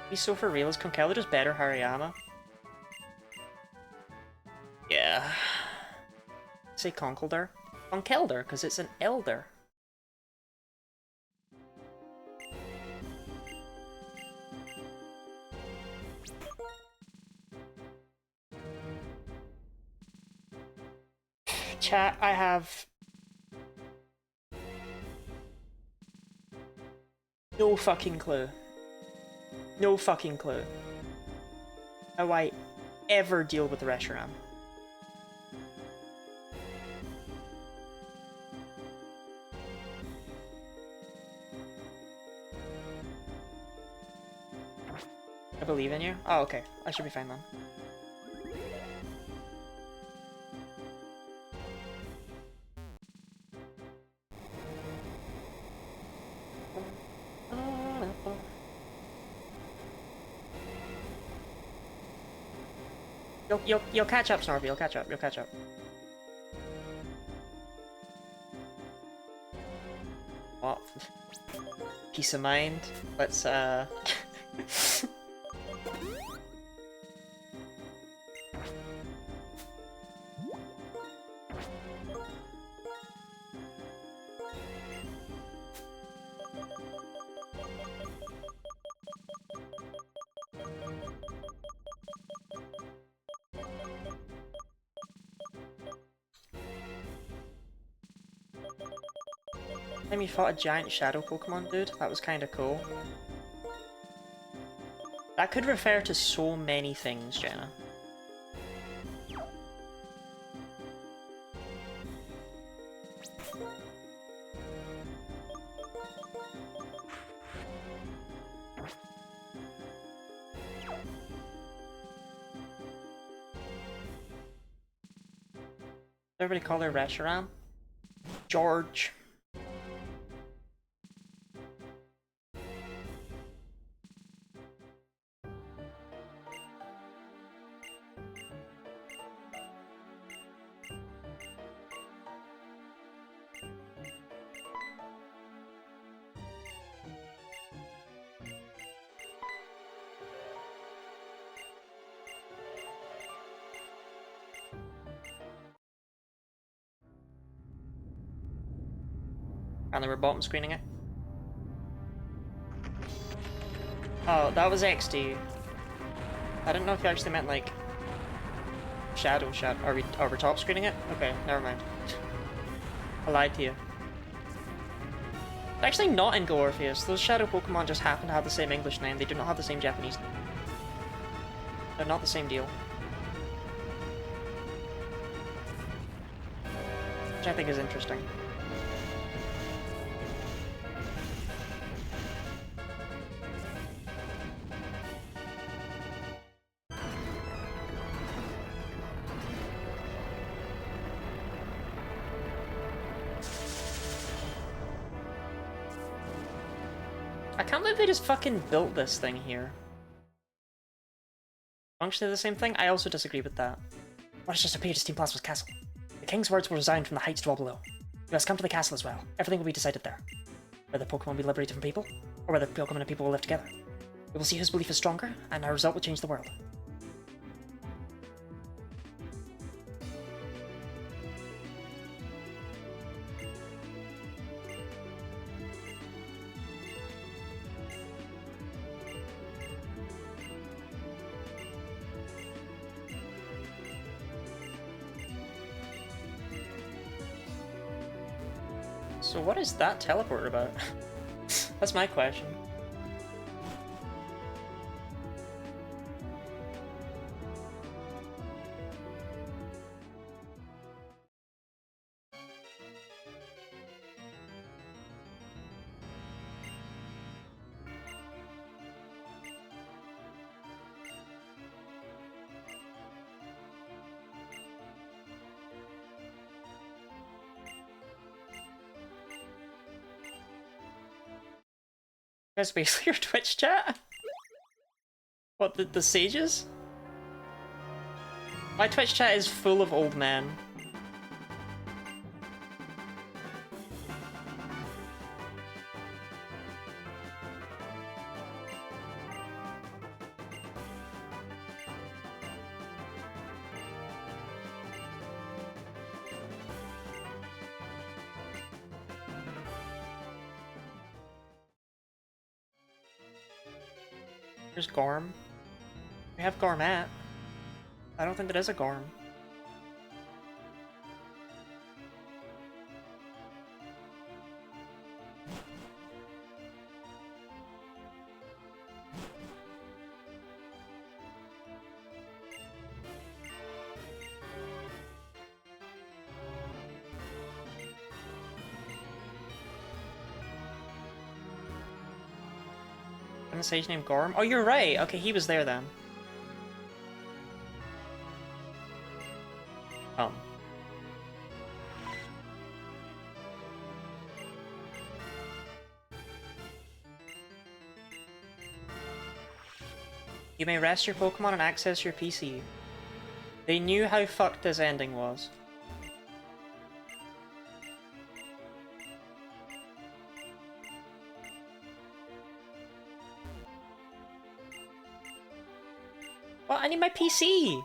He's so for real, is Conch Elder just better Hariyama? Yeah. Say Conch Elder? Conch Elder, because it's an elder. Chat, I have no fucking clue. No fucking clue how I ever deal with the Reshiram. I believe in you. Oh, okay. I should be fine then. You'll catch up, Snorby. You'll catch up. You'll catch up. What? Peace of mind. Let's time you fought a giant shadow Pokemon, dude. That was kinda cool. That could refer to so many things, Jenna. Everybody call her Reshiram? George. And they were bottom screening it. Oh, that was XD. I didn't know if you actually meant like shadow shot. Are we top screening it? Okay, never mind. I lied to you. Actually not in Go Orpheus. Those shadow Pokemon just happen to have the same English name. They do not have the same Japanese name. They're not the same deal. Which I think is interesting. I can't believe they just fucking built this thing here. Functionally the same thing? I also disagree with that. What has just appeared is Team Plasma's castle. The king's words will resound from the heights to all below. You must come to the castle as well. Everything will be decided there. Whether Pokemon will be liberated from people, or whether Pokemon and people will live together. We will see whose belief is stronger, and our result will change the world. So what is that teleport about? That's my question. That's basically your Twitch chat? What, the sages? My Twitch chat is full of old men. There's Gorm. We have Gormat. I don't think that is a Gorm. A sage named Gorm? Oh, you're right! Okay, he was there then. You may rest your Pokemon and access your PC. They knew how fucked this ending was. Well, I need my PC!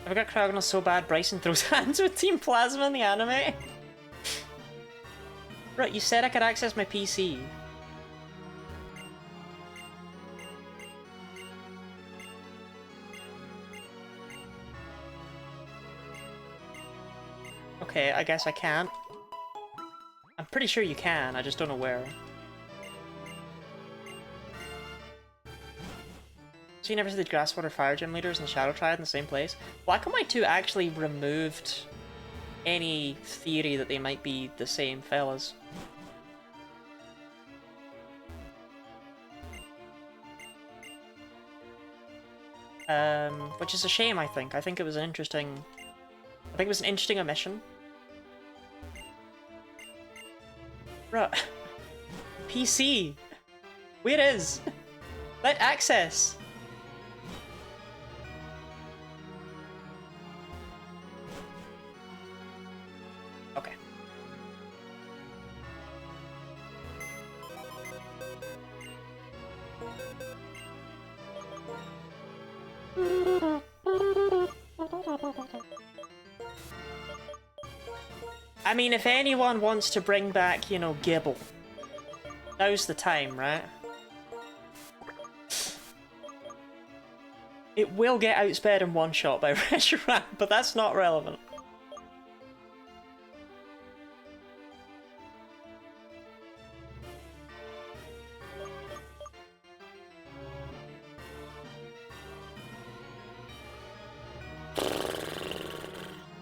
I've got Cryogonal so bad Bryson throws hands with Team Plasma in the anime. Right, you said I could access my PC. Okay, I guess I can't. I'm pretty sure you can, I just don't know where. So you never see the Grasswater Fire Gym leaders and the Shadow Triad in the same place? Black and White 2 actually removed any theory that they might be the same fellas. Which is a shame, I think. I think it was an interesting... I think it was an interesting omission. Bruh. PC! Where is? Let access! Okay. I mean, if anyone wants to bring back, you know, Gibble, now's the time, right? It will get outsped in one shot by Reshiram, but that's not relevant.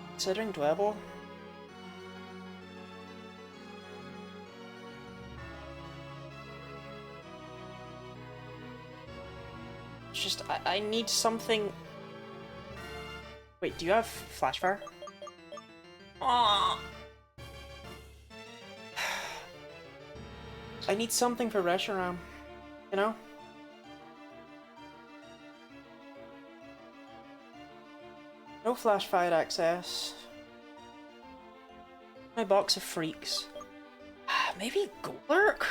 Considering Dwebble? It's just, I need something... Wait, do you have Flashfire? Aww. I need something for Reshiram, you know? No Flashfire access. My box of freaks. Maybe Golurk?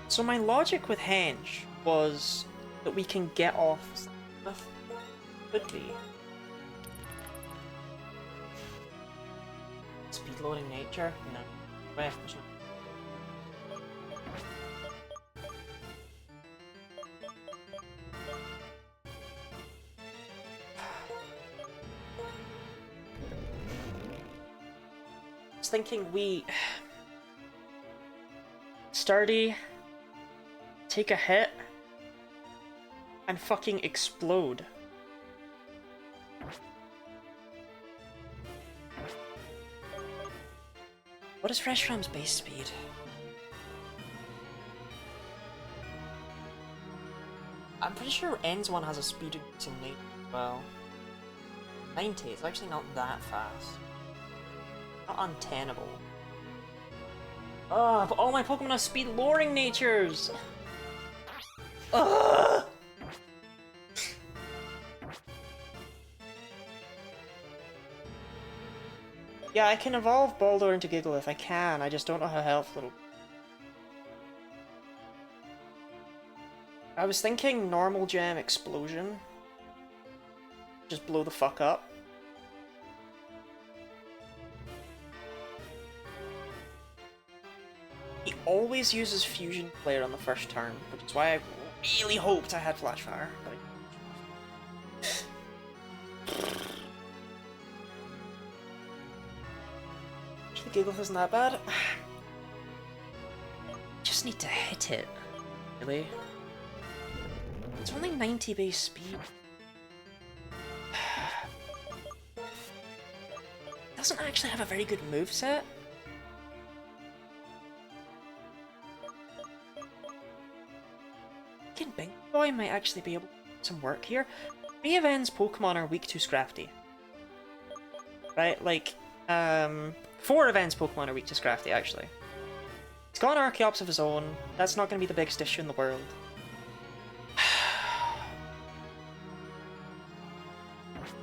So my logic with Henge was that we can get off with. Could be. Speed loading nature? No. Way of pushing. I was thinking we sturdy, take a hit, and fucking explode. What is Reshiram's base speed? I'm pretty sure End's one has a speed increase in nature as well. 90, it's actually not that fast. Not untenable. Ugh, but all my Pokemon have speed lowering natures! Ugh! Yeah, I can evolve Baldor into Gigalith, I can, I just don't know how helpful it'll be. I was thinking normal gem explosion. Just blow the fuck up. He always uses Fusion Flare on the first turn, which is why I really hoped I had Flashfire, but actually Gigalith isn't that bad. Just need to hit it, really. It's only 90 base speed. Doesn't actually have a very good moveset. Big Boy might actually be able to do some work here. 3 of N's Pokemon are weak to Scrafty. Right, like, 4 of N's Pokemon are weak to Scrafty, actually. He's got an Archeops of his own. That's not going to be the biggest issue in the world.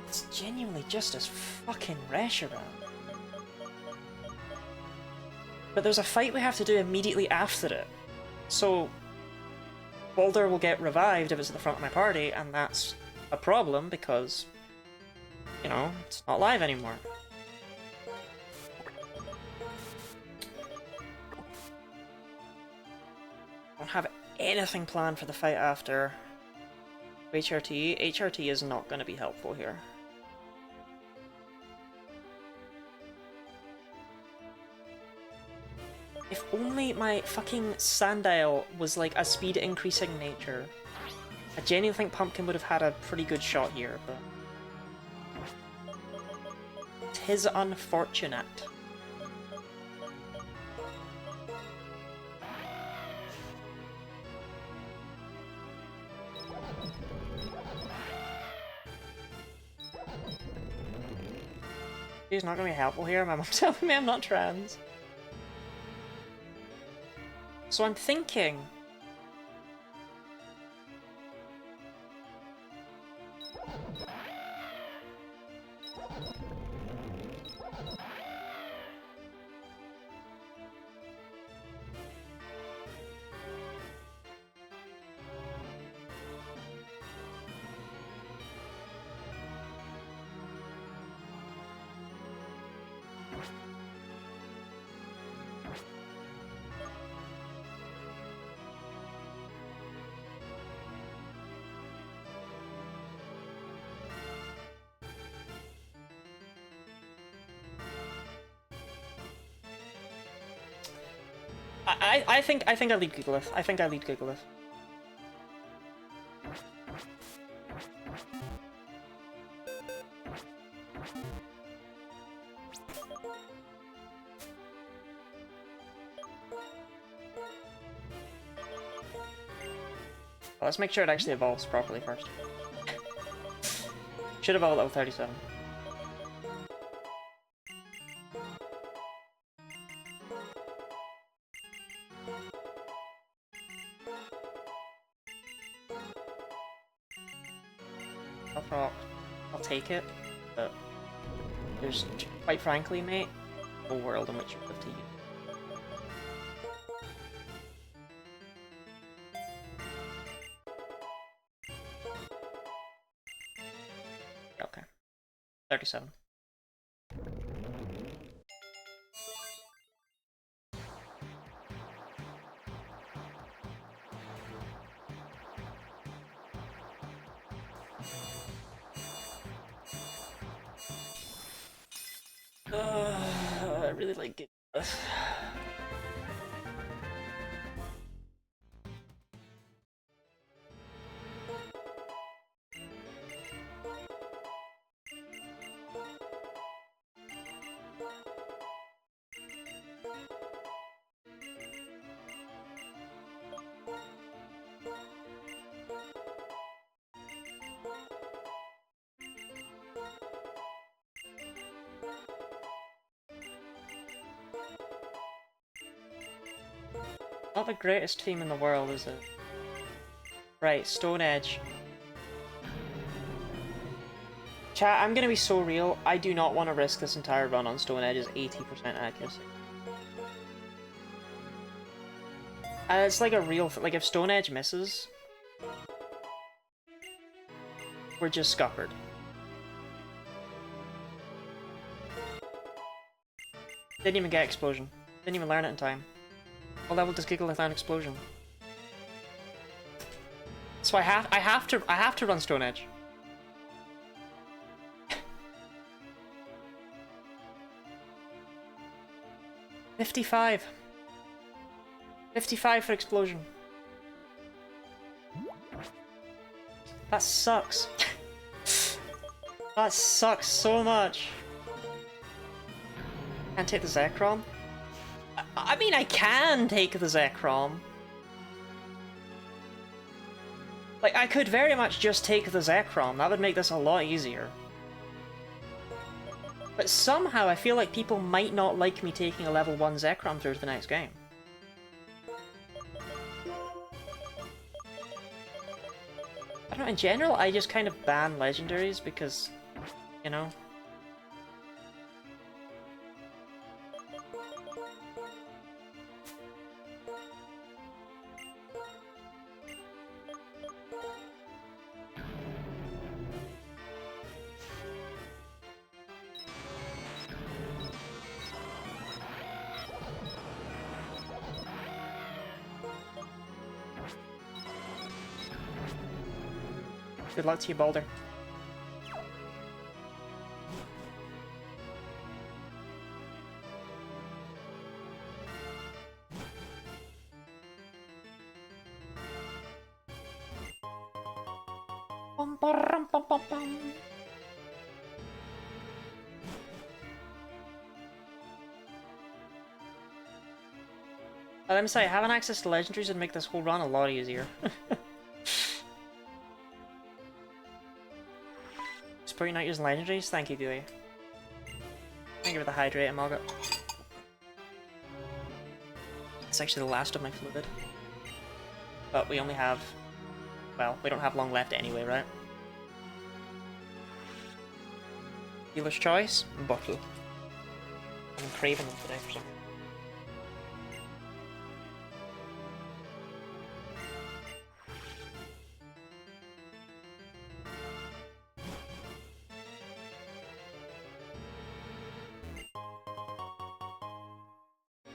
It's genuinely just as fucking Reshiram. But there's a fight we have to do immediately after it. So Boulder will get revived if it's at the front of my party, and that's a problem because, you know, it's not live anymore. Don't have anything planned for the fight after HRT. HRT is not going to be helpful here. If only my fucking Sandile was like a speed increasing nature. I genuinely think Pumpkin would have had a pretty good shot here, but 'tis unfortunate. He's not gonna be helpful here. My mom's telling me I'm not trans. So I'm thinking... I think I lead Gigalith. I think I lead Gigalith. Well, let's make sure it actually evolves properly first. Should evolve at level 37. I'll take it, but there's, quite frankly, mate, no world in which you have to use. Okay. 37. I really like it. Not the greatest team in the world, is it? Right, Stone Edge. Chat, I'm gonna be so real. I do not want to risk this entire run on Stone Edge's 80% accuracy. It's like a real like if Stone Edge misses, we're just scuppered. Didn't even get Explosion. Didn't even learn it in time. What level does Gigalith learn Explosion? So I have to run Stone Edge. $55 for Explosion. That sucks. That sucks so much. Can't take the Zekrom? I mean, I can take the Zekrom. Like, I could very much just take the Zekrom. That would make this a lot easier. But somehow I feel like people might not like me taking a level 1 Zekrom through to the next game. I don't know, in general, I just kind of ban legendaries because, you know... Good luck to you, Boulder. Bum, bum, bum, bum, bum. Let me say, having access to legendaries would make this whole run a lot easier. Support you not using legendaries? Thank you, Gooey. Thank you for the hydrate, Margaret. It's actually the last of my fluid. But we only have... well, we don't have long left anyway, right? Dealer's choice? Bottle. I'm craving them today for some reason.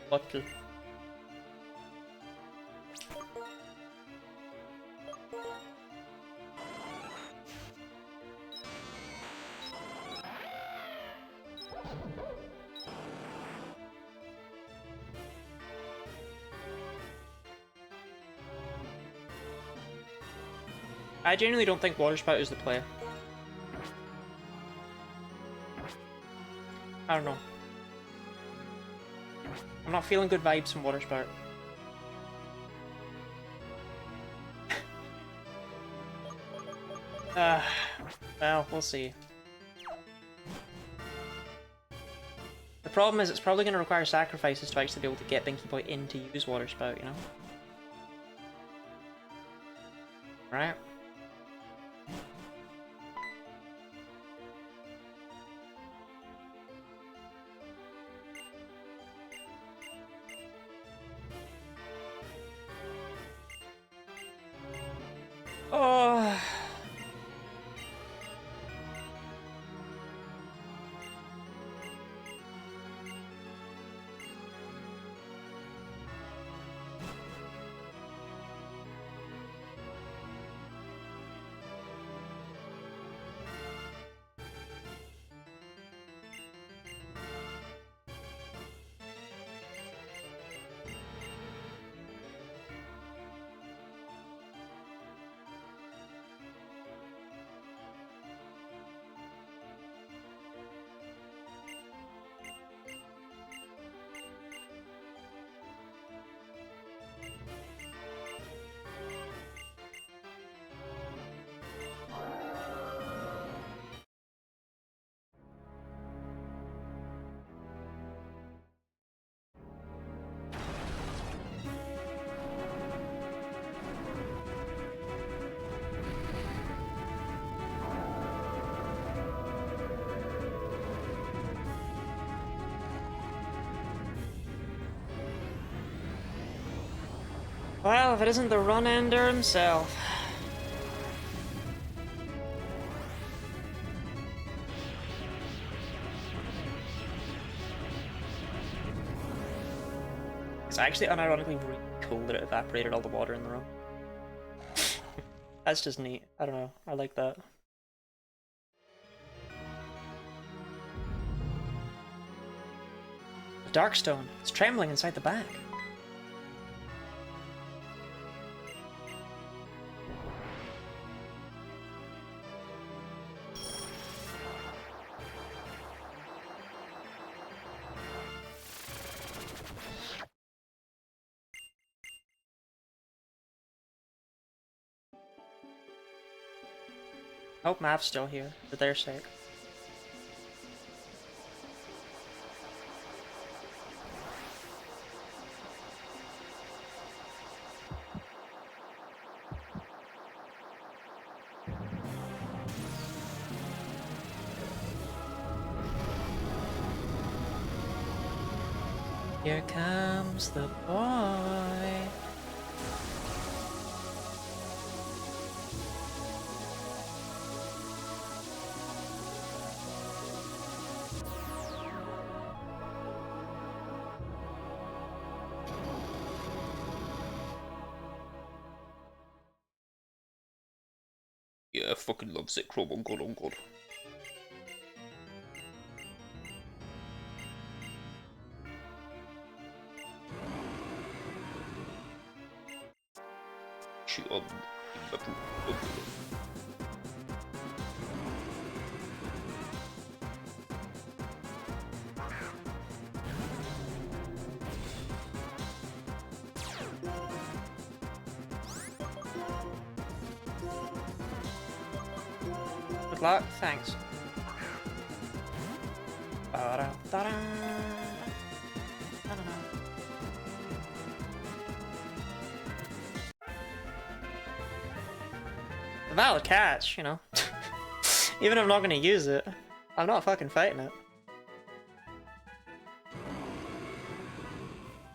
Bottle. I genuinely don't think Water Spout is the play. I don't know. I'm not feeling good vibes from Water Spout. Well, we'll see. The problem is it's probably going to require sacrifices to actually be able to get Binky Boy in to use Water Spout, you know? Right? Oh. Well, if it isn't the run-ender himself. It's actually unironically really cool that it evaporated all the water in the room. That's just neat. I don't know. I like that. The Darkstone. It's trembling inside the bag. I hope Mav's still here, for their sake. Here comes the boy. Yeah, I fucking love Zekrom, on God, on God. Good luck, thanks. Ba-da-da-da. A valid catch, you know. Even if I'm not gonna use it, I'm not fucking fighting it.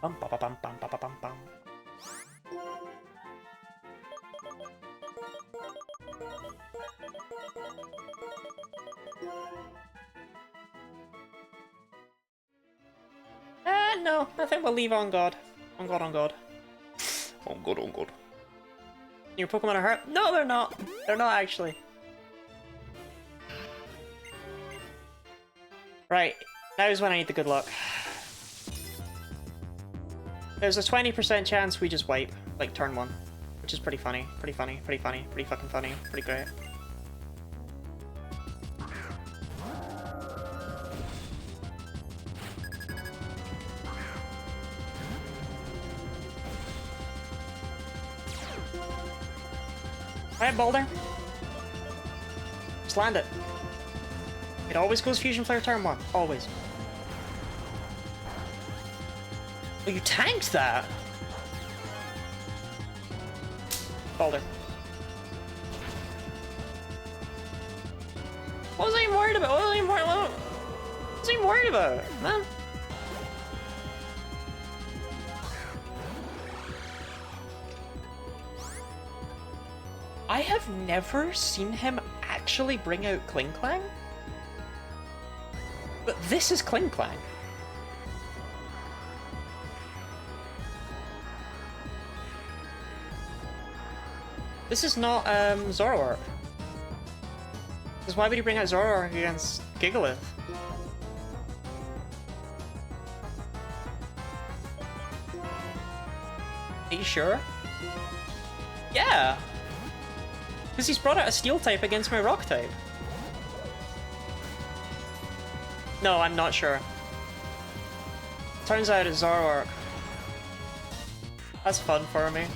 Bum ba ba bum bum ba ba bum bum. No, I think we'll leave on God. On God, on God. On God, on God. Your Pokemon are hurt? No, they're not. They're not actually. Right, that is when I need the good luck. There's a 20% chance we just wipe, like turn one. which is pretty funny, pretty funny, pretty funny, pretty fucking funny, pretty great. Alright, Boulder. Just land it. It always goes Fusion Flare turn 1. Always. Oh, you tanked that? Boulder. What was I even worried about? What was I even worried about, man? I have never seen him actually bring out Kling Clang. But this is Kling Clang. This is not Zoroark. Because why would he bring out Zoroark against Gigalith? Are you sure? Yeah! Because he's brought out a Steel type against my Rock type. No, I'm not sure. Turns out it's Zoroark. That's fun for me.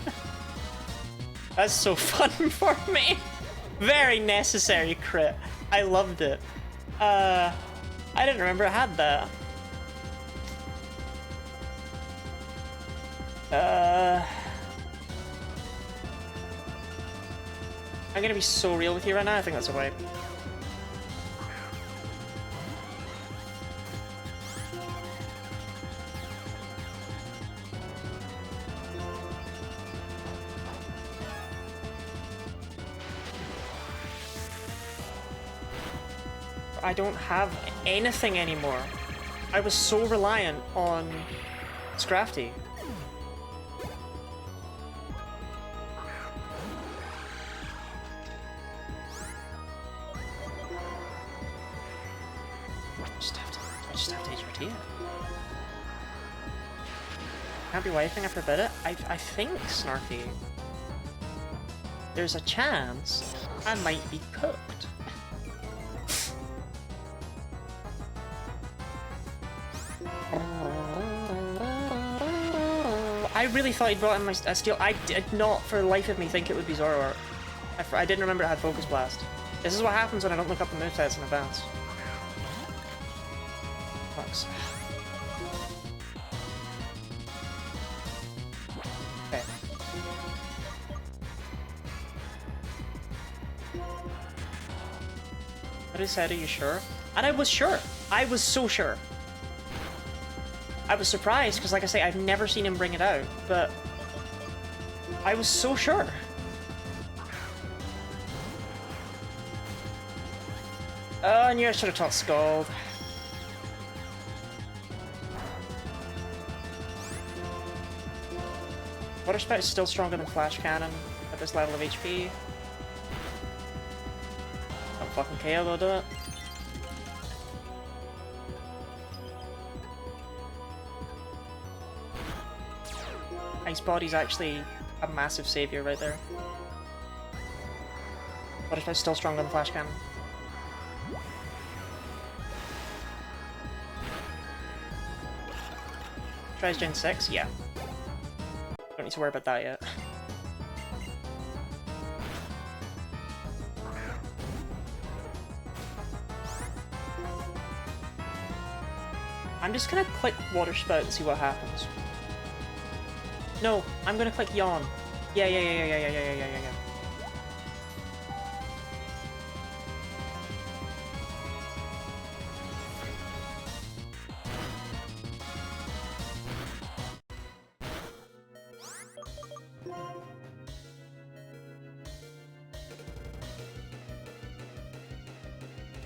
That's so fun for me. Very necessary crit. I loved it. I didn't remember I had that. I'm gonna be so real with you right now, I think that's a wipe. I don't have anything anymore. I was so reliant on Scrafty. I just have to HRT it. Can't be wiping, I forbid it. I think, Snarky, there's a chance I might be cooked. I really thought he brought in my Steel. I did not for the life of me think it would be Zoroark. I didn't remember it had Focus Blast. This is what happens when I don't look up the movesets in advance. Fucks. Okay. What I said, are you sure? And I was sure. I was so sure. I was surprised, because like I say, I've never seen him bring it out, but I was so sure. Oh, I knew I should have taught Scald. Water Spout is still stronger than Flash Cannon at this level of HP. Don't fucking KO though, do it. Ice Body's actually a massive savior right there. What if I'm still stronger than Flash Cannon? Tries Gen 6? Yeah. Don't need to worry about that yet. I'm just gonna click Water Spout and see what happens. No, I'm gonna click Yawn. Yeah.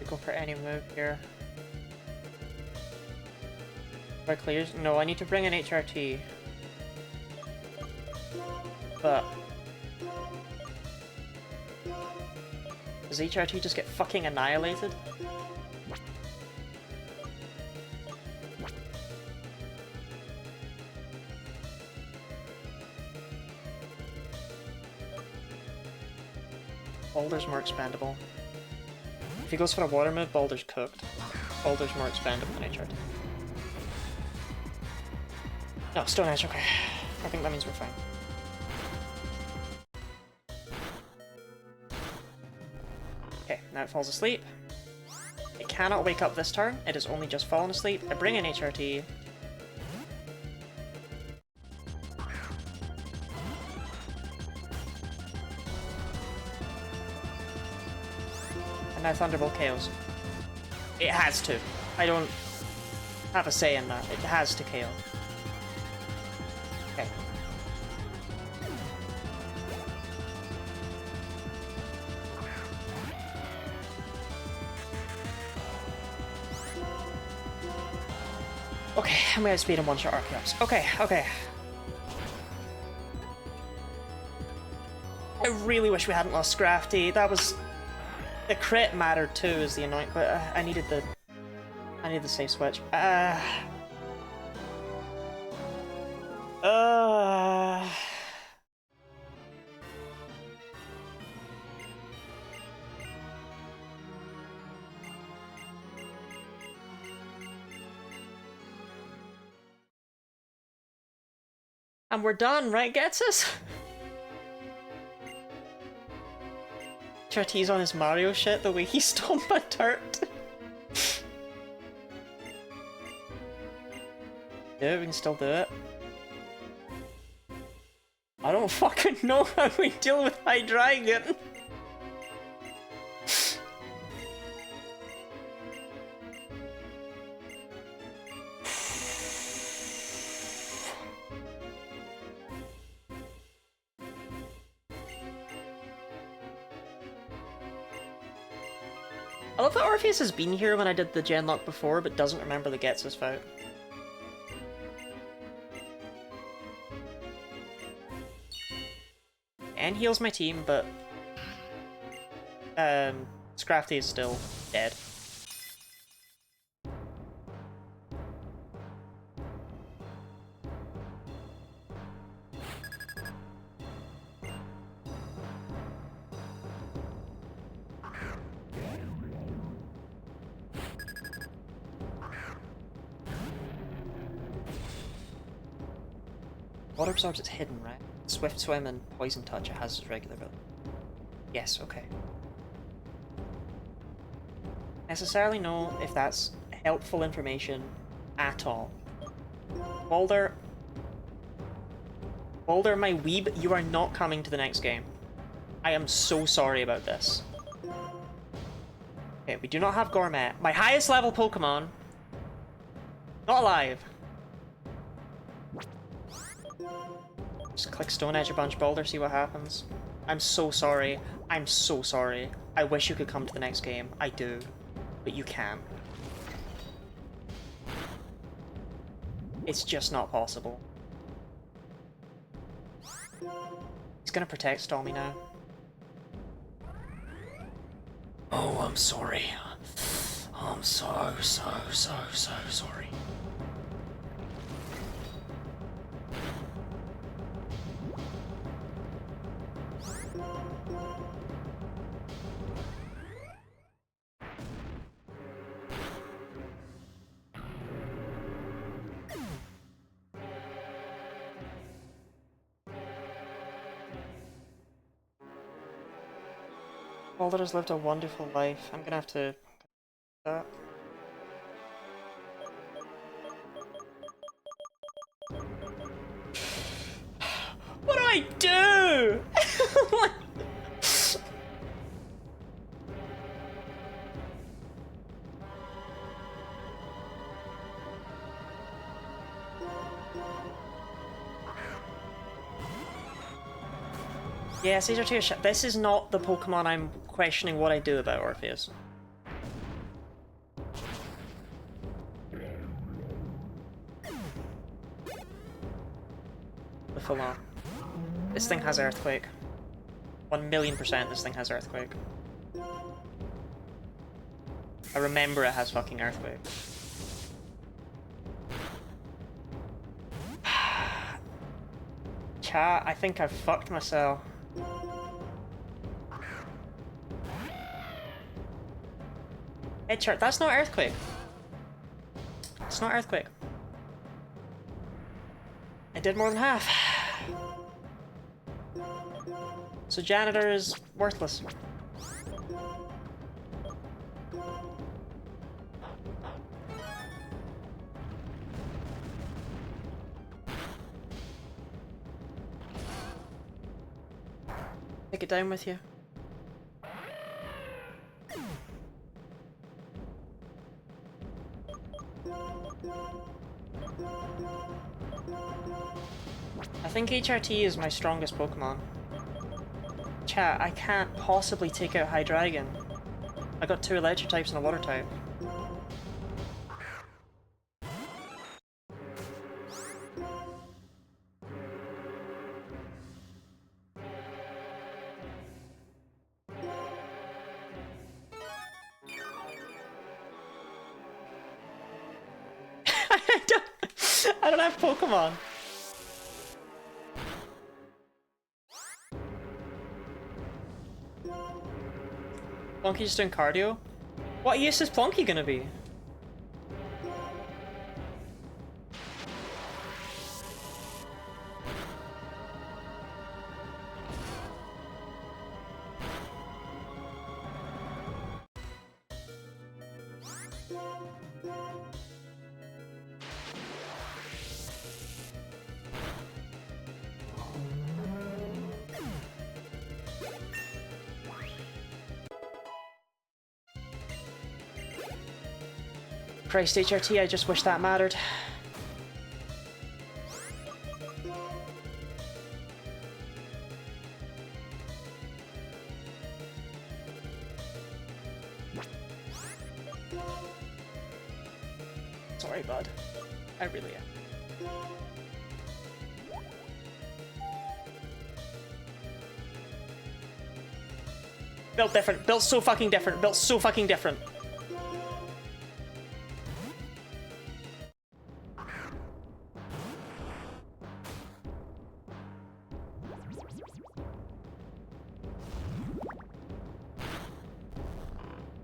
Go for any move here. If I clears? No, I need to bring an HRT. But does HRT just get fucking annihilated? Boulder's more expendable. If he goes for a water move, Boulder's cooked. Boulder's more expendable than HRT. No, Stone Edge, okay. I think that means we're fine. Okay, now it falls asleep. It cannot wake up this turn, it has only just fallen asleep. I bring in HRT. And now Thunderbolt KOs. It has to. I don't have a say in that. It has to KO. Okay. Okay, I'm gonna speed and one-shot Archeops. Okay, okay. I really wish we hadn't lost Scrafty. That was... The crit mattered too, is the annoying, but I needed the save switch. And we're done, right, Getsus? HRT's on his Mario shit, the way he stomped my dirt. Yeah, we can still do it. I don't fucking know how we deal with High Dragon. I love that Orpheus has been here when I did the Genlocke before, but doesn't remember the Getsus fight. And heals my team, but Scrafty is still dead. Water absorbs, it's hidden, right? Swift Swim and Poison Touch it has as regular ability. Yes, okay. Necessarily know if that's helpful information at all. Boulder, my weeb, you are not coming to the next game. I am so sorry about this. Okay, we do not have Gourmet. My highest level Pokemon, not alive. Just click Stone Edge a bunch, Boulder, see what happens. I'm so sorry. I'm so sorry. I wish you could come to the next game. I do. But you can't. It's just not possible. He's gonna protect Stormy now. Oh, I'm sorry. I'm so sorry. Boulder has lived a wonderful life. I'm gonna have to... that. What do I do? Yes, these are two shit. This is not the Pokemon I'm questioning what I do about Orpheus. The full on. This thing has Earthquake. 1,000,000% this thing has Earthquake. I remember it has fucking Earthquake. Chat, I think I've fucked myself. Head chart. That's not Earthquake. It's not Earthquake. I did more than half. So Janitor is worthless. Take it down with you. I think HRT is my strongest Pokemon. Chat, I can't possibly take out Hydreigon. I got 2 electric types and a water type. I don't have Pokemon. Plonky just doing cardio? What use is Plonky gonna be? Christ, HRT, I just wish that mattered. Sorry, bud. I really am. Built different. Built so fucking different. Built so fucking different.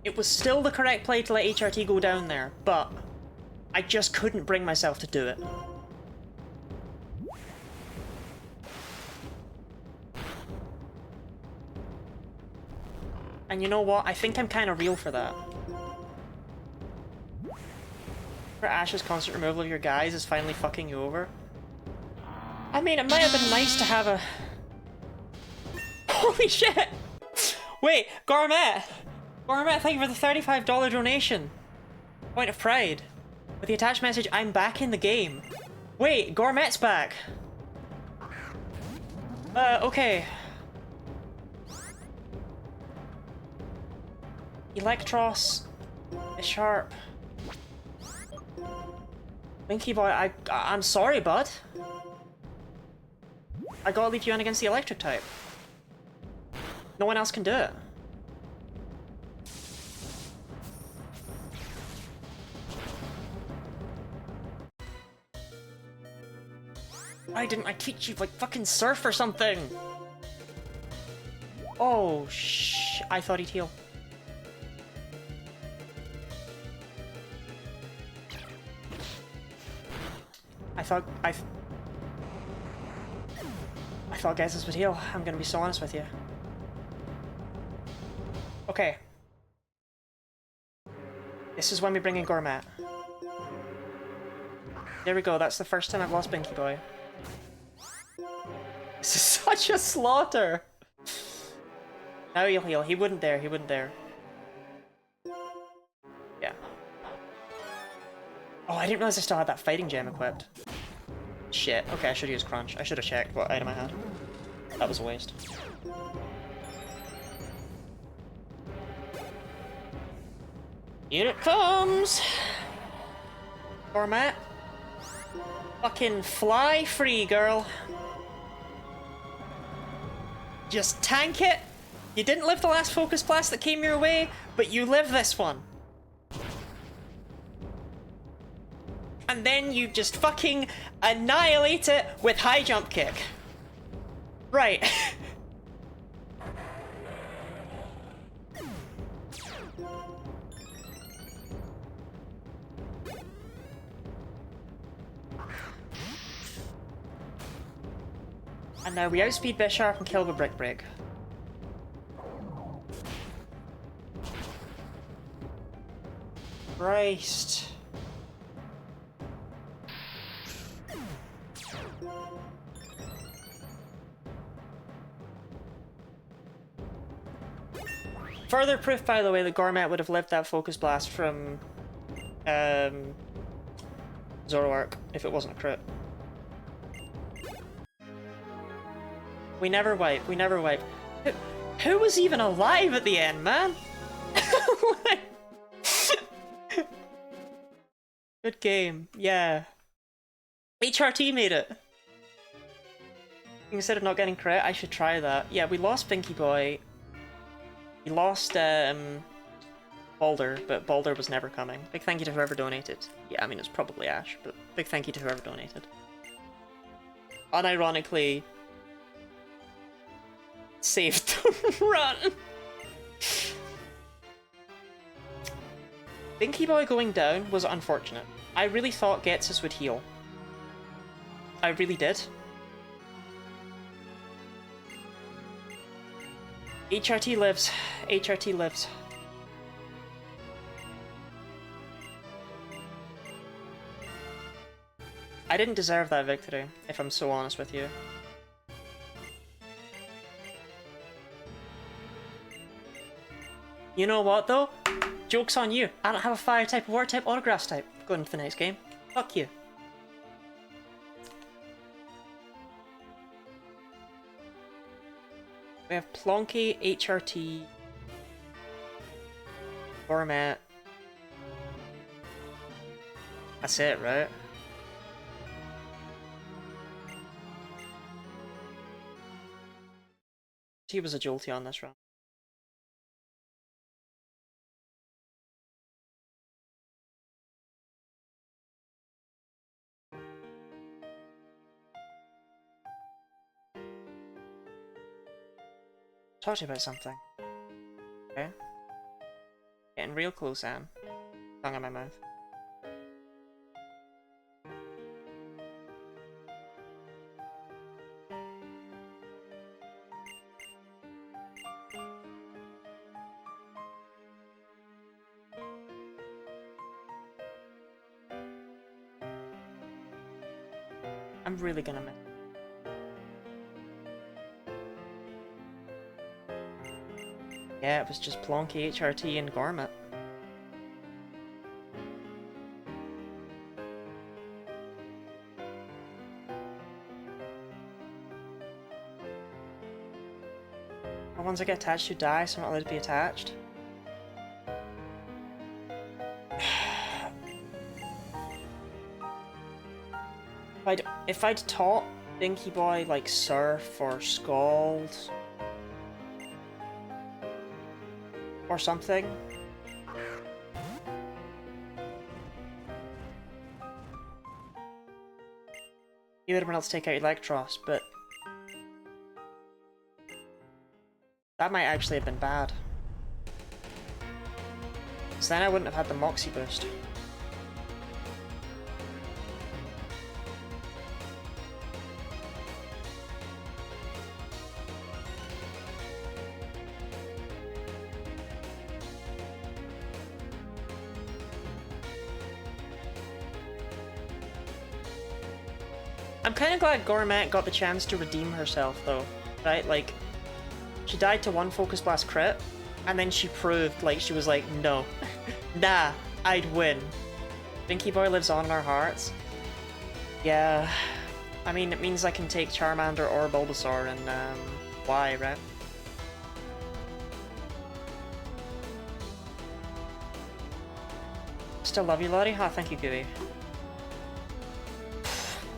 It was still the correct play to let HRT go down there, but I just couldn't bring myself to do it. And you know what? I think I'm kind of real for that. For Ash's constant removal of your guys is finally fucking you over. I mean, it might have been nice to have a... Holy shit! Wait, Gourmet! Gourmet, thank you for the $35 donation. Point of pride. With the attached message, I'm back in the game. Wait, Gourmet's back. Okay. Electros is sharp. Winky Boy, I'm sorry, bud. I gotta leave you in against the electric type. No one else can do it. Why didn't I teach you, like, fucking surf or something? Oh, I thought he'd heal. I thought guesses would heal. I'm gonna be so honest with you. Okay. This is when we bring in Gourmet. There we go, that's the first time I've lost Binky Boy. This is such a slaughter! Now he'll heal. He wouldn't dare, he wouldn't dare. Yeah. Oh, I didn't realize I still had that fighting gem equipped. Shit. Okay, I should use Crunch. I should have checked what item I had. That was a waste. Here it comes! Gourmet. Fucking fly free, girl. Just tank it. You didn't live the last Focus Blast that came your way, but you live this one. And then you just fucking annihilate it with High Jump Kick. Right. And now we outspeed Bisharp and kill with Brick Break. Christ. Further proof, by the way, that Gourmet would have lived that Focus Blast from Zoroark if it wasn't a crit. We never wipe, we never wipe. Who was even alive at the end, man? Good game, yeah. HRT made it. Instead of not getting crit, I should try that. Yeah, we lost Pinky Boy. We lost Balder, but Balder was never coming. Big thank you to whoever donated. Yeah, I mean, it's probably Ash, but big thank you to whoever donated. Unironically, saved the run. Pinky Boy going down was unfortunate. I really thought Getsus would heal. I really did. HRT lives. HRT lives. I didn't deserve that victory, if I'm so honest with you. You know what though? Joke's on you. I don't have a fire type, water type, or grass type. Going into the next game. Fuck you. We have Plonky, HRT, Gourmet. That's it, right? He was a Jolty on this round. Talk to you about something. Okay? Getting real close, Sam. Tongue in my mouth. I'm really gonna miss. Yeah, it was just Plonky, HRT, and Gourmet. The ones that get attached to die, so I'm not allowed to be attached. If I'd taught Pinky Boy like Surf or Scald or something, you would have been able to take out Electros, but that might actually have been bad. So then I wouldn't have had the Moxie boost. I'm kind of glad Gourmet got the chance to redeem herself though, right? Like, she died to one Focus Blast crit, and then she proved, like, she was like, no, nah, I'd win. Pinky Boy lives on in our hearts. Yeah, I mean, it means I can take Charmander or Bulbasaur and, Y, right? Still love you, Lottie. Ah, thank you, Gooey.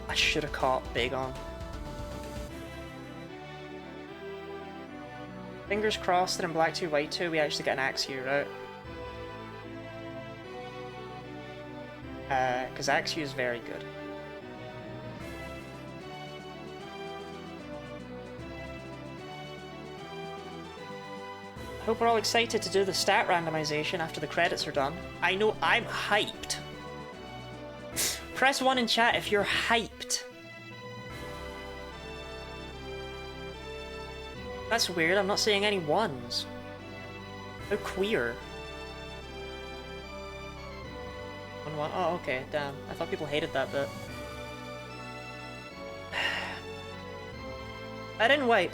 I should have caught Big On. Fingers crossed that in Black 2, White 2 we actually get an Axew, right? Because Axew is very good. Hope we're all excited to do the stat randomization after the credits are done. I know I'm hyped. Press 1 in chat if you're hyped. That's weird, I'm not seeing any ones. How queer. 1-1. Oh, okay, damn. I thought people hated that bit. I didn't wipe.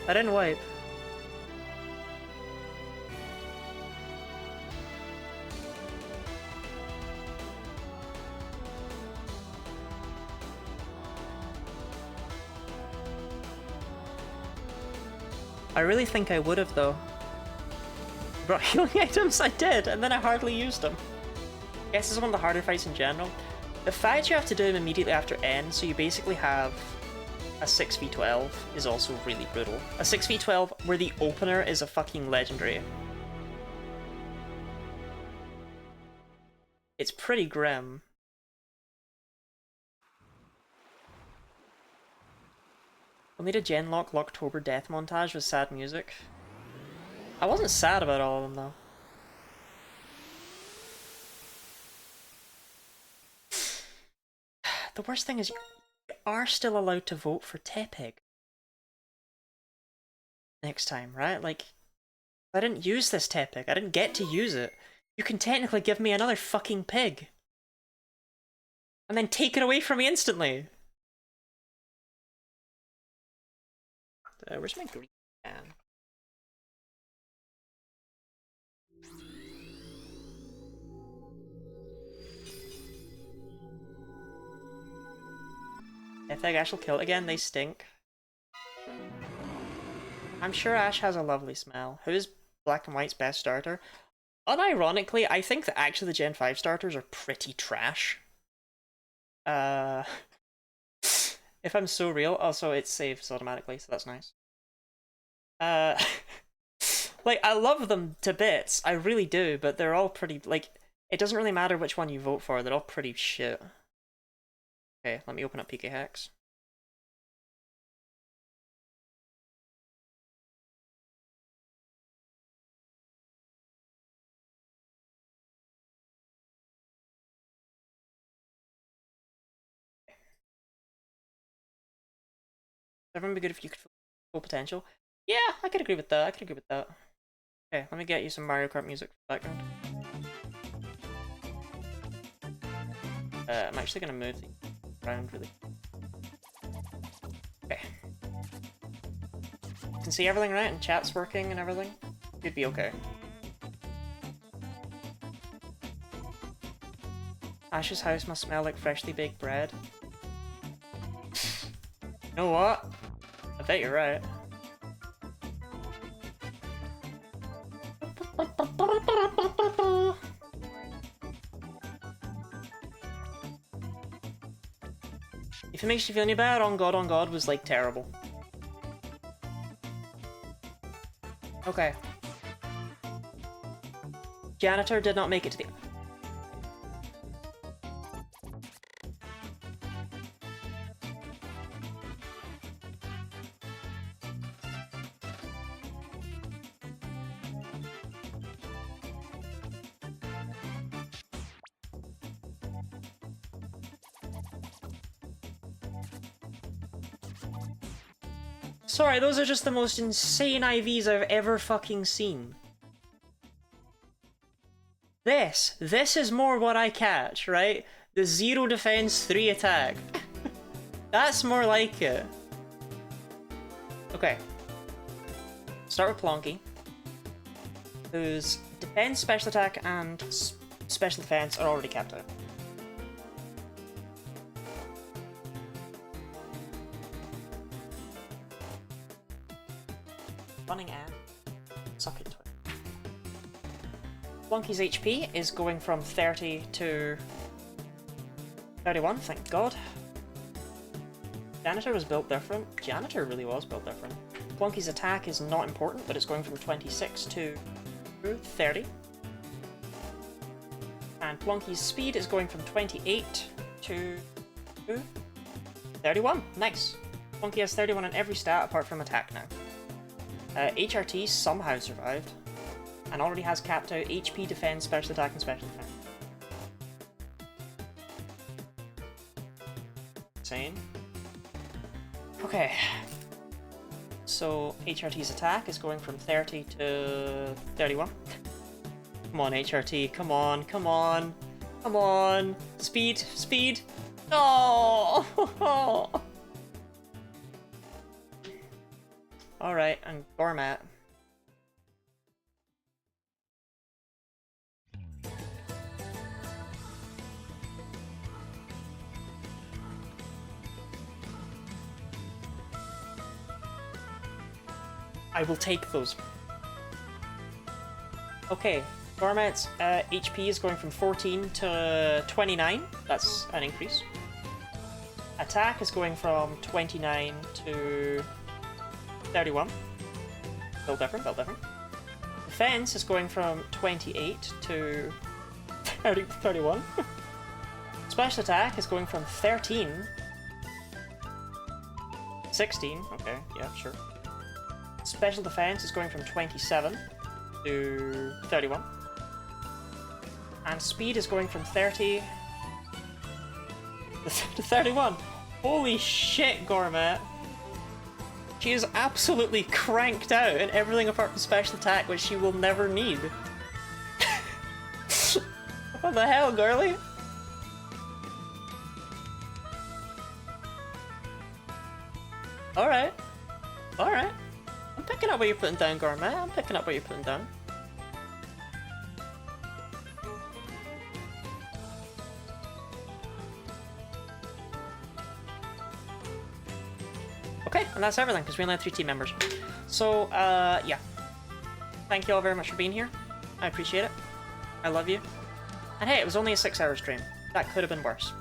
I didn't wipe. I really think I would have, though. Brought healing items? I did, and then I hardly used them. I guess this is one of the harder fights in general. The fact you have to do them immediately after end, so you basically have a 6v12, is also really brutal. A 6v12 where the opener is a fucking legendary. It's pretty grim. We'll need a Genlocke Locketober death montage with sad music. I wasn't sad about all of them, though. The worst thing is you are still allowed to vote for Tepig. Next time, right? Like, I didn't use this Tepig. I didn't get to use it. You can technically give me another fucking pig. And then take it away from me instantly. Where's my green can? I think Ash will kill it again. They stink. I'm sure Ash has a lovely smell. Who's Black and White's best starter? Unironically, I think that actually the Gen 5 starters are pretty trash. If I'm so real, also it saves automatically, so that's nice. Like, I love them to bits, I really do, but they're all pretty, like, it doesn't really matter which one you vote for, they're all pretty shit. Okay, let me open up PK Hex. Everyone would be good if you could full potential. Yeah, I could agree with that. I could agree with that. Okay, let me get you some Mario Kart music for the background. I'm actually gonna move the around really. Okay. You can see everything, right? And chat's working and everything. You'd be okay. Ash's house must smell like freshly baked bread. You know what? I bet you're right. If it makes you feel any better, On God was like terrible. Okay. Janitor did not make it to the... Sorry, those are just the most insane IVs I've ever fucking seen. This is more what I catch, right? The 0 defense, 3 attack. That's more like it. Okay. Start with Plonky, whose defense, special attack, and special defense are already capped out. Running at suck it to it. Plonky's HP is going from 30 to 31, thank God. Janitor was built different. Janitor really was built different. Plonky's attack is not important, but it's going from 26 to 30. And Plonky's speed is going from 28 to 31. Nice. Plonky has 31 in every stat apart from attack now. HRT somehow survived, and already has capped out HP, defense, special attack, and special defense. Insane. Okay. So HRT's attack is going from 30 to 31. Come on, HRT. Come on, come on. Come on. Speed, speed. Oh! Alright, and Gormat. I will take those. Okay, Gormat's HP is going from 14 to 29. That's an increase. Attack is going from 29 to 31. Still different, still different. Defense is going from 28 to 31. Special attack is going from 13. 16, okay, yeah, sure. Special defense is going from 27 to 31. And speed is going from 30 to 31. Holy shit, Gormat. She is absolutely cranked out in everything apart from special attack, which she will never need. What the hell, girly? Alright. Alright. I'm picking up what you're putting down, Gormat. I'm picking up what you're putting down. Okay, and that's everything, because we only have 3 team members. So, yeah. Thank you all very much for being here. I appreciate it. I love you. And hey, it was only a 6-hour stream. That could have been worse.